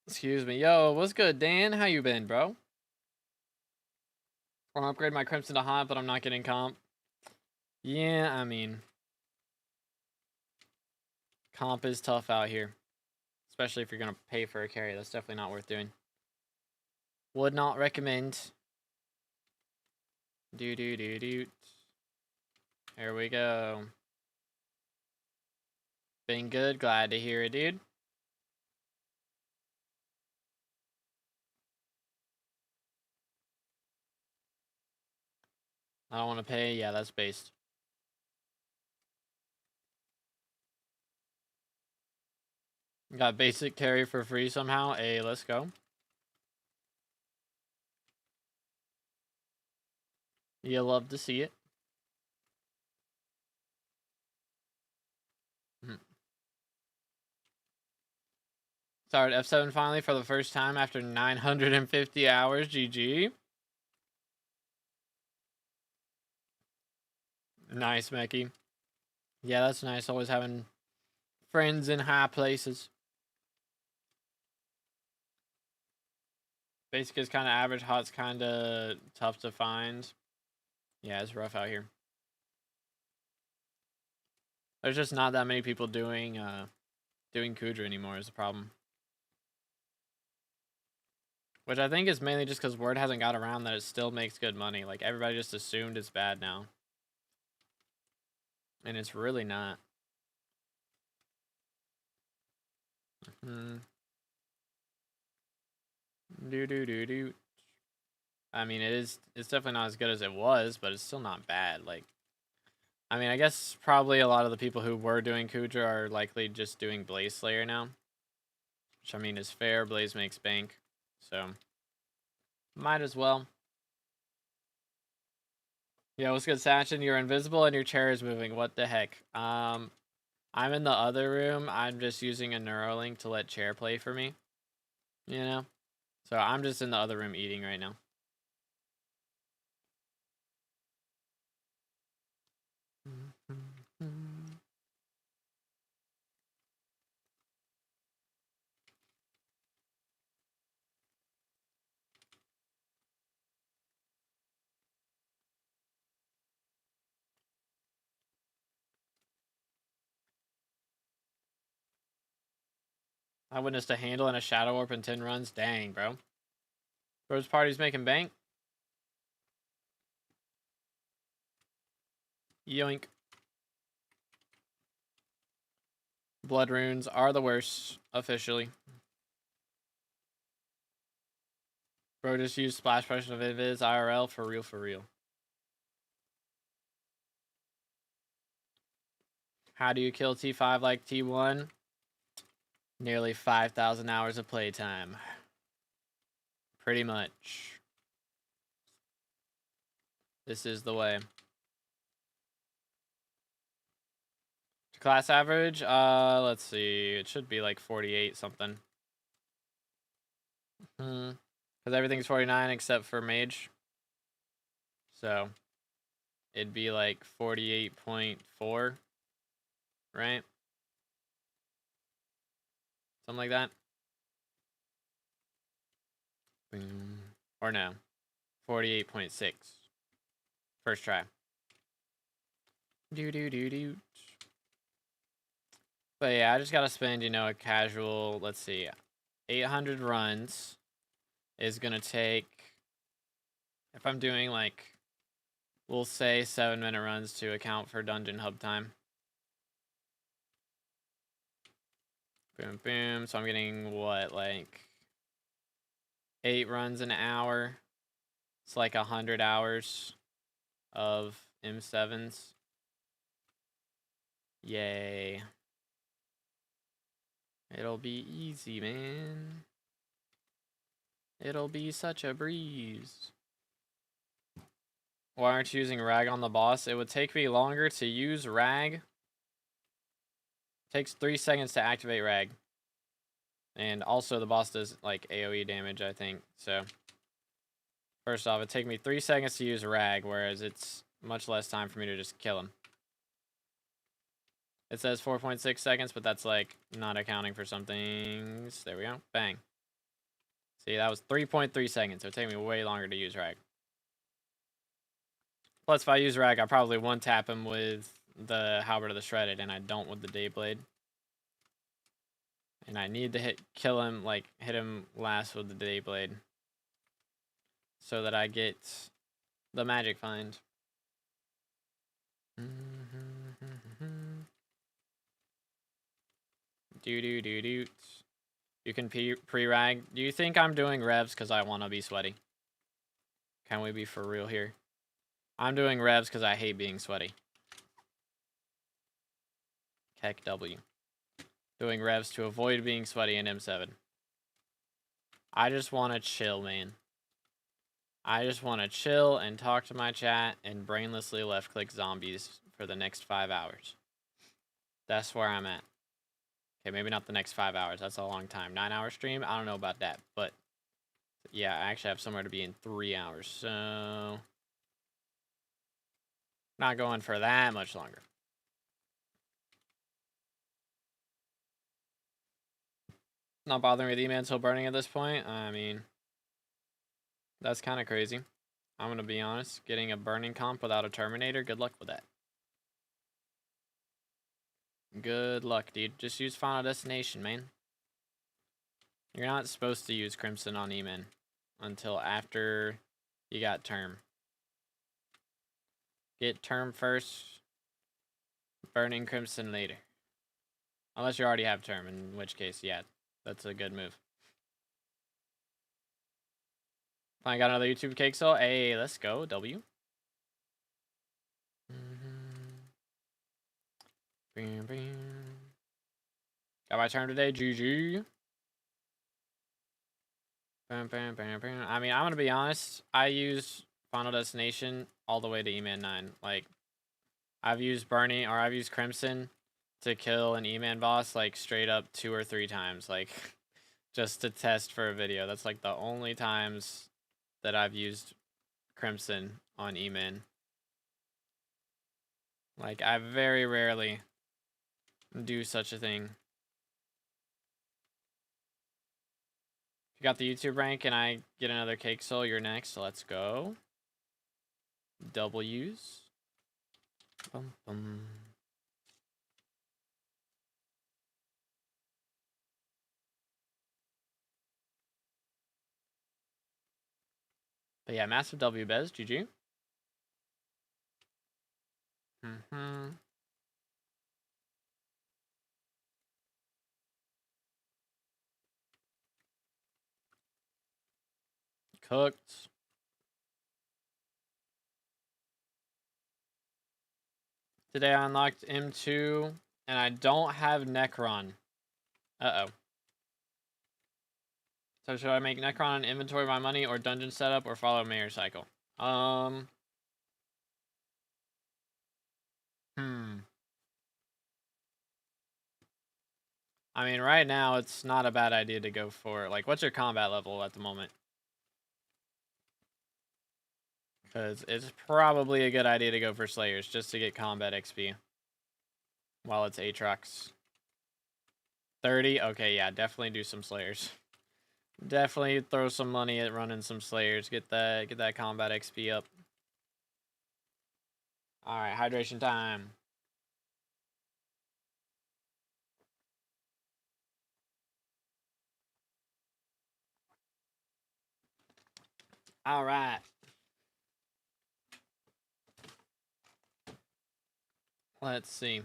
Excuse me. Yo, what's good, Dan? How you been, bro? I'm upgrading my Crimson to Hot, but I'm not getting comp. Yeah, I mean, comp is tough out here. Especially if you're going to pay for a carry. That's definitely not worth doing. Would not recommend. Do. Here we go. Been good. Glad to hear it, dude. I don't want to pay. Yeah, that's based. Got basic carry for free somehow. Hey, let's go. You love to see it. Started F7 finally for the first time after 950 hours. GG. Nice, Mecky. Yeah, that's nice. Always having friends in high places. Basic is kind of average. Hot's kind of tough to find. Yeah, it's rough out here. There's just not that many people doing Kudra anymore is the problem. Which I think is mainly just because word hasn't got around that it still makes good money. Like, everybody just assumed it's bad now. And it's really not. I mean, it's definitely not as good as it was, but it's still not bad. Like, I mean, I guess probably a lot of the people who were doing Kudra are likely just doing Blaze Slayer now. Which, I mean, is fair. Blaze makes bank. So, might as well. Yeah, what's good, Sachin? You're invisible and your chair is moving. What the heck? I'm in the other room. I'm just using a Neuralink to let chair play for me. You know? So, I'm just in the other room eating right now. I witnessed a handle and a shadow warp in 10 runs. Dang, bro. Rose Party's making bank. Yoink. Blood runes are the worst, officially. Bro, just use splash potion of Invis IRL for real, for real. How do you kill T5 like T1? Nearly 5,000 hours of playtime. Pretty much. This is the way. Class average? Let's see. It should be like 48 something. Because everything's 49 except for mage. So, it'd be like 48.4. Right? Something like that. Boom. Or no. 48.6. First try. Do. But yeah, I just gotta spend, you know, a casual, let's see, 800 runs is gonna take, if I'm doing like, we'll say 7-minute runs to account for dungeon hub time. Boom, boom. So I'm getting what, like 8 runs an hour. It's like 100 hours of M7s. Yay. It'll be easy, man. It'll be such a breeze. Why aren't you using rag on the boss? It would take me longer to use rag. Takes 3 seconds to activate rag. And also the boss does like AoE damage, I think. So first off, it'd take me 3 seconds to use Rag, whereas it's much less time for me to just kill him. It says 4.6 seconds, but that's like not accounting for some things. There we go. Bang. See, that was 3.3 seconds. So it'd take me way longer to use Rag. Plus, if I use Rag, I probably one-tap him with the Halberd of the Shredded, and I don't with the Dayblade. And I need to kill him, like, hit him last with the Dayblade. So that I get the Magic Find. Do. You can pre-rag. Do you think I'm doing revs because I want to be sweaty? Can we be for real here? I'm doing revs because I hate being sweaty. Heck W. Doing revs to avoid being sweaty in M7. I just want to chill, man. I just want to chill and talk to my chat and brainlessly left-click zombies for the next 5 hours. That's where I'm at. Okay, maybe not the next 5 hours. That's a long time. 9-hour stream? I don't know about that. But, yeah, I actually have somewhere to be in 3 hours. So, not going for that much longer. Not bothering with email until burning at this point. I mean, that's kind of crazy. I'm going to be honest. Getting a burning comp without a Terminator, good luck with that. Good luck, dude. Just use Final Destination, man. You're not supposed to use Crimson on Eman until after you got Term. Get Term first, burning Crimson later. Unless you already have Term, in which case, yeah, that's a good move. I got another YouTube cake sale. Hey, let's go, W. Got my turn today, GG. I mean, I'm gonna be honest. I use Final Destination all the way to E-Man 9. Like, I've used Bernie or I've used Crimson to kill an E-Man boss like straight up 2 or 3 times, like just to test for a video. That's like the only times that I've used Crimson on E-Man. Like, I very rarely do such a thing. If you got the YouTube rank and I get another cake soul, you're next. So let's go. W's. Bum, bum. But yeah, massive W Bez, GG. Cooked. Today I unlocked M2 and I don't have Necron. Uh-oh. So should I make Necron and inventory my money or dungeon setup or follow Mayor Cycle? I mean, right now it's not a bad idea to go for, like, what's your combat level at the moment? Because it's probably a good idea to go for Slayers just to get combat XP while it's Aatrox. 30? Okay, yeah, definitely do some Slayers. Definitely throw some money at running some Slayers. Get that combat XP up. Alright, hydration time. Alright. Let's see.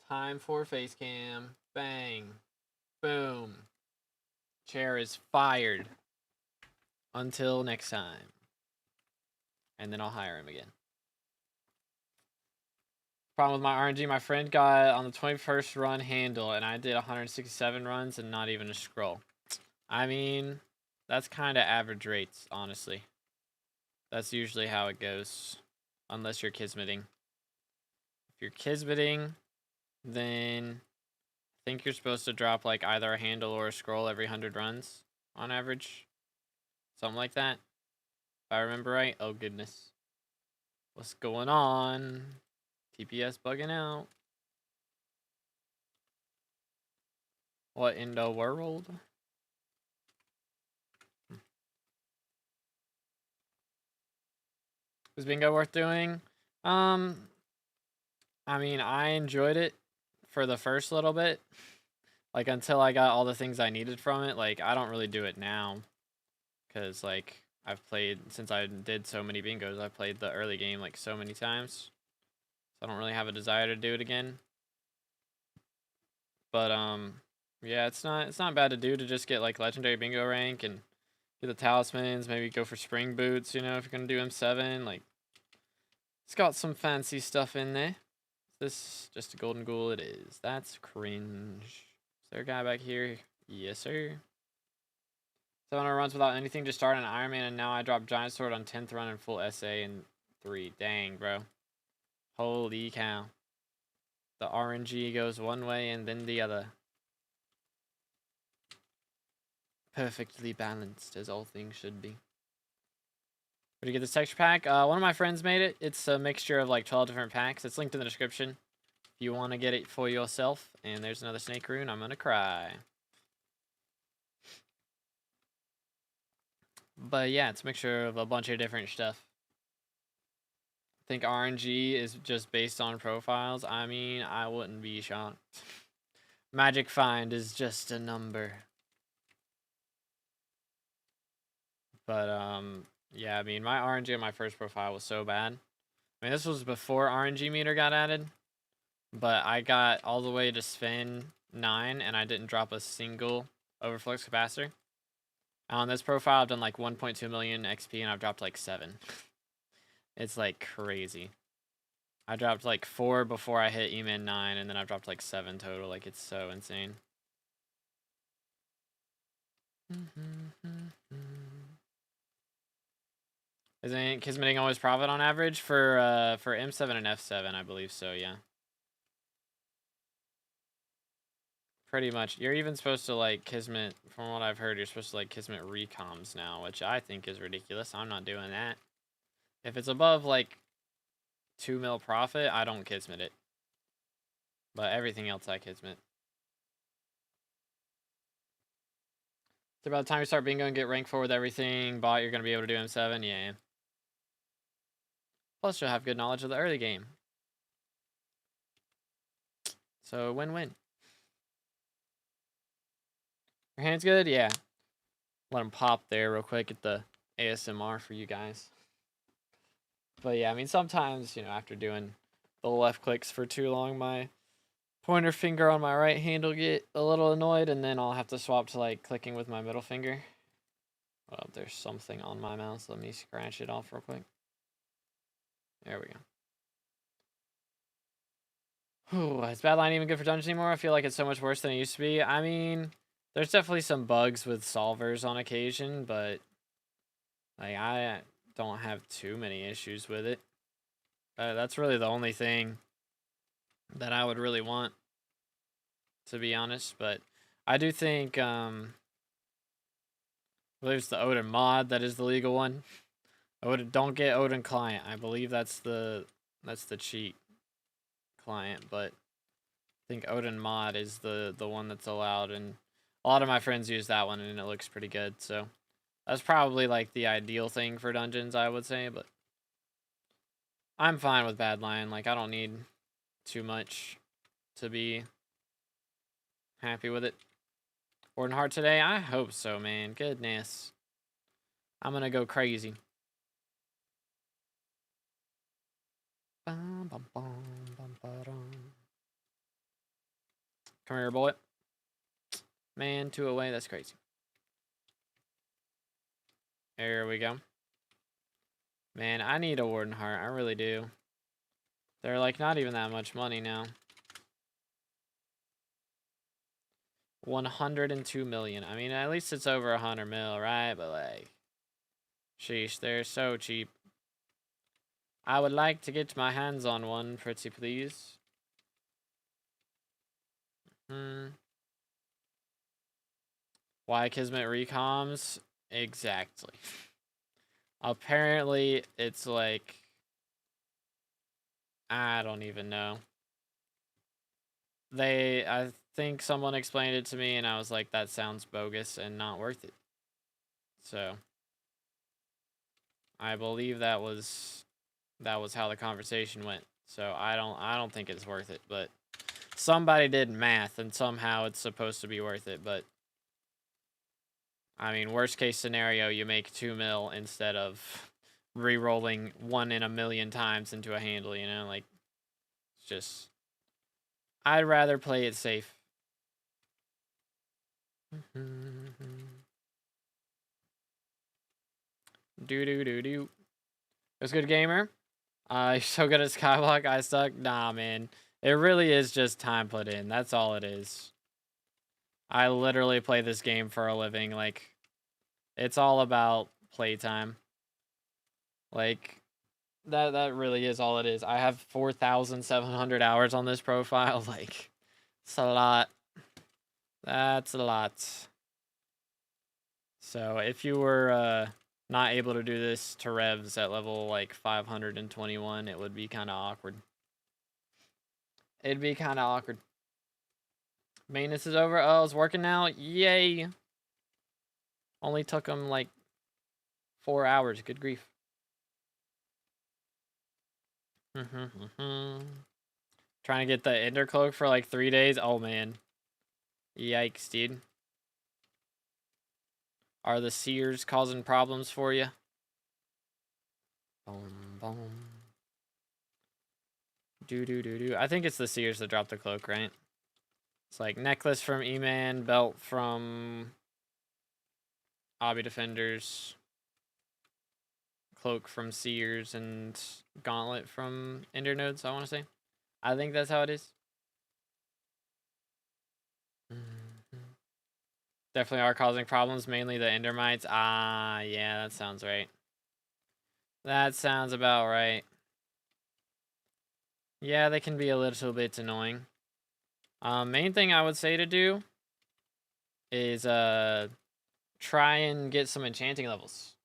Time for face cam. Bang. Boom. Chair is fired. Until next time. And then I'll hire him again. Problem with my RNG, my friend got on the 21st run handle, and I did 167 runs and not even a scroll. I mean, that's kind of average rates, honestly. That's usually how it goes, unless you're kismeting. If you're kismeting, then think you're supposed to drop like either a handle or a scroll every 100 runs on average. Something like that. If I remember right. Oh, goodness. What's going on? TPS bugging out. What in the world? Was bingo worth doing? I mean, I enjoyed it for the first little bit. Like, until I got all the things I needed from it. Like, I don't really do it now. Because, like, I've played, since I did so many bingos, I've played the early game, like, so many times. So I don't really have a desire to do it again. But, yeah, it's not bad to do to just get, like, legendary bingo rank and get the talismans, maybe go for spring boots, you know, if you're going to do M7. Like, it's got some fancy stuff in there. Is this just a golden ghoul? It is. That's cringe. Is there a guy back here? Yes, sir. 700 runs without anything to start an Iron Man, and now I drop Giant Sword on 10th run and full SA in 3. Dang, bro. Holy cow. The RNG goes one way and then the other. Perfectly balanced, as all things should be. Where to get this texture pack? One of my friends made it. It's a mixture of like 12 different packs. It's linked in the description if you want to get it for yourself. And there's another snake rune. I'm gonna cry. But yeah, it's a mixture of a bunch of different stuff. I think RNG is just based on profiles. I mean, I wouldn't be shocked. Magic Find is just a number. But yeah, I mean, my RNG on my first profile was so bad. I mean, this was before RNG meter got added, but I got all the way to Sven 9 and I didn't drop a single overflux capacitor. On this profile, I've done like 1.2 million XP and I've dropped like 7. It's like crazy. I dropped like 4 before I hit E-Man 9 and then I've dropped like 7 total. Like, it's so insane. Isn't Kismeting always profit on average for M7 and F7? I believe so, yeah. Pretty much. You're even supposed to like Kismet, from what I've heard, you're supposed to like Kismet recoms now, which I think is ridiculous. I'm not doing that. If it's above like 2 mil profit, I don't Kismet it. But everything else I Kismet. So by the time you start bingo and get rank 4 with everything bought, you're going to be able to do M7? Yeah. Plus, you'll have good knowledge of the early game. So, win-win. Your hand's good? Yeah. Let them pop there real quick at the ASMR for you guys. But yeah, I mean, sometimes, you know, after doing the left clicks for too long, my pointer finger on my right hand will get a little annoyed, and then I'll have to swap to, like, clicking with my middle finger. Well, there's something on my mouse. Let me scratch it off real quick. There we go. Ooh, is Badline even good for dungeons anymore? I feel like it's so much worse than it used to be. I mean, there's definitely some bugs with solvers on occasion, but like, I don't have too many issues with it. That's really the only thing that I would really want, to be honest. But I do think, I believe it's the Odin mod that is the legal one. Odin, don't get Odin client. I believe that's the cheat client, but I think Odin mod is the one that's allowed, and a lot of my friends use that one, and it looks pretty good. So that's probably like the ideal thing for dungeons, I would say. But I'm fine with Badline. Like, I don't need too much to be happy with it. Warden Heart today? I hope so, man. Goodness. I'm gonna go crazy. Come here, boy. Man, 2 away. That's crazy. There we go. Man, I need a Warden Heart. I really do. They're like not even that much money now. 102 million. I mean, at least it's over 100 mil, right? But like, sheesh, they're so cheap. I would like to get my hands on one, pretty please. Why Kismet recoms? Exactly. Apparently, it's like... I don't even know. I think someone explained it to me, and I was like, that sounds bogus and not worth it. So, I believe that was how the conversation went. So I don't think it's worth it, but somebody did math and somehow it's supposed to be worth it, but I mean, worst case scenario, you make 2 mil instead of re-rolling 1 in a million times into a handle, you know, like it's just I'd rather play it safe. Do. It's good gamer. You're so good at SkyBlock, I suck. Nah, man. It really is just time put in. That's all it is. I literally play this game for a living. Like, it's all about playtime. Like, that really is all it is. I have 4,700 hours on this profile. Like, it's a lot. That's a lot. So, if you were not able to do this to Revs at level, like, 521, it would be kind of awkward. It'd be kind of awkward. Maintenance is over. Oh, it's working now. Yay. Only took him like 4 hours. Good grief. Trying to get the Ender Cloak for like 3 days. Oh, man. Yikes, dude. Are the Seers causing problems for you? Boom, boom. Do. I think it's the Seers that dropped the cloak, right? It's like necklace from E-Man, belt from Obby Defenders, cloak from Seers, and gauntlet from Ender Nodes, I want to say. I think that's how it is. Definitely are causing problems, mainly the Endermites. Ah, yeah, that sounds right. That sounds about right. Yeah, they can be a little bit annoying. Main thing I would say to do is try and get some enchanting levels.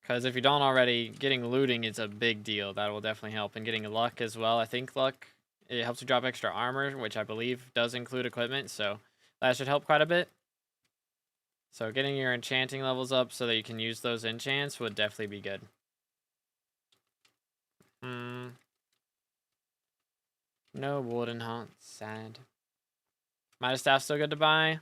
Because if you don't already, getting looting is a big deal. That will definitely help. And getting luck as well. I think luck, it helps you drop extra armor, which I believe does include equipment. So that should help quite a bit. So getting your enchanting levels up so that you can use those enchants would definitely be good. No wooden haunt. Sad. Midas Staff still good to buy?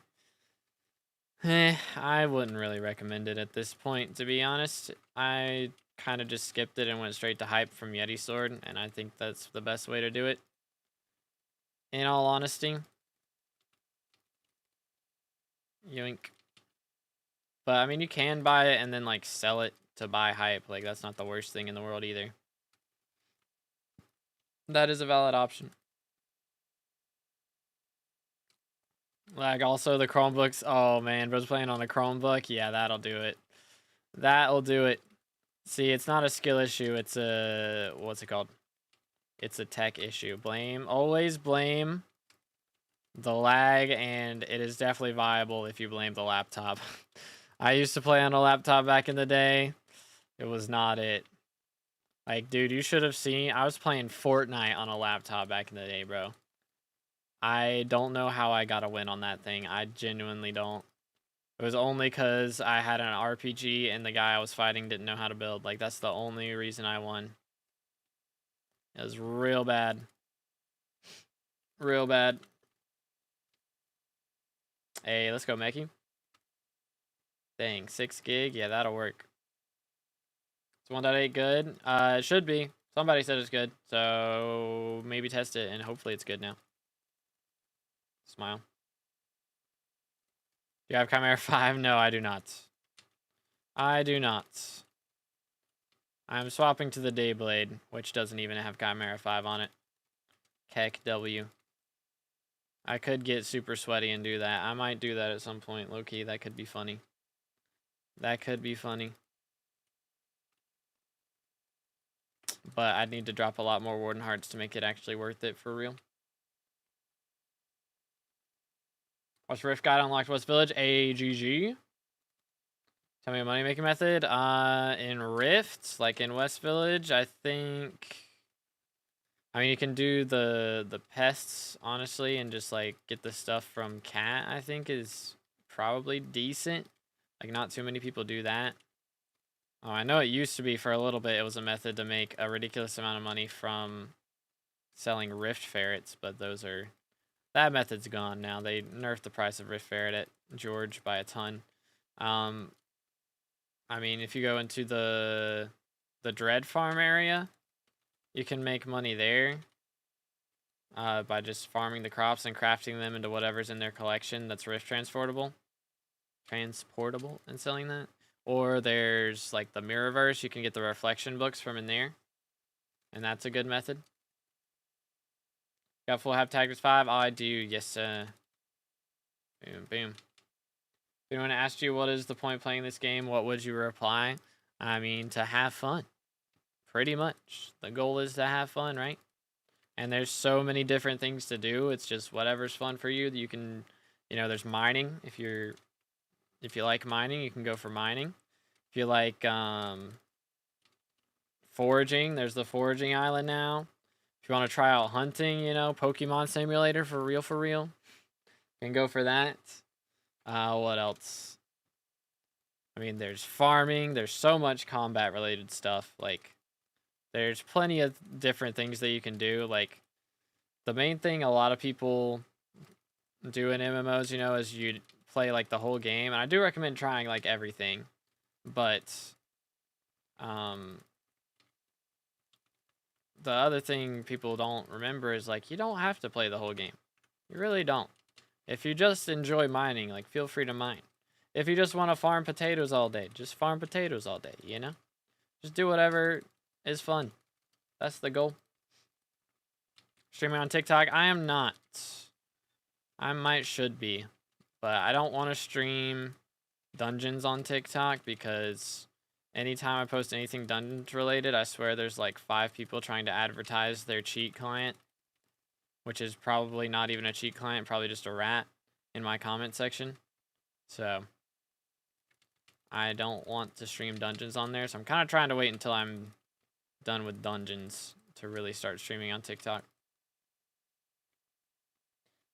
I wouldn't really recommend it at this point, to be honest. I kind of just skipped it and went straight to hype from Yeti Sword, and I think that's the best way to do it. In all honesty. Yoink. But, I mean, you can buy it and then, like, sell it to buy hype. Like, that's not the worst thing in the world either. That is a valid option. Like, also the Chromebooks. Oh, man. Bro's playing on a Chromebook. Yeah, that'll do it. That'll do it. See, it's not a skill issue. It's a... What's it called? It's a tech issue. Always blame the lag, and it is definitely viable if you blame the laptop. I used to play on a laptop back in the day. It was not it. Like, dude, you should have seen... I was playing Fortnite on a laptop back in the day, bro. I don't know how I got a win on that thing. I genuinely don't. It was only because I had an RPG and the guy I was fighting didn't know how to build. Like, that's the only reason I won. It was real bad. Real bad. Hey, let's go, Meki. Dang, 6 gig? Yeah, that'll work. It's 1.8 good? It should be. Somebody said it's good. So, maybe test it, and hopefully it's good now. Smile. Do you have Chimera 5? No, I do not. I do not. I'm swapping to the Dayblade, which doesn't even have Chimera 5 on it. Heck W. I could get super sweaty and do that. I might do that at some point, low-key. That could be funny. That could be funny. But I'd need to drop a lot more Warden Hearts to make it actually worth it for real. What's Rift Guide unlocked West Village? AGG. Tell me a money making method. In Rift, like in West Village, I think. I mean, you can do the pests honestly, and just like get the stuff from Cat. I think is probably decent. Like not too many people do that. Oh, I know it used to be for a little bit. It was a method to make a ridiculous amount of money from selling Rift Ferrets, but that method's gone now. They nerfed the price of Rift Ferret at George by a ton. I mean, if you go into the Dread Farm area, you can make money there by just farming the crops and crafting them into whatever's in their collection that's Rift transportable and selling that. Or there's like the Mirrorverse. You can get the Refraction books from in there, and that's a good method. Got full Tactics 5? I do, yes. Boom, boom. If anyone asked you what is the point of playing this game, what would you reply? I mean, to have fun. Pretty much. The goal is to have fun, right? And there's so many different things to do. It's just whatever's fun for you. You can, there's mining. If you like mining, you can go for mining. If you like foraging, there's the foraging island now. If you want to try out hunting, Pokemon Simulator for real, you can go for that. What else? I mean, there's farming. There's so much combat related stuff. Like, there's plenty of different things that you can do. Like, the main thing a lot of people do in MMOs, is you play like the whole game. And I do recommend trying like everything. But the other thing people don't remember is like you don't have to play the whole game. You really don't. If you just enjoy mining, like feel free to mine. If you just want to farm potatoes all day, just farm potatoes all day, Just do whatever is fun. That's the goal. Streaming on TikTok? I am not. I should be. But I don't want to stream dungeons on TikTok because anytime I post anything dungeons related, I swear there's like 5 people trying to advertise their cheat client, which is probably not even a cheat client, probably just a rat in my comment section. So I don't want to stream dungeons on there. So I'm kind of trying to wait until I'm done with dungeons to really start streaming on TikTok.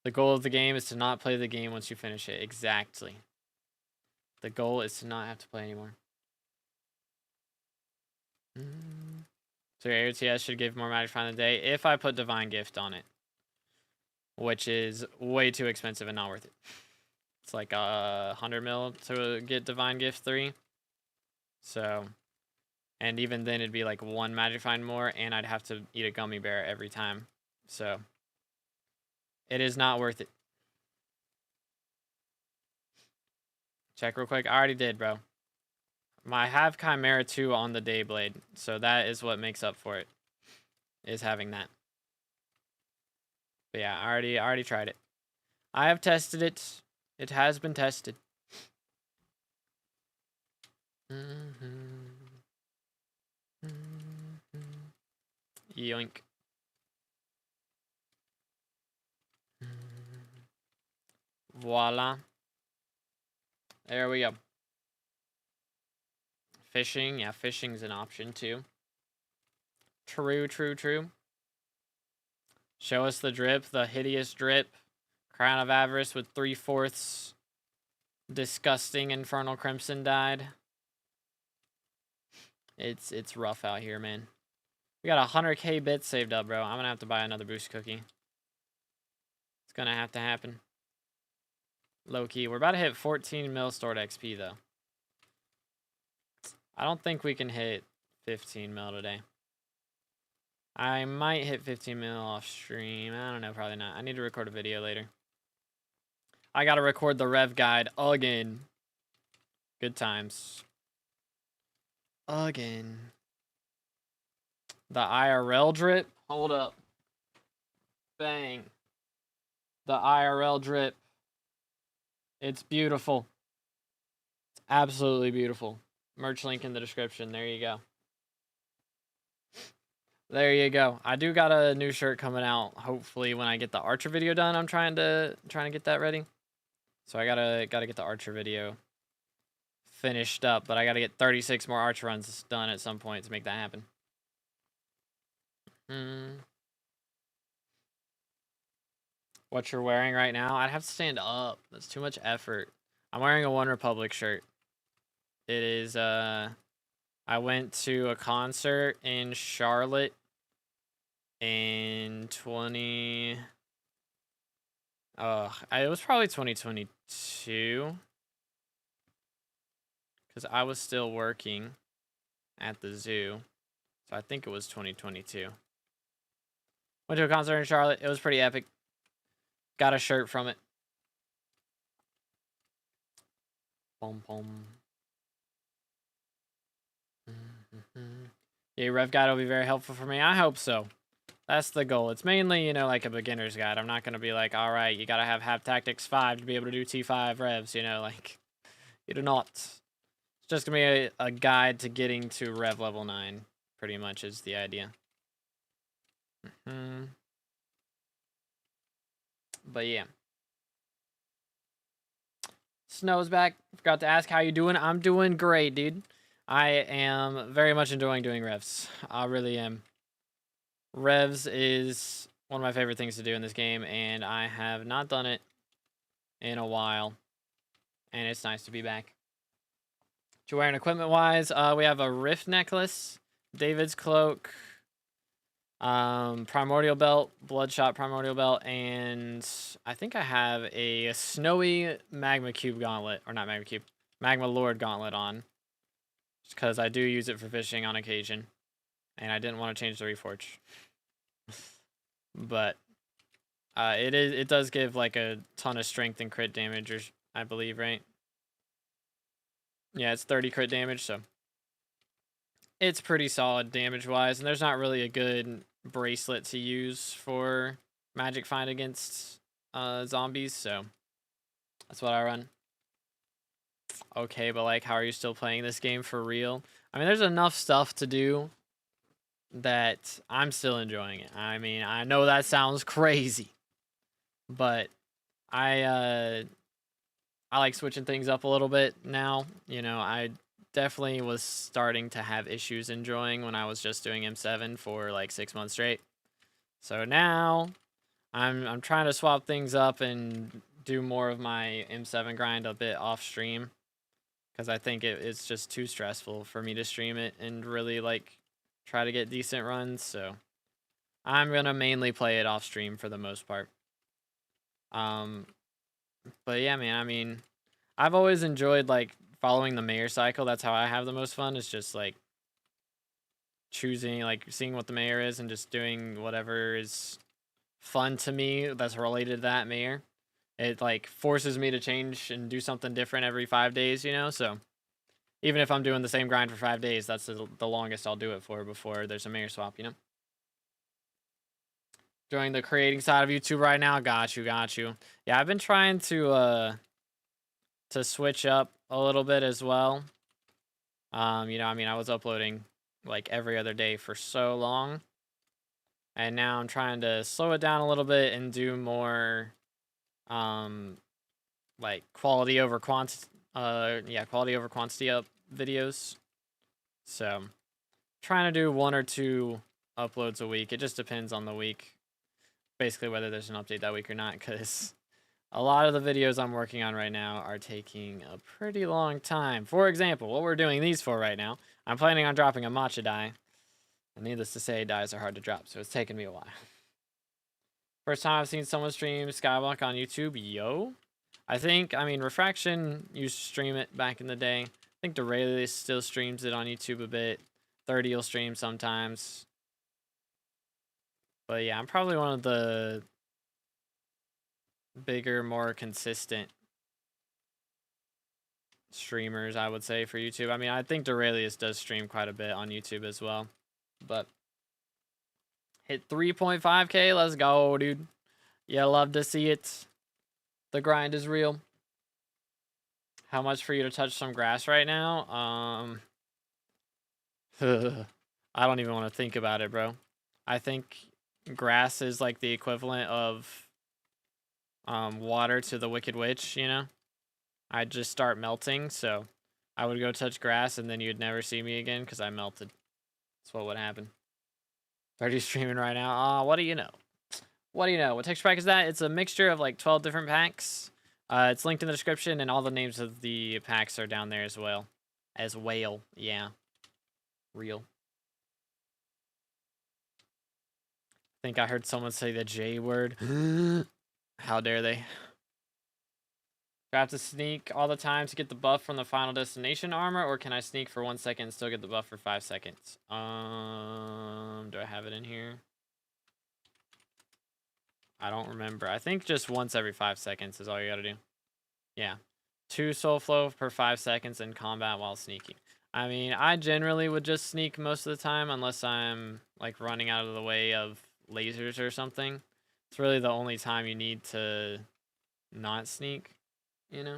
The goal of the game is to not play the game once you finish it. Exactly. The goal is to not have to play anymore. So your AOTS should give more magic find a day if I put Divine Gift on it, which is way too expensive and not worth it. It's like 100 mil to get Divine Gift 3. So, and even then it'd be like 1 magic find more, and I'd have to eat a gummy bear every time. So, it is not worth it. Check real quick. I already did, bro. I have Chimera 2 on the Dayblade, so that is what makes up for it, is having that. But yeah, I already tried it. I have tested it. It has been tested. Yoink. Voila. There we go. Fishing. Yeah, fishing's an option too. True. Show us the drip. The hideous drip. Crown of Avarice with 3/4 disgusting Infernal Crimson dyed. It's rough out here, man. We got 100k bits saved up, bro. I'm gonna have to buy another boost cookie. It's gonna have to happen. Low key. We're about to hit 14 mil stored XP though. I don't think we can hit 15 mil today. I might hit 15 mil off stream. I don't know, probably not. I need to record a video later. I gotta record the Rev guide again. Good times. Again. The IRL drip. Hold up. Bang. The IRL drip. It's beautiful. It's absolutely beautiful. Merch link in the description. There you go. There you go. I do got a new shirt coming out. Hopefully when I get the Archer video done, I'm trying to get that ready. So I gotta get the Archer video finished up, but I gotta get 36 more Archer runs done at some point to make that happen. What you're wearing right now? I'd have to stand up. That's too much effort. I'm wearing a OneRepublic shirt. It is, I went to a concert in Charlotte in it was probably 2022. Because I was still working at the zoo. So I think it was 2022. Went to a concert in Charlotte. It was pretty epic. Got a shirt from it. Pom pom. Yeah, Rev Guide will be very helpful for me. I hope so. That's the goal. It's mainly, you know, like a beginner's guide. I'm not going to be like, all right, you got to have Hap Tactics 5 to be able to do T5 revs, you know, like, you do not. It's just going to be a guide to getting to Rev level 9, pretty much is the idea. But yeah. Snow's back. Forgot to ask how you doing. I'm doing great, dude. I am very much enjoying doing revs. I really am. Revs is one of my favorite things to do in this game, and I have not done it in a while, and it's nice to be back. What you're wearing equipment-wise, we have a Rift necklace, David's cloak, Primordial belt, Bloodshot Primordial belt, and I think I have a snowy Magma Cube gauntlet, or not Magma Cube, Magma Lord gauntlet on, just because I do use it for fishing on occasion, and I didn't want to change the Reforge. But it does give like a ton of strength and crit damage, or I believe, right? Yeah, it's 30 crit damage, so it's pretty solid damage-wise, and there's not really a good bracelet to use for magic fight against zombies, so that's what I run. Okay, but like, how are you still playing this game for real? I mean, there's enough stuff to do that I'm still enjoying it. I mean, I know that sounds crazy, but I like switching things up a little bit now. You know, I definitely was starting to have issues enjoying when I was just doing M7 for like 6 months straight. So now I'm trying to swap things up and do more of my M7 grind a bit off stream, because I think it's just too stressful for me to stream it and really like try to get decent runs. So I'm gonna mainly play it off stream for the most part. But yeah, man, I mean, I've always enjoyed like following the mayor cycle. That's how I have the most fun. It's just like choosing, like seeing what the mayor is and just doing whatever is fun to me that's related to that mayor. It like forces me to change and do something different every 5 days, you know? So even if I'm doing the same grind for 5 days, that's the longest I'll do it for before there's a mayor swap, you know? Doing the creating side of YouTube right now. Got you. Yeah, I've been trying to switch up a little bit as well. You know, I mean, I was uploading like every other day for so long, and now I'm trying to slow it down a little bit and do more like quality over quantity up videos. So trying to do 1 or 2 uploads a week. It just depends on the week, basically whether there's an update that week or not, because a lot of the videos I'm working on right now are taking a pretty long time. For example, what we're doing these for right now, I'm planning on dropping a matcha die. And needless to say, dies are hard to drop, so it's taken me a while. First time I've seen someone stream SkyBlock on YouTube, yo. I mean, Refraction used to stream it back in the day. I think TheEscaper still streams it on YouTube a bit. 30 will stream sometimes. But yeah, I'm probably one of the bigger, more consistent streamers, I would say, for YouTube. I mean, I think TheEscaper does stream quite a bit on YouTube as well. But hit 3.5K, let's go, dude. Yeah, love to see it. The grind is real. How much for you to touch some grass right now? I don't even want to think about it, bro. I think grass is like the equivalent of water to the Wicked Witch, you know? I'd just start melting, so I would go touch grass, and then you'd never see me again because I melted. That's what would happen. Are you streaming right now? What do you know? What do you know? What texture pack is that? It's a mixture of like 12 different packs. It's linked in the description, and all the names of the packs are down there as well. Yeah. Real. I think I heard someone say the J word. How dare they? Do I have to sneak all the time to get the buff from the Final Destination armor, or can I sneak for 1 second and still get the buff for 5 seconds? Do I have it in here? I don't remember. I think just once every 5 seconds is all you gotta do. Yeah. 2 soul flow per 5 seconds in combat while sneaking. I mean, I generally would just sneak most of the time unless I'm like running out of the way of lasers or something. It's really the only time you need to not sneak, you know?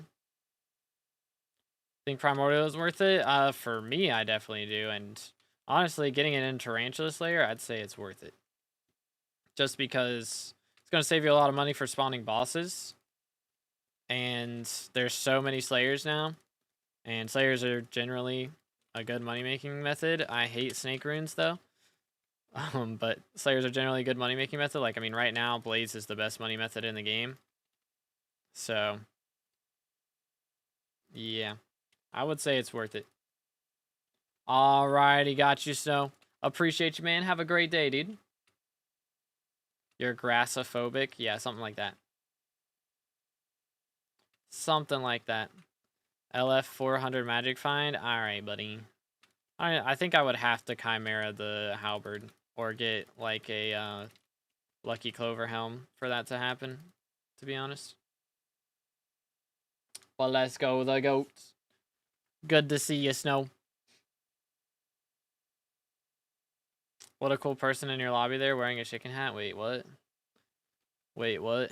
Think Primordial is worth it? For me, I definitely do. And honestly, getting it in Tarantula Slayer, I'd say it's worth it. Just because it's going to save you a lot of money for spawning bosses. And there's so many Slayers now. And Slayers are generally a good money-making method. I hate Snake Runes, though. But Slayers are generally a good money-making method. Like, I mean, right now, Blades is the best money method in the game. So, yeah. I would say it's worth it. Alrighty, got you, Snow. Appreciate you, man. Have a great day, dude. You're grassophobic? Yeah, something like that. Something like that. LF 400 magic find? Alright, buddy. I think I would have to Chimera the Halberd. Or get, like, a Lucky Clover Helm for that to happen, to be honest. Well, let's go, the goats. Good to see you, Snow. What a cool person in your lobby there wearing a chicken hat. Wait, what? Wait, what?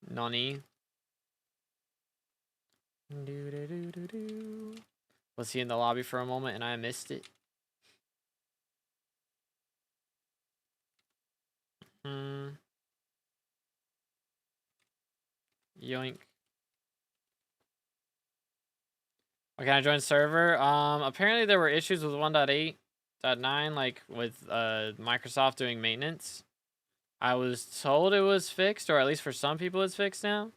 Nani? Was he in the lobby for a moment and I missed it? Yoink. Okay, I joined server. Apparently there were issues with 1.8.9, like with Microsoft doing maintenance. I was told it was fixed, or at least for some people it's fixed now.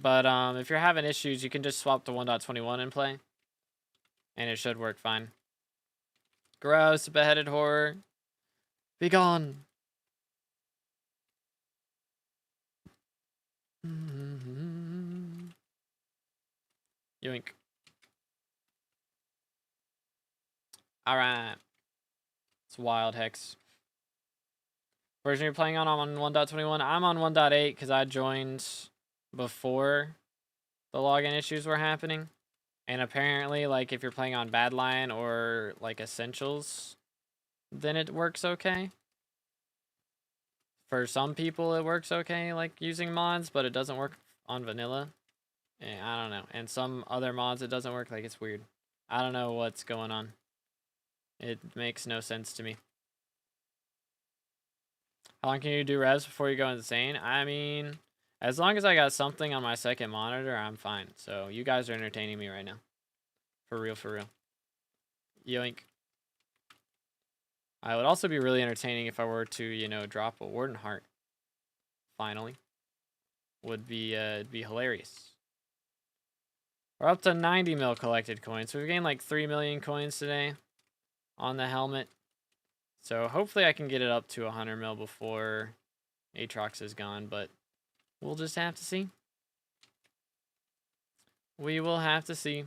But if you're having issues, you can just swap to 1.21 and play. And it should work fine. Gross, beheaded horror. Be gone. Yoink. Alright. It's wild, Hex. Version you're playing on, I'm on 1.21. I'm on 1.8 because I joined before the login issues were happening. And apparently, like, if you're playing on Badlion or, like, Essentials, then it works okay. For some people, it works okay, like, using mods, but it doesn't work on vanilla. I don't know. And some other mods, it doesn't work. Like, it's weird. I don't know what's going on. It makes no sense to me. How long can you do revs before you go insane? I mean, as long as I got something on my second monitor, I'm fine. So, you guys are entertaining me right now. For real, for real. Yoink. I would also be really entertaining if I were to, you know, drop a Warden Heart. Finally. Would be, it'd be hilarious. We're up to 90 mil collected coins. So we've gained like 3 million coins today on the helmet. So hopefully I can get it up to 100 mil before Aatrox is gone, but we'll just have to see. We will have to see.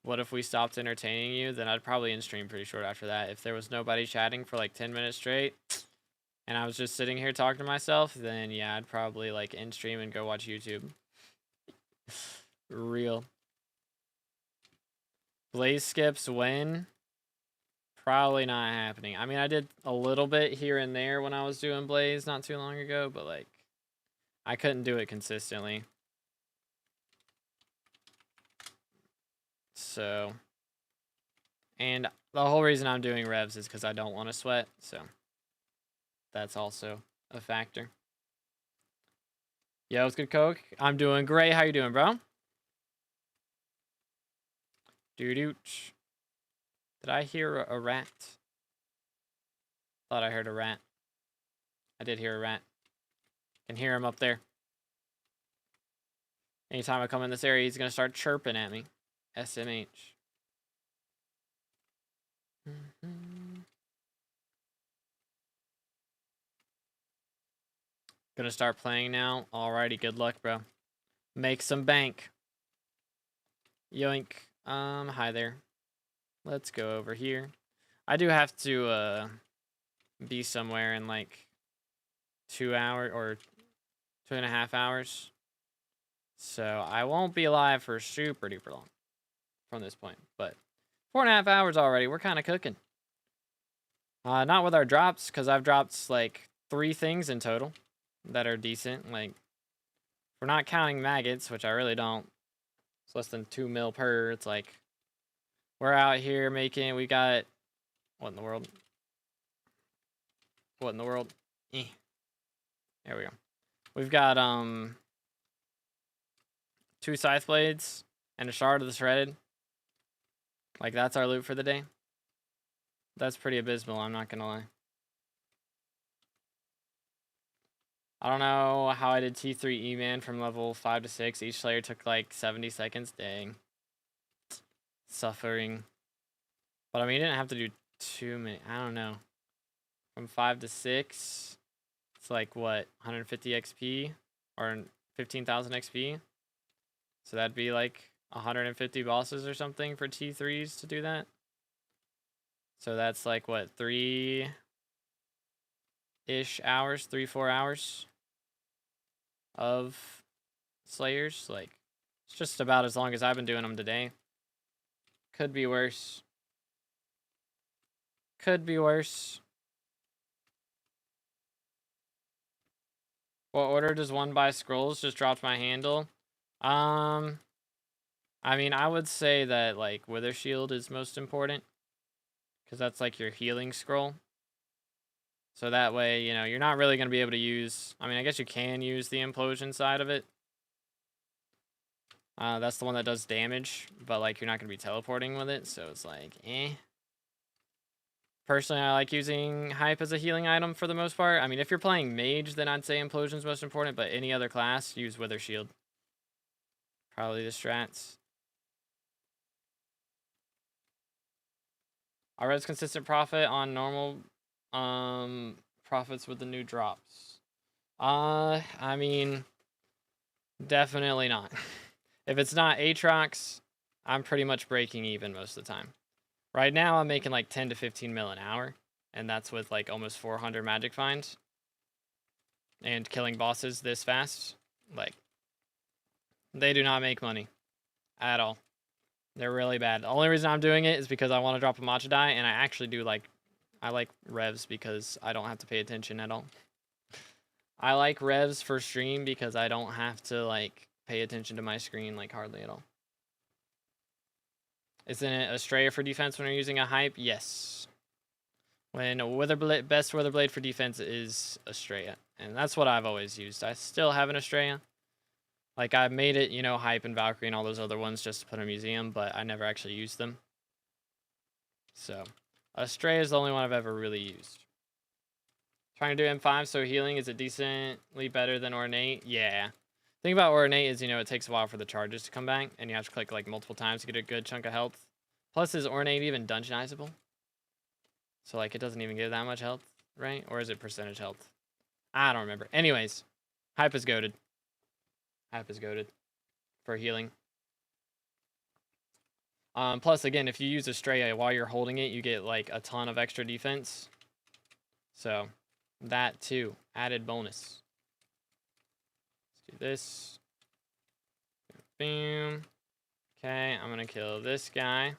What if we stopped entertaining you? Then I'd probably end stream pretty short after that. If there was nobody chatting for like 10 minutes straight and I was just sitting here talking to myself, then yeah, I'd probably like end stream and go watch YouTube. Real. Blaze skips when? Probably not happening. I mean, I did a little bit here and there when I was doing Blaze not too long ago, but like, I couldn't do it consistently. So, and the whole reason I'm doing revs is because I don't want to sweat, so that's also a factor. Yo, what's good, Coke? I'm doing great. How you doing, bro? Doo-dooch. Did I hear a rat? Thought I heard a rat. I did hear a rat. Can hear him up there. Anytime I come in this area, he's gonna start chirping at me. SMH. Gonna start playing now. Alrighty, good luck, bro. Make some bank. Yoink. Hi there. Let's go over here. I do have to, be somewhere in, like, 2 hours, or 2.5 hours. So, I won't be alive for super duper long from this point. But, 4.5 hours already. We're kind of cooking. Not with our drops, because I've dropped, like, 3 things in total that are decent. Like, we're not counting maggots, which I really don't. It's less than 2 mil per. It's like, we're out here making, we got, what in the world? What in the world? Eh. There we go. We've got, 2 scythe blades and a shard of the shredded. Like, that's our loot for the day. That's pretty abysmal, I'm not gonna lie. I don't know how I did T3 E-Man from level 5 to 6. Each slayer took like 70 seconds. Dang. Suffering. But I mean, you didn't have to do too many. I don't know. From 5 to 6, it's like what? 150 XP? Or 15,000 XP? So that'd be like 150 bosses or something for T3s to do that. So that's like what? 3-ish hours? 3-4 hours? Of slayers. Like, it's just about as long as I've been doing them today. Could be worse. Could be worse. What order does one buy scrolls? Just dropped my handle. I mean, I would say that like Wither Shield is most important, because that's like your healing scroll. So that way, you know, you're not really going to be able to use... I mean, I guess you can use the implosion side of it. That's the one that does damage, but, like, you're not going to be teleporting with it, so it's like, eh. Personally, I like using Hype as a healing item for the most part. I mean, if you're playing Mage, then I'd say Implosion's most important, but any other class, use Wither Shield. Probably the strats. Are Revs consistent profit on normal profits with the new drops? I mean, definitely not. If it's not Aatrox, I'm pretty much breaking even most of the time. Right now, I'm making like 10 to 15 mil an hour, and that's with like almost 400 magic finds. And killing bosses this fast, like, they do not make money at all. They're really bad. The only reason I'm doing it is because I want to drop a matcha die, and I actually do like, I like Revs because I don't have to pay attention at all. I like Revs for stream because I don't have to like pay attention to my screen like hardly at all. Isn't it a Strayer for defense when you're using a hype? Yes. When a Witherblade, best Witherblade for defense is Estrella. And that's what I've always used. I still have an Estrella. Like, I made it, you know, Hype and Valkyrie and all those other ones just to put in a museum, but I never actually used them. So, Estrella is the only one I've ever really used. Trying to do M5, so healing, is it decently better than Ornate? Yeah. The thing about Ornate is, you know, it takes a while for the charges to come back, and you have to click, like, multiple times to get a good chunk of health. Plus, is Ornate even dungeonizable? So, like, it doesn't even give that much health, right? Or is it percentage health? I don't remember. Anyways, Hype is goated. Hype is goated for healing. Plus, again, if you use Estrella while you're holding it, you get, like, a ton of extra defense. So, that, too. Added bonus. Let's do this. Boom. Okay, I'm going to kill this guy.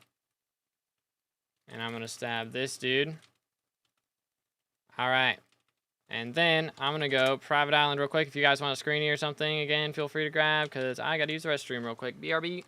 And I'm going to stab this dude. Alright. And then I'm going to go private island real quick. If you guys want a screeny or something, again, feel free to grab, because I got to use the restroom real quick. BRB.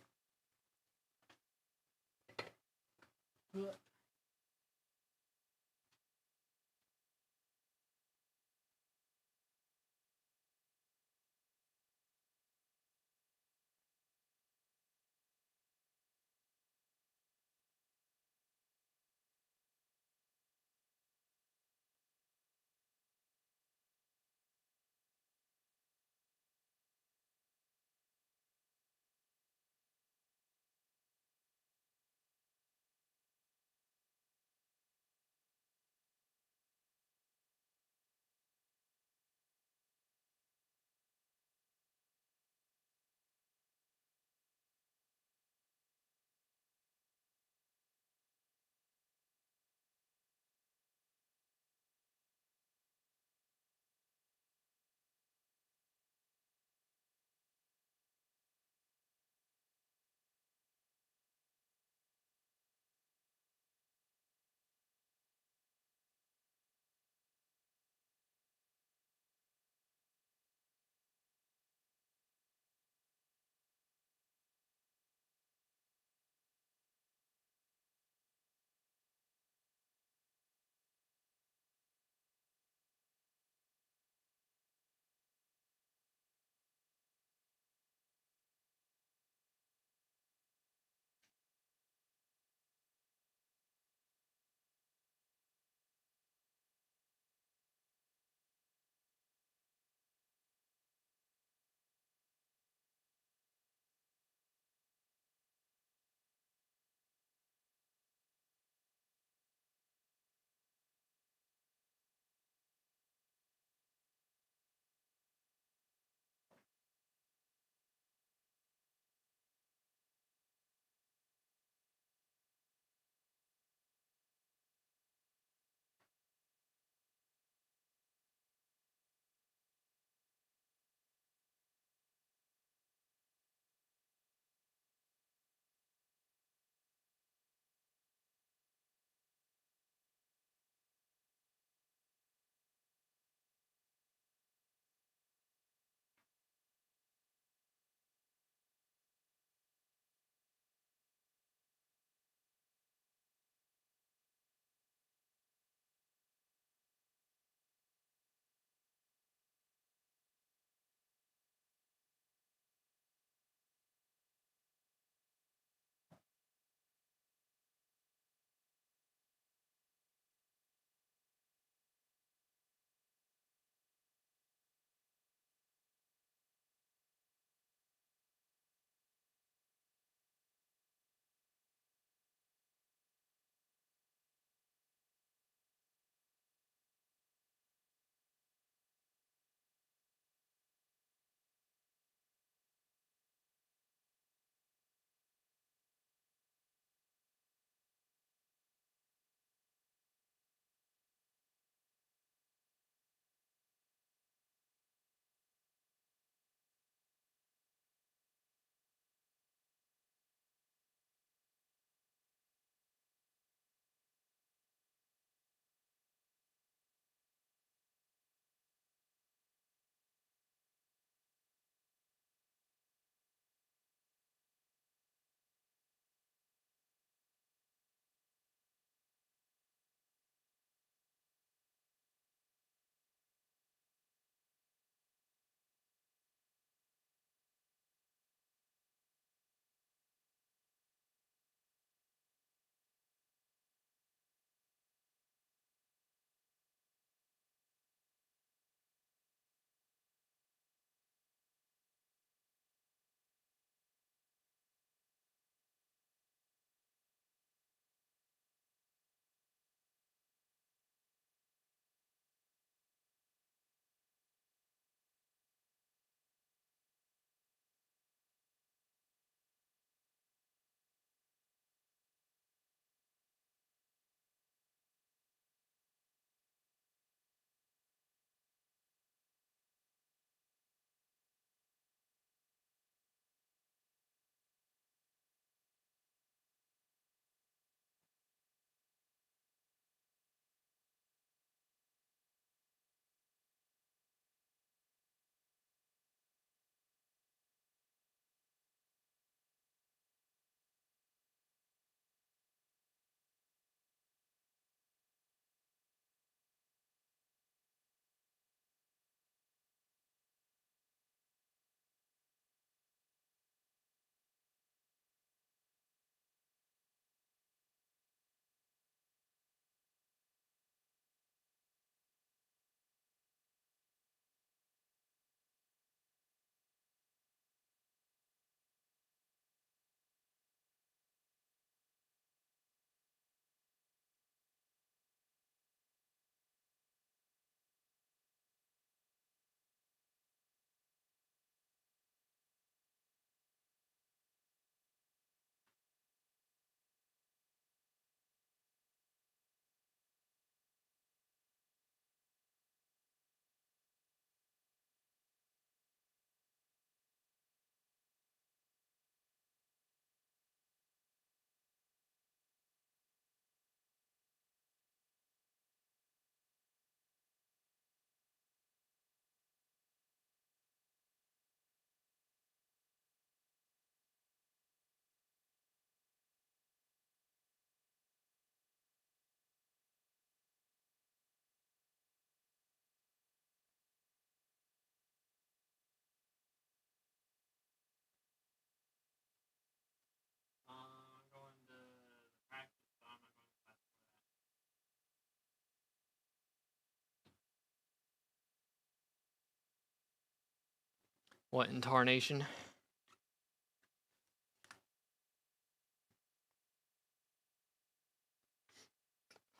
What in tarnation?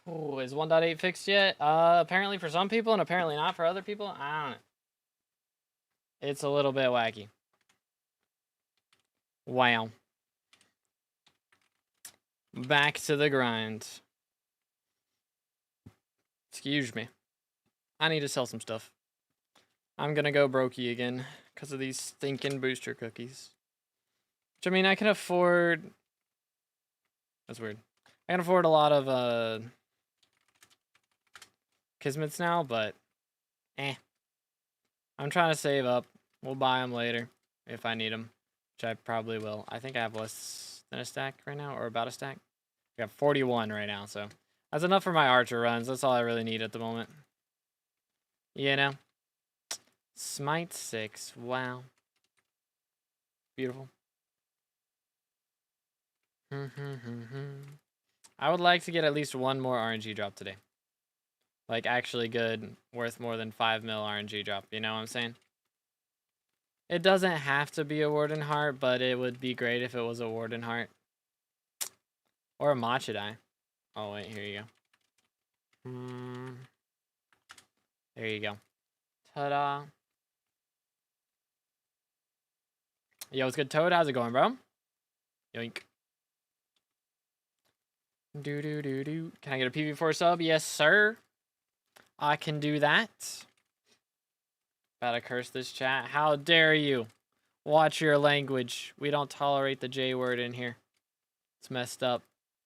Oh, is 1.8 fixed yet? Apparently for some people and apparently not for other people. I don't know. It's a little bit wacky. Wow. Back to the grind. Excuse me. I need to sell some stuff. I'm gonna go brokey again because of these stinking booster cookies. Which, I mean, I can afford... That's weird. I can afford a lot of, Kismets now, but... I'm trying to save up. We'll buy them later if I need them, which I probably will. I think I have less than a stack right now, or about a stack. I got 41 right now, so that's enough for my Archer runs. That's all I really need at the moment. You know? Smite 6. Wow. Beautiful. I would like to get at least one more RNG drop today. Like, actually good, worth more than 5 mil RNG drop. You know what I'm saying? It doesn't have to be a Warden Heart, but it would be great if it was a Warden Heart. Or a Machadai. Oh, wait, here you go. There you go. Ta-da. Yo, what's good, Toad? How's it going, bro? Yoink. Do. Can I get a PV4 sub? Yes, sir. I can do that. About to curse this chat. How dare you? Watch your language. We don't tolerate the J word in here. It's messed up.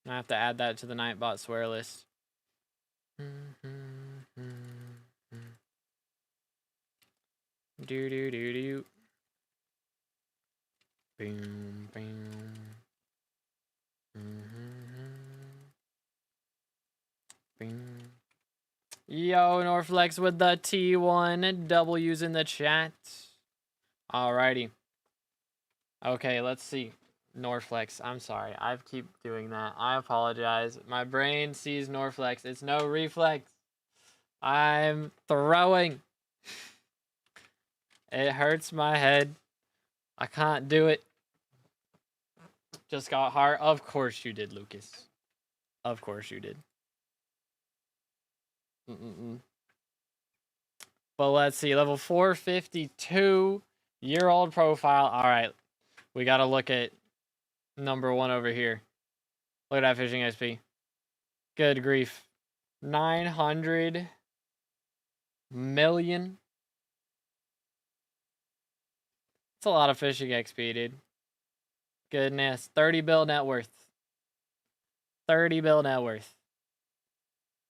I have to add that to the Nightbot swear list. Do. Boom, boom. Boom. Yo, Norflex with the T1 W's in the chat. Alrighty. Okay, let's see. Norflex, I'm sorry. I keep doing that. I apologize. My brain sees Norflex. It's no reflex. I'm throwing. It hurts my head. I can't do it. Just got hard. Of course you did, Lucas. Of course you did. But let's see. Level 452. Year-old profile. All right. We got to look at number 1 over here. Look at that fishing XP. Good grief. 900 million. That's a lot of fishing XP, dude. Goodness. 30 bill net worth. 30 bill net worth.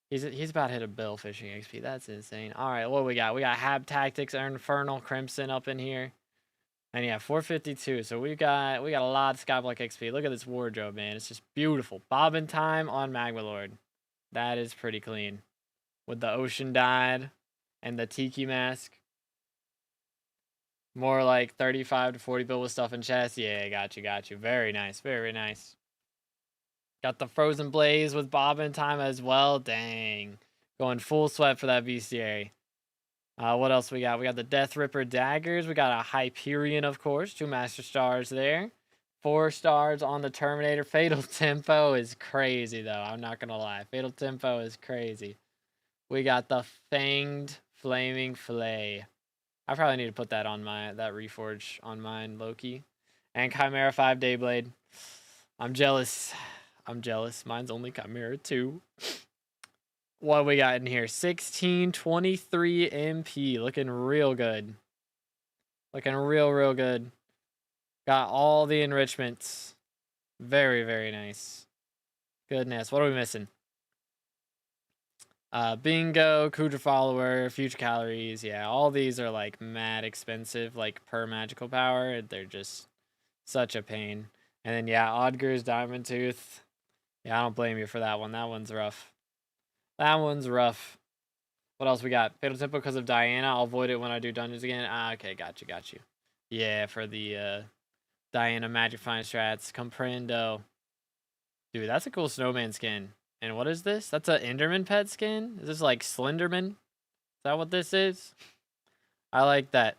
He's about to hit a bill fishing XP. That's insane. All right, what we got? We got Hab Tactics, Infernal Crimson up in here. And yeah, 452. So we got a lot of SkyBlock XP. Look at this wardrobe, man. It's just beautiful. Bobbin Time on Magma Lord. That is pretty clean. With the ocean dyed and the tiki mask. More like 35 to 40 bill with stuff in chest. Yeah, got you. Very nice. Very nice. Got the Frozen Blaze with Bobbin Time as well. Dang. Going full sweat for that bestiary. What else we got? We got the Death Ripper Daggers. We got a Hyperion, of course. 2 Master Stars there. 4 stars on the Terminator. Fatal Tempo is crazy, though. I'm not going to lie. Fatal Tempo is crazy. We got the Fanged Flaming Fillet. I probably need to put that on that Reforge on mine, Loki. And Chimera 5 Dayblade. I'm jealous. Mine's only Chimera 2. What we got in here? 1623 MP. Looking real good. Looking real good. Got all the enrichments. Very, very nice. Goodness. What are we missing? Bingo, Kudra Follower, Future Calories. Yeah, all these are like mad expensive, like per magical power. They're just such a pain. And then yeah, Odger's Diamond Tooth. Yeah, I don't blame you for that one. That one's rough. What else we got? Fatal Tempo because of Diana. I'll avoid it when I do dungeons again. Okay, got you. Yeah, for the Diana Magic Fine strats. Comprendo. Dude, that's a cool snowman skin. And what is this? That's an Enderman pet skin? Is this like Slenderman? Is that what this is? I like that.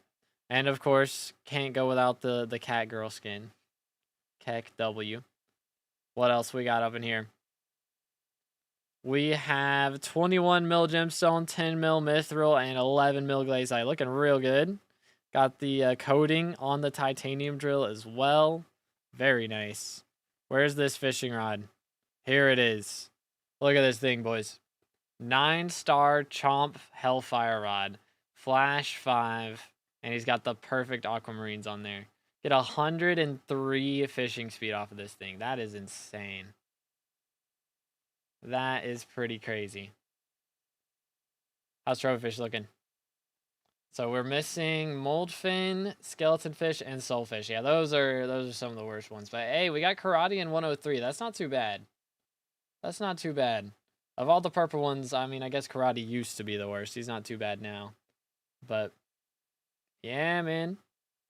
And of course, can't go without the cat girl skin. Keck W. What else we got up in here? We have 21 mil gemstone, 10 mil mithril, and 11 mil glazite. Looking real good. Got the coating on the titanium drill as well. Very nice. Where's this fishing rod? Here it is. Look at this thing, boys. 9-star Chomp Hellfire Rod. Flash 5. And he's got the perfect aquamarines on there. Get 103 fishing speed off of this thing. That is insane. That is pretty crazy. How's trophy fish looking? So we're missing moldfin, skeleton fish, and soulfish. Yeah, those are some of the worst ones. But hey, we got karate in 103. That's not too bad. That's not too bad. Of all the purple ones, I mean, I guess karate used to be the worst. He's not too bad now. But yeah, man,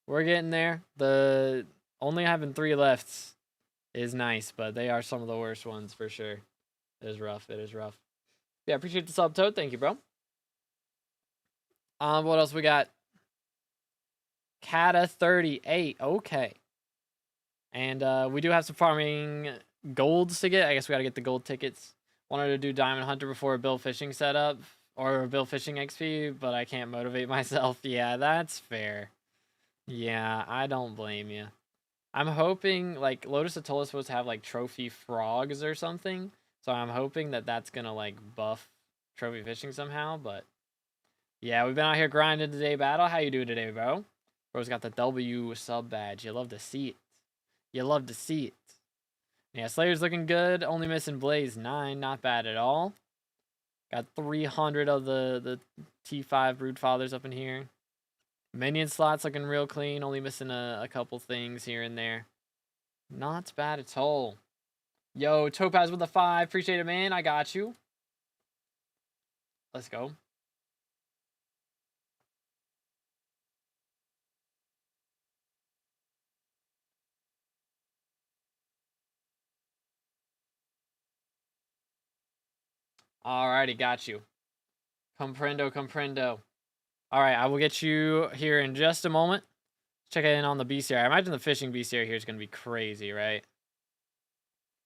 we're getting there. The only having 3 left is nice, but they are some of the worst ones for sure. It is rough. It is rough. Yeah, appreciate the sub, Toad. Thank you, bro. What else we got? Kata 38. Okay. And we do have some farming golds to get. I guess we gotta get the gold tickets. Wanted to do Diamond Hunter before a bill fishing setup or bill fishing XP, but I can't motivate myself. Yeah, that's fair. Yeah, I don't blame you. I'm hoping, like, Lotus Atoll is supposed to have, like, trophy frogs or something. So I'm hoping that that's gonna, like, buff trophy fishing somehow, but yeah, we've been out here grinding today, Battle. How you doing today, bro? Bro's got the W sub badge. You love to see it. You love to see it. Yeah, Slayer's looking good. Only missing Blaze 9. Not bad at all. Got 300 of the T5 Broodfathers up in here. Minion slots looking real clean. Only missing a couple things here and there. Not bad at all. Yo, Topaz with a 5. Appreciate it, man. I got you. Let's go. Alrighty, got you. Comprendo, comprendo. Alright, I will get you here in just a moment. Check in on the bestiary. I imagine the fishing bestiary here is going to be crazy, right?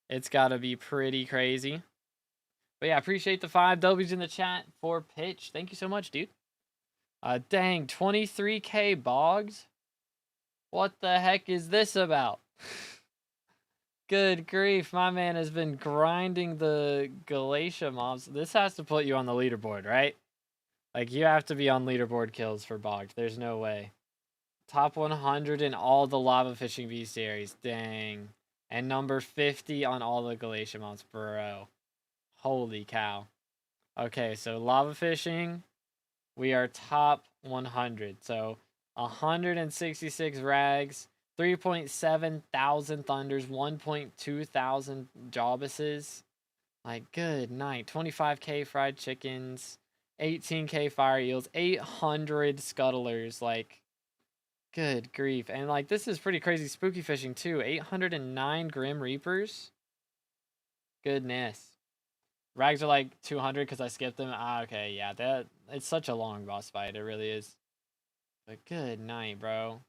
It's got to be pretty crazy. But yeah, appreciate the 5 W's in the chat for Pitch. Thank you so much, dude. Dang, 23k bogs? What the heck is this about? Good grief, my man has been grinding the Galatia mobs. This has to put you on the leaderboard, right? Like, you have to be on leaderboard kills for bogs. There's no way. Top 100 in all the lava fishing bestiaries. Dang. And number 50 on all the Galatia mobs, bro. Holy cow. Okay, so lava fishing, we are top 100. So 166 rags, 3.7 thousand thunders, 1.2 thousand jobuses. Like, good night. 25k fried chickens, 18k fire eels, 800 scuttlers. Like, good grief. And like, this is pretty crazy spooky fishing too. 809 grim reapers. Goodness. Rags are like 200 because I skipped them. Ah, okay, yeah, it's such a long boss fight. It really is. But good night, bro.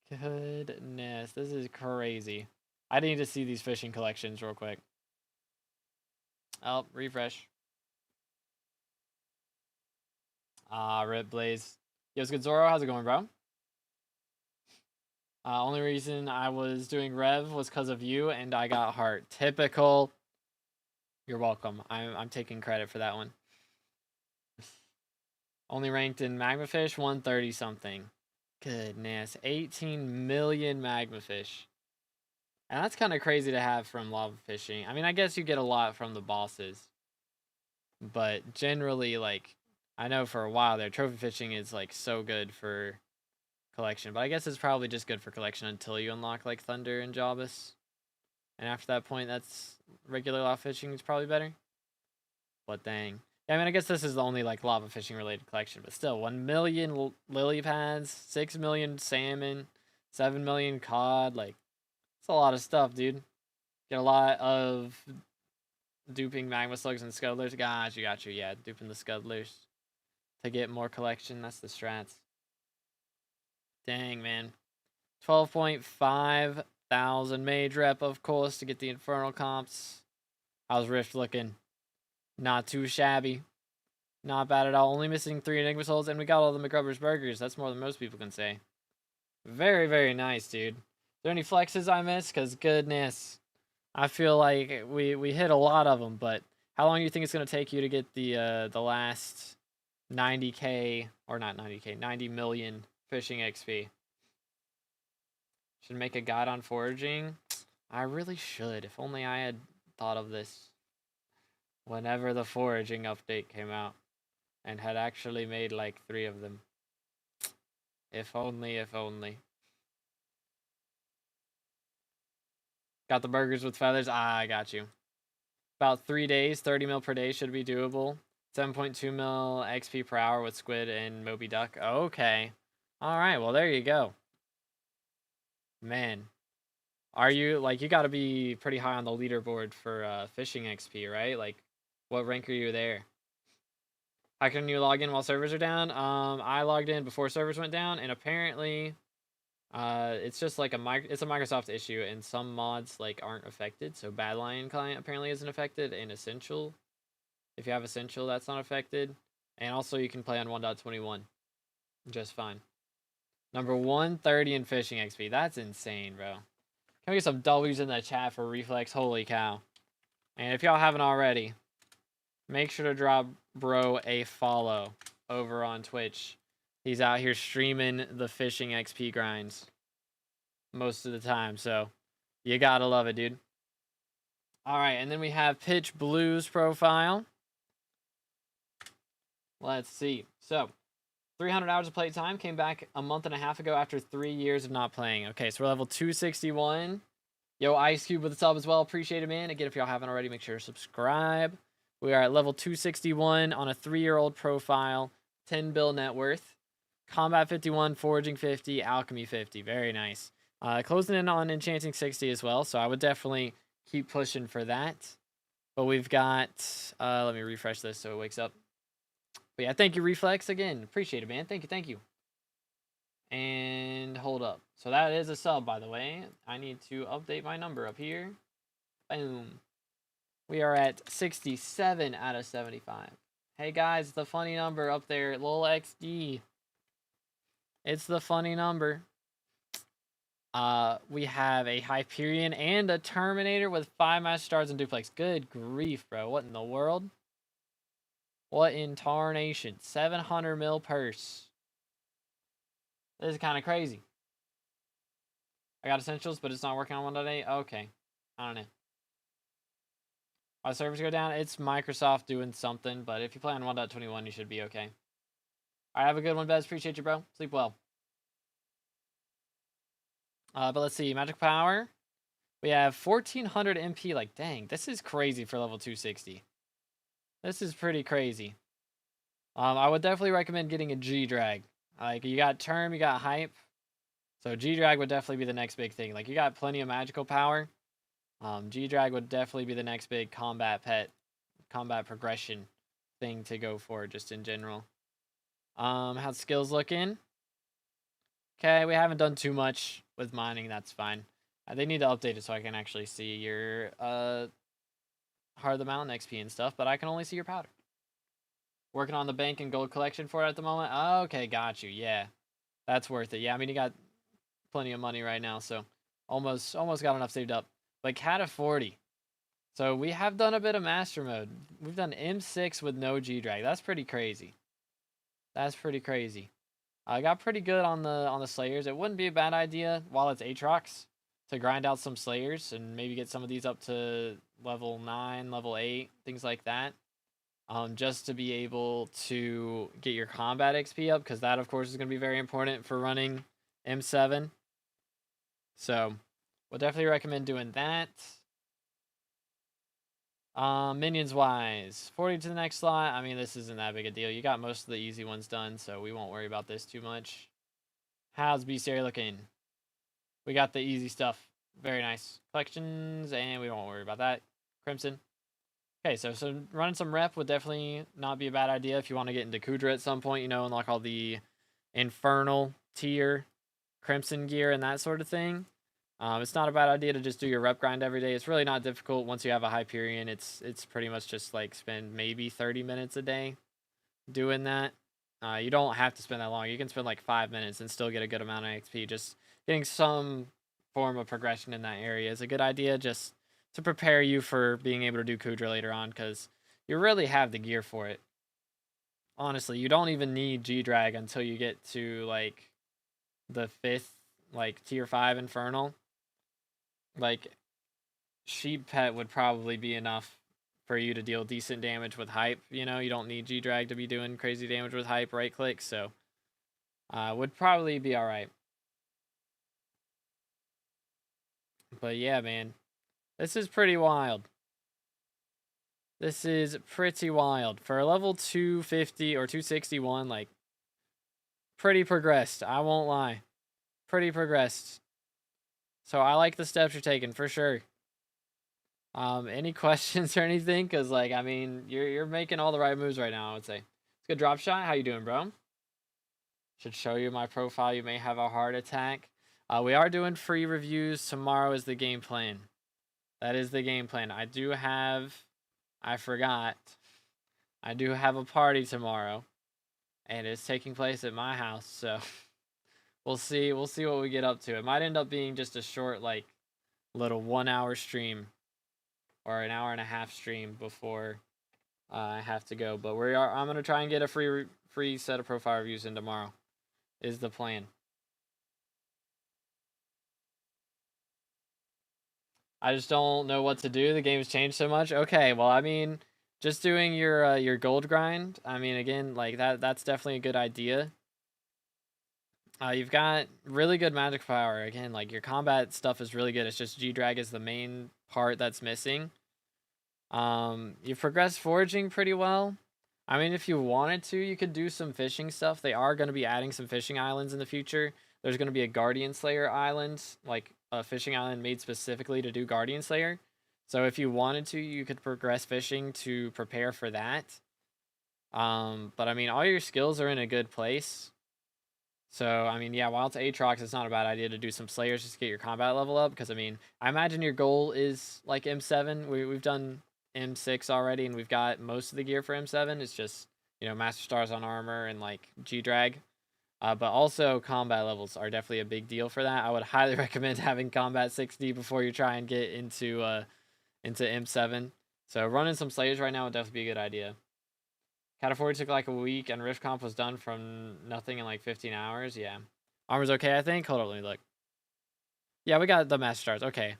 Goodness, this is crazy. I need to see these fishing collections real quick. Oh, refresh. Ah, rip Blaze. Yo, it's good, Zoro. How's it going, bro? Only reason I was doing Rev was because of you, and I got heart. Typical. You're welcome. I'm taking credit for that one. Only ranked in Magmafish, 130 something. Goodness, 18 million Magmafish. And that's kind of crazy to have from lava fishing. I mean, I guess you get a lot from the bosses. But generally, like, I know for a while there, trophy fishing is, like, so good for collection. But I guess it's probably just good for collection until you unlock, like, Thunder and Jobus. And after that point, that's regular lava fishing is probably better. But dang. Yeah, I mean, I guess this is the only, like, lava fishing related collection. But still, 1 million lily pads, 6 million salmon, 7 million cod. Like, it's a lot of stuff, dude. Get a lot of duping magma slugs and scuttlers. Got you. Yeah, duping the scuttlers to get more collection. That's the strats. Dang, man. 12.5 thousand mage rep, of course, to get the Infernal comps. How's Rift looking? Not too shabby. Not bad at all. Only missing 3 Enigma Souls, and we got all the McGrubbers burgers. That's more than most people can say. Very, very nice, dude. Are there any flexes I missed? Because goodness, I feel like we hit a lot of them, but how long do you think it's going to take you to get the last 90k, or not 90k, 90 million fishing XP? Should make a guide on foraging. I really should. If only I had thought of this whenever the foraging update came out and had actually made like 3 of them. If only, if only. Got the burgers with feathers? Ah, I got you. About 3 days, 30 mil per day should be doable. 7.2 mil XP per hour with squid and Moby Duck. Okay. Alright, well there you go. Man. Are you, like, you gotta be pretty high on the leaderboard for fishing XP, right? Like, what rank are you there? How can you log in while servers are down? I logged in before servers went down, and apparently, it's just like it's a Microsoft issue, and some mods like aren't affected. So Badlion client apparently isn't affected, and Essential, if you have Essential, that's not affected. And also you can play on 1.21 just fine. Number 130 in fishing XP. That's insane, bro. Can we get some W's in the chat for Reflex? Holy cow. And if y'all haven't already, make sure to drop bro a follow over on Twitch. He's out here streaming the fishing XP grinds most of the time, so you gotta love it, dude. Alright, and then we have Pitch Blue's profile. Let's see. So, 300 hours of playtime. Came back a month and a half ago after 3 years of not playing. Okay, so we're level 261. Yo, Ice Cube with the sub as well. Appreciate it, man. Again, if y'all haven't already, make sure to subscribe. We are at level 261 on a 3-year-old profile. 10 bill net worth. Combat 51, Foraging 50, Alchemy 50. Very nice. Closing in on Enchanting 60 as well, so I would definitely keep pushing for that. But we've got... let me refresh this so it wakes up. But yeah, thank you, Reflex, again. Appreciate it, man. Thank you, thank you. And hold up. So that is a sub, by the way. I need to update my number up here. Boom. We are at 67 out of 75. Hey, guys, the funny number up there. Lol XD. It's the funny number. We have a Hyperion and a Terminator with 5 Master Stars and Duplex. Good grief, bro. What in the world? What in tarnation? 700 mil purse. This is kind of crazy. I got Essentials, but it's not working on 1.8. Okay. I don't know. Why servers go down? It's Microsoft doing something, but if you play on 1.21, you should be okay. Alright, have a good one, Bez. Appreciate you, bro. Sleep well. But let's see. Magic Power. We have 1400 MP. Like, dang, this is crazy for level 260. This is pretty crazy. I would definitely recommend getting a G-Drag. Like, you got Term, you got Hype. So G-Drag would definitely be the next big thing. Like, you got plenty of magical power. G-Drag would definitely be the next big combat progression thing to go for, just in general. How's skills looking? Okay, we haven't done too much with mining. That's fine. They need to update it so I can actually see your Heart of the Mountain XP and stuff, but I can only see your powder. Working on the bank and gold collection for it at the moment. Okay, got you. Yeah, that's worth it. Yeah, I mean, you got plenty of money right now, so almost got enough saved up. But Cat of 40. So we have done a bit of master mode. We've done M6 with no G-Drag. That's pretty crazy. That's pretty crazy. I got pretty good on the Slayers. It wouldn't be a bad idea while it's Aatrox to grind out some Slayers and maybe get some of these up to level 9, level 8, things like that. Just to be able to get your combat XP up, because that, of course, is going to be very important for running M7. So, we'll definitely recommend doing that. Minions-wise, 40 to the next slot. I mean, this isn't that big a deal. You got most of the easy ones done, so we won't worry about this too much. How's Bestiary looking? We got the easy stuff. Very nice. Collections, and we won't worry about that. Crimson. Okay, so running some rep would definitely not be a bad idea if you want to get into Kudra at some point, you know, unlock all the Infernal tier crimson gear and that sort of thing. It's not a bad idea to just do your rep grind every day. It's really not difficult once you have a Hyperion. It's pretty much just like spend maybe 30 minutes a day doing that. You don't have to spend that long. You can spend like 5 minutes and still get a good amount of XP. Just getting some form of progression in that area is a good idea, just to prepare you for being able to do Kudra later on, because you really have the gear for it. Honestly, you don't even need G-Drag until you get to like the 5th, like tier 5 Infernal. Like, Sheep Pet would probably be enough for you to deal decent damage with Hype. You know, you don't need G-Drag to be doing crazy damage with Hype right click, so would probably be alright. But yeah, man, this is pretty wild. This is pretty wild. For a level 250 or 261, like, pretty progressed. I won't lie. Pretty progressed. So I like the steps you're taking, for sure. Any questions or anything? Because, like, I mean, you're making all the right moves right now, I would say. It's a good drop shot. How you doing, bro? Should show you my profile. You may have a heart attack. We are doing free reviews. Tomorrow is the game plan. That is the game plan. I forgot. I do have a party tomorrow. And it's taking place at my house, so we'll see what we get up to. It might end up being just a short, like, little 1 hour stream or an hour and a half stream before I have to go. But I'm gonna try and get a free set of profile reviews in tomorrow. Is the plan. I just don't know what to do. The game's changed so much. Okay, well, I mean, just doing your gold grind. I mean, again, like that's definitely a good idea. You've got really good magic power. Again, like your combat stuff is really good. It's just G-Drag is the main part that's missing. You've progressed foraging pretty well. I mean, if you wanted to, you could do some fishing stuff. They are going to be adding some fishing islands in the future. There's going to be a Guardian Slayer island, like a fishing island made specifically to do Guardian Slayer. So if you wanted to, you could progress fishing to prepare for that. But I mean, all your skills are in a good place. So, I mean, yeah, while it's Aatrox, it's not a bad idea to do some Slayers just to get your combat level up. Because, I mean, I imagine your goal is like M7. We've done M6 already, and we've got most of the gear for M7. It's just, you know, Master Stars on armor and, like, G-Drag. But also, combat levels are definitely a big deal for that. I would highly recommend having Combat 60 before you try and get into M7. So, running some Slayers right now would definitely be a good idea. Cat of 40 took like a week, and Rift Comp was done from nothing in like 15 hours. Yeah. Armor's okay, I think. Hold up, let me look. Yeah, we got the Master Stars. Okay.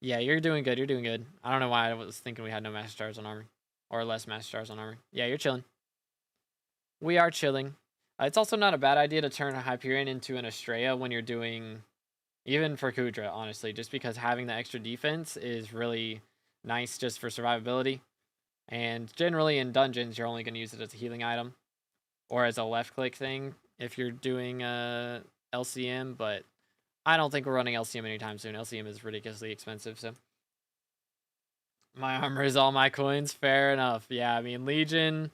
Yeah, you're doing good. You're doing good. I don't know why I was thinking we had no Master Stars on armor. Or less Master Stars on armor. Yeah, you're chilling. We are chilling. It's also not a bad idea to turn a Hyperion into an Estrella when you're doing... Even for Kudra, honestly. Just because having the extra defense is really nice just for survivability. And generally in dungeons, you're only going to use it as a healing item. Or as a left click thing if you're doing LCM. But I don't think we're running LCM anytime soon. LCM is ridiculously expensive, so. My armor is all my coins. Fair enough. Yeah, I mean, Legion,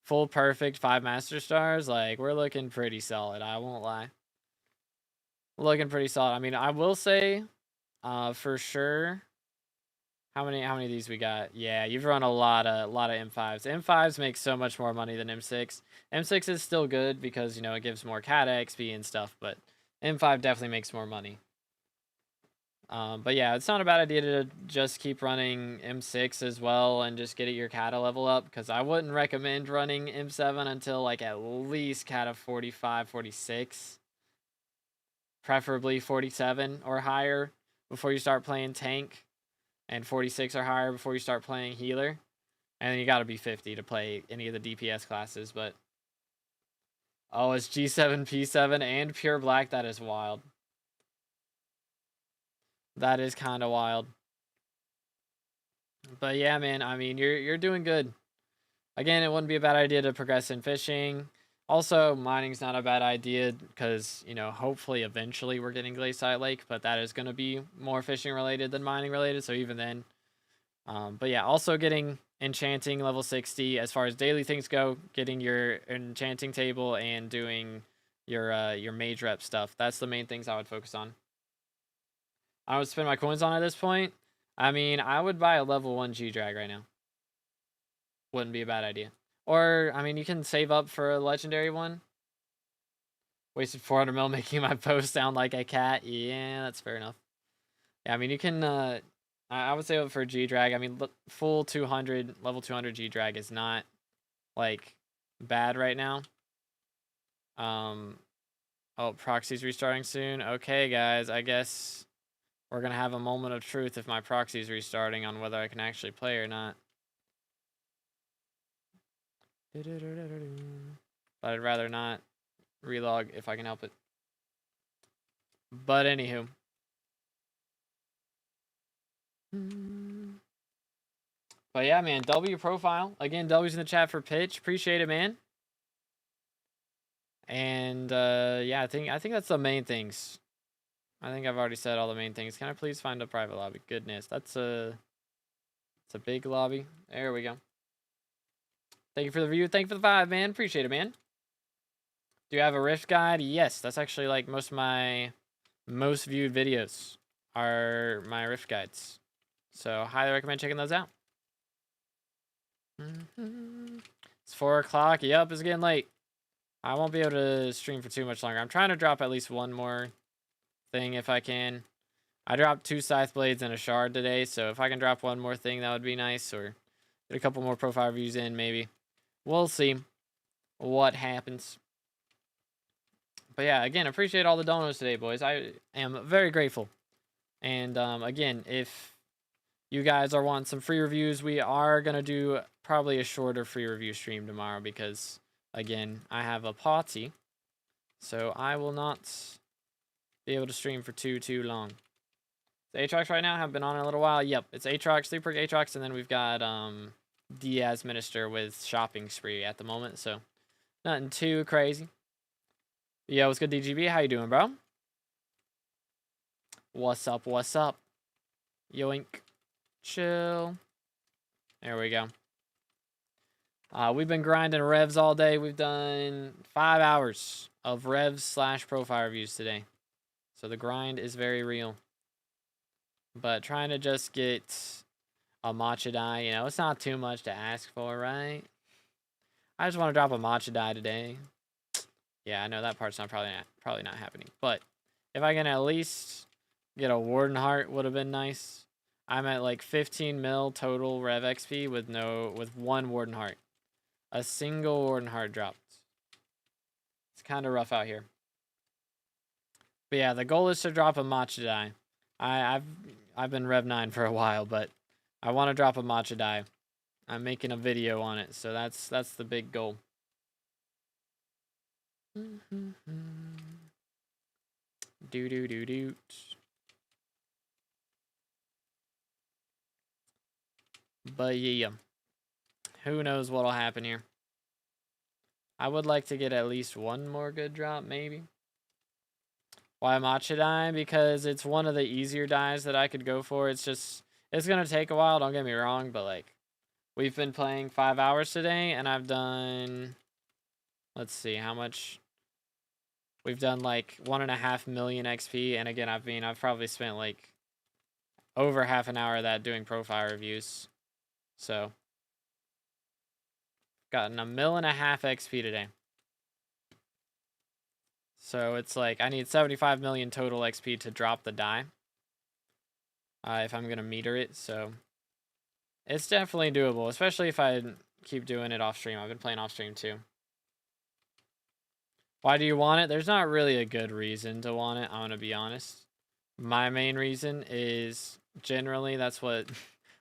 full perfect, 5 Master Stars. Like, we're looking pretty solid. I won't lie. Looking pretty solid. I mean, I will say, for sure... How many of these we got? Yeah, you've run a lot of M5s. M5s make so much more money than M6. M6 is still good because, you know, it gives more Kata XP and stuff, but M5 definitely makes more money. But yeah, it's not a bad idea to just keep running M6 as well and just get your Kata level up, because I wouldn't recommend running M7 until like at least Kata 45, 46. Preferably 47 or higher before you start playing tank. And 46 or higher before you start playing healer. And then you gotta be 50 to play any of the DPS classes, but... Oh, it's G7, P7, and Pure Black. That is wild. That is kind of wild. But yeah, man, I mean, you're doing good. Again, it wouldn't be a bad idea to progress in fishing. Also, mining's not a bad idea because, you know, hopefully eventually we're getting Glacial Lake, but that is going to be more fishing related than mining related, so even then. But yeah, also getting enchanting level 60 as far as daily things go, getting your enchanting table and doing your mage rep stuff. That's the main things I would focus on. I would spend my coins on at this point. I mean, I would buy a level 1 G-Drag right now. Wouldn't be a bad idea. Or, I mean, you can save up for a legendary one. Wasted 400 mil making my post sound like a cat. Yeah, that's fair enough. Yeah, I mean, you can, I would save up for G-Drag. I mean, full 200, level 200 G-Drag is not, like, bad right now. Oh, proxy's restarting soon. Okay, guys, I guess we're gonna have a moment of truth if my proxy's restarting on whether I can actually play or not. But I'd rather not relog if I can help it. But anywho. But yeah, man, W profile. Again, W's in the chat for pitch. Appreciate it, man. And yeah, I think that's the main things. I think I've already said all the main things. Can I please find a private lobby? Goodness, it's a big lobby. There we go. Thank you for the view. Thank you for the 5, man. Appreciate it, man. Do you have a Rift guide? Yes, that's actually like most of my most viewed videos are my Rift guides. So highly recommend checking those out. It's 4 o'clock. Yep, it's getting late. I won't be able to stream for too much longer. I'm trying to drop at least one more thing if I can. I dropped 2 scythe blades and a shard today, so if I can drop one more thing, that would be nice. Or get a couple more profile reviews in, maybe. We'll see what happens. But yeah, again, appreciate all the donos today, boys. I am very grateful. And again, if you guys are wanting some free reviews, we are going to do probably a shorter free review stream tomorrow because, again, I have a party. So I will not be able to stream for too long. The Aatrox right now have been on in a little while. Yep, it's Aatrox, 3-perk Aatrox, and then we've got Diaz Minister with Shopping Spree at the moment. So nothing too crazy. Yo, what's good, DGB? How you doing, bro? What's up? What's up? Yoink. Chill. There we go. We've been grinding Revs all day. We've done 5 hours of Revs / profile reviews today. So the grind is very real. But trying to just get a matcha dye, you know, it's not too much to ask for, right? I just want to drop a matcha dye today. Yeah, I know that part's probably not happening. But if I can at least get a Warden Heart, would have been nice. I'm at like 15 mil total Rev XP with 1 Warden Heart. A single Warden Heart dropped. It's kind of rough out here. But yeah, the goal is to drop a matcha dye. I've been Rev 9 for a while, but I want to drop a matcha dye. I'm making a video on it, so that's the big goal. Do. But yeah, who knows what'll happen here. I would like to get at least one more good drop, maybe. Why matcha dye? Because it's one of the easier dyes that I could go for. It's gonna take a while, don't get me wrong, but like we've been playing 5 hours today and I've done, let's see how much. We've done like 1.5 million XP, and again, I've probably spent like over half an hour of that doing profile reviews. So gotten 1.5 million XP today. So it's like I need 75 million total XP to drop the dye. If I'm gonna meter it, so it's definitely doable, especially if I keep doing it off stream. I've been playing off stream too. Why do you want it? There's not really a good reason to want it, I'm gonna be honest. My main reason is generally that's what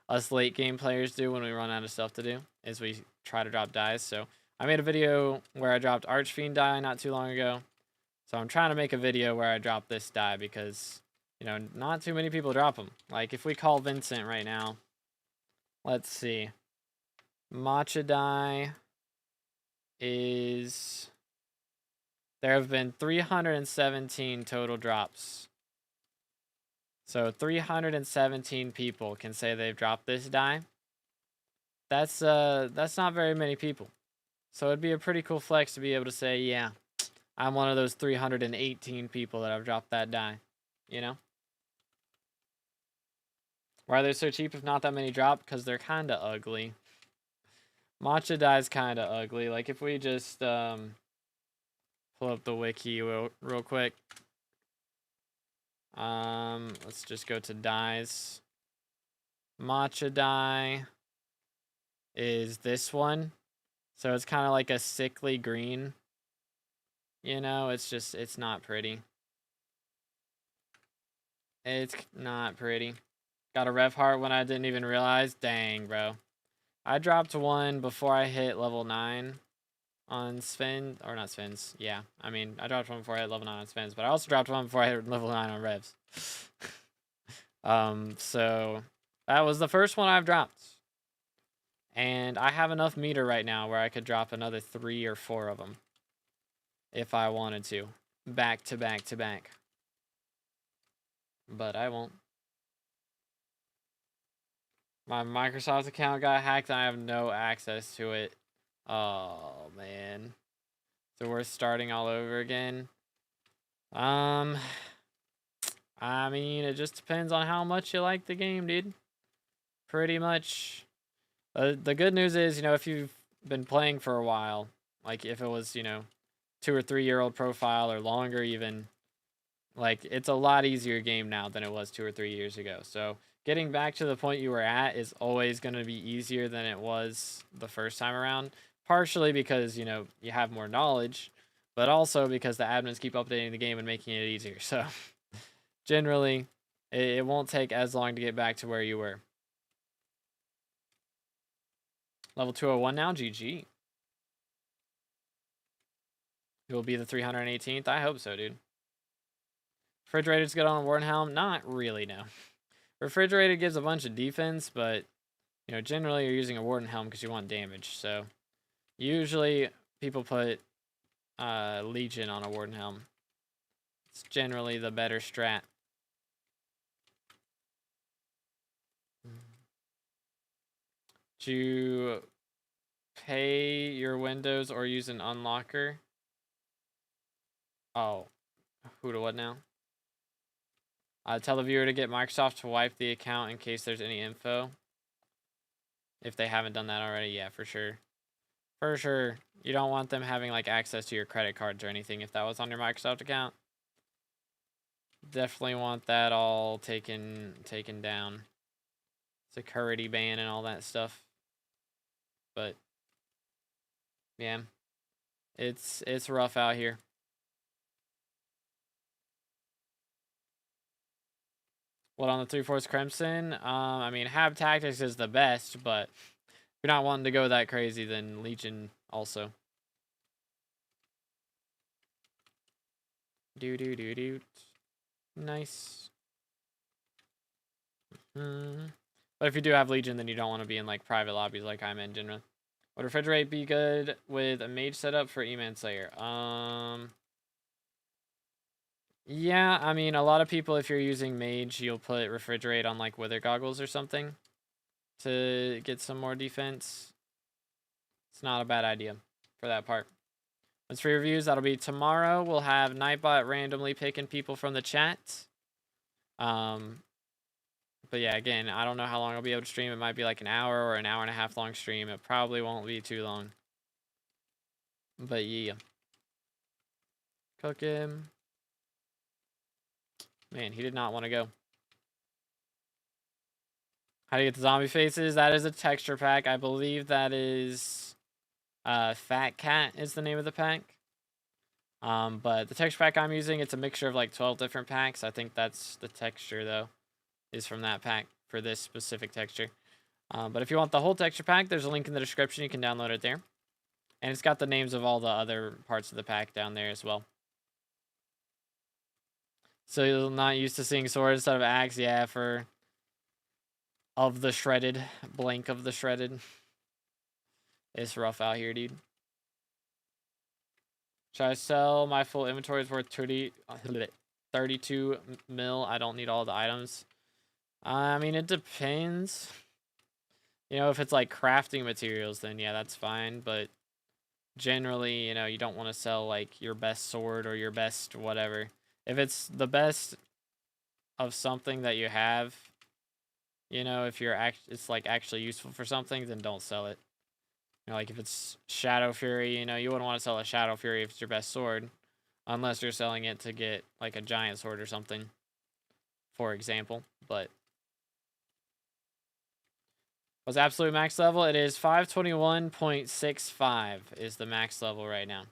us late game players do when we run out of stuff to do, is we try to drop dyes. So I made a video where I dropped Archfiend dye not too long ago. So I'm trying to make a video where I drop this dye because, you know, not too many people drop them. Like if we call Vincent right now, let's see. Matcha dye is... There have been 317 total drops. So 317 people can say they've dropped this dye. That's not very many people. So it'd be a pretty cool flex to be able to say, yeah, I'm one of those 318 people that have dropped that die, you know? Why are they so cheap if not that many drop? Because they're kind of ugly. Matcha die is kind of ugly. Like, if we just pull up the wiki real quick. Let's just go to dyes. Matcha die is this one. So it's kind of like a sickly green. You know, it's not pretty. It's not pretty. Got a rev heart when I didn't even realize. Dang, bro. I dropped one before I hit level 9 on Sven. Or not Sven's. Yeah. I mean, I dropped one before I hit level 9 on Sven's. But I also dropped one before I hit level 9 on Revs. So that was the first one I've dropped. And I have enough meter right now where I could drop another 3 or 4 of them. If I wanted to. Back to back to back. But I won't. My Microsoft account got hacked and I have no access to it. Oh, man. So we're starting all over again. I mean, it just depends on how much you like the game, dude. Pretty much. The good news is, you know, if you've been playing for a while, like if it was, you know, 2 or 3 year old profile or longer even, like it's a lot easier game now than it was 2 or 3 years ago. So getting back to the point you were at is always going to be easier than it was the first time around. Partially because, you know, you have more knowledge, but also because the admins keep updating the game and making it easier. So generally, it won't take as long to get back to where you were. Level 201 now, GG. It will be the 318th. I hope so, dude. Refrigerator's good on the Warden Helm? Not really, no. Refrigerator gives a bunch of defense, but, you know, generally you're using a Warden Helm because you want damage. So, usually people put Legion on a Warden Helm. It's generally the better strat. Do you pay your windows or use an unlocker? Oh, who to what now? Tell the viewer to get Microsoft to wipe the account in case there's any info. If they haven't done that already, yeah, for sure. For sure. You don't want them having like access to your credit cards or anything if that was on your Microsoft account. Definitely want that all taken down. Security ban and all that stuff. But yeah. It's rough out here. What on the 3/4 Crimson? I mean, Hab Tactics is the best, but if you're not wanting to go that crazy, then Legion also. Do. Nice. But if you do have Legion, then you don't want to be in like private lobbies like I'm in generally. Would Refrigerate be good with a mage setup for E-Man Slayer? Yeah, I mean, a lot of people, if you're using mage, you'll put Refrigerate on like Wither Goggles or something to get some more defense. It's not a bad idea for that part. When's free reviews? That'll be tomorrow. We'll have Nightbot randomly picking people from the chat. But yeah, again, I don't know how long I'll be able to stream. It might be like an hour or an hour and a half long stream. It probably won't be too long. But yeah. Cook him. Man, he did not want to go. How do you get the zombie faces? That is a texture pack. I believe that is FatCat is the name of the pack. But the texture pack I'm using, it's a mixture of like 12 different packs. I think that's the texture though, is from that pack for this specific texture. But if you want the whole texture pack, there's a link in the description. You can download it there. And it's got the names of all the other parts of the pack down there as well. So you're not used to seeing sword instead of axe? Yeah, for of the shredded, blank of the shredded. It's rough out here, dude. Should I sell my full inventory? Is worth 32 mil. I don't need all the items. I mean, it depends. You know, if it's like crafting materials, then yeah, that's fine. But generally, you know, you don't want to sell like your best sword or your best whatever. If it's the best of something that you have, you know, if it's like actually useful for something, then don't sell it. You know, like if it's Shadow Fury, you know, you wouldn't want to sell a Shadow Fury if it's your best sword, unless you're selling it to get like a giant sword or something, for example. But what's absolute max level? It is 521.65 is the max level right now.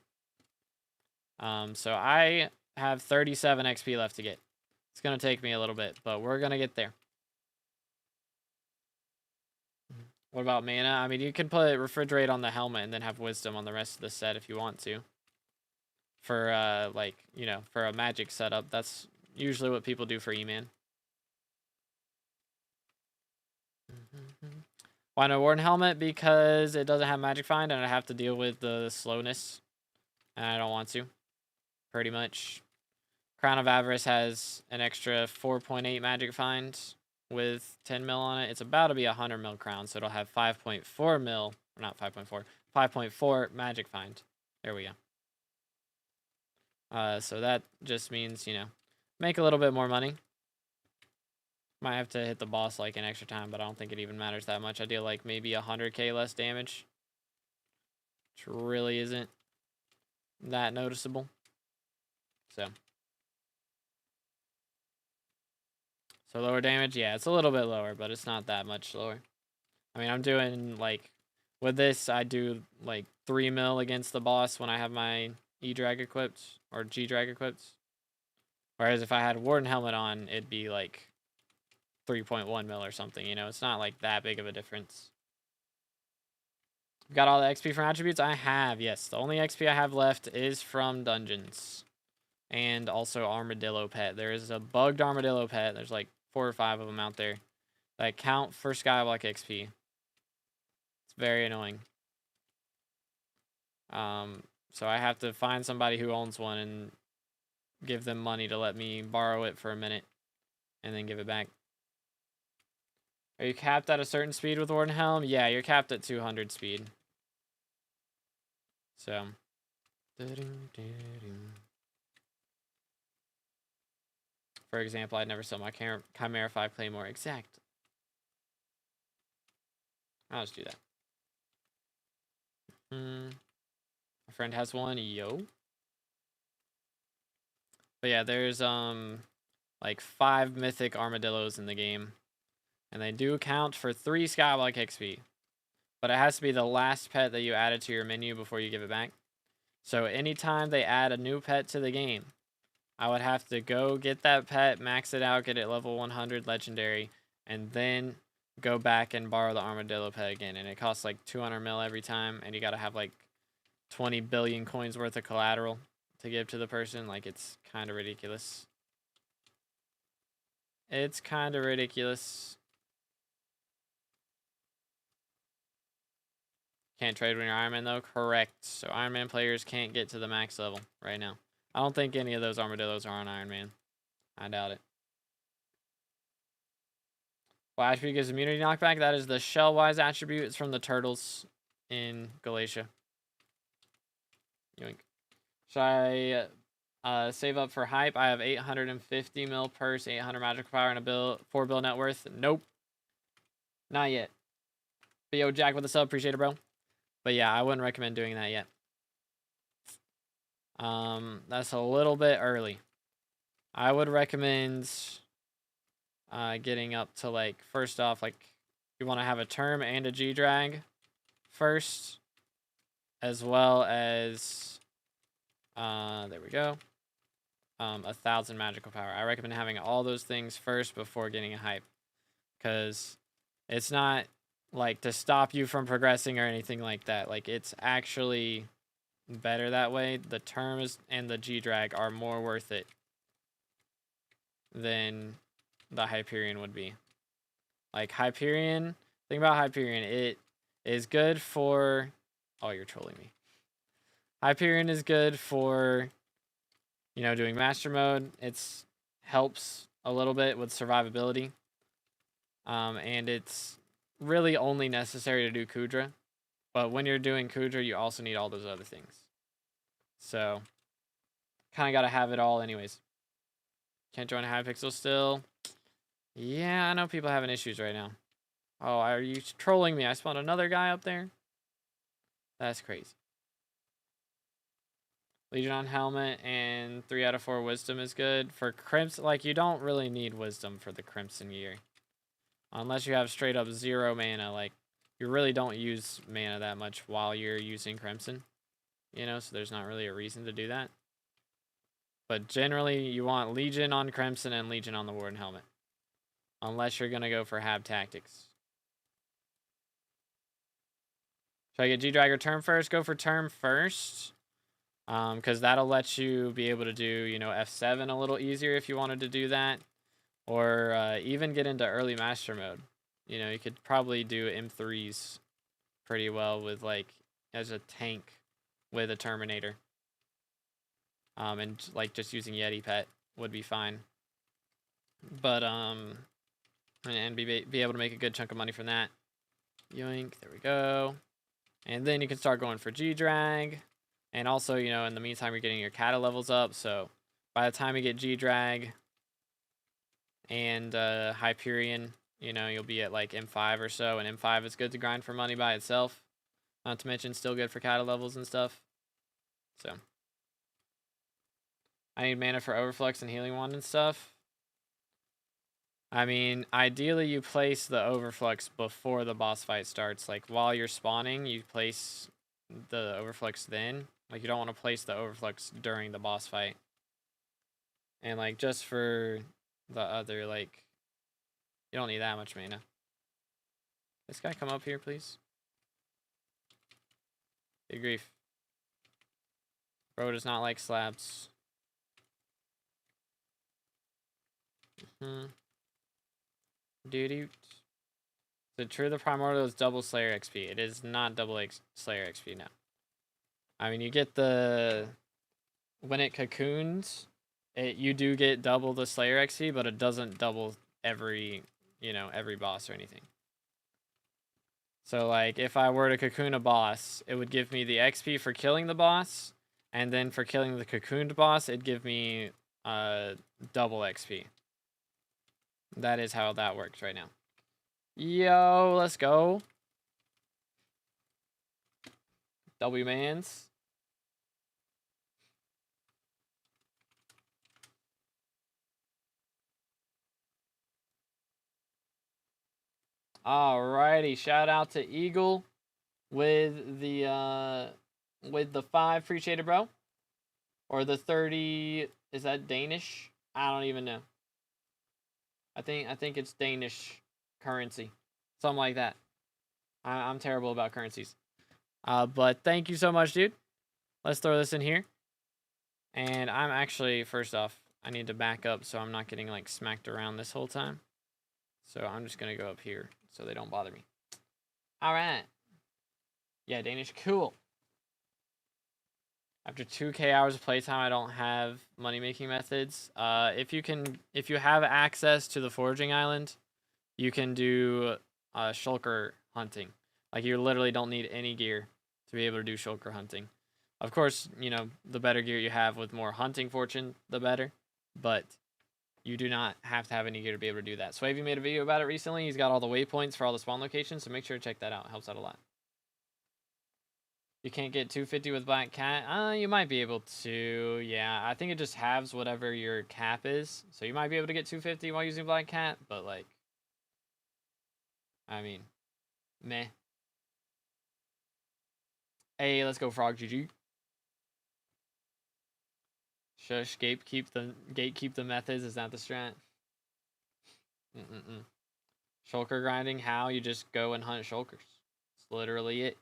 So I have 37 XP left to get. It's gonna take me a little bit, but we're gonna get there. What about mana? I mean, you can put Refrigerate on the helmet and then have Wisdom on the rest of the set if you want to. For, like, you know, for a magic setup. That's usually what people do for E-Man. Why no Warden Helmet? Because it doesn't have Magic Find and I have to deal with the slowness. And I don't want to. Pretty much. Crown of Avarice has an extra 4.8 Magic Find with 10 mil on it. It's about to be a 100 mil crown, so it'll have 5.4 mil, or not 5.4, 5.4 Magic Find. There we go. So that just means, you know, make a little bit more money. Might have to hit the boss like an extra time, but I don't think it even matters that much. I deal like maybe 100k less damage, which really isn't that noticeable. So lower damage, yeah, it's a little bit lower, but it's not that much lower. I mean, I'm doing like, with this, I do like 3 mil against the boss when I have my E-Drag equipped, or G-Drag equipped. Whereas if I had Warden Helmet on, it'd be like 3.1 mil or something, you know? It's not like that big of a difference. Got all the XP from attributes? I have, yes. The only XP I have left is from dungeons. And also Armadillo Pet. There is a bugged Armadillo Pet. There's like 4 or 5 of them out there that count for SkyBlock XP. It's very annoying. So I have to find somebody who owns one and give them money to let me borrow it for a minute and then give it back. Are you capped at a certain speed with Warden Helm? Yeah, you're capped at 200 speed. So. For example, I'd never sell my Chimera 5 Claymore. Exact. I'll just do that. My friend has one. Yo. But yeah, there's like 5 mythic armadillos in the game. And they do count for 3 SkyBlock XP. But it has to be the last pet that you added to your menu before you give it back. So anytime they add a new pet to the game, I would have to go get that pet, max it out, get it level 100 legendary, and then go back and borrow the armadillo pet again. And it costs like 200 mil every time, and you gotta have like 20 billion coins worth of collateral to give to the person. Like, it's kind of ridiculous. It's kind of ridiculous. Can't trade when you're Iron Man though? Correct. So Iron Man players can't get to the max level right now. I don't think any of those armadillos are on Iron Man. I doubt it. What attribute gives immunity knockback? That is the shell-wise attribute. It's from the turtles in Galatia. Yoink. Should I save up for hype? I have 850 mil purse, 800 magical power, and a 4 bill net worth. Nope. Not yet. But yo, Jack with the sub. Appreciate it, bro. But yeah, I wouldn't recommend doing that yet. That's a little bit early. I would recommend getting up to, like, first off, like, you want to have a term and a G-Drag first, as well as, there we go, 1,000 magical power. I recommend having all those things first before getting a hype, because it's not, like, to stop you from progressing or anything like that. Like, it's actually better that way. The terms and the G-Drag are more worth it than the Hyperion would be. Like, Hyperion, think about Hyperion, it is good for, oh, you're trolling me. Hyperion is good for, you know, doing master mode. It's helps a little bit with survivability. And it's really only necessary to do Kudra. But when you're doing Kudra, you also need all those other things. So, kind of got to have it all anyways. Can't join Hypixel still. Yeah, I know people having issues right now. Oh, are you trolling me? I spawned another guy up there? That's crazy. Legion on helmet and 3 out of 4 wisdom is good. For Crimson, like, you don't really need wisdom for the Crimson gear. Unless you have straight up 0 mana, like, you really don't use mana that much while you're using Crimson. You know, so there's not really a reason to do that. But generally, you want Legion on Crimson and Legion on the Warden helmet. Unless you're going to go for Hab Tactics. Should I get G-Drag or Term first? Go for Term first. Because that'll let you be able to do, you know, F7 a little easier if you wanted to do that. Or even get into early master mode. You know, you could probably do M3s pretty well with, like, as a tank with a Terminator. And, like, just using Yeti Pet would be fine. But, and be able to make a good chunk of money from that. Yoink, there we go. And then you can start going for G-Drag. And also, you know, in the meantime, you're getting your Kata levels up. So by the time you get G-Drag and Hyperion, you know, you'll be at like M5 or so. And M5 is good to grind for money by itself. Not to mention, still good for Kata levels and stuff. So I need mana for Overflux and Healing Wand and stuff. I mean, ideally you place the Overflux before the boss fight starts. Like, while you're spawning, you place the Overflux then. Like, you don't want to place the Overflux during the boss fight. And, like, just for the other, like, you don't need that much mana. This guy come up here, please. Good grief. Bro does not like slabs. Dude. Is it true the Primordial is double Slayer XP? It is not double Slayer XP, no. I mean, you get the... When it cocoons, you do get double the Slayer XP, but it doesn't double every, you know, every boss or anything. So, like, if I were to cocoon a boss, it would give me the XP for killing the boss, and then for killing the cocooned boss, it'd give me double XP. That is how that works right now. Yo, let's go. W-mans. Alrighty, shout out to Eagle with the 5. Appreciate it, bro. Or the 30. Is that Danish? I don't even know. I think it's Danish currency. Something like that. I'm terrible about currencies. But thank you so much, dude. Let's throw this in here. And I'm actually, first off, I need to back up so I'm not getting, like, smacked around this whole time. So I'm just going to go up here so they don't bother me. All right. Yeah, Danish, cool. After 2K hours of playtime, I don't have money-making methods. If you have access to the foraging island, you can do shulker hunting. Like, you literally don't need any gear to be able to do shulker hunting. Of course, you know, the better gear you have with more hunting fortune, the better. But you do not have to have any gear to be able to do that. Swavey made a video about it recently. He's got all the waypoints for all the spawn locations, so make sure to check that out. It helps out a lot. You can't get 250 with Black Cat? You might be able to. Yeah, I think it just halves whatever your cap is. So you might be able to get 250 while using Black Cat, but, like, I mean, meh. Hey, let's go Frog GG. Shush, gatekeep the methods. Is that the strat? Shulker grinding, how? You just go and hunt shulkers. That's literally it.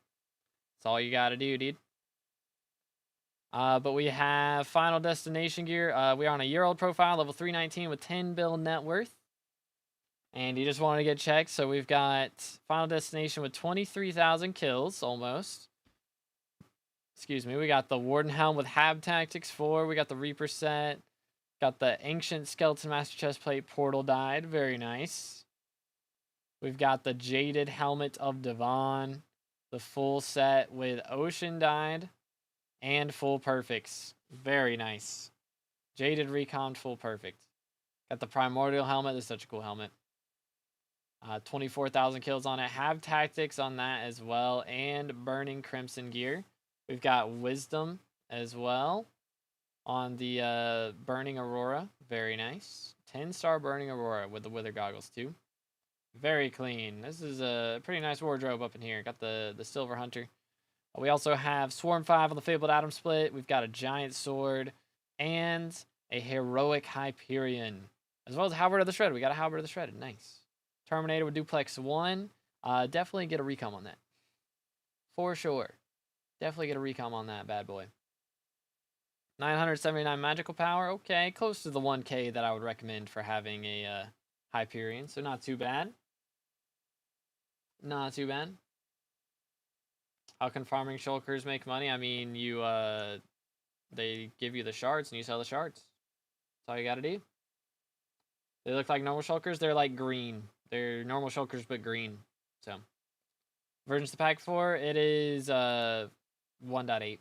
That's all you gotta do, dude. But we have Final Destination gear. We are on a year-old profile, level 319 with 10 bill net worth. And you just wanted to get checked, so we've got Final Destination with 23,000 kills, almost. Excuse me. We got the Warden Helm with Hab Tactics 4. We got the Reaper set. Got the Ancient Skeleton Master Chestplate Portal Dyed. Very nice. We've got the Jaded Helmet of Devon. the full set with Ocean Dyed and full perfects. Very nice. Jaded Recon full perfect. Got the Primordial helmet. This is such a cool helmet. 24,000 kills on it. Have tactics on that as well. And Burning Crimson gear. We've got Wisdom as well on the Burning Aurora. Very nice. 10-star Burning Aurora with the Wither goggles too. Very clean. This is a pretty nice wardrobe up in here. Got the Silver Hunter. We also have Swarm 5 on the Fabled Atom Split. We've got a Giant Sword and a Heroic Hyperion. As well as Halberd of the Shredded. We got a Halberd of the Shredded. Nice. Terminator with Duplex 1. Definitely get a recom on that. For sure. Definitely get a recom on that bad boy. 979 magical power. Okay, close to the 1K that I would recommend for having a Hyperion. So not too bad. Not too bad. How can farming shulkers make money? I mean, they give you the shards and you sell the shards. That's all you gotta do. They look like normal shulkers. They're like green. They're normal shulkers, but green. So, versions to pack for, it is 1.8.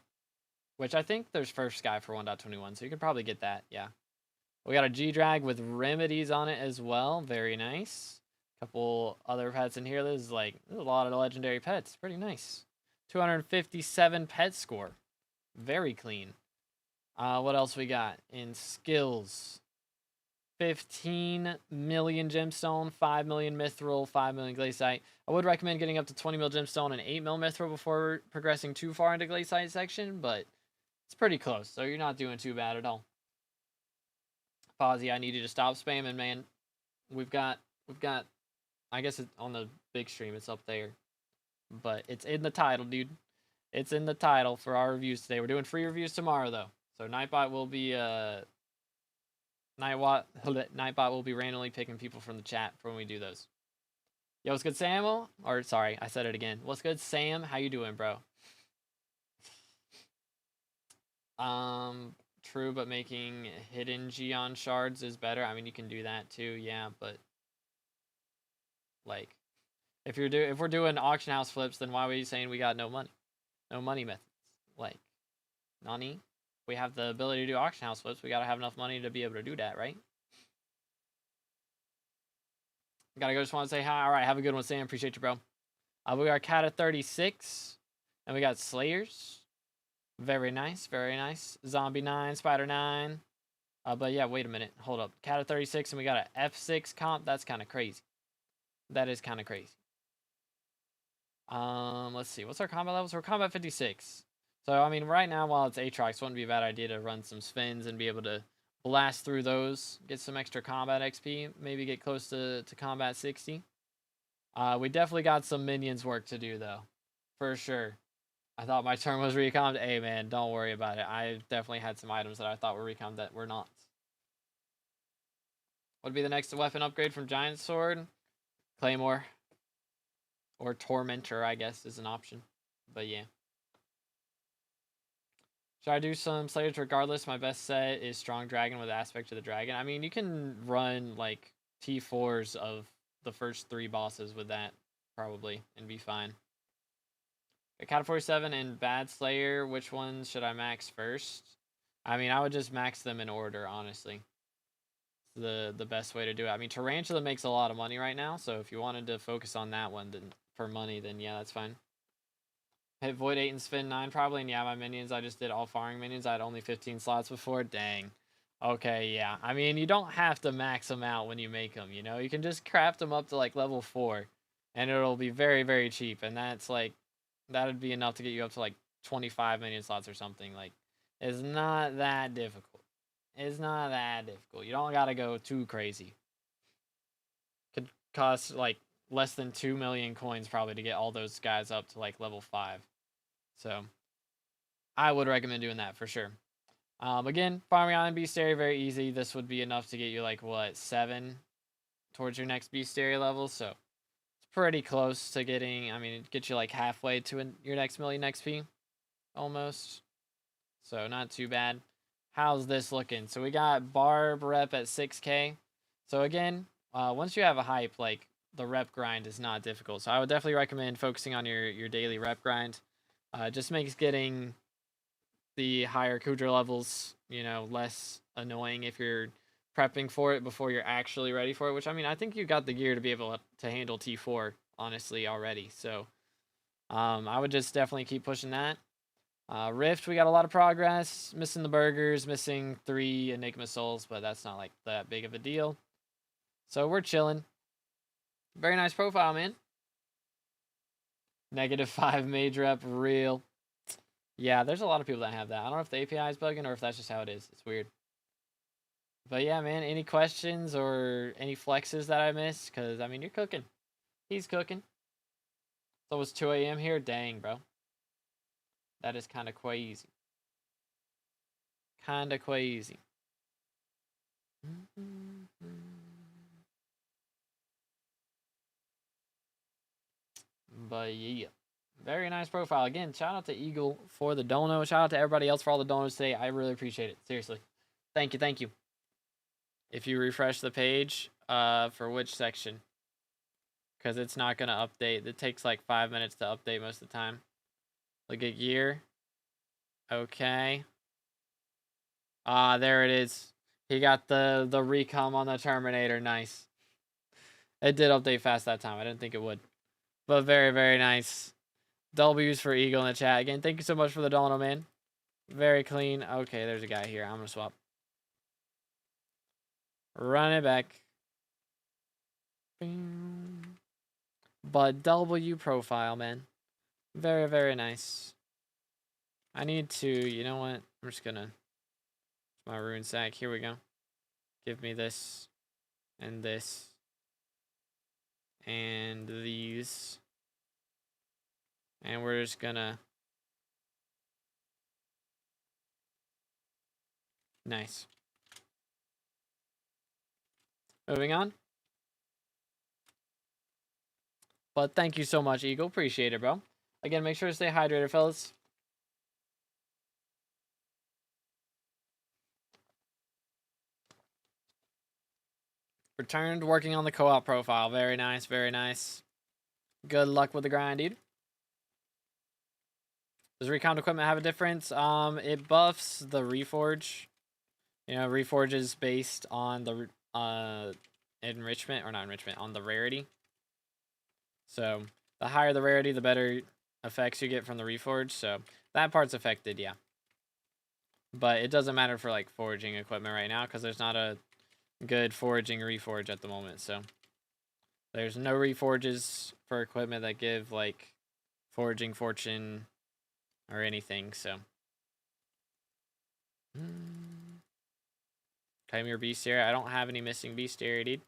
Which I think there's Furfsky for 1.21, so you could probably get that, yeah. We got a G-Drag with remedies on it as well. Very nice. Couple other pets in here. There's a lot of legendary pets. Pretty nice. 257 pet score. Very clean. What else we got in skills? 15 million gemstone, 5 million mithril, 5 million glaciite. I would recommend getting up to 20 mil gemstone and 8 mil mithril before progressing too far into glaciite section, but it's pretty close, so you're not doing too bad at all. Fozzie, I need you to stop spamming, man. We've got. I guess it's on the big stream. It's up there, but it's in the title, dude. It's in the title for our reviews today. We're doing free reviews tomorrow, though. So Nightbot will be Nightbot will be randomly picking people from the chat for when we do those. Yo, what's good, Sam? Or sorry, I said it again. What's good, Sam? How you doing, bro? True, but making hidden Geon shards is better. I mean, you can do that too, yeah, but like, if we're doing auction house flips, then why were you saying we got no money? No money methods. Like, nani? We have the ability to do auction house flips. We gotta have enough money to be able to do that, right? Gotta go. Just want to say hi. All right, have a good one, Sam. Appreciate you, bro. We got Cat at 36, and we got Slayers. Very nice, very nice. Zombie 9, Spider 9. But yeah, wait a minute. Hold up. Cat at 36, and we got an F6 comp. That's kind of crazy. That is kind of crazy. Let's see. What's our combat levels? We're combat 56. So, I mean, right now, while it's Aatrox, it wouldn't be a bad idea to run some spins and be able to blast through those, get some extra combat XP, maybe get close to combat 60. We definitely got some minions work to do, though. For sure. I thought my turn was recommed. Hey, man, don't worry about it. I definitely had some items that I thought were recommed that were not. What would be the next weapon upgrade from Giant Sword? Claymore. Or Tormentor, I guess, is an option. But yeah. Should I do some Slayers regardless? My best set is Strong Dragon with Aspect of the Dragon. I mean, you can run, like, T4s of the first 3 bosses with that, probably, and be fine. Cat 47 and Bad Slayer, which ones should I max first? I mean, I would just max them in order, honestly. It's the best way to do it. I mean, Tarantula makes a lot of money right now, so if you wanted to focus on that one then for money, then yeah, that's fine. Hit Void 8 and Spin 9 probably, and yeah, my minions, I just did all firing minions. I had only 15 slots before. Dang. Okay, yeah. I mean, you don't have to max them out when you make them, you know? You can just craft them up to, like, level 4, and it'll be very, very cheap, and that's, like, that would be enough to get you up to, like, 25 minion slots or something. Like, it's not that difficult. It's not that difficult. You don't gotta go too crazy. Could cost, like, less than 2 million coins probably to get all those guys up to, like, level 5. So, I would recommend doing that for sure. Again, farming on Beastary, very easy. This would be enough to get you, like, what, 7 towards your next Beastary level. So, it's pretty close to getting, I mean, it gets you, like, halfway to your next million XP. Almost. So, not too bad. How's this looking? So, we got Barb rep at 6K. So, again, once you have a hype, like, the rep grind is not difficult. So I would definitely recommend focusing on your daily rep grind. Just makes getting the higher Kudra levels, you know, less annoying if you're prepping for it before you're actually ready for it. Which, I mean, I think you got the gear to be able to handle T4, honestly, already. So I would just definitely keep pushing that. Rift, we got a lot of progress. Missing the burgers, missing 3 Enigma souls, but that's not like that big of a deal. So we're chilling. Very nice profile, man. -5 mage rep, real. Yeah, there's a lot of people that have that. I don't know if the API is bugging or if that's just how it is. It's weird. But yeah, man, any questions or any flexes that I missed? Because, I mean, you're cooking. He's cooking. It's almost 2 a.m. here. Dang, bro. That is kind of crazy. Kind of crazy. But yeah. Very nice profile. Again, shout out to Eagle for the dono. Shout out to everybody else for all the donos today. I really appreciate it. Seriously. Thank you, thank you. If you refresh the page, for which section? Because it's not going to update. It takes like 5 minutes to update most of the time. Look at gear. Okay. Ah, there it is. He got the recom on the Terminator. Nice. It did update fast that time. I didn't think it would. But very, very nice. W's for Eagle in the chat. Again, thank you so much for the dono, man. Very clean. Okay, there's a guy here. I'm going to swap. Run it back. But W profile, man. Very, very nice. I need to, you know what? I'm just gonna, my rune sack. Here we go. Give me this, and this, and these. And we're just gonna, nice. Moving on. But thank you so much, Eagle. Appreciate it, bro. Again, make sure to stay hydrated, fellas. Returned working on the co-op profile. Very nice, very nice. Good luck with the grind, dude. Does recount equipment have a difference? It buffs the reforge. You know, reforge is based on the enrichment, or not enrichment, on the rarity. So the higher the rarity, the better effects you get from the reforge. So that part's affected, yeah. But it doesn't matter for like foraging equipment right now because there's not a good foraging reforge at the moment. So there's no reforges for equipment that give like foraging fortune or anything. So claim your bestiary. I don't have any missing bestiary, dude.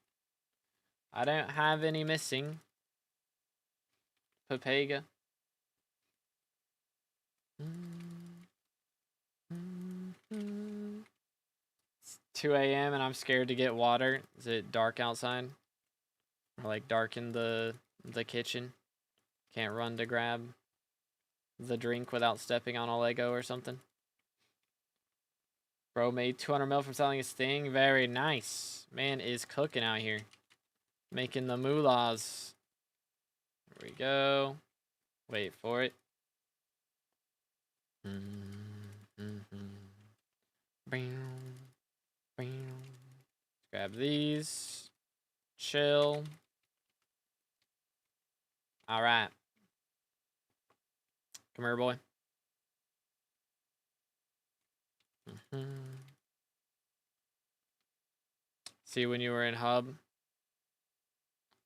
I don't have any missing. Papega. 2 a.m. and I'm scared to get water. Is it dark outside? Or like dark in the kitchen? Can't run to grab the drink without stepping on a Lego or something. Bro made 200 mil from selling his thing. Very nice. Man is cooking out here. Making the moolahs. Here we go. Wait for it. Grab these. Chill. All right. Come here, boy. See, when you were in hub,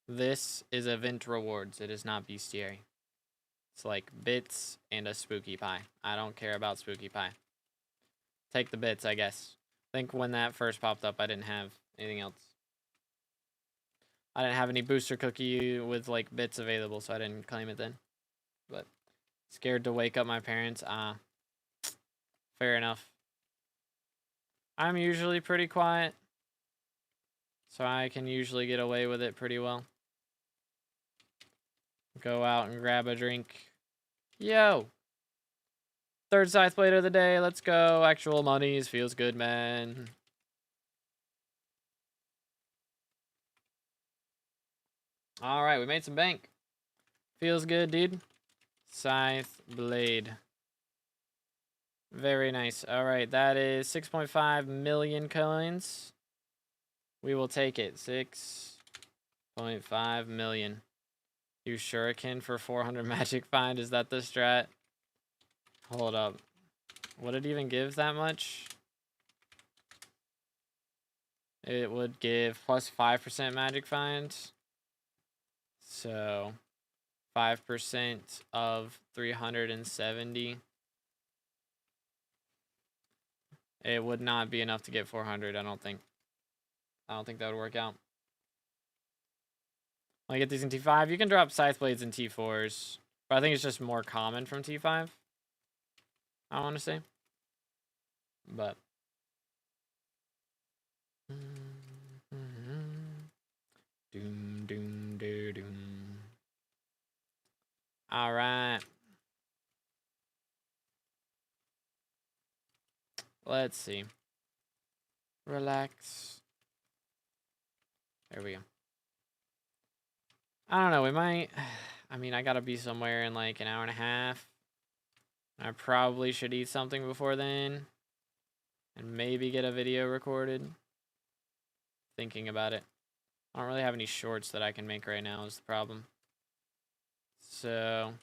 this is event rewards. It is not bestiary. It's like bits and a spooky pie. I don't care about spooky pie. Take the bits, I guess. I think when that first popped up, I didn't have anything else. I didn't have any booster cookie with like bits available, so I didn't claim it then. But scared to wake up my parents. Fair enough. I'm usually pretty quiet, so I can usually get away with it pretty well. Go out and grab a drink. Yo! Third Scythe Blade of the day. Let's go. Actual monies. Feels good, man. All right, we made some bank. Feels good, dude. Scythe blade. Very nice. All right, that is 6.5 million coins. We will take it. 6.5 million. Use Shuriken for 400 magic find. Is that the strat? Hold up. Would it even give that much? It would give plus 5% magic find. So 5% of 370. It would not be enough to get 400, I don't think. I don't think that would work out. I get these in T5. You can drop Scythe Blades in T4s. But I think it's just more common from T5. I want to say. But. Doom, doom, doom, doom. Alright. Let's see. Relax. There we go. I don't know, we might... I mean, I gotta be somewhere in like an hour and a half. I probably should eat something before then. And maybe get a video recorded. Thinking about it. I don't really have any shorts that I can make right now is the problem. So,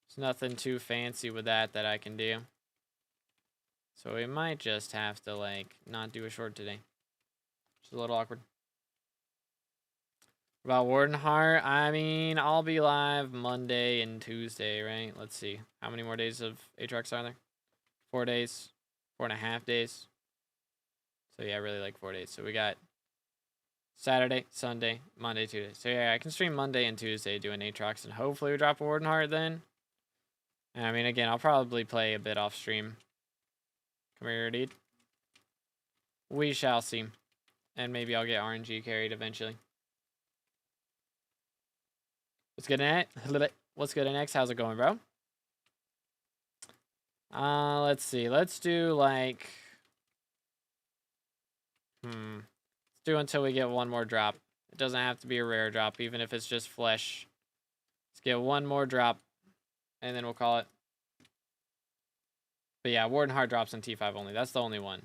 there's nothing too fancy with that I can do. So we might just have to, like, not do a short today. It's a little awkward. About Warden Heart, I mean, I'll be live Monday and Tuesday, right? Let's see. How many more days of Aatrox are there? 4 days. 4.5 days. So yeah, really like 4 days. So we got Saturday, Sunday, Monday, Tuesday. So yeah, I can stream Monday and Tuesday doing Aatrox, and hopefully we drop a Warden Heart then. And I mean, again, I'll probably play a bit off stream. Come here, dude. We shall see. And maybe I'll get RNG carried eventually. What's good, Next? What's good, Next? How's it going, bro? Let's see. Let's do like... Let's do until we get one more drop. It doesn't have to be a rare drop, even if it's just flesh. Let's get one more drop, and then we'll call it. But yeah, Warden Heart drops in T5 only. That's the only one.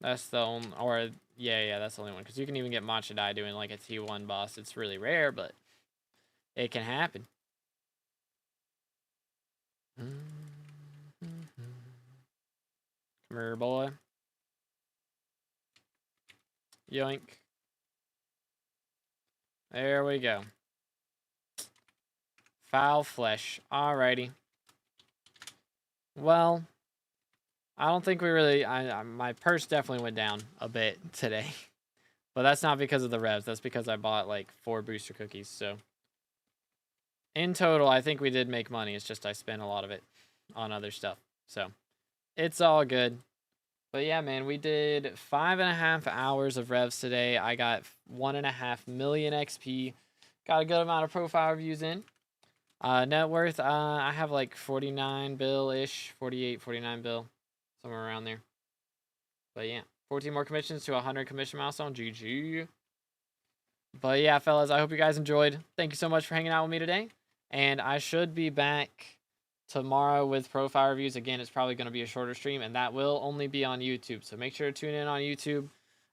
That's the only... Or, yeah, that's the only one. Because you can even get Machadai doing like a T1 boss. It's really rare, but... It can happen. Come here, boy. Yoink. There we go. Foul flesh. Alrighty. Well, I don't think we really... my purse definitely went down a bit today. But that's not because of the revs. That's because I bought like 4 booster cookies, so... In total, I think we did make money. It's just I spent a lot of it on other stuff. So, it's all good. But yeah, man, we did 5.5 hours of revs today. I got 1.5 million XP. Got a good amount of profile reviews in. Net worth, I have like 49 bill-ish. 48, 49 bill. Somewhere around there. But yeah, 14 more commissions to 100 commission milestone. GG. But yeah, fellas, I hope you guys enjoyed. Thank you so much for hanging out with me today. And I should be back tomorrow with profile reviews. Again, it's probably going to be a shorter stream, and that will only be on YouTube. So make sure to tune in on YouTube.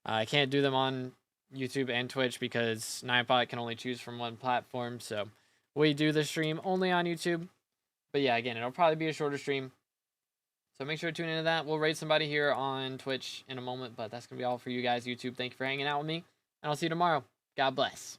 I can't do them on YouTube and Twitch because Ninepot can only choose from one platform. So we do the stream only on YouTube. But yeah, again, it'll probably be a shorter stream. So make sure to tune into that. We'll raid somebody here on Twitch in a moment, but that's going to be all for you guys, YouTube. Thank you for hanging out with me, and I'll see you tomorrow. God bless.